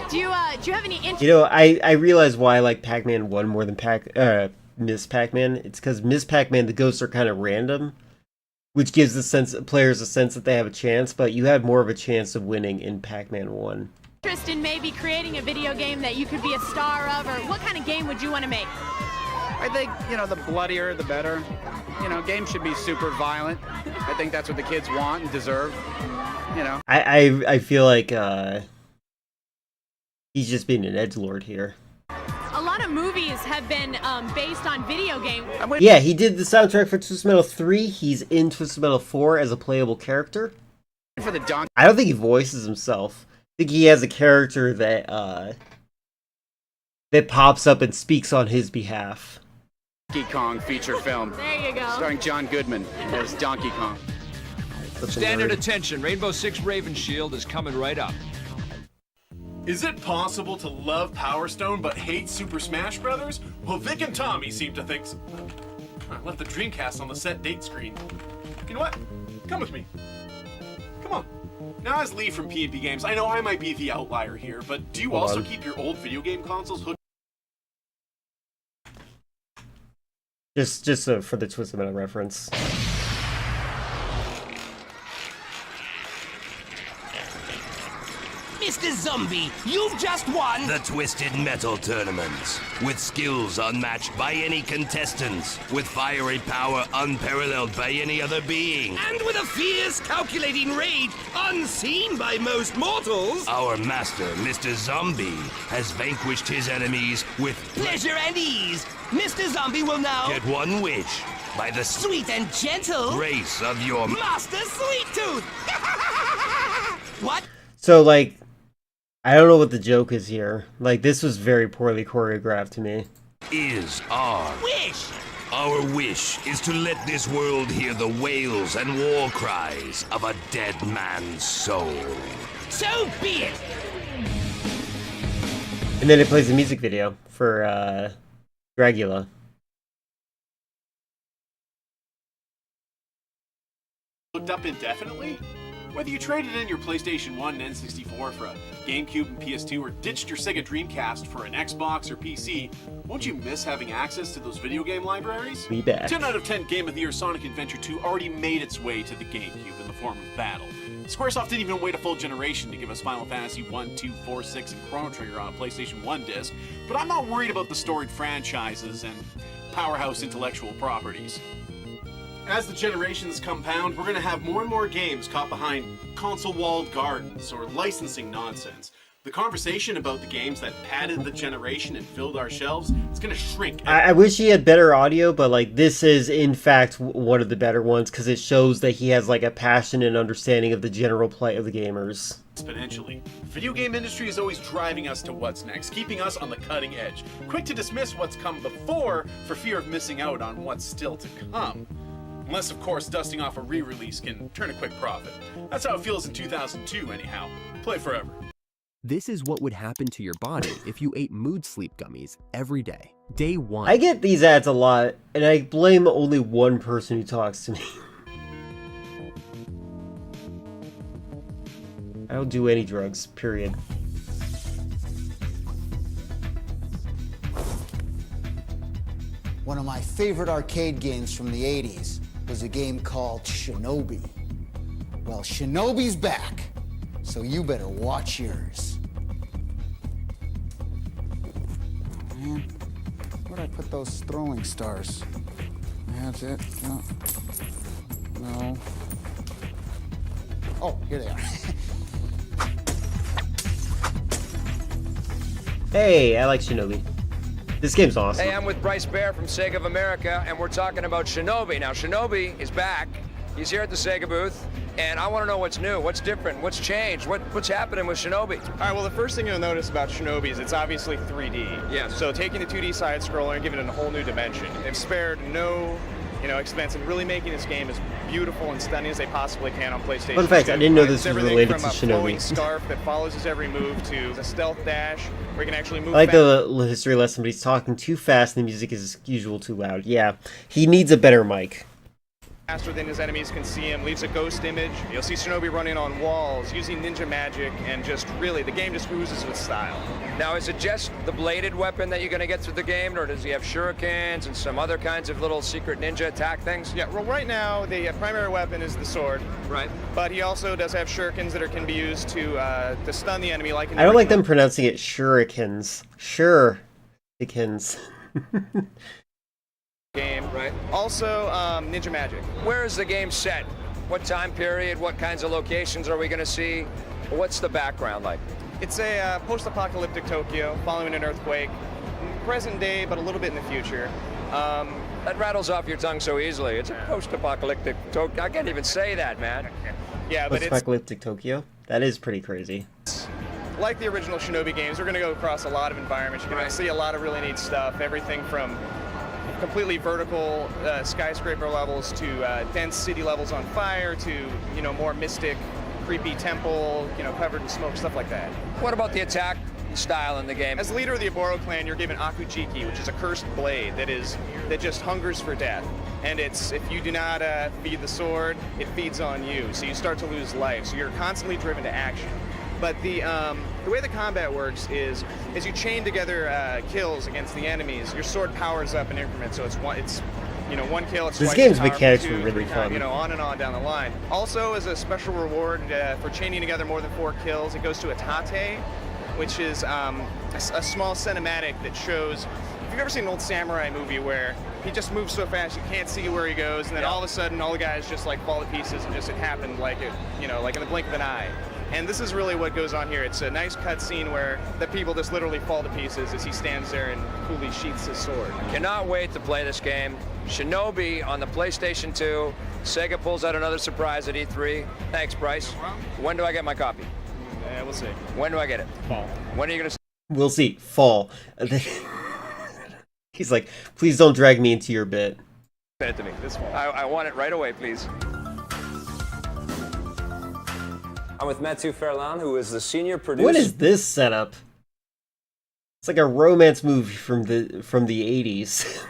Do you have any interest? You know, I realize why I like Pac-Man 1 more than Miss Pac-Man. It's because Miss Pac-Man, the ghosts are kind of random, which gives the players a sense that they have a chance, but you have more of a chance of winning in Pac-Man 1. Interest in maybe creating a video game that you could be a star of, or what kind of game would you want to make? I think, the bloodier, the better. Games should be super violent. I think that's what the kids want and deserve, I feel like, he's just being an edgelord here. A lot of movies have been based on video games. Yeah, he did the soundtrack for Twisted Metal 3. He's in Twisted Metal 4 as a playable character. For the donkey. I don't think he voices himself. I think he has a character that that pops up and speaks on his behalf. Donkey Kong feature film. There you go. Starring John Goodman as Donkey Kong. Standard attention. Rainbow Six Raven Shield is coming right up. Is it possible to love Power Stone but hate Super Smash Brothers? Well, Vic and Tommy seem to think so. I left the Dreamcast on the set date screen. You know what? Come with me. Come on. Now, as Lee from P&P Games, I know I might be the outlier here, but do you also keep your old video game consoles hooked? Just for the Twisted Metal reference. Mr. Zombie, you've just won the Twisted Metal Tournament. With skills unmatched by any contestants, with fiery power unparalleled by any other being, and with a fierce, calculating rage unseen by most mortals, our master, Mr. Zombie, has vanquished his enemies with pleasure and ease. Mr. Zombie will now get one wish by the sweet and gentle grace of your Master Sweet Tooth. What? So, like, I don't know what the joke is here. Like, this was very poorly choreographed to me. Is our wish. Our wish is to let this world hear the wails and war cries of a dead man's soul. So be it. And then it plays a music video for Dragula. Looked up indefinitely? Whether you traded in your PlayStation 1 and N64 for a GameCube and PS2 or ditched your Sega Dreamcast for an Xbox or PC, won't you miss having access to those video game libraries? Be back. 10 out of 10 Game of the Year Sonic Adventure 2 already made its way to the GameCube in the form of Battle. Squaresoft didn't even wait a full generation to give us Final Fantasy 1, 2, 4, 6, and Chrono Trigger on a PlayStation 1 disc, but I'm not worried about the storied franchises and powerhouse intellectual properties. As the generations compound, we're going to have more and more games caught behind console-walled gardens or licensing nonsense. The conversation about the games that padded the generation and filled our shelves is going to shrink. I wish he had better audio, but like this is in fact one of the better ones because it shows that he has like a passion and understanding of the general play of the gamers. Exponentially. The video game industry is always driving us to what's next, keeping us on the cutting edge, quick to dismiss what's come before for fear of missing out on what's still to come. Unless, of course, dusting off a re-release can turn a quick profit. That's how it feels in 2002, anyhow. Play forever. This is what would happen to your body if you ate mood sleep gummies every day. Day 1. I get these ads a lot, and I blame only one person who talks to me. I don't do any drugs, period. One of my favorite arcade games from the 80s was a game called Shinobi. Well, Shinobi's back, so you better watch yours. Man, where'd I put those throwing stars? That's it. No. No. Oh, here they are. Hey, I like Shinobi. This game's awesome. Hey, I'm with Bryce Bear from Sega of America, and we're talking about Shinobi. Now, Shinobi is back. He's here at the Sega booth, and I want to know what's new, what's different, what's changed, what's happening with Shinobi. All right, well, the first thing you'll notice about Shinobi is it's obviously 3D. Yes. So taking the 2D side-scroller and giving it a whole new dimension. They've spared no, expense in really making this game as beautiful and stunning as they possibly can on PlayStation. Fun fact, I didn't know this was related to Shinobi. From a flowing Shinobi. scarf that follows his every move to a stealth dash where you can actually move I like fast. the history lesson, but he's talking too fast and the music is as usual too loud. Yeah, he needs a better mic. Faster than his enemies can see him, leaves a ghost image. You'll see Shinobi running on walls, using ninja magic, and just really, the game just oozes with style. Now, is it just the bladed weapon that you're going to get through the game, or does he have shurikens and some other kinds of little secret ninja attack things? Yeah, well, right now, the primary weapon is the sword. Right. But he also does have shurikens that can be used to stun the enemy like in the I don't like original. them pronouncing it shurikens. Shurikens. Game. Right. Also, ninja magic. Where is the game set? What time period? What kinds of locations are we going to see? What's the background like? It's a post-apocalyptic Tokyo following an earthquake. Present day, but a little bit in the future. That rattles off your tongue so easily. It's a post-apocalyptic Tokyo. I can't even say that, man. Yeah, but it's Post-apocalyptic Tokyo? That is pretty crazy. like the original Shinobi games. We're going to go across a lot of environments. You're going to see a lot of really neat stuff. Everything from completely vertical skyscraper levels to dense city levels on fire to, more mystic, creepy temple, covered in smoke, stuff like that. What about the attack style in the game? As leader of the Oboro clan, you're given Akujiki, which is a cursed blade that just hungers for death. And if you do not feed the sword, it feeds on you. So you start to lose life. So you're constantly driven to action. But the way the combat works is, as you chain together kills against the enemies, your sword powers up in increments. So it's one kill. It's this twice game's as powerful, mechanics two, were really three fun. times, on and on down the line. Also, as a special reward for chaining together more than 4 kills, it goes to a tate, which is a small cinematic that shows. If you've ever seen an old samurai movie where he just moves so fast you can't see where he goes, and then all of a sudden all the guys just fall to pieces, and it happened like in the blink of an eye. And this is really what goes on here. It's a nice cut scene where the people just literally fall to pieces as he stands there and coolly sheaths his sword. Cannot wait to play this game. Shinobi on the PlayStation 2. Sega pulls out another surprise at E3. Thanks, Bryce. When do I get my copy? We'll see. When do I get it? Fall. When are you going to... We'll see. Fall. He's like, please don't drag me into your bit. Send it to me. This fall. I want it right away, please. I'm with Mathieu Ferland, who is the senior producer. What is this setup? It's like a romance movie from the 80s.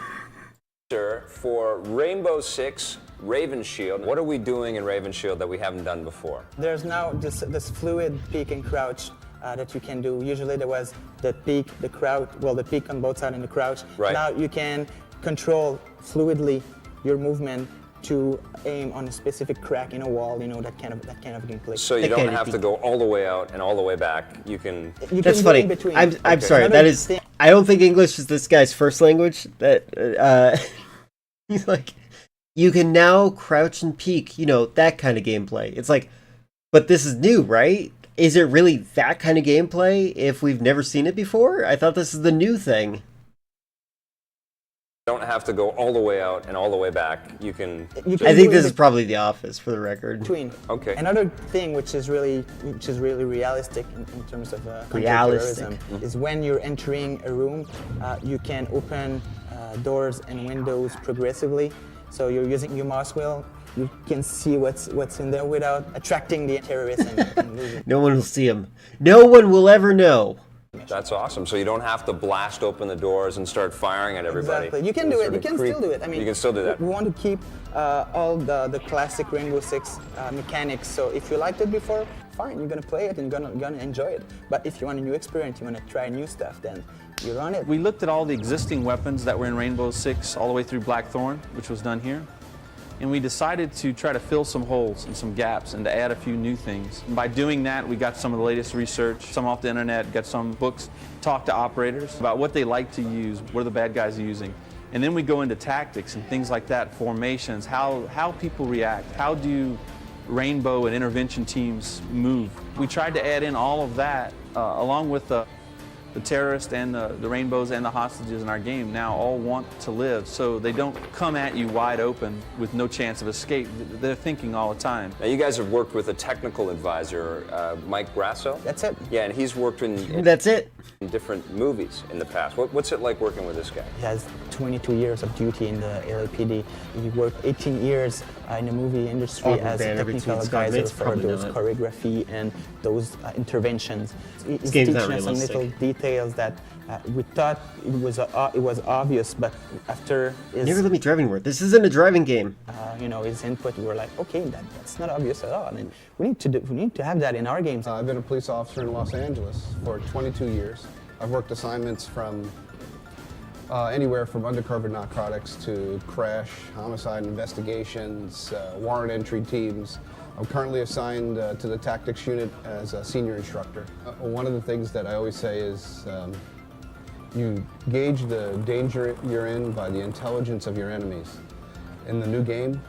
for Rainbow Six Raven Shield. What are we doing in Raven Shield that we haven't done before? There's now this fluid peek and crouch that you can do. Usually there was the peek, the crouch, well, the peek on both sides and the crouch. Right. Now you can control fluidly your movement to aim on a specific crack in a wall, you know, that kind of gameplay. So you don't have to go all the way out and all the way back. You can. That's funny. I'm sorry. That is. I don't think English is this guy's first language. That he's like, you can now crouch and peek. You know, that kind of gameplay. It's like, but this is new, right? Is it really that kind of gameplay if we've never seen it before? I thought this is the new thing. You don't have to go all the way out and all the way back. You can. I think this is probably The Office, for the record. Between. Okay. Another thing which is really realistic in terms of realistic is when you're entering a room, you can open doors and windows progressively. So you're using your mouse wheel. You can see what's in there without attracting the terrorists and losing. No one will see them. No one will ever know. That's awesome. So you don't have to blast open the doors and start firing at everybody. Exactly. You can do it. You can still do it. I mean, you can still do that. We want to keep all the classic Rainbow Six mechanics. So if you liked it before, fine. You're gonna play it and gonna enjoy it. But if you want a new experience, you want to try new stuff, then you're on it. We looked at all the existing weapons that were in Rainbow Six all the way through Blackthorn, which was done here. And we decided to try to fill some holes and some gaps and to add a few new things. And by doing that, we got some of the latest research, some off the internet, got some books, talked to operators about what they like to use, what are the bad guys using. And then we go into tactics and things like that, formations, how people react, how do Rainbow and intervention teams move. We tried to add in all of that along with the terrorists and the rainbows and the hostages in our game now all want to live, so they don't come at you wide open with no chance of escape. They're thinking all the time. Now you guys have worked with a technical advisor, Mike Grasso. That's it. Yeah, and he's worked in That's it. in different movies in the past. What's it like working with this guy? He has 22 years of duty in the LAPD. He worked 18 years in the movie industry as a technical advisor for those choreography and those interventions. He's teaching us some little details that we thought it was obvious, but after his... Never let me drive anywhere. This isn't a driving game. You know, his input, we were like, okay, that's not obvious at all. I mean, we need to have that in our games. I've been a police officer in Los Angeles for 22 years. I've worked assignments from anywhere from undercover narcotics to crash, homicide investigations, warrant entry teams. I'm currently assigned to the tactics unit as a senior instructor. One of the things that I always say is you gauge the danger you're in by the intelligence of your enemies. In the new game,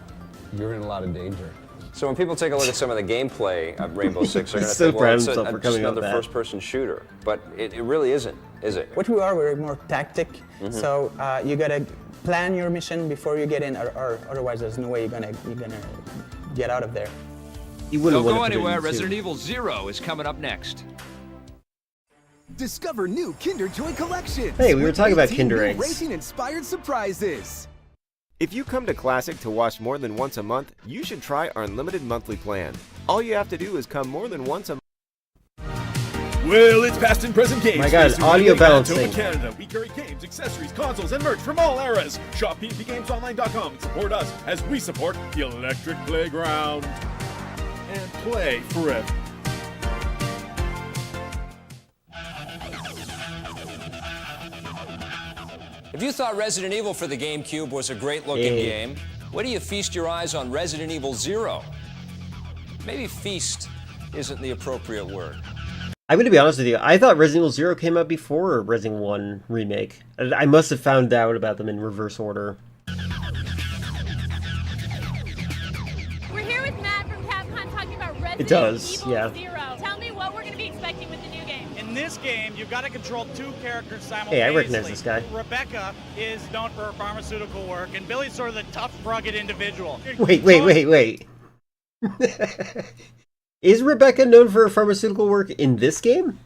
you're in a lot of danger. So when people take a look at some of the gameplay of Rainbow Six, they're going to So think, proud well, of it's himself for coming up another with that. first-person shooter. But it really isn't, is it? What we're more tactic. So you gotta plan your mission before you get in, or otherwise there's no way you're gonna get out of there. You wouldn't Don't want go to put it anywhere. in two. Resident Evil 0 is coming up next. Discover new Kinder Joy collections. Hey, we were talking about 18 Kinder new Eggs. Racing-inspired surprises. If you come to Classic to watch more than once a month, you should try our unlimited monthly plan. All you have to do is come more than once a month. Well, it's past and present games. My God, Facing audio Manitoba, balancing. Canada. We carry games, accessories, consoles, and merch from all eras. Shop pvgamesonline.com and support us as we support the Electric Playground. And play forever. If you thought Resident Evil for the GameCube was a great-looking Yeah. game, why do you feast your eyes on Resident Evil 0? Maybe feast isn't the appropriate word. I'm going to be honest with you. I thought Resident Evil 0 came out before Resident Evil 1 Remake. I must have found out about them in reverse order. We're here with Matt from Capcom talking about Resident It does, Evil yeah. 0. Tell me what we're going to be expecting with the new game. In this game, you've got to control two characters simultaneously. Hey, I recognize this guy. Rebecca is known for her pharmaceutical work, and Billy's sort of the tough, rugged individual. Wait. Is Rebecca known for her pharmaceutical work in this game?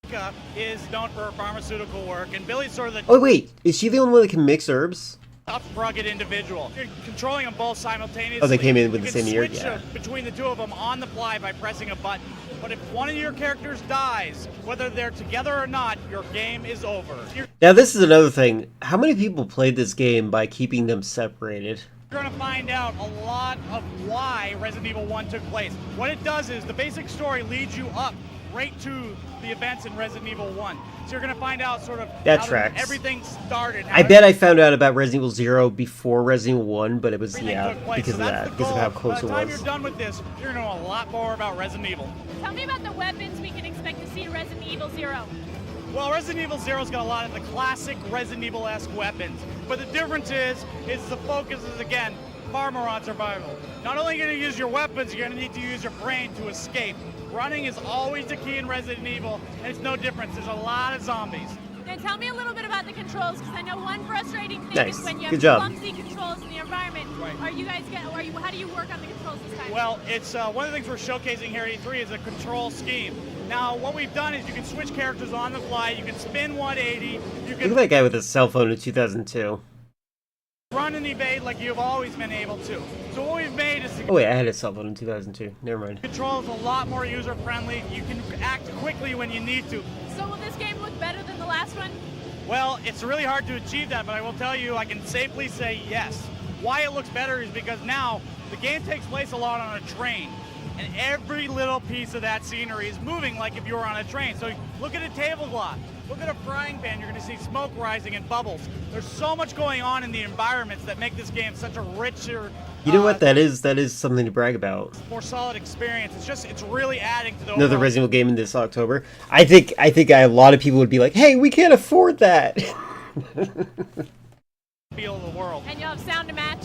Rebecca is known for her pharmaceutical work, and Billy's sort of the Oh, wait. Is she the only one that can mix herbs? tough, rugged individual. You're controlling them both simultaneously. Oh, they came in with You the can same year? switch Yeah. between the two of them on the fly by pressing a button. but if one of your characters dies, whether they're together or not, your game is over. Now this is another thing. How many people played this game by keeping them separated? You're going to find out a lot of why Resident Evil 1 took place. What it does is the basic story leads you up right to the events in Resident Evil 1. So you're going to find out sort of That how tracks. everything started. I bet I found out about Resident Evil 0 before Resident Evil 1, but it was, yeah, because of that, because of how close it By the time was. you're done with this, you're going to know a lot more about Resident Evil. Tell me about the weapons we can expect to see in Resident Evil 0. Well, Resident Evil 0's got a lot of the classic Resident Evil-esque weapons, but the difference is the focus is, again, far more on survival. Not only are you going to use your weapons, you're going to need to use your brain to escape. Running is always the key in Resident Evil, and it's no different. There's a lot of zombies. Now tell me a little bit about the controls, because I know one frustrating thing Nice. is when you Good have job. clumsy controls in the environment. Right. Are you guys how do you work on the controls this time? Well, it's one of the things we're showcasing here at E3 is a control scheme. Now, what we've done is you can switch characters on the fly, you can spin 180, you Look can at that guy with his cell phone in 2002. run and evade like you've always been able to. So what we've made is Oh wait, I had a cell phone in 2002. Never mind. the control is a lot more user-friendly. You can act quickly when you need to. So will this game look better than the last one? Well, it's really hard to achieve that, but I will tell you, I can safely say yes. Why it looks better is because now the game takes place a lot on a train, and every little piece of that scenery is moving like if you were on a train. So look at a tablecloth, look at a frying pan, you're going to see smoke rising and bubbles. There's so much going on in the environments that make this game such a richer, You know what? That is something to brag about. more solid experience. It's really adding to the Another overall Resident Evil game in this October. I think a lot of people would be like, "Hey, we can't afford that." feel of the world. And you'll have sound to match?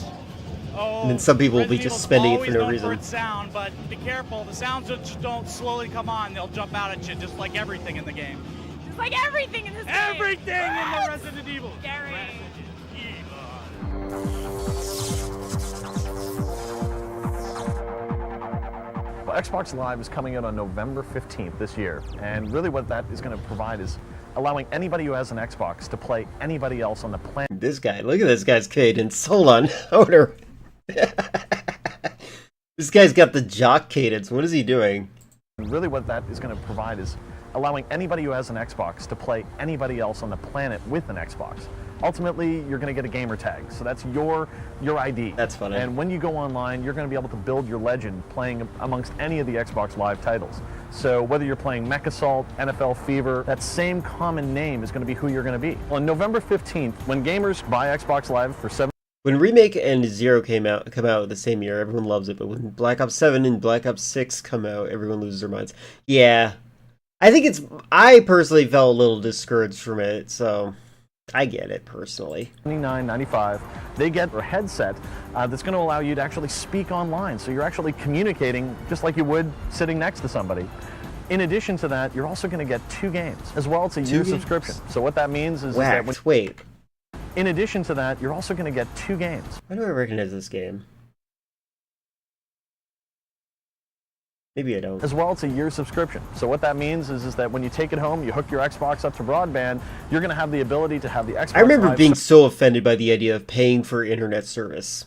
Oh, And then some people will be Resident just Evil's spending it for always no known reason. For its sound, but be careful. The sounds just don't slowly come on. They'll jump out at you, just like everything in the game. It's like everything in this game. Everything in the Resident Evil. Scary. Well, Xbox Live is coming out on November 15th this year, and really what that is going to provide is allowing anybody who has an Xbox to play anybody else on the planet. This guy, look at this guy's cadence. Hold on, owner. This guy's got the jock cadence. What is he doing? Really what that is going to provide is allowing anybody who has an Xbox to play anybody else on the planet with an Xbox. Ultimately, you're going to get a gamer tag, so that's your ID. That's funny. And when you go online, you're going to be able to build your legend playing amongst any of the Xbox Live titles. So whether you're playing Mech Assault, NFL Fever, that same common name is going to be who you're going to be. On November 15th, when gamers buy Xbox Live for $7. When Remake and Zero come out the same year, everyone loves it. But when Black Ops 7 and Black Ops 6 come out, everyone loses their minds. Yeah, I personally felt a little discouraged from it, so I get it personally. $29.95. They get a headset that's going to allow you to actually speak online, so you're actually communicating just like you would sitting next to somebody. In addition to that, you're also going to get 2 games as well. It's a year subscription. So what that means is that wait. In addition to that, you're also going to get 2 games. Why do I recognize this game? Maybe I don't. As well, it's a year subscription. So what that means is that when you take it home, you hook your Xbox up to broadband, you're going to have the ability to have the Xbox I remember Live being so offended by the idea of paying for internet service,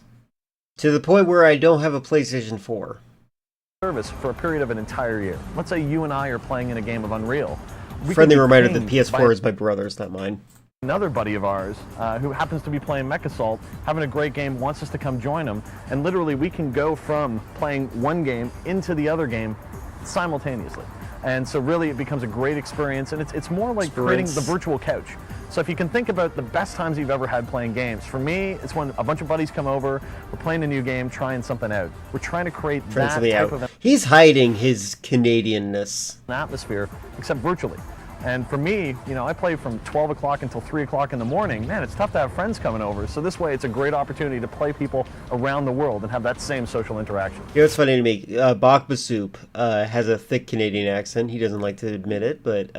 to the point where I don't have a PlayStation 4. service for a period of an entire year. Let's say you and I are playing in a game of Unreal. We Friendly could be reminder that pinged PS4 by is my brother's, not mine. another buddy of ours who happens to be playing Mech Assault, having a great game, wants us to come join him, and literally we can go from playing one game into the other game simultaneously. And so really it becomes a great experience, and it's more like creating the virtual couch. So if you can think about the best times you've ever had playing games, for me, it's when a bunch of buddies come over, we're playing a new game, trying something out. We're trying to create that type of He's hiding his Canadianness. atmosphere, except virtually. And for me, you know, I play from 12 o'clock until 3 o'clock in the morning. Man, it's tough to have friends coming over. So this way, it's a great opportunity to play people around the world and have that same social interaction. You know what's funny to me? Bakba Soup has a thick Canadian accent. He doesn't like to admit it, but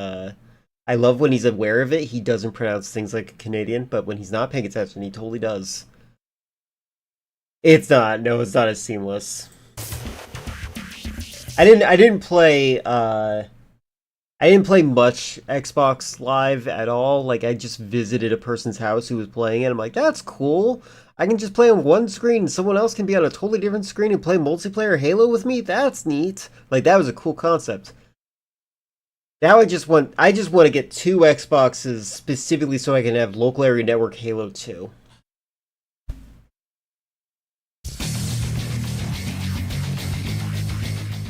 I love when he's aware of it. He doesn't pronounce things like a Canadian, but when he's not paying attention, he totally does. It's not as seamless. I didn't play much Xbox Live at all. Like, I just visited a person's house who was playing it. I'm like, that's cool. I can just play on one screen and someone else can be on a totally different screen and play multiplayer Halo with me? That's neat. Like, that was a cool concept. Now I just want to get 2 Xboxes specifically so I can have local area network Halo 2.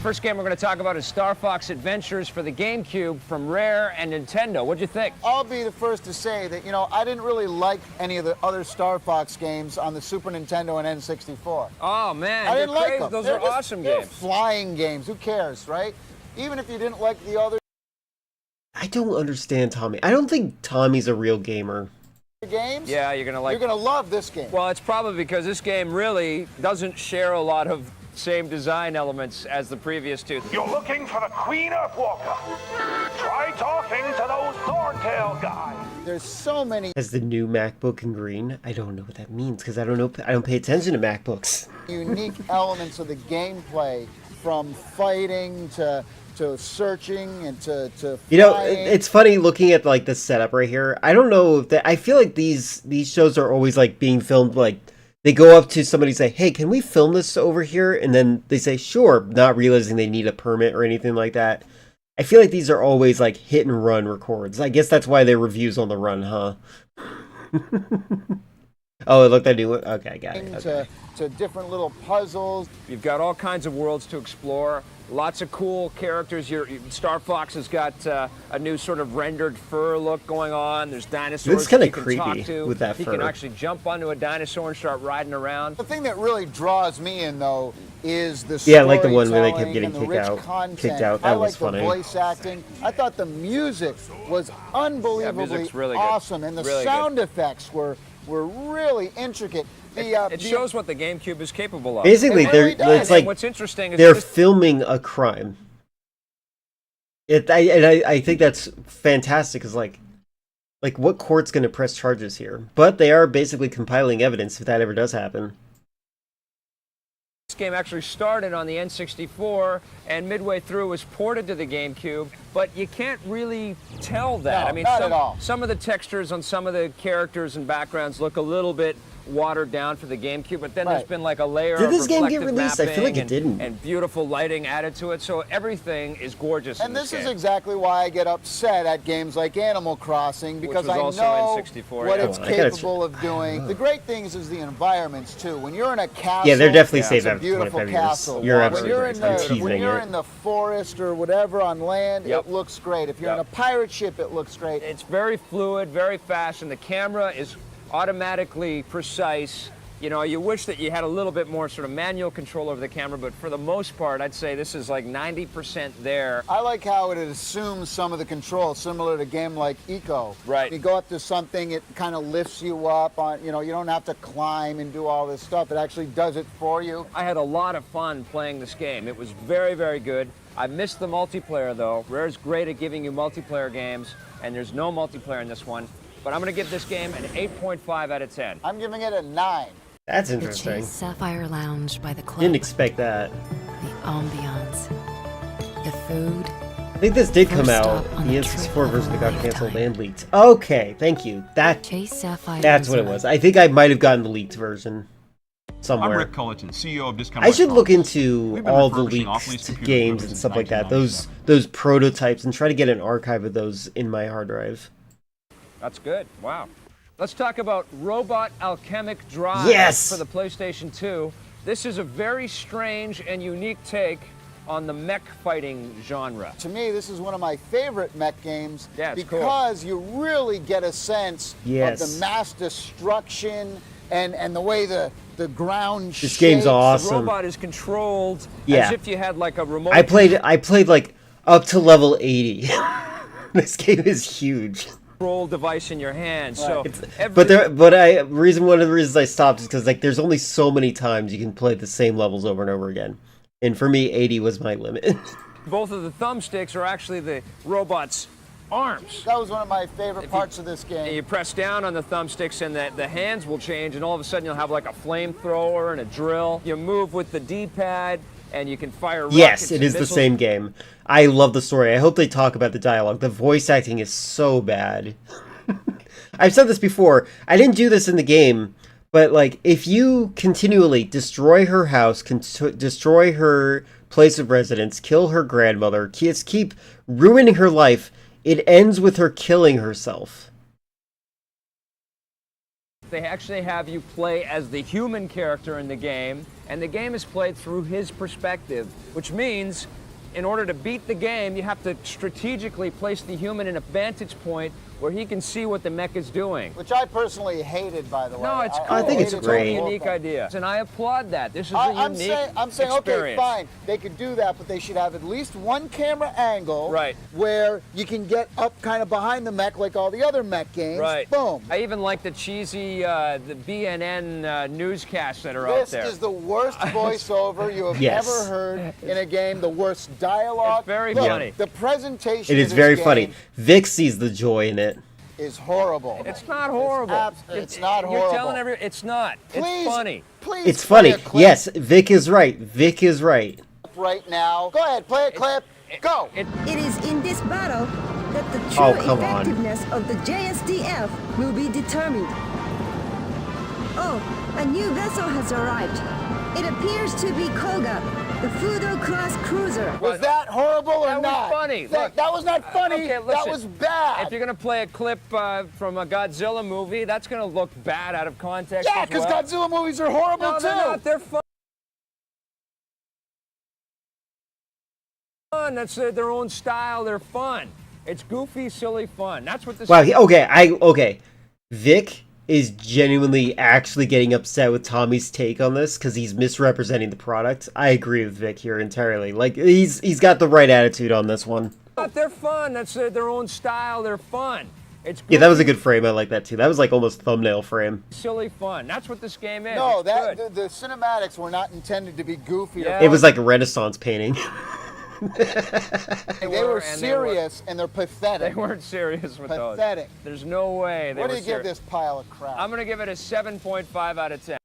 First game we're going to talk about is Star Fox Adventures for the GameCube from Rare and Nintendo. What'd you think? I'll be the first to say that, I didn't really like any of the other Star Fox games on the Super Nintendo and N64. Oh, man. I didn't like them. Those are awesome they're games. Flying games. Who cares, right? Even if you didn't like the other I don't understand Tommy. I don't think Tommy's a real gamer. games, Yeah, you're going to like... you're going to love this game. Well, it's probably because this game really doesn't share a lot of same design elements as the previous two. You're looking for the Queen Earthwalker. Try talking to those Thorntail guys. There's so many Has the new MacBook in green? I don't know what that means because I don't pay attention to MacBooks. unique elements of the gameplay, from fighting to searching and to flying. It's funny looking at like the setup right here. I don't know if I feel like these shows are always like being filmed like they go up to somebody and say, "Hey, can we film this over here?" And then they say, "Sure," not realizing they need a permit or anything like that. I feel like these are always like hit and run records. I guess that's why they're reviews on the run, huh? Oh, look, I do it. Okay, I got it. Okay. To different little puzzles. You've got all kinds of worlds to explore. Lots of cool characters. Star Fox has got a new sort of rendered fur look going on. There's dinosaurs It's kinda you can talk creepy to. with that He fur. can actually jump onto a dinosaur and start riding around. The thing that really draws me in, though, is the Yeah, I like the one where they kept storytelling getting and the rich kicked content. out. I That like was funny. the voice acting. I thought the music was unbelievably music's really good. awesome, and the Really good. sound effects were really intricate. It shows what the GameCube is capable of. Basically, It really does. it's like what's interesting is they're this- filming a crime. I think that's fantastic. Is like what court's going to press charges here? But they are basically compiling evidence if that ever does happen. This game actually started on the N64 and midway through was ported to the GameCube, but you can't really tell that. No, I mean, not at all. some of the textures on some of the characters and backgrounds look a little bit watered down for the GameCube, but then there's Right. been like a layer Did of this game get reflective released? I feel like mapping it didn't. and beautiful lighting added to it, so everything is gorgeous in And this is game. exactly why I get upset at games like Animal Crossing, because was I also know N64, what yeah. it's Oh, I gotta capable of doing. The great things is the environments too. When you're in a castle, Yeah, they're definitely it's saved a after beautiful 25 years. castle. You're when absolutely you're right. in I'm the teasing when you're it. in the forest or whatever on land, Yep. it looks great. If you're in Yep. a pirate ship, it looks great. It's very fluid, very fast, and the camera is automatically precise. You know, you wish that you had a little bit more sort of manual control over the camera, but for the most part, I'd say this is like 90% there. I like how it assumes some of the control, similar to a game like Eco. Right. You go up to something, it kind of lifts you up. You don't have to climb and do all this stuff. It actually does it for you. I had a lot of fun playing this game. It was very, very good. I missed the multiplayer, though. Rare's great at giving you multiplayer games, and there's no multiplayer in this one. But I'm going to give this game an 8.5 out of 10. I'm giving it a 9. That's The interesting. Chase Sapphire Lounge by the club. Didn't expect that. The ambiance. The food. I think this did come First out. stop on The a N64 trip of version that got a canceled and leaked. Okay, thank you. Chase Sapphire. That's what it was. I think I might have gotten the leaked version somewhere. I'm Rick Culleton, CEO of Discount I should look Electronics. into We've been all the refurbishing off-lease leaked computer games equipment and since stuff like that. 1997. Those prototypes, and try to get an archive of those in my hard drive. That's good. Wow. Let's talk about Robot Alchemic Drive Yes! for the PlayStation 2. This is a very strange and unique take on the mech fighting genre. To me, this is one of my favorite mech games Yeah, it's cool. because you really get a sense Yes. of the mass destruction and the way the ground This shakes. game's awesome. The robot is controlled Yeah. as if you had like a remote. I played like up to level 80. This game is huge. control device in your hand. So One of the reasons I stopped is because like there's only so many times you can play the same levels over and over again, and for me 80 was my limit. both of the thumbsticks are actually the robot's arms. That was one of my favorite parts of this game. And you press down on the thumbsticks and the hands will change, and all of a sudden you'll have like a flamethrower and a drill. You move with the D-pad and you can fire rockets. Yes, it and is the missiles. same game. I love the story. I hope they talk about the dialogue. The voice acting is so bad. I've said this before. I didn't do this in the game, But, like, if you continually destroy her house, destroy her place of residence, kill her grandmother, keep ruining her life, it ends with her killing herself. They actually have you play as the human character in the game, and the game is played through his perspective, which means in order to beat the game, you have to strategically place the human in a vantage point where he can see what the mech is doing. Which I personally hated, by the way. No, it's cool. I think it's great. a unique idea. And I applaud that. This is a I'm unique saying, okay, experience. fine. They could do that, but they should have at least one camera angle Right. where you can get up kind of behind the mech like all the other mech games. Right. Boom. I even like the cheesy, the BNN newscasts that are out there. This is the worst voiceover you have Yes. ever heard in a game, the worst dialogue. It's very Look, funny. The presentation It is of this very game funny. Vic sees the joy in it. is horrible. It's not horrible. It's not horrible. You're telling it's not. Please, it's funny. Please It's play funny. a clip Yes, Vic is right. Vic is right. right now. Go ahead, play a clip. Go. It is in this battle that the Oh, true come on. effectiveness of the JSDF will be determined. Oh, a new vessel has arrived. It appears to be Koga, the Fudo-class cruiser. Was that horrible or That was not? funny. That was not funny. Okay, that listen. was bad. If you're going to play a clip from a Godzilla movie, that's going to look bad out of context. Yeah, as because well. Godzilla movies are horrible No, too. they're not. They're fun. That's their own style. They're fun. It's goofy, silly fun. That's what this. Wow. Okay. Vic is genuinely actually getting upset with Tommy's take on this because he's misrepresenting the product. I agree with Vic here entirely. Like he's got the right attitude on this one. They're fun. That's their own style. They're fun. It's goofy, Yeah, that was a good frame. I like that too. That was like almost thumbnail frame. silly fun. That's what this game is. No, It's good. the cinematics were not intended to be goofy. Yeah. It was like a Renaissance painting. They were serious and they're pathetic. They weren't serious with those. Pathetic. There's no way they What were do you give serious. this pile of crap? I'm going to give it a 7.5 out of 10.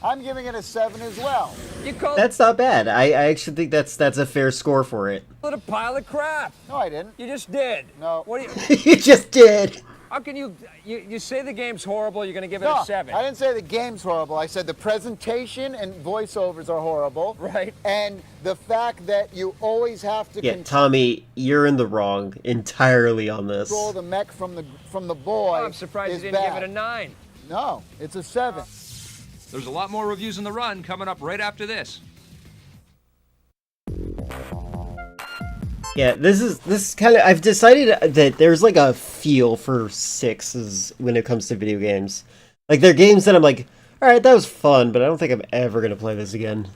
I'm giving it a 7 as well. You call That's not bad. I actually think that's a fair score for it. it a pile of crap. No, I didn't. You just did. No. What do you? You just did. How can you say the game's horrible? You're going to give it No, a 7. I didn't say the game's horrible. I said the presentation and voiceovers are horrible. Right. And the fact that you always have to Yeah, Tommy, you're in the wrong entirely on this. control the mech from the boy. I'm surprised you is didn't bad. give it a 9. No, it's a 7. There's a lot more reviews in the run coming up right after this. Yeah, this is kind of. I've decided that there's like a feel for 6s when it comes to video games. Like they're games that I'm like, all right, that was fun, but I don't think I'm ever gonna play this again.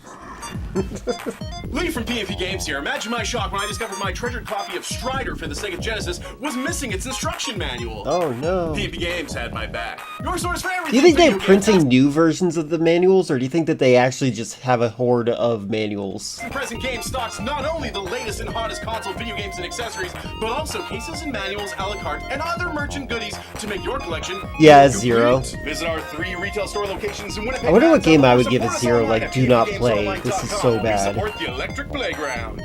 Lee from PNP Games here. Imagine my shock when I discovered my treasured copy of Strider for the Sega Genesis was missing its instruction manual. Oh no. PNP Games had my back. Your source for everything. Do you think they're video printing games. new versions of the manuals, or do you think that they actually just have a horde of manuals? Present Game stocks not only the latest and hottest console video games and accessories, but also cases and manuals, a la carte, and other merchant goodies to make your collection Yeah, more Zero. complete. Visit our 3 retail store locations in Winnipeg. I wonder what game I would Support give a us 0, online like, at do not PNPGamesOnline.com. play. This is so We bad. support the Electric Playground.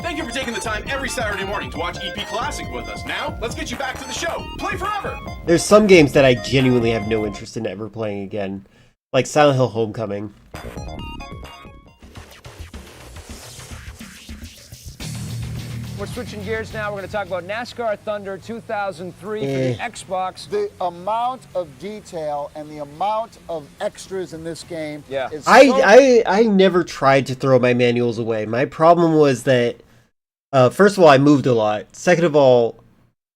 Thank you for taking the time every Saturday morning to watch EP Classic with us. Now, let's get you back to the show. Play forever! There's some games that I genuinely have no interest in ever playing again. Like Silent Hill Homecoming. We're switching gears now. We're going to talk about NASCAR Thunder 2003 for the Xbox. The amount of detail and the amount of extras in this game is so I never tried to throw my manuals away. My problem was that first of all, I moved a lot. Second of all,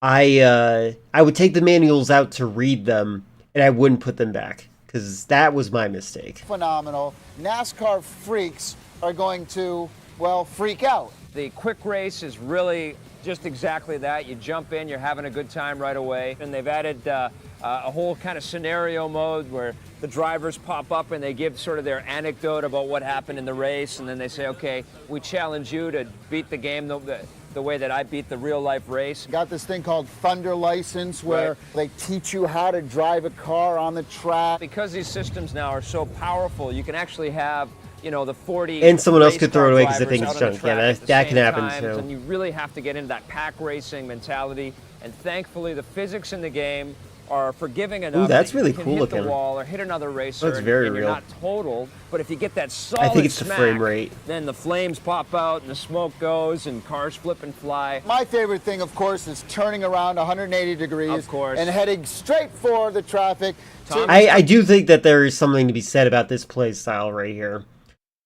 I would take the manuals out to read them and I wouldn't put them back because that was my mistake. phenomenal. NASCAR freaks are going to, well, freak out. The quick race is really just exactly that. You jump in, you're having a good time right away. And they've added a whole kind of scenario mode where the drivers pop up and they give sort of their anecdote about what happened in the race. And then they say, okay, we challenge you to beat the game the way that I beat the real life race. Got this thing called Thunder License where they teach you how to drive a car on the track. Because these systems now are so powerful, you can actually have, you know, the 40 And someone else race could throw car it away 'cause they drivers think it's out on the junk. Yeah, track at the that same can happen times, too. And you really have to get into that pack racing mentality. And thankfully, the physics in the game are forgiving enough. That's that really you can cool hit looking. the wall or hit another racer, That's very and you're real. not totaled. But if you get that solid I think it's smack, the frame rate. then the flames pop out and the smoke goes and cars flip and fly. My favorite thing, of course, is turning around 180 degrees Of course. and heading straight for the traffic. I do think that there is something to be said about this play style right here.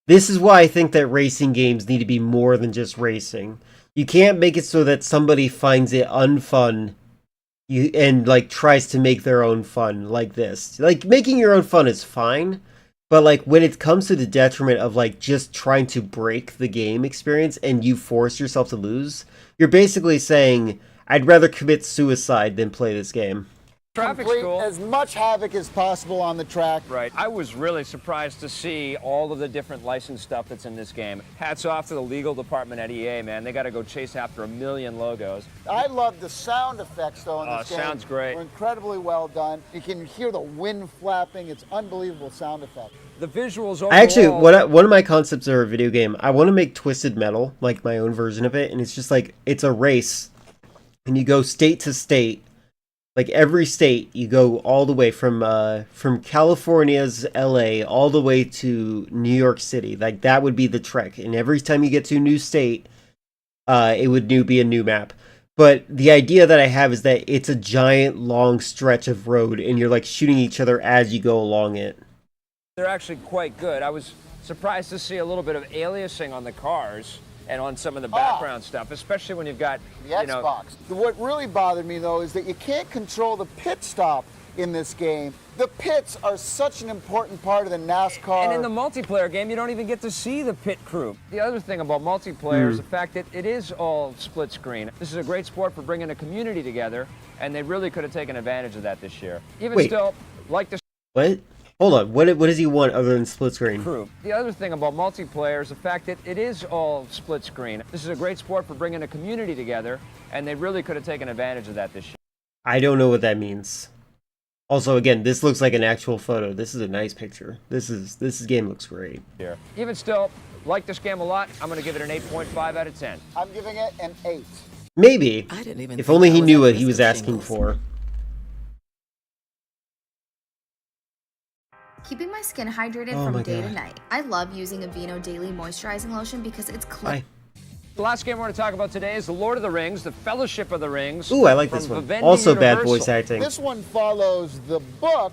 This is why I think that racing games need to be more than just racing. You can't make it so that somebody finds it unfun and like tries to make their own fun like this. Like making your own fun is fine, but like when it comes to the detriment of like just trying to break the game experience and you force yourself to lose, you're basically saying I'd rather commit suicide than play this game. Traffic's Complete cool. as much havoc as possible on the track. Right. I was really surprised to see all of the different licensed stuff that's in this game. Hats off to the legal department at EA, man. They got to go chase after 1 million logos. I love the sound effects, though, in this game. Sounds great. They're incredibly well done. You can hear the wind flapping. It's unbelievable sound effect. The visuals overall... I actually, one of my concepts of a video game, I want to make Twisted Metal, like my own version of it, and it's just like, it's a race, and you go state to state. Like every state, you go all the way from California's LA all the way to New York City. Like that would be the trek. And every time you get to a new state, it would be a new map. But the idea that I have is that it's a giant long stretch of road, and you're like shooting each other as you go along it. They're actually quite good. I was surprised to see a little bit of aliasing on the cars and on some of the background stuff, especially when you've got, The Xbox. What really bothered me, though, is that you can't control the pit stop in this game. The pits are such an important part of the NASCAR. And in the multiplayer game, you don't even get to see the pit crew. The other thing about multiplayer is the fact that it is all split screen. This is a great sport for bringing a community together, and they really could have taken advantage of that this year. Even Wait. still, like the What? Hold on. What does he want other than split screen? crew. The other thing about multiplayer is the fact that it is all split screen. This is a great sport for bringing a community together, and they really could have taken advantage of that this year. I don't know what that means. Also, again, this looks like an actual photo. This is a nice picture. This game looks great. Even still, like this game a lot. I'm going to give it an 8.5 out of 10. I'm giving it an 8. Maybe. I didn't even If think only I he was knew at what he risk was of asking shingles. for. Keeping my skin hydrated Oh from my day to God. night. I love using Aveeno Daily Moisturizing Lotion because it's clean. The last game we're going to talk about today is The Lord of the Rings, The Fellowship of the Rings. Ooh, I like from this one. Vivendi Also bad Universal. voice acting. This one follows the book,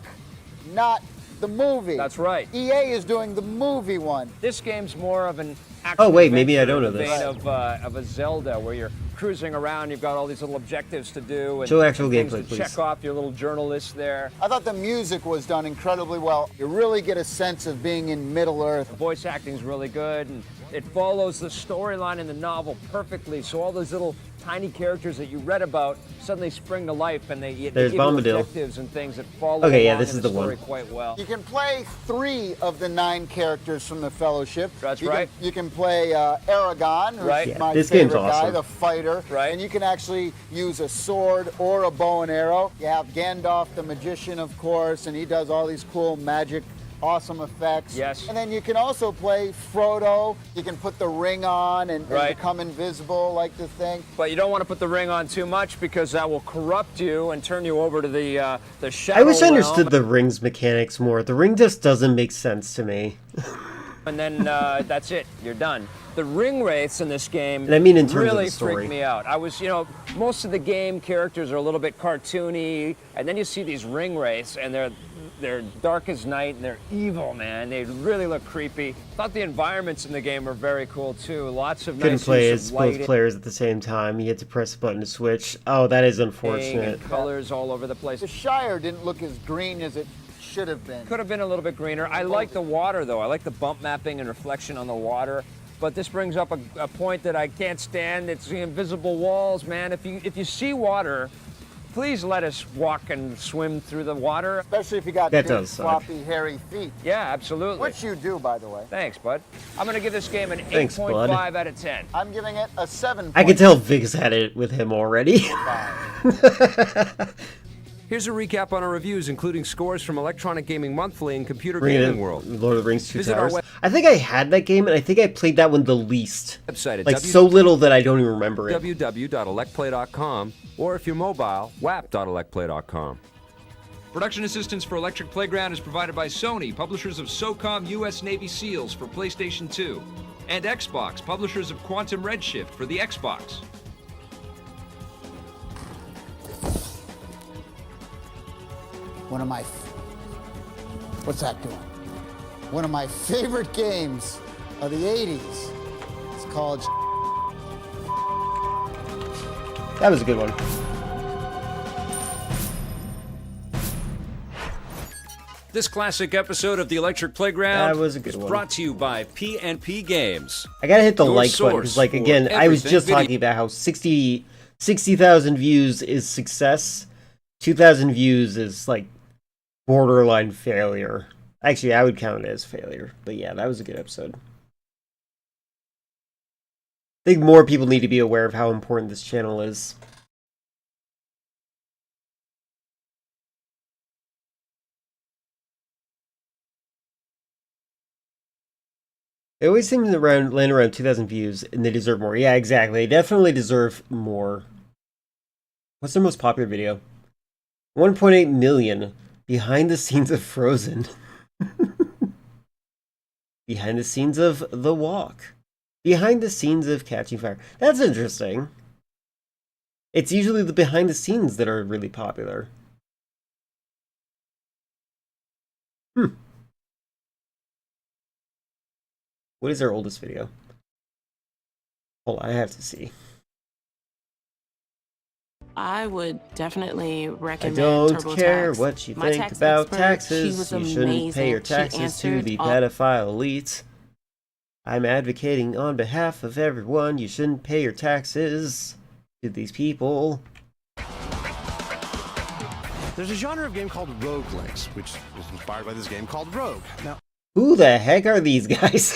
not the movie. That's right. EA is doing the movie one. This game's more of an action Oh, wait, maybe I adventure don't know in the this. vein of a Zelda, where you're cruising around, you've got all these little objectives to do, and Show actual things gameplay, to please. check off your little journal list there. I thought the music was done incredibly well. You really get a sense of being in Middle Earth. The voice acting's really good, and it follows the storyline in the novel perfectly. So all those little tiny characters that you read about suddenly spring to life, and they give There's you Bombadil. objectives and things that follow Okay, yeah, along this in is the the one. story quite well. You can play 3 of the 9 characters from the Fellowship. That's you right. You can play Aragon, who's Right. my Yeah, this game's favorite guy, awesome. the fighter. Right. And you can actually use a sword or a bow and arrow. You have Gandalf the magician, of course, and he does all these cool magic, awesome effects. Yes. And then you can also play Frodo. You can put the ring on and Right. become invisible like the thing. But you don't want to put the ring on too much, because that will corrupt you and turn you over to the shadow I wish I realm. understood the ring's mechanics more. The ring just doesn't make sense to me. And then that's it. You're done. The ring wraiths in this game And I mean in terms of really the story. freaked me out. I was, most of the game characters are a little bit cartoony, and then you see these ring wraiths, and they're dark as night, and they're evil, man. They really look creepy. Thought the environments in the game were very cool too. Lots of Couldn't nice play use as of both lighting players at the same time. You had to press a button to switch. Oh, that is unfortunate. and colors all over the place. The Shire didn't look as green as it should have been. Could have been a little bit greener. I like the water, though. I like the bump mapping and reflection on the water. But this brings up a point that I can't stand. It's the invisible walls, man. If you see water, please let us walk and swim through the water. Especially if you got That big, does suck. floppy, hairy feet. Yeah, absolutely. Which you do, by the way. Thanks, bud. I'm going to give this game an Thanks, 8.5 bud. out of 10. I'm giving it a 7. I can tell Vig's had it with him already. Here's a recap on our reviews, including scores from Electronic Gaming Monthly and Computer Bring it Gaming in. World. Lord of the Rings 2 Visit our Towers. I think I had that game, and I think I played that one the least. Website at Like, so little that I don't even remember it. www.electplay.com, or if you're mobile, wap.electplay.com. Production assistance for Electric Playground is provided by Sony, publishers of SOCOM US Navy SEALs for PlayStation 2, and Xbox, publishers of Quantum Redshift for the Xbox. One of my, what's that doing? One of my favorite games of the 80s. It's called. That was a good one. This classic episode of the Electric Playground That was a good one. brought to you by PNP Games. I gotta hit the Your like button, source because, like, for again, I was everything just video. talking about how 60,000 views is success. 2,000 views is, like, borderline failure. Actually, I would count it as failure. But yeah, that was a good episode. I think more people need to be aware of how important this channel is. They always seem to land around 2,000 views, and they deserve more. Yeah, exactly. They definitely deserve more. What's their most popular video? 1.8 million. Behind the scenes of Frozen. Behind the scenes of The Walk. Behind the scenes of Catching Fire. That's interesting. It's usually the behind the scenes that are really popular. What is their oldest video? Hold on, I have to see. I would definitely I recommend don't TurboTax. care what you My think tax about expert, taxes. she was You shouldn't pay your amazing. She taxes to answered the all- pedophile elites. I'm advocating on behalf of everyone. You shouldn't pay your taxes to these people. There's a genre of game called roguelikes, which was inspired by this game called Rogue. Now, Who the heck are these guys?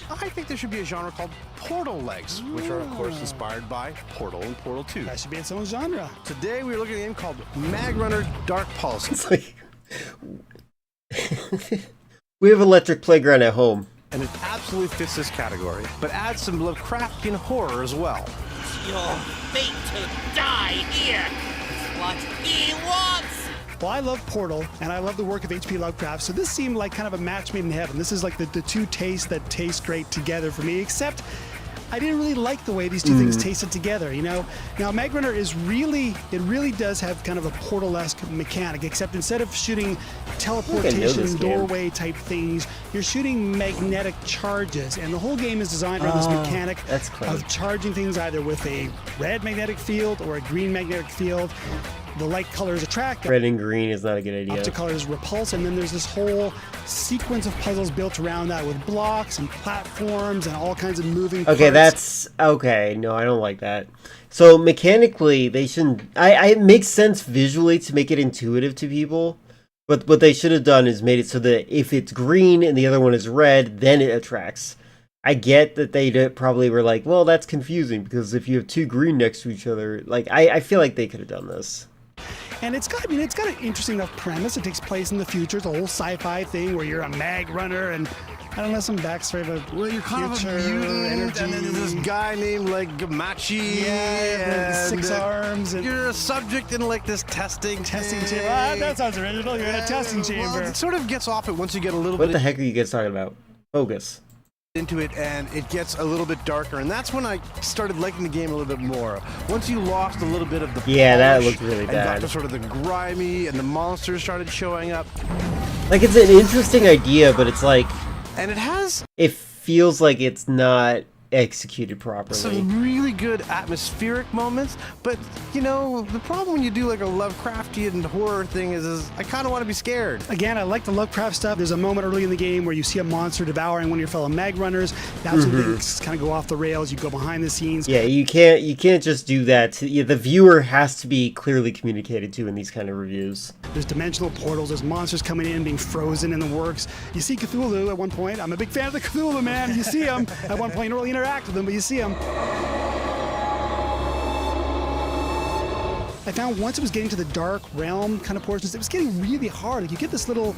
I think there should be a genre called Portal legs, which are, of course, inspired by Portal and Portal 2. That should be in someone's genre. Today, we're looking at a game called Mag Runner Dark Pulse. It's like... We have Electric Playground at home. And it absolutely fits this category, but adds some Lovecraftian horror as well. Your fate to die here. It's what he wants. Well, I love Portal, and I love the work of H.P. Lovecraft, so this seemed like kind of a match made in heaven. This is like the two tastes that taste great together for me, except I didn't really like the way these two things tasted together, you know? Now, Mag Runner is really does have kind of a Portal-esque mechanic, except instead of shooting teleportation, doorway type things, you're shooting magnetic charges, and the whole game is designed around this mechanic of charging things either with a red magnetic field or a green magnetic field. The light colors attract. Red and green is not a good idea. Optic colors repulse, and then there's this whole sequence of puzzles built around that with blocks and platforms and all kinds of moving parts. Okay, that's... Okay, no, I don't like that. So, mechanically, they shouldn't... it makes sense visually to make it intuitive to people, but what they should have done is made it so that if it's green and the other one is red, then it attracts. I get that they probably were like, well, that's confusing, because if you have two green next to each other... Like, I feel like they could have done this. And it's got an interesting enough premise. It takes place in the future. It's a whole sci-fi thing where you're a mag runner, and I don't know, some backstory of a Well, you're kind of a mutant, energy. and then there's this guy named, like, Gamachi. Yeah, and 6 arms. And you're a subject in, like, this testing chamber. Ah, that sounds original. You're in a testing chamber. Well, it sort of gets off it once you get a little What bit the heck are you guys talking about? Focus. into it, and it gets a little bit darker, and that's when I started liking the game a little bit more. Once you lost a little bit of the Yeah, that polish looked really and got bad. to sort of the grimy, and the monsters started showing up. Like, it's an interesting idea, but it's like... And it has... It feels like it's not executed properly. Some really good atmospheric moments, but, you know, the problem when you do, like, a Lovecraftian horror thing is I kind of want to be scared. Again, I like the Lovecraft stuff. There's a moment early in the game where you see a monster devouring one of your fellow mag runners. That's when things kind of go off the rails. You go behind the scenes. Yeah, you can't just do that. The viewer has to be clearly communicated to in these kind of reviews. There's dimensional portals. There's monsters coming in, being frozen in the works. You see Cthulhu at one point. I'm a big fan of the Cthulhu, man. You see him at one point. You don't really interact with him, but you see him. I found once it was getting to the dark realm kind of portions, it was getting really hard. Like, you get this little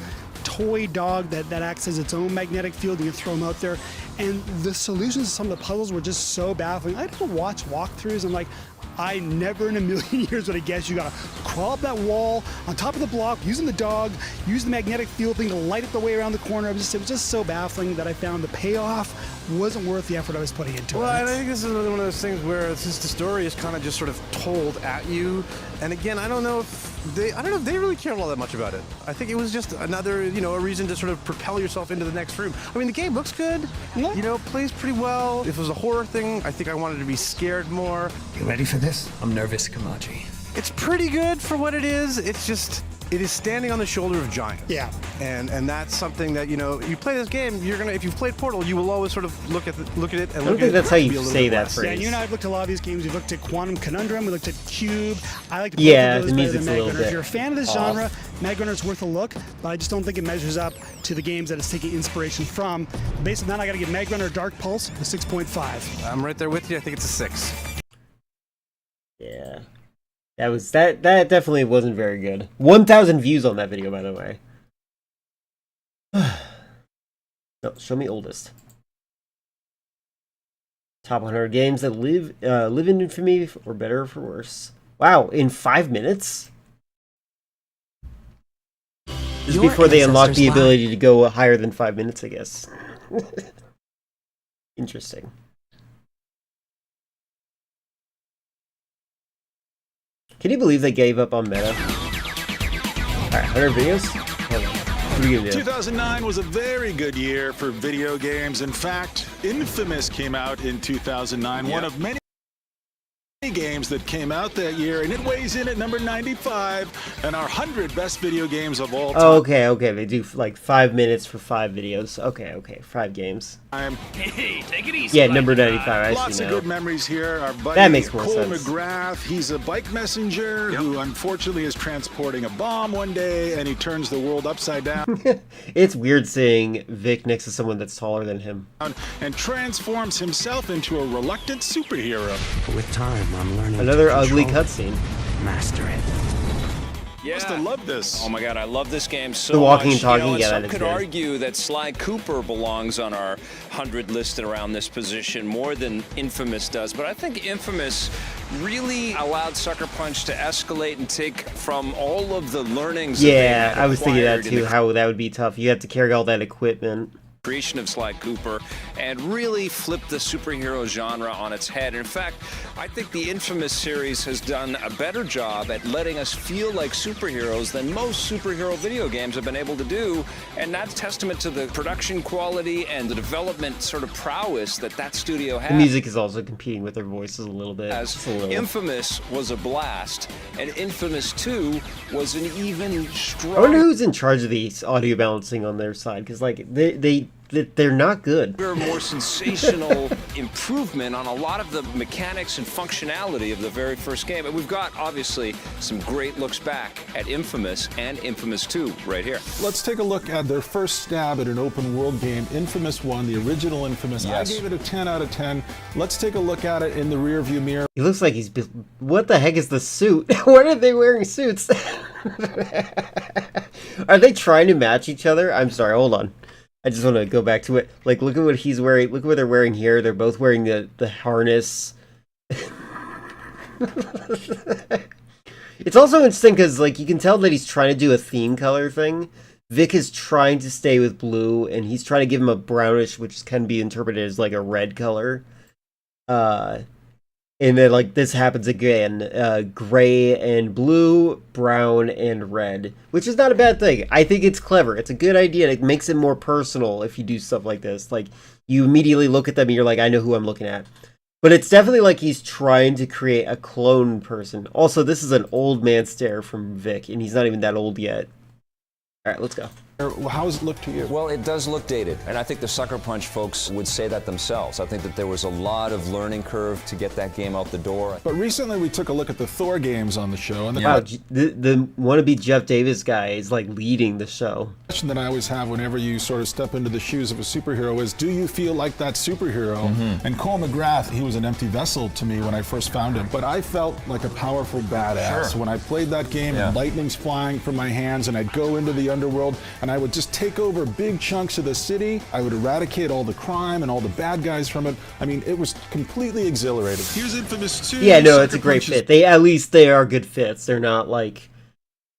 toy dog that acts as its own magnetic field. You can throw them out there. And the solutions to some of the puzzles were just so baffling. I had to watch walkthroughs. I'm like, I never in a million years would have guessed you gotta crawl up that wall on top of the block, using the dog, use the magnetic field thing to light it the way around the corner. It was just so baffling that I found the payoff wasn't worth the effort I was putting into it. Well, I think this is another one of those things where since the story is kind of just sort of told at you, and again, I don't know if they really cared all that much about it. I think it was just another, a reason to sort of propel yourself into the next room. I mean, the game looks good, plays pretty well. If it was a horror thing, I think I wanted to be scared more. You ready for this? I'm nervous, Kamaji. It's pretty good for what it is. It's just, it is standing on the shoulder of giants. Yeah. And that's something that, you play this game, if you've played Portal, you will always sort of look at it and I don't think that's how you say that phrase. Yeah, and you and I have looked at a lot of these games. We've looked at Quantum Conundrum, we looked at Cube. I like to yeah, both the of those music's better a than little Mag Runner. bit If you're a fan of this off. genre, Mag Runner's worth a look, but I just don't think it measures up to the games that it's taking inspiration from. Based on that, I got to give Mag Runner Dark Pulse a 6.5. I'm right there with you. I think it's a 6. Yeah. That definitely wasn't very good. 1,000 views on that video, by the way. No, show me oldest. Top 100 games that live in infamy, for better or for worse. Wow, in 5 minutes? This is before they unlocked the ability to go higher than 5 minutes, I guess. Interesting. Can you believe they gave up on meta? Alright, 100 videos? Hold on. What are you gonna do? 2009 was a very good year for video games. In fact, Infamous came out in 2009, one of many games that came out that year, and it weighs in at number 95 and our 100 best video games of all time. Oh, okay, they do like 5 minutes for 5 videos. Okay, 5 games. Hey, take it easy. Yeah, number 95, I Lots see of now. good memories here. Our buddy That makes more Cole sense. McGrath, he's a bike messenger who unfortunately is transporting a bomb one day, and he turns the world upside down It's weird seeing Vic next to someone that's taller than him. and transforms himself into a reluctant superhero. With time, I'm learning. Another to ugly control cutscene. it, master it. You must have loved this. Oh my god, I love this game so The walking much. and talking, and yeah, some that is could good. argue that Sly Cooper belongs on our 100 listed around this position more than Infamous does, but I think Infamous really allowed Sucker Punch to escalate and take from all of the learnings that they Yeah, had I was thinking that acquired in too, the how that would be tough. You have to carry all that equipment. creation of Sly Cooper and really flipped the superhero genre on its head. In fact, I think the Infamous series has done a better job at letting us feel like superheroes than most superhero video games have been able to do, and that's testament to the production quality and the development sort of prowess that studio has. The music is also competing with their voices a little bit. As Just a little. Infamous was a blast, and Infamous 2 was an even I stronger. wonder who's in charge of the audio balancing on their side, because like they're not good. More sensational improvement on a lot of the mechanics and functionality of the very first game. And we've got, obviously, some great looks back at Infamous and Infamous 2 right here. Let's take a look at their first stab at an open world game, Infamous 1, the original Infamous. Yes. I gave it a 10 out of 10. Let's take a look at it in the rearview mirror. He looks like he's. What the heck is the suit? Why are they wearing suits? Are they trying to match each other? I'm sorry, hold on. I just want to go back to it. Like, look at what he's wearing. Look at what they're wearing here. They're both wearing the harness. It's also interesting because, like, you can tell that he's trying to do a theme color thing. Vic is trying to stay with blue, and he's trying to give him a brownish, which can be interpreted as, like, a red color. And then, like, this happens again. Gray and blue, brown and red. Which is not a bad thing. I think it's clever. It's a good idea. It makes it more personal if you do stuff like this. Like, you immediately look at them and you're like, I know who I'm looking at. But it's definitely like he's trying to create a clone person. Also, this is an old man stare from Vic, and he's not even that old yet. Alright, let's go. How does it look to you? Well, it does look dated, and I think the Sucker Punch folks would say that themselves. I think that there was a lot of learning curve to get that game out the door. But recently we took a look at the Thor games on the show, and Wow, the wannabe Jeff Davis guy is like leading the show. question that I always have whenever you sort of step into the shoes of a superhero is, do you feel like that superhero? And Cole McGrath, he was an empty vessel to me when I first found him, but I felt like a powerful badass. Sure. When I played that game, and lightning's flying from my hands, and I'd go into the underworld, and and I would just take over big chunks of the city. I would eradicate all the crime and all the bad guys from it. I mean, it was completely exhilarating. Here's Infamous 2. Yeah, no, it's a great fit. At least they are good fits. They're not like,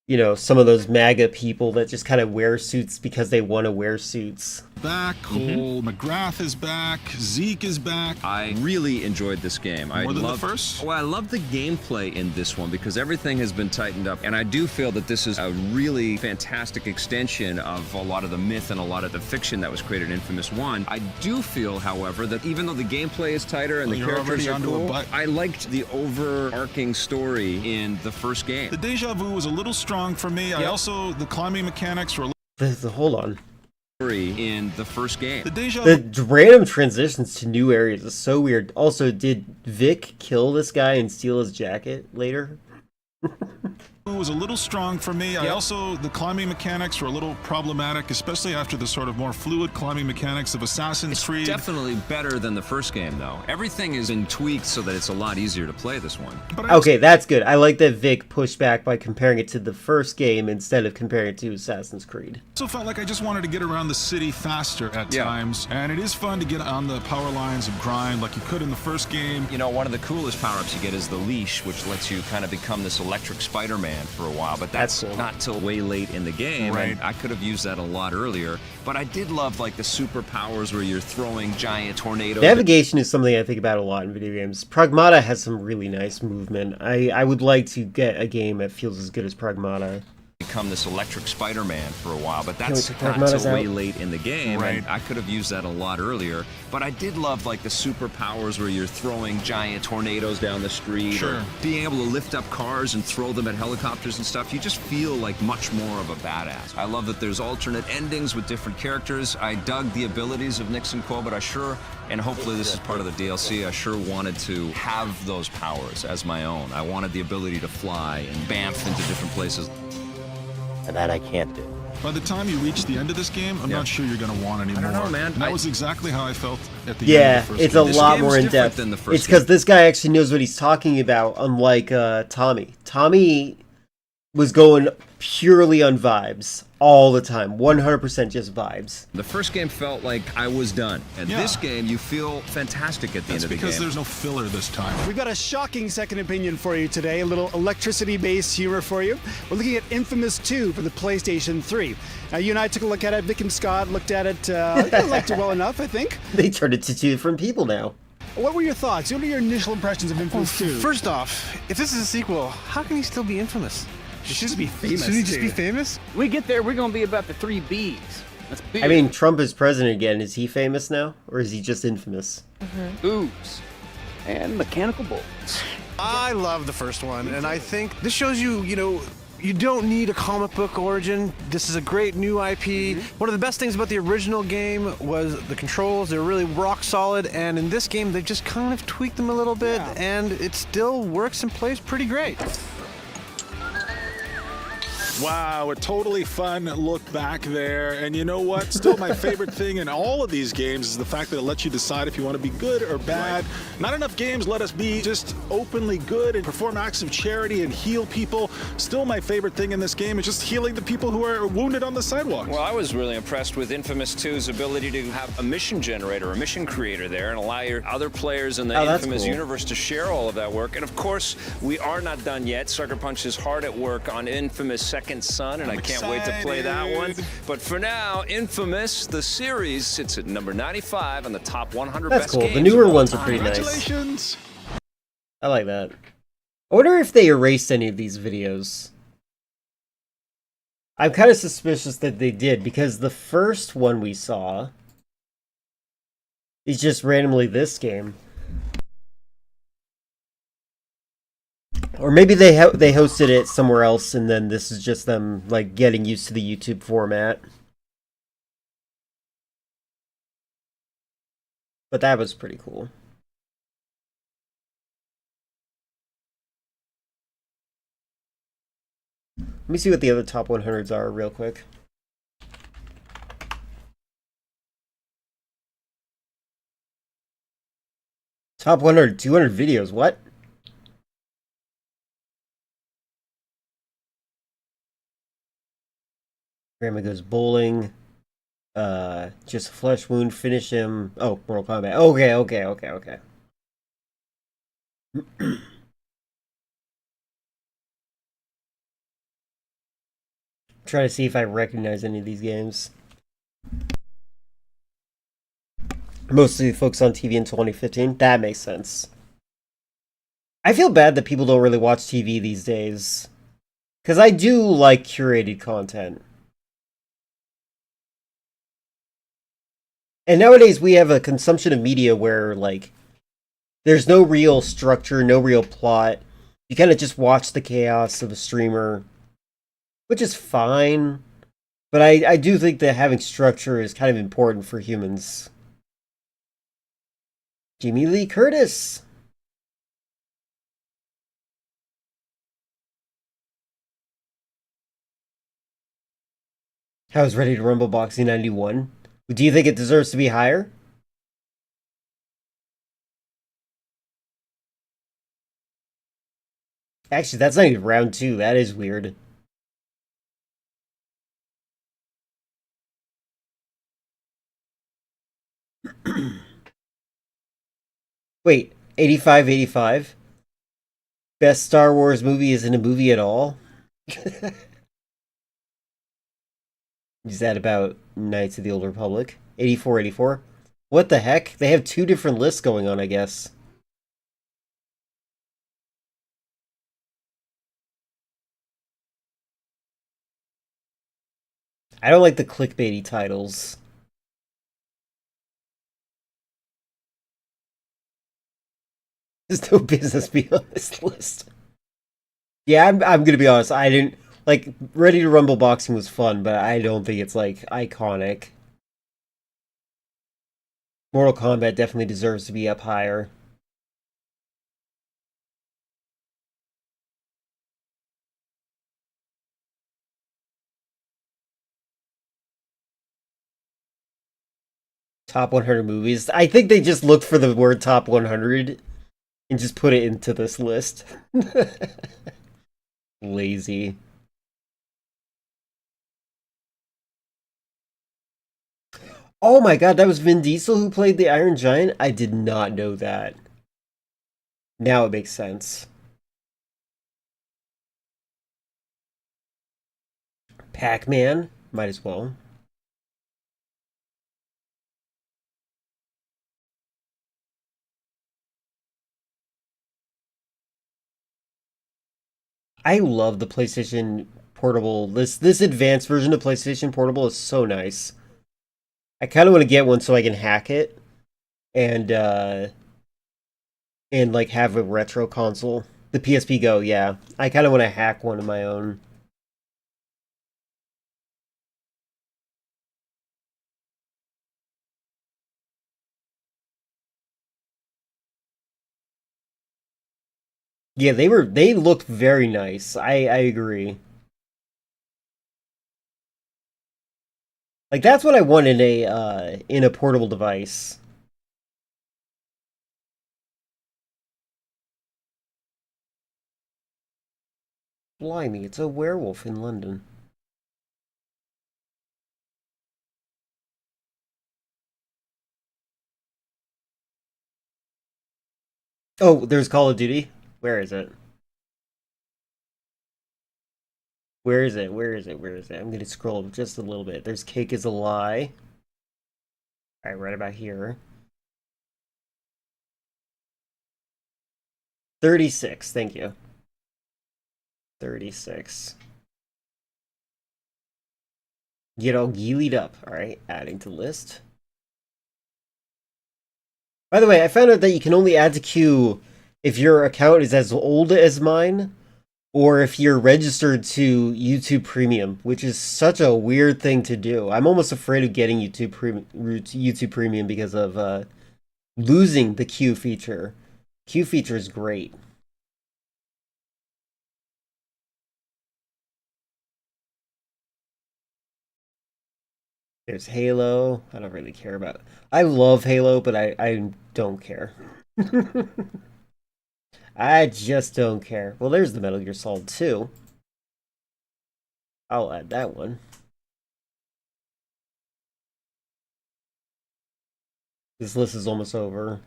you know, some of those MAGA people that just kind of wear suits because they want to wear suits. Back, Cole McGrath is back, Zeke is back. I really enjoyed this game. More than the first? Well, I love the gameplay in this one because everything has been tightened up, and I do feel that this is a really fantastic extension of a lot of the myth and a lot of the fiction that was created in Infamous 1. I do feel, however, that even though the gameplay is tighter and the characters are cool, I liked the overarching story in the first game. The deja vu was a little strong for me. I also, the climbing mechanics were a little... Hold on. In the first game. The random transitions to new areas is so weird. Also, did Vic kill this guy and steal his jacket later? It was a little strong for me. I also, the climbing mechanics were a little problematic, especially after the sort of more fluid climbing mechanics of Assassin's Creed. Definitely better than the first game, though. Everything has been tweaked so that it's a lot easier to play this one. Okay, that's good. I like that Vic pushed back by comparing it to the first game instead of comparing it to Assassin's Creed. Also felt like I just wanted to get around the city faster at times, and it is fun to get on the power lines and grind like you could in the first game. You know, one of the coolest power-ups you get is the leash, which lets you kind of become this electric Spider-Man for a while, but that's not till way late in the game, and I could have used that a lot earlier. But I did love like the superpowers where you're throwing giant tornadoes. Navigation is something I think about a lot in video games. Pragmata has some really nice movement. I would like to get a game that feels as good as Pragmata. Become this electric Spider-Man for a while, but that's not till way late in the game, and I could have used that a lot earlier. But I did love like the superpowers where you're throwing giant tornadoes down the street, or being able to lift up cars and throw them at helicopters and stuff. You just feel like much more of a badass. I love that there's alternate endings with different characters. I dug the abilities of Nix and Cole, but I sure, and hopefully this is part of the DLC, I sure wanted to have those powers as my own. I wanted the ability to fly and bamf into different places. That I can't do. By the time you reach the end of this game, I'm not sure you're going to want any more. I don't know, man. And that was exactly how I felt at the end of the first it's game. a lot more in depth. It's because this guy actually knows what he's talking about, unlike Tommy. Tommy was going purely on vibes all the time, 100% just vibes. The first game felt like I was done, and this game you feel fantastic at the end of the game. Because there's no filler this time. We've got a shocking second opinion for you today, a little electricity-based humor for you. We're looking at Infamous 2 for the PlayStation 3. Now, you and I took a look at it. Vic and Scott looked at it. I liked it well enough, I think. They turned it to two different people now. What were your thoughts? What are your initial impressions of Infamous 2? First off, if this is a sequel, how can he still be infamous? He should be famous. Should he just be famous? We get there, we're gonna be about the 3 Bs. That's big. I mean, Trump is president again. Is he famous now? Or is he just infamous? Boobs. And mechanical bullets. I love the first one, and I think this shows you, you know, you don't need a comic book origin. This is a great new IP. One of the best things about the original game was the controls. They're really rock solid, and in this game, they've just kind of tweaked them a little bit, and it still works and plays pretty great. Wow, a totally fun look back there. And you know what? Still my favorite thing in all of these games is the fact that it lets you decide if you want to be good or bad. Not enough games let us be just openly good and perform acts of charity and heal people. Still my favorite thing in this game is just healing the people who are wounded on the sidewalk. Well, I was really impressed with Infamous 2's ability to have a mission generator, a mission creator there, and allow your other players in the Infamous universe to share all of that work. And of course, we are not done yet. Sucker Punch is hard at work on Infamous Second Son, and I can't wait to play that one. But for now, Infamous, the series, sits at number 95 on the top 100 That's best cool. games. The newer ones are pretty nice. Congratulations! I like that. I wonder if they erased any of these videos. I'm kind of suspicious that they did, because the first one we saw is just randomly this game. Or maybe they hosted it somewhere else, and then this is just them like getting used to the YouTube format. But that was pretty cool. Let me see what the other top 100s are real quick. Top 100, 200 videos, what? Grandma goes bowling. Just a flesh wound. Finish him. Oh, Mortal Kombat. Okay. Try to see if I recognize any of these games. Mostly folks on TV in 2015. That makes sense. I feel bad that people don't really watch TV these days. Because I do like curated content. And nowadays we have a consumption of media where, like, there's no real structure, no real plot. You kind of just watch the chaos of a streamer, which is fine. But I do think that having structure is kind of important for humans. Jamie Lee Curtis! I was ready to rumble boxing 91. Do you think it deserves to be higher? Actually, that's not even round 2. That is weird. Wait, 85. Best Star Wars movie isn't a movie at all? Is that about Knights of the Old Republic? 84. What the heck? They have 2 different lists going on, I guess. I don't like the clickbaity titles. There's no business beyond this list. Yeah, I'm gonna be honest. I didn't like Ready to Rumble boxing was fun, but I don't think it's like iconic. Mortal Kombat definitely deserves to be up higher. Top 100 movies. I think they just looked for the word top 100 and just put it into this list. Lazy. Oh my god, that was Vin Diesel who played the Iron Giant? I did not know that. Now it makes sense. Pac-Man? Might as well. I love the PlayStation Portable. This advanced version of PlayStation Portable is so nice. I kind of want to get one so I can hack it and like have a retro console. The PSP Go, yeah. I kind of want to hack one of my own. Yeah, they looked very nice. I agree. Like that's what I want in a portable device. Blimey, it's a werewolf in London. Oh, there's Call of Duty. Where is it? Where is it? I'm gonna scroll just a little bit. There's Cake is a Lie. Alright, right about here. 36, thank you. 36. Get all geelied up. Alright, adding to list. By the way, I found out that you can only add to queue if your account is as old as mine, or if you're registered to YouTube Premium, which is such a weird thing to do. I'm almost afraid of getting YouTube Premium because of losing the queue feature. Queue feature is great. There's Halo. I don't really care about it. I love Halo, but I don't care. I just don't care. Well, there's the Metal Gear Solid 2. I'll add that one. This list is almost over.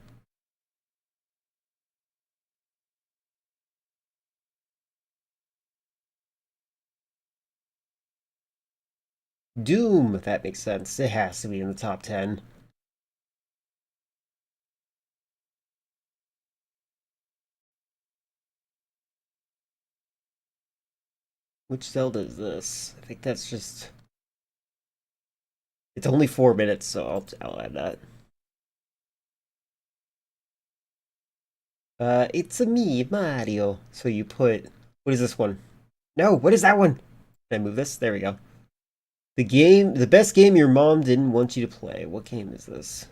Doom, if that makes sense. It has to be in the top 10. Which Zelda is this? I think that's just... It's only 4 minutes, so I'll add that. It's a me, Mario. So you put... What is this one? No, what is that one? Can I move this? There we go. The best game your mom didn't want you to play. What game is this?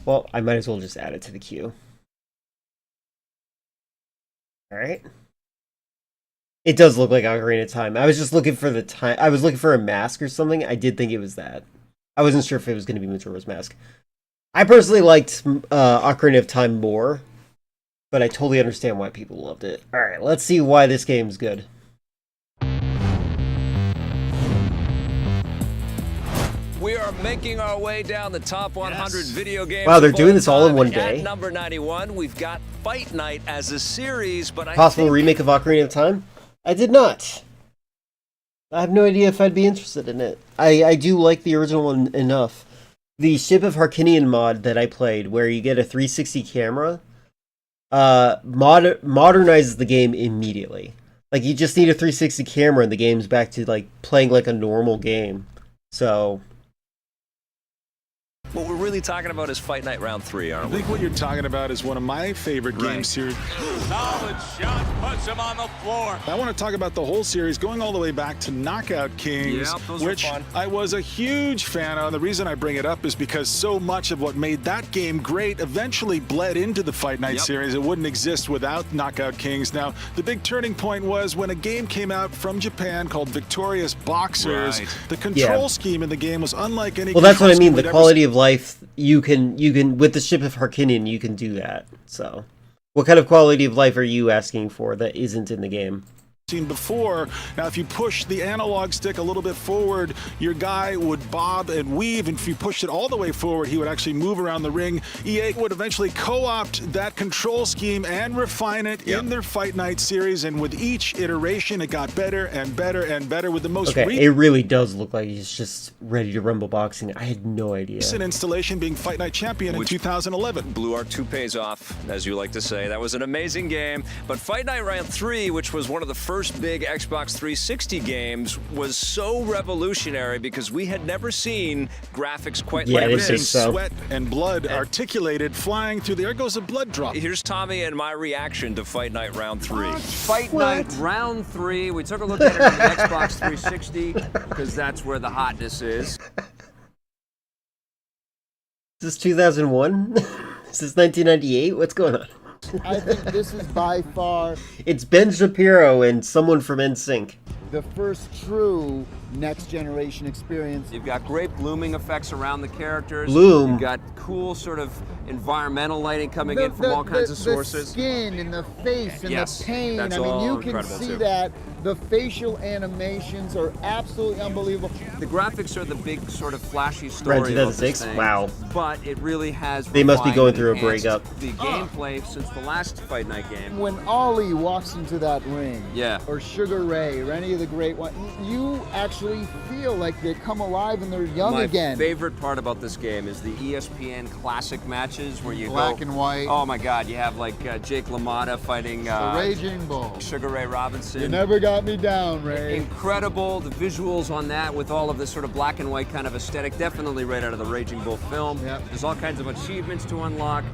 Well, I might as well just add it to the queue. Alright. It does look like Ocarina of Time. I was just looking for the time. I was looking for a mask or something. I did think it was that. I wasn't sure if it was going to be Majora's Mask. I personally liked Ocarina of Time more, but I totally understand why people loved it. Alright, let's see why this game's good. We are making our way down the top 100 video games. Wow, they're doing this all in one day. At number 91, we've got Fight Night as a series, but Possible remake of Ocarina of Time? I did not. I have no idea if I'd be interested in it. I do like the original one enough. The Ship of Harkinian mod that I played, where you get a 360 camera, modernizes the game immediately. Like, you just need a 360 camera and the game's back to, like, playing like a normal game. So... What we're really talking about is Fight Night Round 3, aren't we? I think what you're talking about is one of my favorite game series. Solid shot, puts him on the floor. I want to talk about the whole series, going all the way back to Knockout Kings, which I was a huge fan of. The reason I bring it up is because so much of what made that game great eventually bled into the Fight Night series. It wouldn't exist without Knockout Kings. Now, the big turning point was when a game came out from Japan called Victorious Boxers. The control scheme in the game was unlike any. Well, that's what I mean. The quality of life, you can with the Ship of Harkinian, you can do that. So, what kind of quality of life are you asking for that isn't in the game? Seen before. Now, if you push the analog stick a little bit forward, your guy would bob and weave, and if you pushed it all the way forward, he would actually move around the ring. EA would eventually co-opt that control scheme and refine it in their Fight Night series, and with each iteration, it got better and better and better. With the most it really does look like he's just ready to rumble boxing. I had no idea. Recent installation being Fight Night champion in 2011. Blew our toupees off, as you like to say. That was an amazing game. But Fight Night Round 3, which was one of the first big Xbox 360 games, was so revolutionary because we had never seen graphics quite like this. Sweat and blood articulated, flying through the air. Goes a blood drop. Here's Tommy and my reaction to Fight Night Round 3. Fight Night Round 3. We took a look at it on the Xbox 360 because that's where the hotness is. Is this 2001? Is this 1998? What's going on? I think this is by far... It's Ben Shapiro and someone from NSYNC. The first true next-generation experience. You've got great blooming effects around the characters. Bloom. You've got cool sort of environmental lighting coming in from all kinds of sources. The skin and the face and the pain. That's I mean, all you can incredible see too. that. The facial animations are absolutely unbelievable. The graphics are the big sort of flashy story Red of this 2006? thing, Wow. but it really has They must be refined going and through a enhanced breakup. the gameplay since the last Fight Night game. When Ollie walks into that ring, Yeah. or Sugar Ray, or any of the great ones, you actually feel like they come alive and they're young My again. favorite part about this game is the ESPN classic matches where you Black go, and white. Oh my God, you have like Jake LaMotta fighting The Raging Bull. Sugar Ray Robinson. You never got me down, Ray. Incredible, the visuals on that with all of this sort of black and white kind of aesthetic, definitely right out of the Raging Bull film. There's all kinds of achievements to unlock.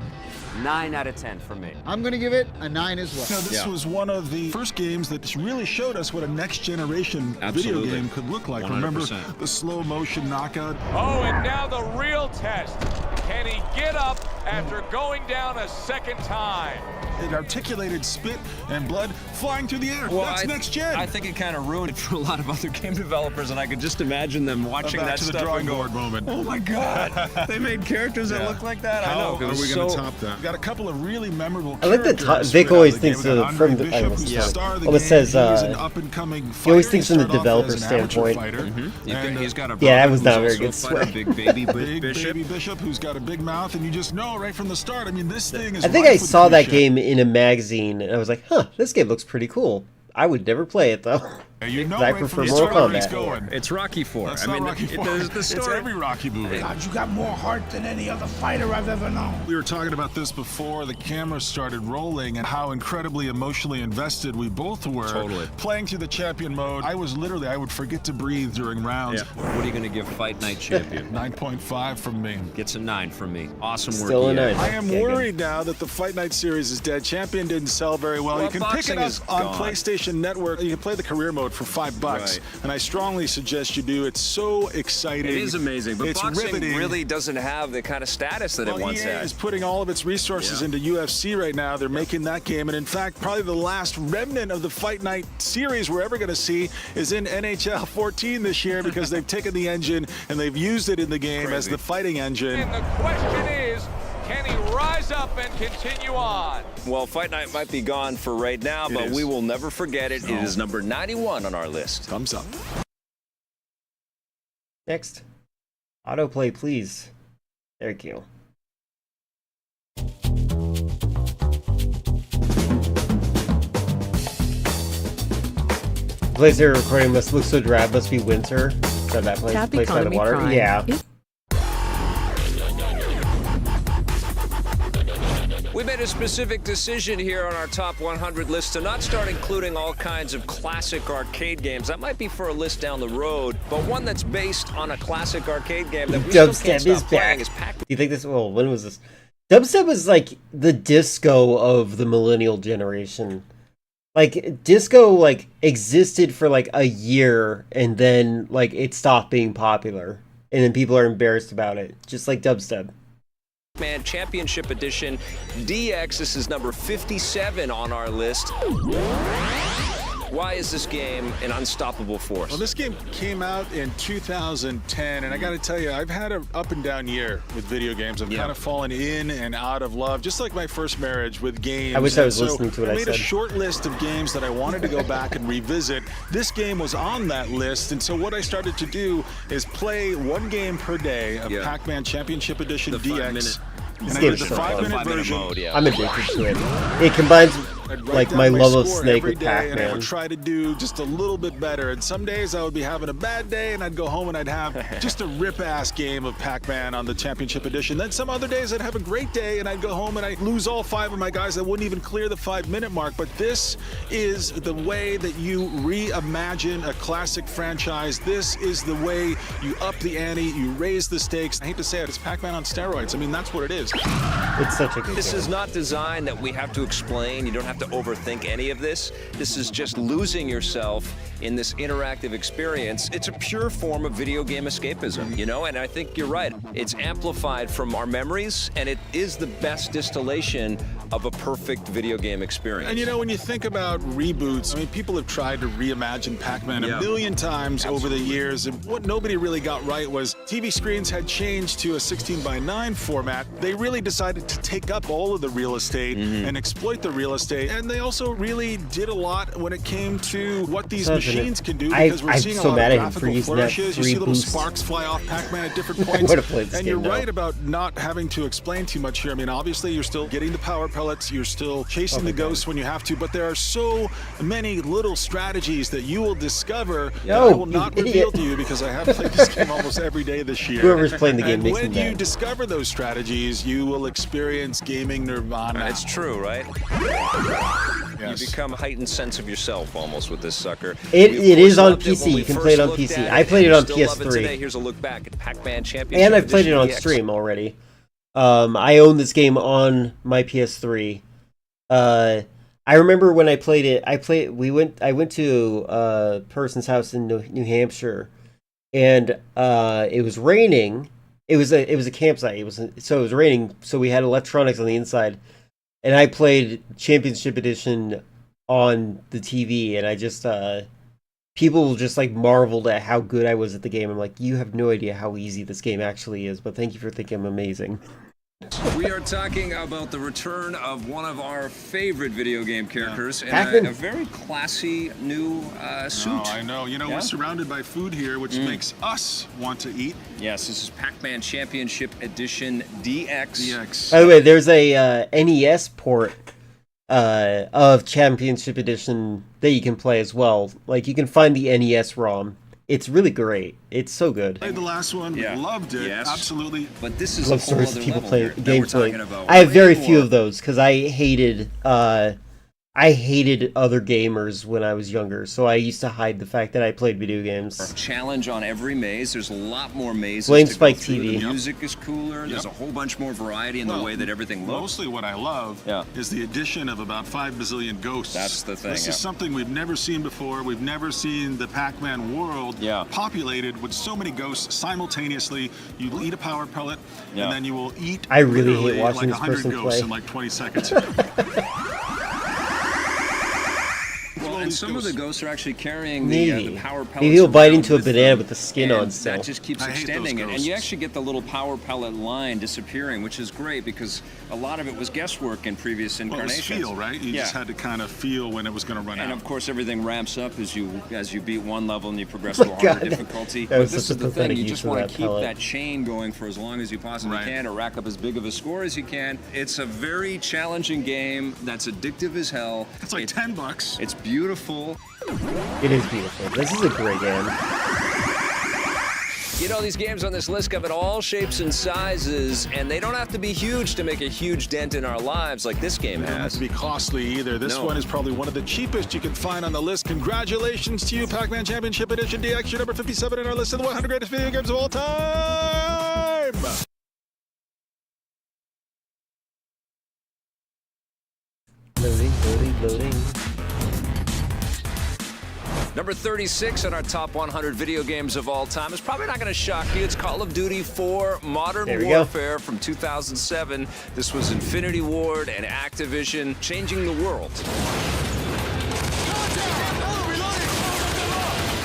9 out of 10 for me. I'm going to give it a 9 as well. Now, this was one of the first games that really showed us what a next-generation video game could look like. 100%. Remember the slow-motion knockout? Oh, and now the real test. Can he get up after going down a second time. It articulated spit and blood flying through the air. Well, That's next gen. I think it kind of ruined it for a lot of other game developers, and I could just imagine them watching that to the stuff drawing and going, board moment. "Oh my God, they made characters that look like that." How I know. are we going to top that? We've got a couple of really memorable I like that characters Vic straight out always of the game. thinks We got of from Andre the. Bishop, I who's the star of the always game. says He's an up-and-coming he always fighter. thinks from the Started off developer as an amateur standpoint. fighter. He's got a Yeah, that brother was who's not very also good a fighter, swear. Big baby Big Bishop. baby Bishop, who's got a big mouth, and you just know right from the start. I mean, this thing is. I think rife I with saw that cliche. game in a magazine, and I was like, "Huh, this game looks pretty cool." I would never play it though. You know I right prefer from the Mortal start where it's Kombat. going. It's Rocky 4. That's I not mean, Rocky the 4. story. It's every Rocky movie. God, you got more heart than any other fighter I've ever known. We were talking about this before the camera started rolling and how incredibly emotionally invested we both were. Totally. Playing through the champion mode, I would forget to breathe during rounds. Yeah. What are you going to give Fight Night Champion? 9.5 from me. Gets a 9 from me. Awesome work. Still a EA. 9. I am Yeah, worried now that the Fight Night series is dead. Champion didn't sell very well. Well, You can pick it boxing up is on gone. PlayStation Network. You can play the career mode for $5, Right. and I strongly suggest you do. It's so exciting. It is amazing, but it's boxing riveting. really doesn't have the kind of status that it Well, once EA had. is putting all of its resources Yeah. into UFC right now. They're making that game, and in fact, probably the last remnant of the Fight Night series we're ever going to see is in NHL 14 this year because they've taken the engine and they've used it in the game as Crazy. the fighting engine. And the question is, can he rise up and continue on? Well, Fight Night might be gone for right now, but is. we will never forget it. It is number 91 on our list. Thumbs up. Next, autoplay, please. Thank you. The place they're recording must look so drab. Must be winter. So that place, Tap place by the economy water. crime Yeah. is- We made a specific decision here on our top 100 list to not start including all kinds of classic arcade games. That might be for a list down the road, but one that's based on a classic arcade game that we still can't Dubstep stop is playing back. is Pac-Man. Do you think this? Well, when was this? Dubstep was like the disco of the millennial generation. Like disco, like existed for like a year, and then like it stopped being popular, and then people are embarrassed about it, just like dubstep. Man Championship Edition DX. This is number 57 on our list. Why is this game an unstoppable force? Well, this game came out in 2010, and I got to tell you, I've had an up and down year with video games. I've kind of fallen in and out of love, just like my first marriage with games. I wish I was And listening to what I I made a said. short list of games that I wanted to go back and revisit. This game was on that list, and so what I started to do is play one game per day of Pac-Man Championship Edition DX. And I game did the is so fun. 5-minute version. I'm addicted to it. It combines I'd write like down my love of score Snake every with day, and I Pac-Man. would try to do just a little bit better. And some days I would be having a bad day, and I'd go home and I'd have just a rip-ass game of Pac-Man on the Championship Edition. Then some other days I'd have a great day, and I'd go home and I'd lose all 5 of my guys that wouldn't even clear the 5-minute mark. But this is the way that you reimagine a classic franchise. This is the way you up the ante, you raise the stakes. I hate to say it, it's Pac-Man on steroids. I mean, that's what it is. It's such a good This game. is not designed that we have to explain. You don't have to overthink any of this. This is just losing yourself in this interactive experience. It's a pure form of video game escapism, you know? And I think you're right. It's amplified from our memories, and it is the best distillation of a perfect video game experience. And you know, when you think about reboots, I mean, people have tried to reimagine Pac-Man a million times over the years, and what nobody really got right was TV screens had changed to a 16:9 format. They really decided to take up all of the real estate and exploit the real estate, and they also really did a lot when it came to what these machines can do, because we're I'm seeing a so lot mad of at him for graphical using that flourishes. You free see little boost. sparks fly off Pac-Man at different I points. would've played this And game you're now. right about not having to explain too much here. I mean, obviously, you're still getting the power pellets, you're still chasing the ghosts when you have to, but there are so many little strategies that you will discover that I will not you reveal idiot. to you, because I have played this game almost every day this year. Whoever's playing the game and makes me when you mad. discover those strategies, you will experience gaming nirvana. It's true, right? Yes. You become a heightened sense of yourself almost with this sucker. It We, of is course, on loved it PC. when we You can first play it on looked PC. at I played it and on still love it PS3. today. Here's a look back at Pac-Man Championship And I've played it on Edition DX. stream already. I own this game on my PS3. I remember when I played it. I went to a person's house in New Hampshire, and it was raining, It was a campsite. So it was raining. So we had electronics on the inside, and I played Championship Edition on the TV, and I just people just like marveled at how good I was at the game. I'm like, you have no idea how easy this game actually is, but thank you for thinking I'm amazing. We are talking about the return of one of our favorite video game characters in a very classy new suit. Oh, I know. You know, we're surrounded by food here, which makes us want to eat. Yes, this is Pac-Man Championship Edition DX. By the way, there's a NES port of Championship Edition that you can play as well. Like, you can find the NES ROM. It's really great. It's so good. Played the last one, loved it, absolutely. But this is I love stories of people playing games. About. I have very few of those because I hated other gamers when I was younger, so I used to hide the fact that I played video games. Challenge on every maze. There's a lot more mazes. Blame to Spike go through. TV. The music is cooler. There's a whole bunch more variety in the way that everything looks. Mostly what I love is the addition of about 5 bazillion ghosts. That's the thing. This is something we've never seen before. We've never seen the Pac-Man world populated with so many ghosts simultaneously. You will eat a power pellet, and then you will eat I really hate watching like this 100 person ghosts play. in like 20 seconds. And some of the ghosts are actually carrying the power pellets. Maybe he'll bite into a banana with the skin on still. That just keeps extending it. And you actually get the little power pellet line disappearing, which is great because a lot of it was guesswork in previous incarnations. Well, it was feel, right? You just had to kind of feel when it was going to run out. And of course, everything ramps up as you beat one level and you progress to a harder difficulty. But this is the thing, you just want to keep that chain going for as long as you possibly can to rack up as big of a score as you can. It's a very challenging game that's addictive as hell. It's like $10. It's beautiful. It is beautiful. This is a great game. You know, these games on this list come in all shapes and sizes, and they don't have to be huge to make a huge dent in our lives like this game has. It doesn't have to be costly either. This one is probably one of the cheapest you can find on the list. Congratulations to you, Pac-Man Championship Edition DX. You're number 57 in our list of the 100 greatest video games of all time. Loading. Number 36 on our top 100 video games of all time is probably not going to shock you. It's Call of Duty 4 Modern Warfare from 2007. This was Infinity Ward and Activision changing the world.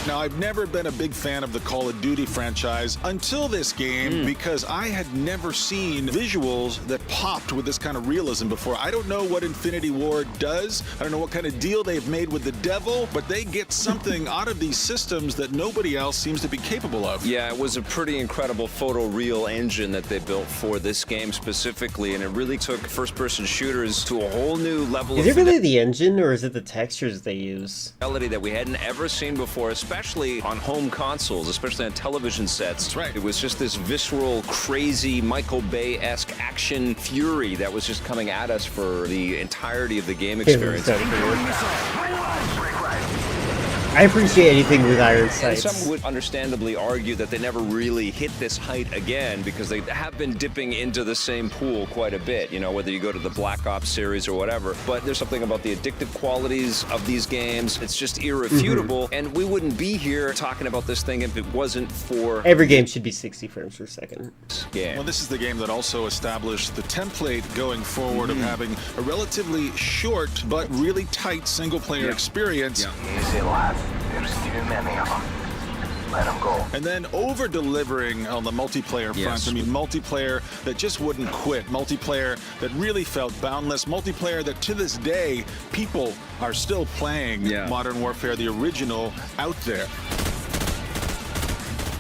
Now, I've never been a big fan of the Call of Duty franchise until this game because I had never seen visuals that popped with this kind of realism before. I don't know what Infinity Ward does. I don't know what kind of deal they've made with the devil, but they get something out of these systems that nobody else seems to be capable of. Yeah, it was a pretty incredible photoreal engine that they built for this game specifically, and it really took first-person shooters to a whole new level Is it really the engine, or is it the textures they use? Fidelity that we hadn't ever seen before, especially on home consoles, especially on television sets. That's right. It was just this visceral, crazy, Michael Bay-esque action fury that was just coming at us for the entirety of the game experience. I appreciate anything with iron And sights. some would understandably argue that they never really hit this height again because they have been dipping into the same pool quite a bit, you know, whether you go to the Black Ops series or whatever. But there's something about the addictive qualities of these games. It's just irrefutable. And we wouldn't be here talking about this thing if it wasn't for... Every game should be 60 frames per second. Yeah. Well, this is the game that also established the template going forward of having a relatively short but really tight single-player experience. Easy, lad. There's too many of them. Let them go. And then over-delivering on the multiplayer front. I mean, multiplayer that just wouldn't quit. Multiplayer that really felt boundless. Multiplayer that to this day, people are still playing Modern Warfare, the original, out there.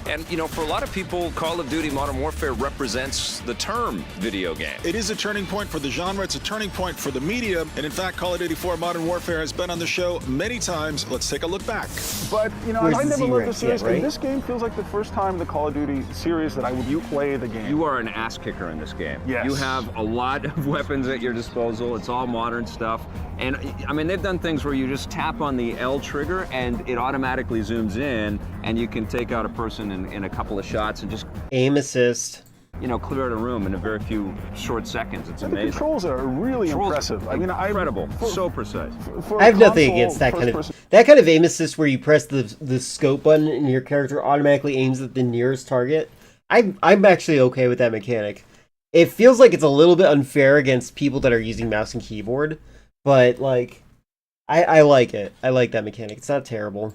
And, you know, for a lot of people, Call of Duty Modern Warfare represents the term video game. It is a turning point for the genre. It's a turning point for the media. And in fact, Call of Duty 4 Modern Warfare has been on the show many times. Let's take a look back. But, you know, Where's I the never loved the Z-ranks series, yet, right? and this game feels like the first time in the Call of Duty series that I would play the game. You are an ass kicker in this game. Yes. You have a lot of weapons at your disposal. It's all modern stuff. And I mean, they've done things where you just tap on the L trigger and it automatically zooms in and you can take out a person in a couple of shots and just aim assist. You know, clear out a room in a very few short seconds. It's amazing. The controls are really impressive. I mean, incredible. So precise. I have nothing against that kind of aim assist where you press the scope button and your character automatically aims at the nearest target. I'm actually okay with that mechanic. It feels like it's a little bit unfair against people that are using mouse and keyboard, but like, I like it. I like that mechanic. It's not terrible.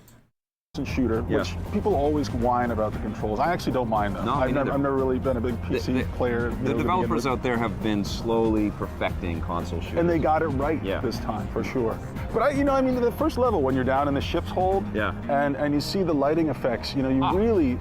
Shooter, which people always whine about the controls. I actually don't mind them. No, I've never really been a big PC player. The developers out there have been slowly perfecting console shooters. And they got it right this time, for sure. But I mean, the first level when you're down in the ship's hold, and you see the lighting effects, you really,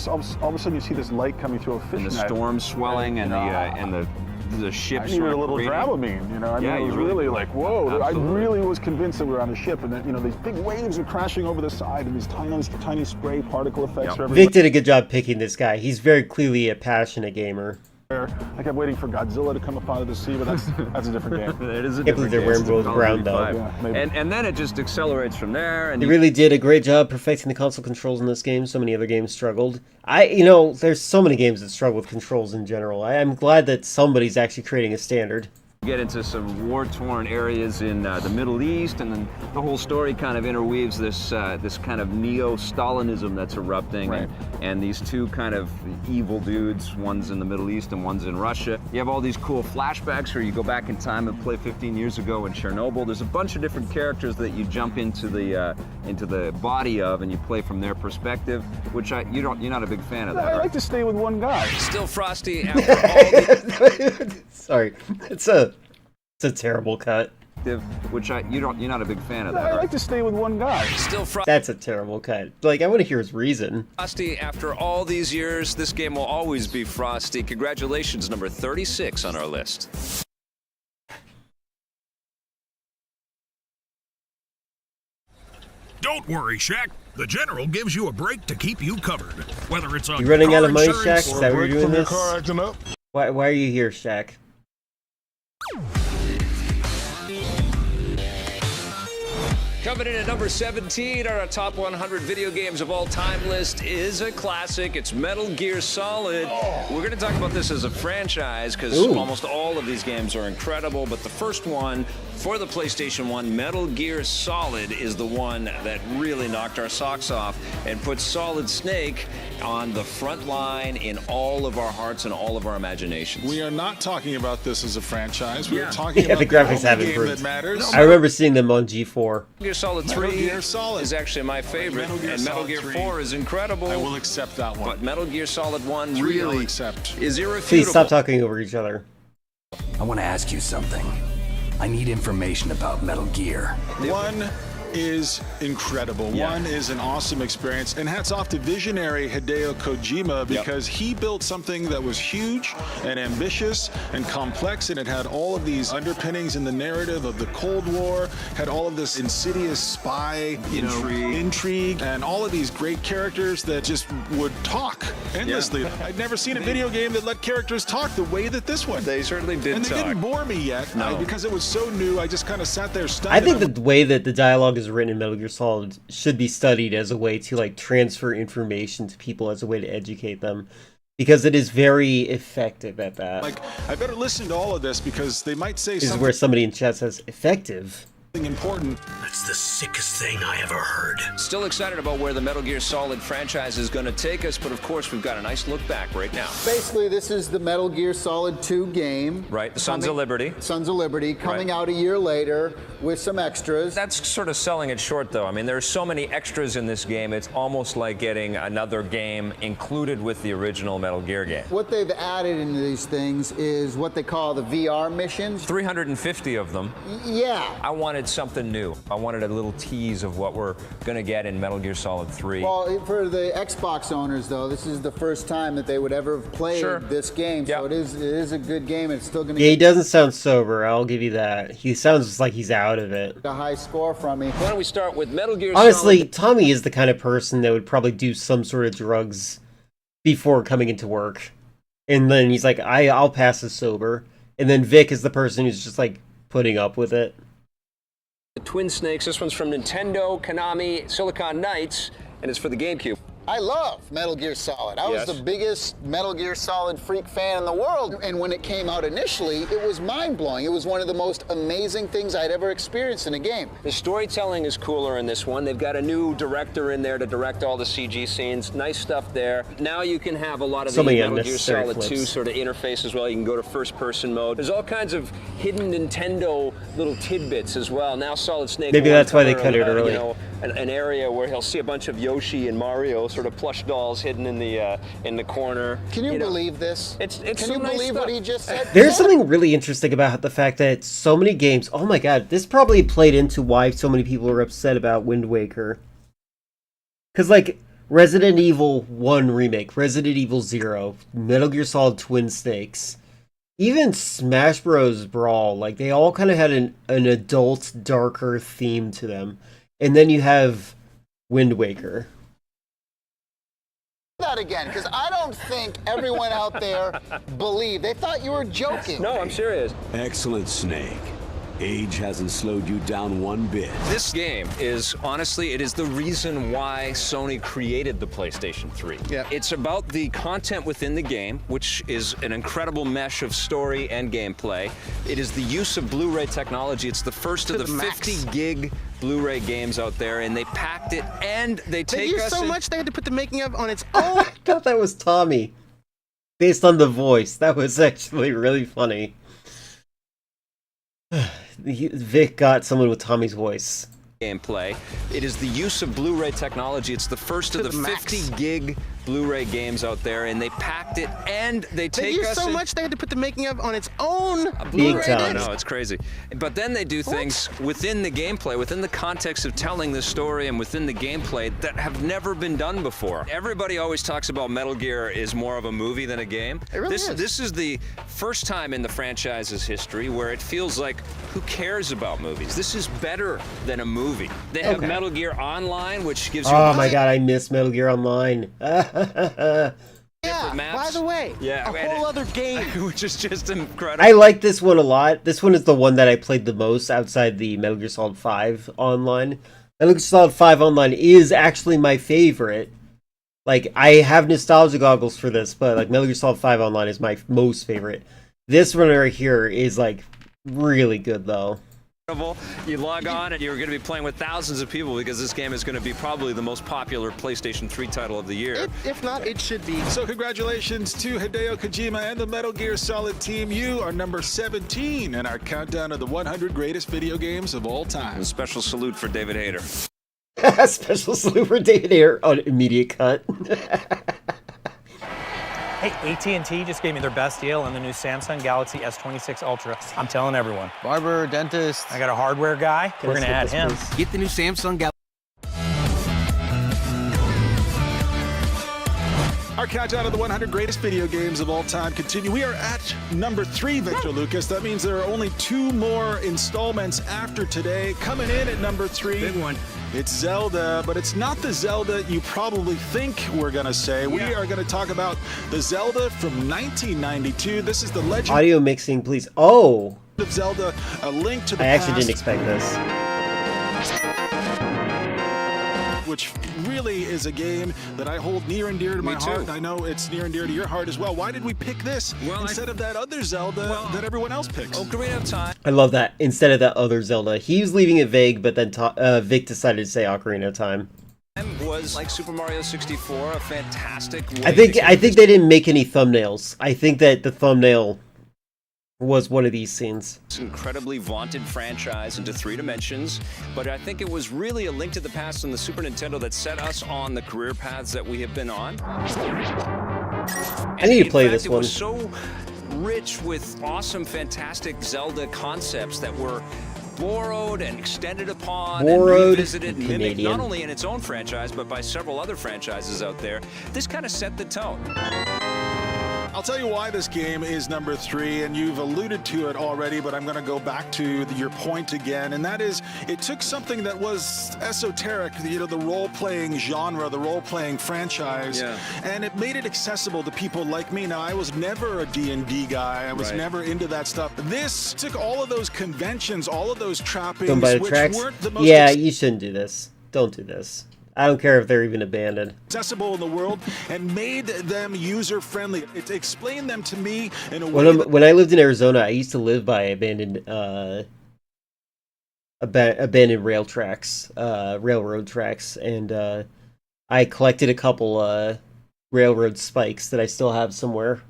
all of a sudden you see this light coming through a fishnet. And the storm swelling and the ship. I needed a little Dramamine, it was really like, whoa. Absolutely. I really was convinced that we were on a ship, and that these big waves are crashing over the side, and these tiny spray particle effects. Are Vic did a good job picking this guy. He's very clearly a passionate gamer. I kept waiting for Godzilla to come up out of the sea, but that's a different game. It is a different game. They're wearing both brown though. And then it just accelerates from there. And they really did a great job perfecting the console controls in this game. So many other games struggled. There's so many games that struggle with controls in general. I'm glad that somebody's actually creating a standard. Get into some war-torn areas in the Middle East, and then the whole story kind of interweaves this kind of neo-Stalinism that's erupting, and these two kind of evil dudes. One's in the Middle East and one's in Russia. You have all these cool flashbacks where you go back in time and play 15 years ago in Chernobyl. There's a bunch of different characters that you jump into the body of, and you play from their perspective, which you're not a big fan of that. I like to stay with one guy. Still Frosty after all the... Sorry, it's a terrible cut. Which you're not a big fan of that. I like to stay with one guy. Still That's a terrible cut. Like, I want to hear his reason. Frosty, after all these years, this game will always be Frosty. Congratulations, number 36 on our list. Don't worry, Shaq. The General gives you a break to keep you covered. Whether it's on You running out of money, insurance Shaq? Is or that a why you're break doing from your this? car acting up. Why are you here, Shaq? Coming in at number 17 on our top 100 video games of all time list is a classic. It's Metal Gear Solid. We're going to talk about this as a franchise because almost all of these games are incredible, but the first one for the PlayStation 1, Metal Gear Solid, is the one that really knocked our socks off and put Solid Snake on the front line in all of our hearts and all of our imaginations. We are not talking about this as a franchise. We are talking Yeah, about the graphics have game improved. that matters. I remember seeing them on G4. Metal Gear Solid Metal 3 Gear Solid. is actually my favorite, Metal Gear and Metal Solid Gear 3, 4 is incredible. I will accept that one. But Metal Gear Solid 1 3 really I'll accept. is irrefutable. Please stop talking over each other. I want to ask you something. I need information about Metal Gear. One is incredible. One is an awesome experience. And hats off to visionary Hideo Kojima because he built something that was huge and ambitious and complex, and it had all of these underpinnings in the narrative of the Cold War, had all of this insidious spy intrigue, and all of these great characters that just would talk endlessly. I'd never seen a video game that let characters talk the way that this one. They certainly did and they talk. didn't bore me yet because it was so new. I just kind of sat there stunned. I think the way that the dialogue is written in Metal Gear Solid should be studied as a way to like transfer information to people, as a way to educate them, because it is very effective at that. Like, I better listen to all of this because they might say This is something where somebody in chat says effective. important. That's the sickest thing I ever heard. Still excited about where the Metal Gear Solid franchise is going to take us, but of course we've got a nice look back right now. Basically, this is the Metal Gear Solid 2 game. Right, the Sons of Liberty. Sons of Liberty, coming out a year later with some extras. That's sort of selling it short, though. I mean, there's so many extras in this game, it's almost like getting another game included with the original Metal Gear game. What they've added into these things is what they call the VR missions. 350 of them. Yeah. I wanted something new. I wanted a little tease of what we're going to get in Metal Gear Solid 3. Well, for the Xbox owners, though, this is the first time that they would ever have played this game. So it is a good game. It's still going to Yeah, he doesn't sound sober. I'll give you that. He sounds like he's out of it. a high score from me. Why don't we start with Metal Gear Honestly, Solid? Tommy is the kind of person that would probably do some sort of drugs before coming into work. And then he's like, I'll pass as sober. And then Vic is the person who's just like putting up with it. The Twin Snakes. This one's from Nintendo, Konami, Silicon Knights, and it's for the GameCube. I love Metal Gear Solid. I was the biggest Metal Gear Solid freak fan in the world. And when it came out initially, it was mind-blowing. It was one of the most amazing things I'd ever experienced in a game. The storytelling is cooler in this one. They've got a new director in there to direct all the CG scenes. Nice stuff there. Now you can have a lot of the Metal Gear Solid 2 sort of interface as well. You can go to first-person mode. There's all kinds of hidden Nintendo little tidbits as well. Now Solid Snake. Maybe that's why they cut it early. You know, an area where he'll see a bunch of Yoshi and Mario sort of plush dolls hidden in the corner. Can you believe this? It's Can some you nice believe stuff. what he just said? There's something really interesting about the fact that so many games, oh my god, this probably played into why so many people are upset about Wind Waker. Because, like, Resident Evil 1 Remake, Resident Evil 0, Metal Gear Solid Twin Snakes, even Smash Bros. Brawl, like, they all kind of had an adult, darker theme to them. And then you have Wind Waker. That again, because I don't think everyone out there believed. They thought you were joking. No, I'm serious. Excellent, Snake. Age hasn't slowed you down one bit. This game is, honestly, it is the reason why Sony created the PlayStation 3. Yeah. It's about the content within the game, which is an incredible mesh of story and gameplay. It is the use of Blu-ray technology. It's the first of the 50-gig Blu-ray games out there, and they packed it, and they take us so much they had to put the making of on its own. I thought that was Tommy. Based on the voice. That was actually really funny. Vic got someone with Tommy's voice. Gameplay. It is the use of Blu-ray technology. It's the first of the 50-gig Blu-ray games out there, and they packed it, and they take us so much they had to put the making of on its own. Big time. I know, it's crazy. But then they do things within the gameplay, within the context of telling the story and within the gameplay that have never been done before. Everybody always talks about Metal Gear is more of a movie than a game. It really is. This is the first time in the franchise's history where it feels like, who cares about movies? This is better than a movie. They have Metal Gear Online, which gives you... Oh my god, I miss Metal Gear Online. Yeah, maps. by the way, a whole other game. Which is just incredible. I like this one a lot. This one is the one that I played the most outside the Metal Gear Solid 5 Online. Metal Gear Solid 5 Online is actually my favorite. Like, I have nostalgia goggles for this, but like Metal Gear Solid 5 Online is my most favorite. This one right here is like really good though. You log on and you're going to be playing with thousands of people because this game is going to be probably the most popular PlayStation 3 title of the year. If not, it should be. So congratulations to Hideo Kojima and the Metal Gear Solid team. You are number 17 in our countdown of the 100 greatest video games of all time. And a special salute for David Hayter. Special salute for David Hayter on immediate cut. Hey, AT&T just gave me their best deal on the new Samsung Galaxy S26 Ultra. I'm telling everyone. Barber, dentist. I got a hardware guy. We're going to add him. Get the new Samsung Galaxy. Our countdown of the 100 greatest video games of all time continue. We are at number 3, Victor Lucas. That means there are only 2 more installments after today. Coming in at number 3. Big one. It's Zelda, but it's not the Zelda you probably think we're going to say. We are going to talk about the Zelda from 1992. This is the Legend Audio mixing, please. Oh! of Zelda, A Link to the I Past. actually didn't expect this. Which really is a game that I hold near and dear to my heart. I know it's near and dear to your heart as well. Why did we pick this instead of that other Zelda that everyone else picks? Ocarina of Time. I love that. Instead of that other Zelda. He was leaving it vague, but then Vic decided to say Ocarina of Time. Was like Super Mario 64 a fantastic way I think they didn't make any thumbnails. I think that the thumbnail was one of these scenes. It's an incredibly vaunted franchise into 3 dimensions, but I think it was really A Link to the Past on the Super Nintendo that set us on the career paths that we have been on. I need to play this one. It was so rich with awesome, fantastic Zelda concepts that were borrowed and extended upon and revisited and mimicked, not only in its own franchise, but by several other franchises out there. This kind of set the tone. I'll tell you why this game is number 3, and you've alluded to it already, but I'm going to go back to your point again, and that is it took something that was esoteric, the role-playing genre, the role-playing franchise, and it made it accessible to people like me. Now, I was never a D&D guy. I was never into that stuff. This took all of those conventions, all of those trappings, Don't buy the which tracks. weren't the most... Yeah, you shouldn't do this. Don't do this. I don't care if they're even abandoned. Accessible in the world and made them user-friendly. It explained them to me in a way When I lived in Arizona, I used to live by abandoned railroad tracks, and I collected a couple railroad spikes that I still have somewhere.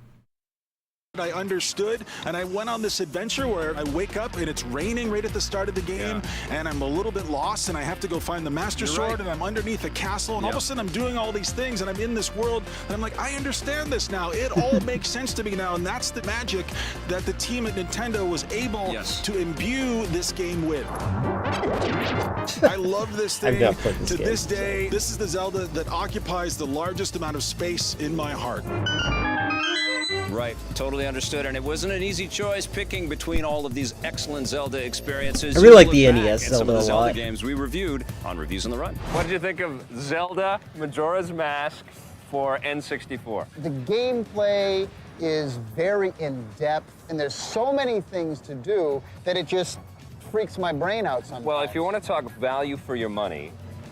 I understood, and I went on this adventure where I wake up and it's raining right at the start of the game, and I'm a little bit lost, and I have to go find the Master Sword, and I'm underneath a castle, and all of a sudden I'm doing all these things, and I'm in this world, and I'm like, I understand this now. It all makes sense to me now, and that's the magic that the team at Nintendo was able to imbue this game with. I love this thing. I've not played this to game, this day, this is the Zelda that occupies the largest amount of space in my heart. Right, totally understood. And it wasn't an easy choice picking between all of these excellent Zelda experiences. I really like the NES Zelda some of the a Zelda lot. games we reviewed on Reviews on the Run. What did you think of Zelda Majora's Mask for N64? The gameplay is very in-depth, and there's so many things to do that it just freaks my brain out sometimes. Well, if you want to talk value for your money,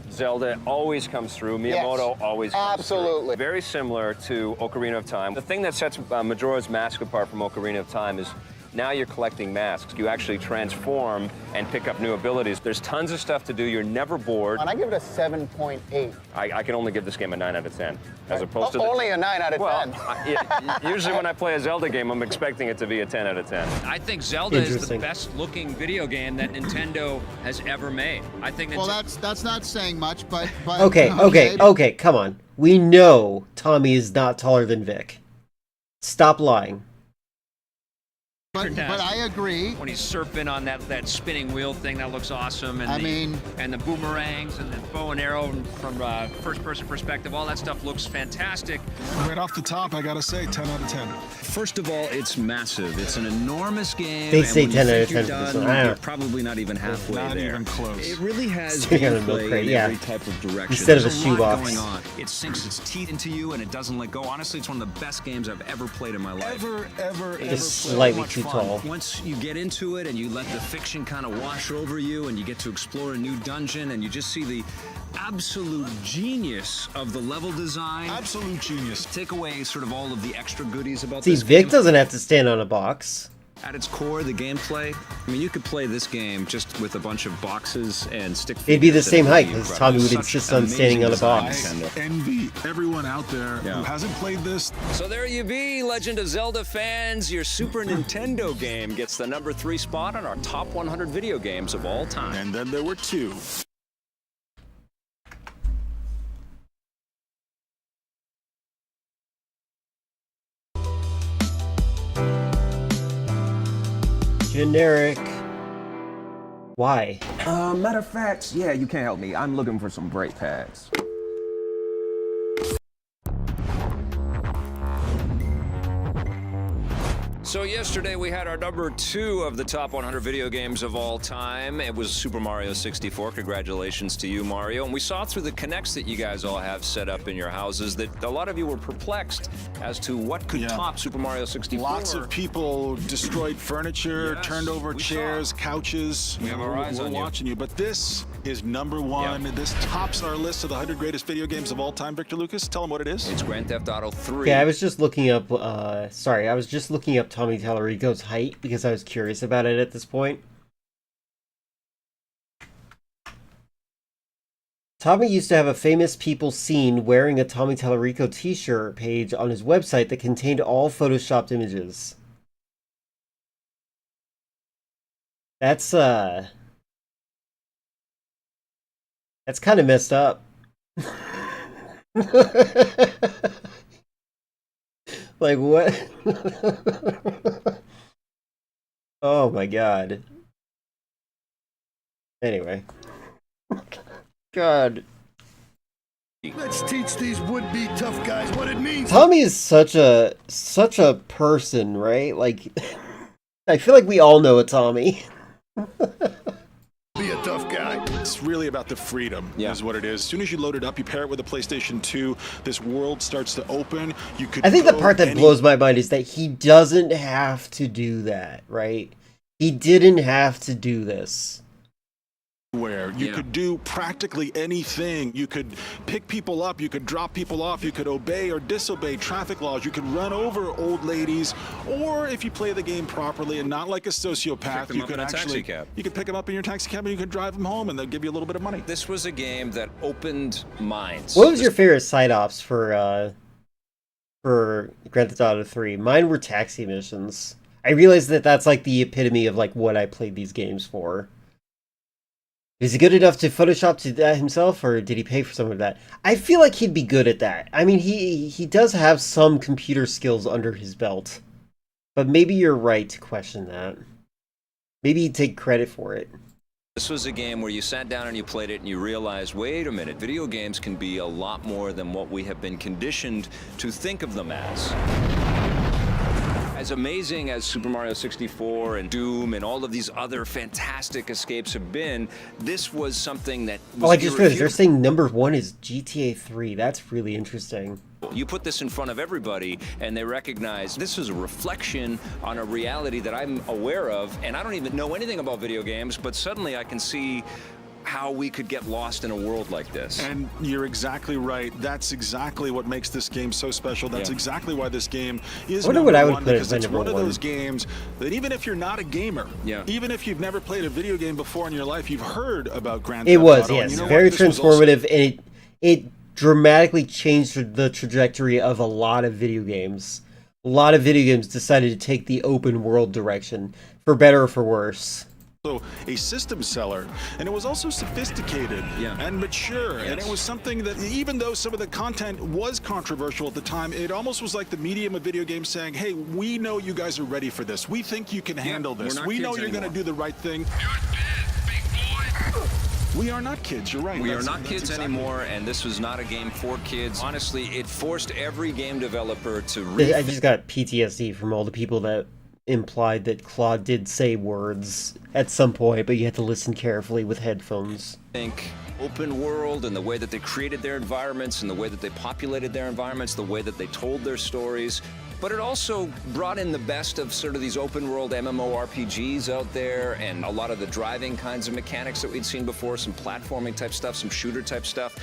Zelda always comes through. Miyamoto always comes through. Very similar to Ocarina of Time. The thing that sets Majora's Mask apart from Ocarina of Time is now you're collecting masks. You actually transform and pick up new abilities. There's tons of stuff to do. You're never bored. And I give it a 7.8. I can only give this game a 9 out of 10. As opposed to only a 9 out of 10. Usually when I play a Zelda game, I'm expecting it to be a 10 out of 10. I think Zelda is the best looking video game that Nintendo has ever made. I think that's not saying much, but Okay, come on. We know Tommy is not taller than Vic. Stop lying. But I agree. When he's surfing on that spinning wheel thing, that looks awesome. And and the boomerangs and the bow and arrow from first-person perspective, all that stuff looks fantastic. Right off the top, I gotta say, 10 out of 10. First of all, it's massive. It's an enormous game. They say and 10 when out you of think 10 you're for this done, one. I you're don't- probably not even halfway Not there. even close. It really has Sitting on a gameplay milk crate, in yeah. every type of direction. Instead of There's a a lot shoebox. going on. It sinks its teeth into you, and it doesn't let go. Honestly, it's one of the best games I've ever played in my life. Ever Just so slightly much too fun. tall. Once you get into it and you let the fiction kind of wash over you and you get to explore a new dungeon and you just see the absolute genius of the level design. Absolute genius. Take away sort of all of the extra goodies about See, this Vic game. doesn't have to stand on a box. At its core, the gameplay, I mean, you could play this game just with a bunch of boxes and stick It'd be the figures same and it height, would be because incredible. Tommy would Such insist on amazing standing on a design, box. Nintendo. Envy everyone out there who hasn't played this. So there you be, Legend of Zelda fans. Your Super Nintendo game gets the #3 spot on our top 100 video games of all time. And then there were two. Generic. Why? Matter of fact, yeah, you can't help me. I'm looking for some brake pads. So yesterday we had our #2 of the top 100 video games of all time. It was Super Mario 64. Congratulations to you, Mario. And we saw through the Kinects that you guys all have set up in your houses that a lot of you were perplexed as to what could top Super Mario 64. Lots of people destroyed furniture, turned over chairs, couches. We have our eyes We're on you. watching you. But this is #1. This tops our list of the 100 greatest video games of all time. Victor Lucas, tell them what it is. It's Grand Theft Auto 3. Yeah, I was just looking up, I was just looking up Tommy Tallarico's height because I was curious about it at this point. Tommy used to have a famous people seen wearing a Tommy Tallarico t-shirt page on his website that contained all photoshopped images. That's kind of messed up. Like, what? Oh my god. Anyway. God. Let's teach these would-be tough guys what it means. Tommy is such a person, right? Like, I feel like we all know a Tommy. Be a tough guy. It's really about the freedom, is what it is. As soon as you load it up, you pair it with a PlayStation 2, this world starts to open. You could I think the go part that any- blows my mind is that he doesn't have to do that, right? He didn't have to do this. Where you could do practically anything. You could pick people up, you could drop people off, you could obey or disobey traffic laws, you could run over old ladies, or if you play the game properly and not like a sociopath, you could actually you could pick them up in your taxi cab and you could drive them home and they'll give you a little bit of money. This was a game that opened minds. What was your favorite side ops for Grand Theft Auto 3? Mine were taxi missions. I realized that that's like the epitome of like what I played these games for. Is he good enough to Photoshop to that himself, or did he pay for some of that? I feel like he'd be good at that. I mean, he does have some computer skills under his belt. But maybe you're right to question that. Maybe he'd take credit for it. This was a game where you sat down and you played it and you realized, wait a minute, video games can be a lot more than what we have been conditioned to think of them as. As amazing as Super Mario 64 and Doom and all of these other fantastic escapes have been, this was something that was I just realized they're saying number 1 is GTA 3. That's really interesting. You put this in front of everybody and they recognize this is a reflection on a reality that I'm aware of, and I don't even know anything about video games, but suddenly I can see how we could get lost in a world like this. And you're exactly right. That's exactly what makes this game so special. That's exactly why this game is number one, because it's one of those games that even if you're not a gamer, even if you've never played a video game before in your life, you've heard about Grand Theft Auto. It was, yes, very transformative, and it dramatically changed the trajectory of a lot of video games. A lot of video games decided to take the open world direction, for better or for worse. A system seller, and it was also sophisticated and mature, and it was something that, even though some of the content was controversial at the time, it almost was like the medium of video games saying, hey, we know you guys are ready for this, we think you can handle this, we know you're going to do the right thing. We are not kids, you're right. We are not kids anymore, and this was not a game for kids. Honestly, it forced every game developer to I just got PTSD from all the people that implied that Claude did say words at some point, but you had to listen carefully with headphones. Think open world and the way that they created their environments and the way that they populated their environments, the way that they told their stories. But it also brought in the best of sort of these open world MMORPGs out there and a lot of the driving kinds of mechanics that we'd seen before, some platforming type stuff, some shooter type stuff.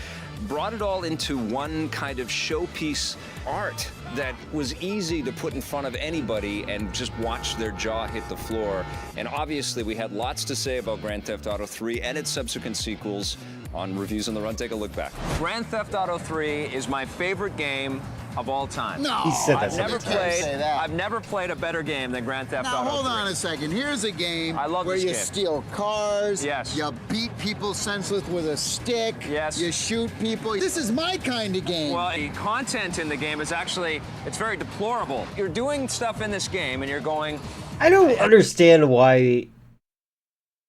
Brought it all into one kind of showpiece art that was easy to put in front of anybody and just watch their jaw hit the floor. And obviously we had lots to say about Grand Theft Auto 3 and its subsequent sequels on Reviews on the Run. Take a look back. Grand Theft Auto 3 is my favorite game of all time. No, he said that. I've never played a better game than Grand Theft Auto 3. Now hold on a second. Here's a game where you steal cars. Yes. You beat people senseless with a stick. Yes. You shoot people. This is my kind of game. Well, the content in the game is actually, it's very deplorable. You're doing stuff in this game and you're going... I don't understand why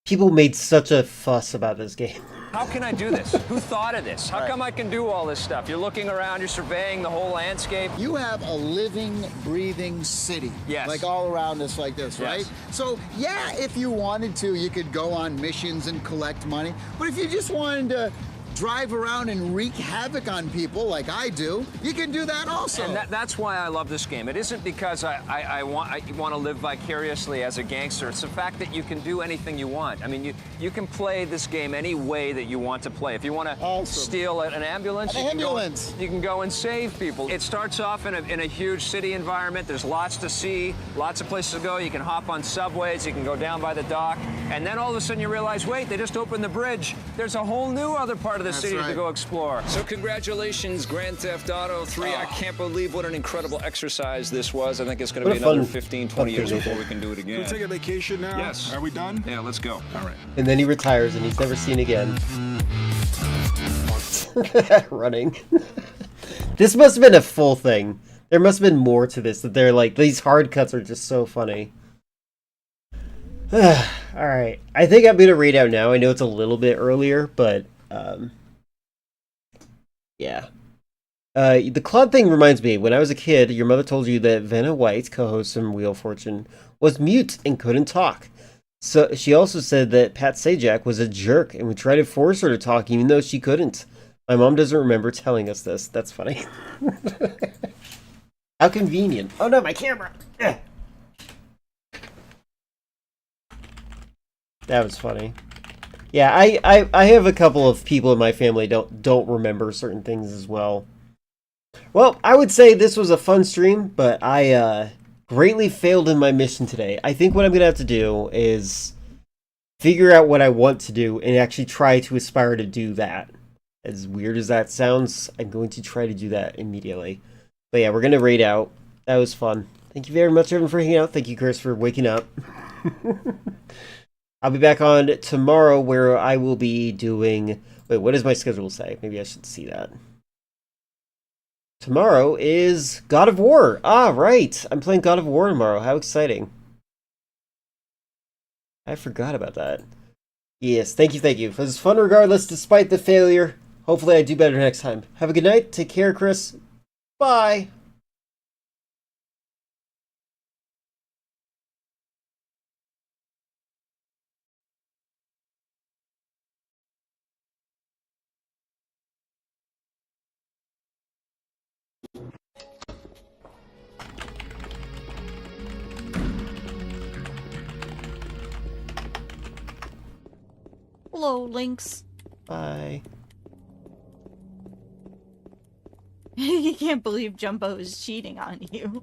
people made such a fuss about this game. How can I do this? Who thought of this? How come I can do all this stuff? You're looking around, you're surveying the whole landscape. You have a living, breathing city. Yes. Like all around us like this, right? So, yeah, if you wanted to, you could go on missions and collect money. But if you just wanted to drive around and wreak havoc on people like I do, you can do that also. And that's why I love this game. It isn't because I want to live vicariously as a gangster. It's the fact that you can do anything you want. I mean, you can play this game any way that you want to play. If you want to steal an ambulance, you can go and save people. It starts off in a huge city environment. There's lots to see, lots of places to go. You can hop on subways, you can go down by the dock, and then all of a sudden you realize, wait, they just opened the bridge. There's a whole new other part of the city to go explore. So congratulations, Grand Theft Auto 3. I can't believe what an incredible exercise this was. I think it's going to be another 15, 20 years before we can do it again. Can we take a vacation now? Yes. Are we done? Yeah, let's go. All right. And then he retires and he's never seen again. Running. This must have been a full thing. There must have been more to this, that they're like, these hard cuts are just so funny. Alright, I think I'm going to read out now. I know it's a little bit earlier, but yeah. The Claude thing reminds me, when I was a kid, your mother told you that Vanna White, co-host from Wheel of Fortune, was mute and couldn't talk. So she also said that Pat Sajak was a jerk and would try to force her to talk even though she couldn't. My mom doesn't remember telling us this. That's funny. How convenient. Oh no, my camera! That was funny. Yeah, I have a couple of people in my family don't remember certain things as well. Well, I would say this was a fun stream, but I greatly failed in my mission today. I think what I'm going to have to do is figure out what I want to do and actually try to aspire to do that. As weird as that sounds, I'm going to try to do that immediately. But yeah, we're going to raid out. That was fun. Thank you very much, everyone, for hanging out. Thank you, Chris, for waking up. I'll be back on tomorrow where I will be doing... Wait, what does my schedule say? Maybe I should see that. Tomorrow is God of War. Ah, right. I'm playing God of War tomorrow. How exciting. I forgot about that. Yes, thank you, thank you. It was fun regardless, despite the failure. Hopefully I do better next time. Have a good night. Take care, Chris. Bye. Hello, Lynx. Bye. You can't believe Jumbo is cheating on you.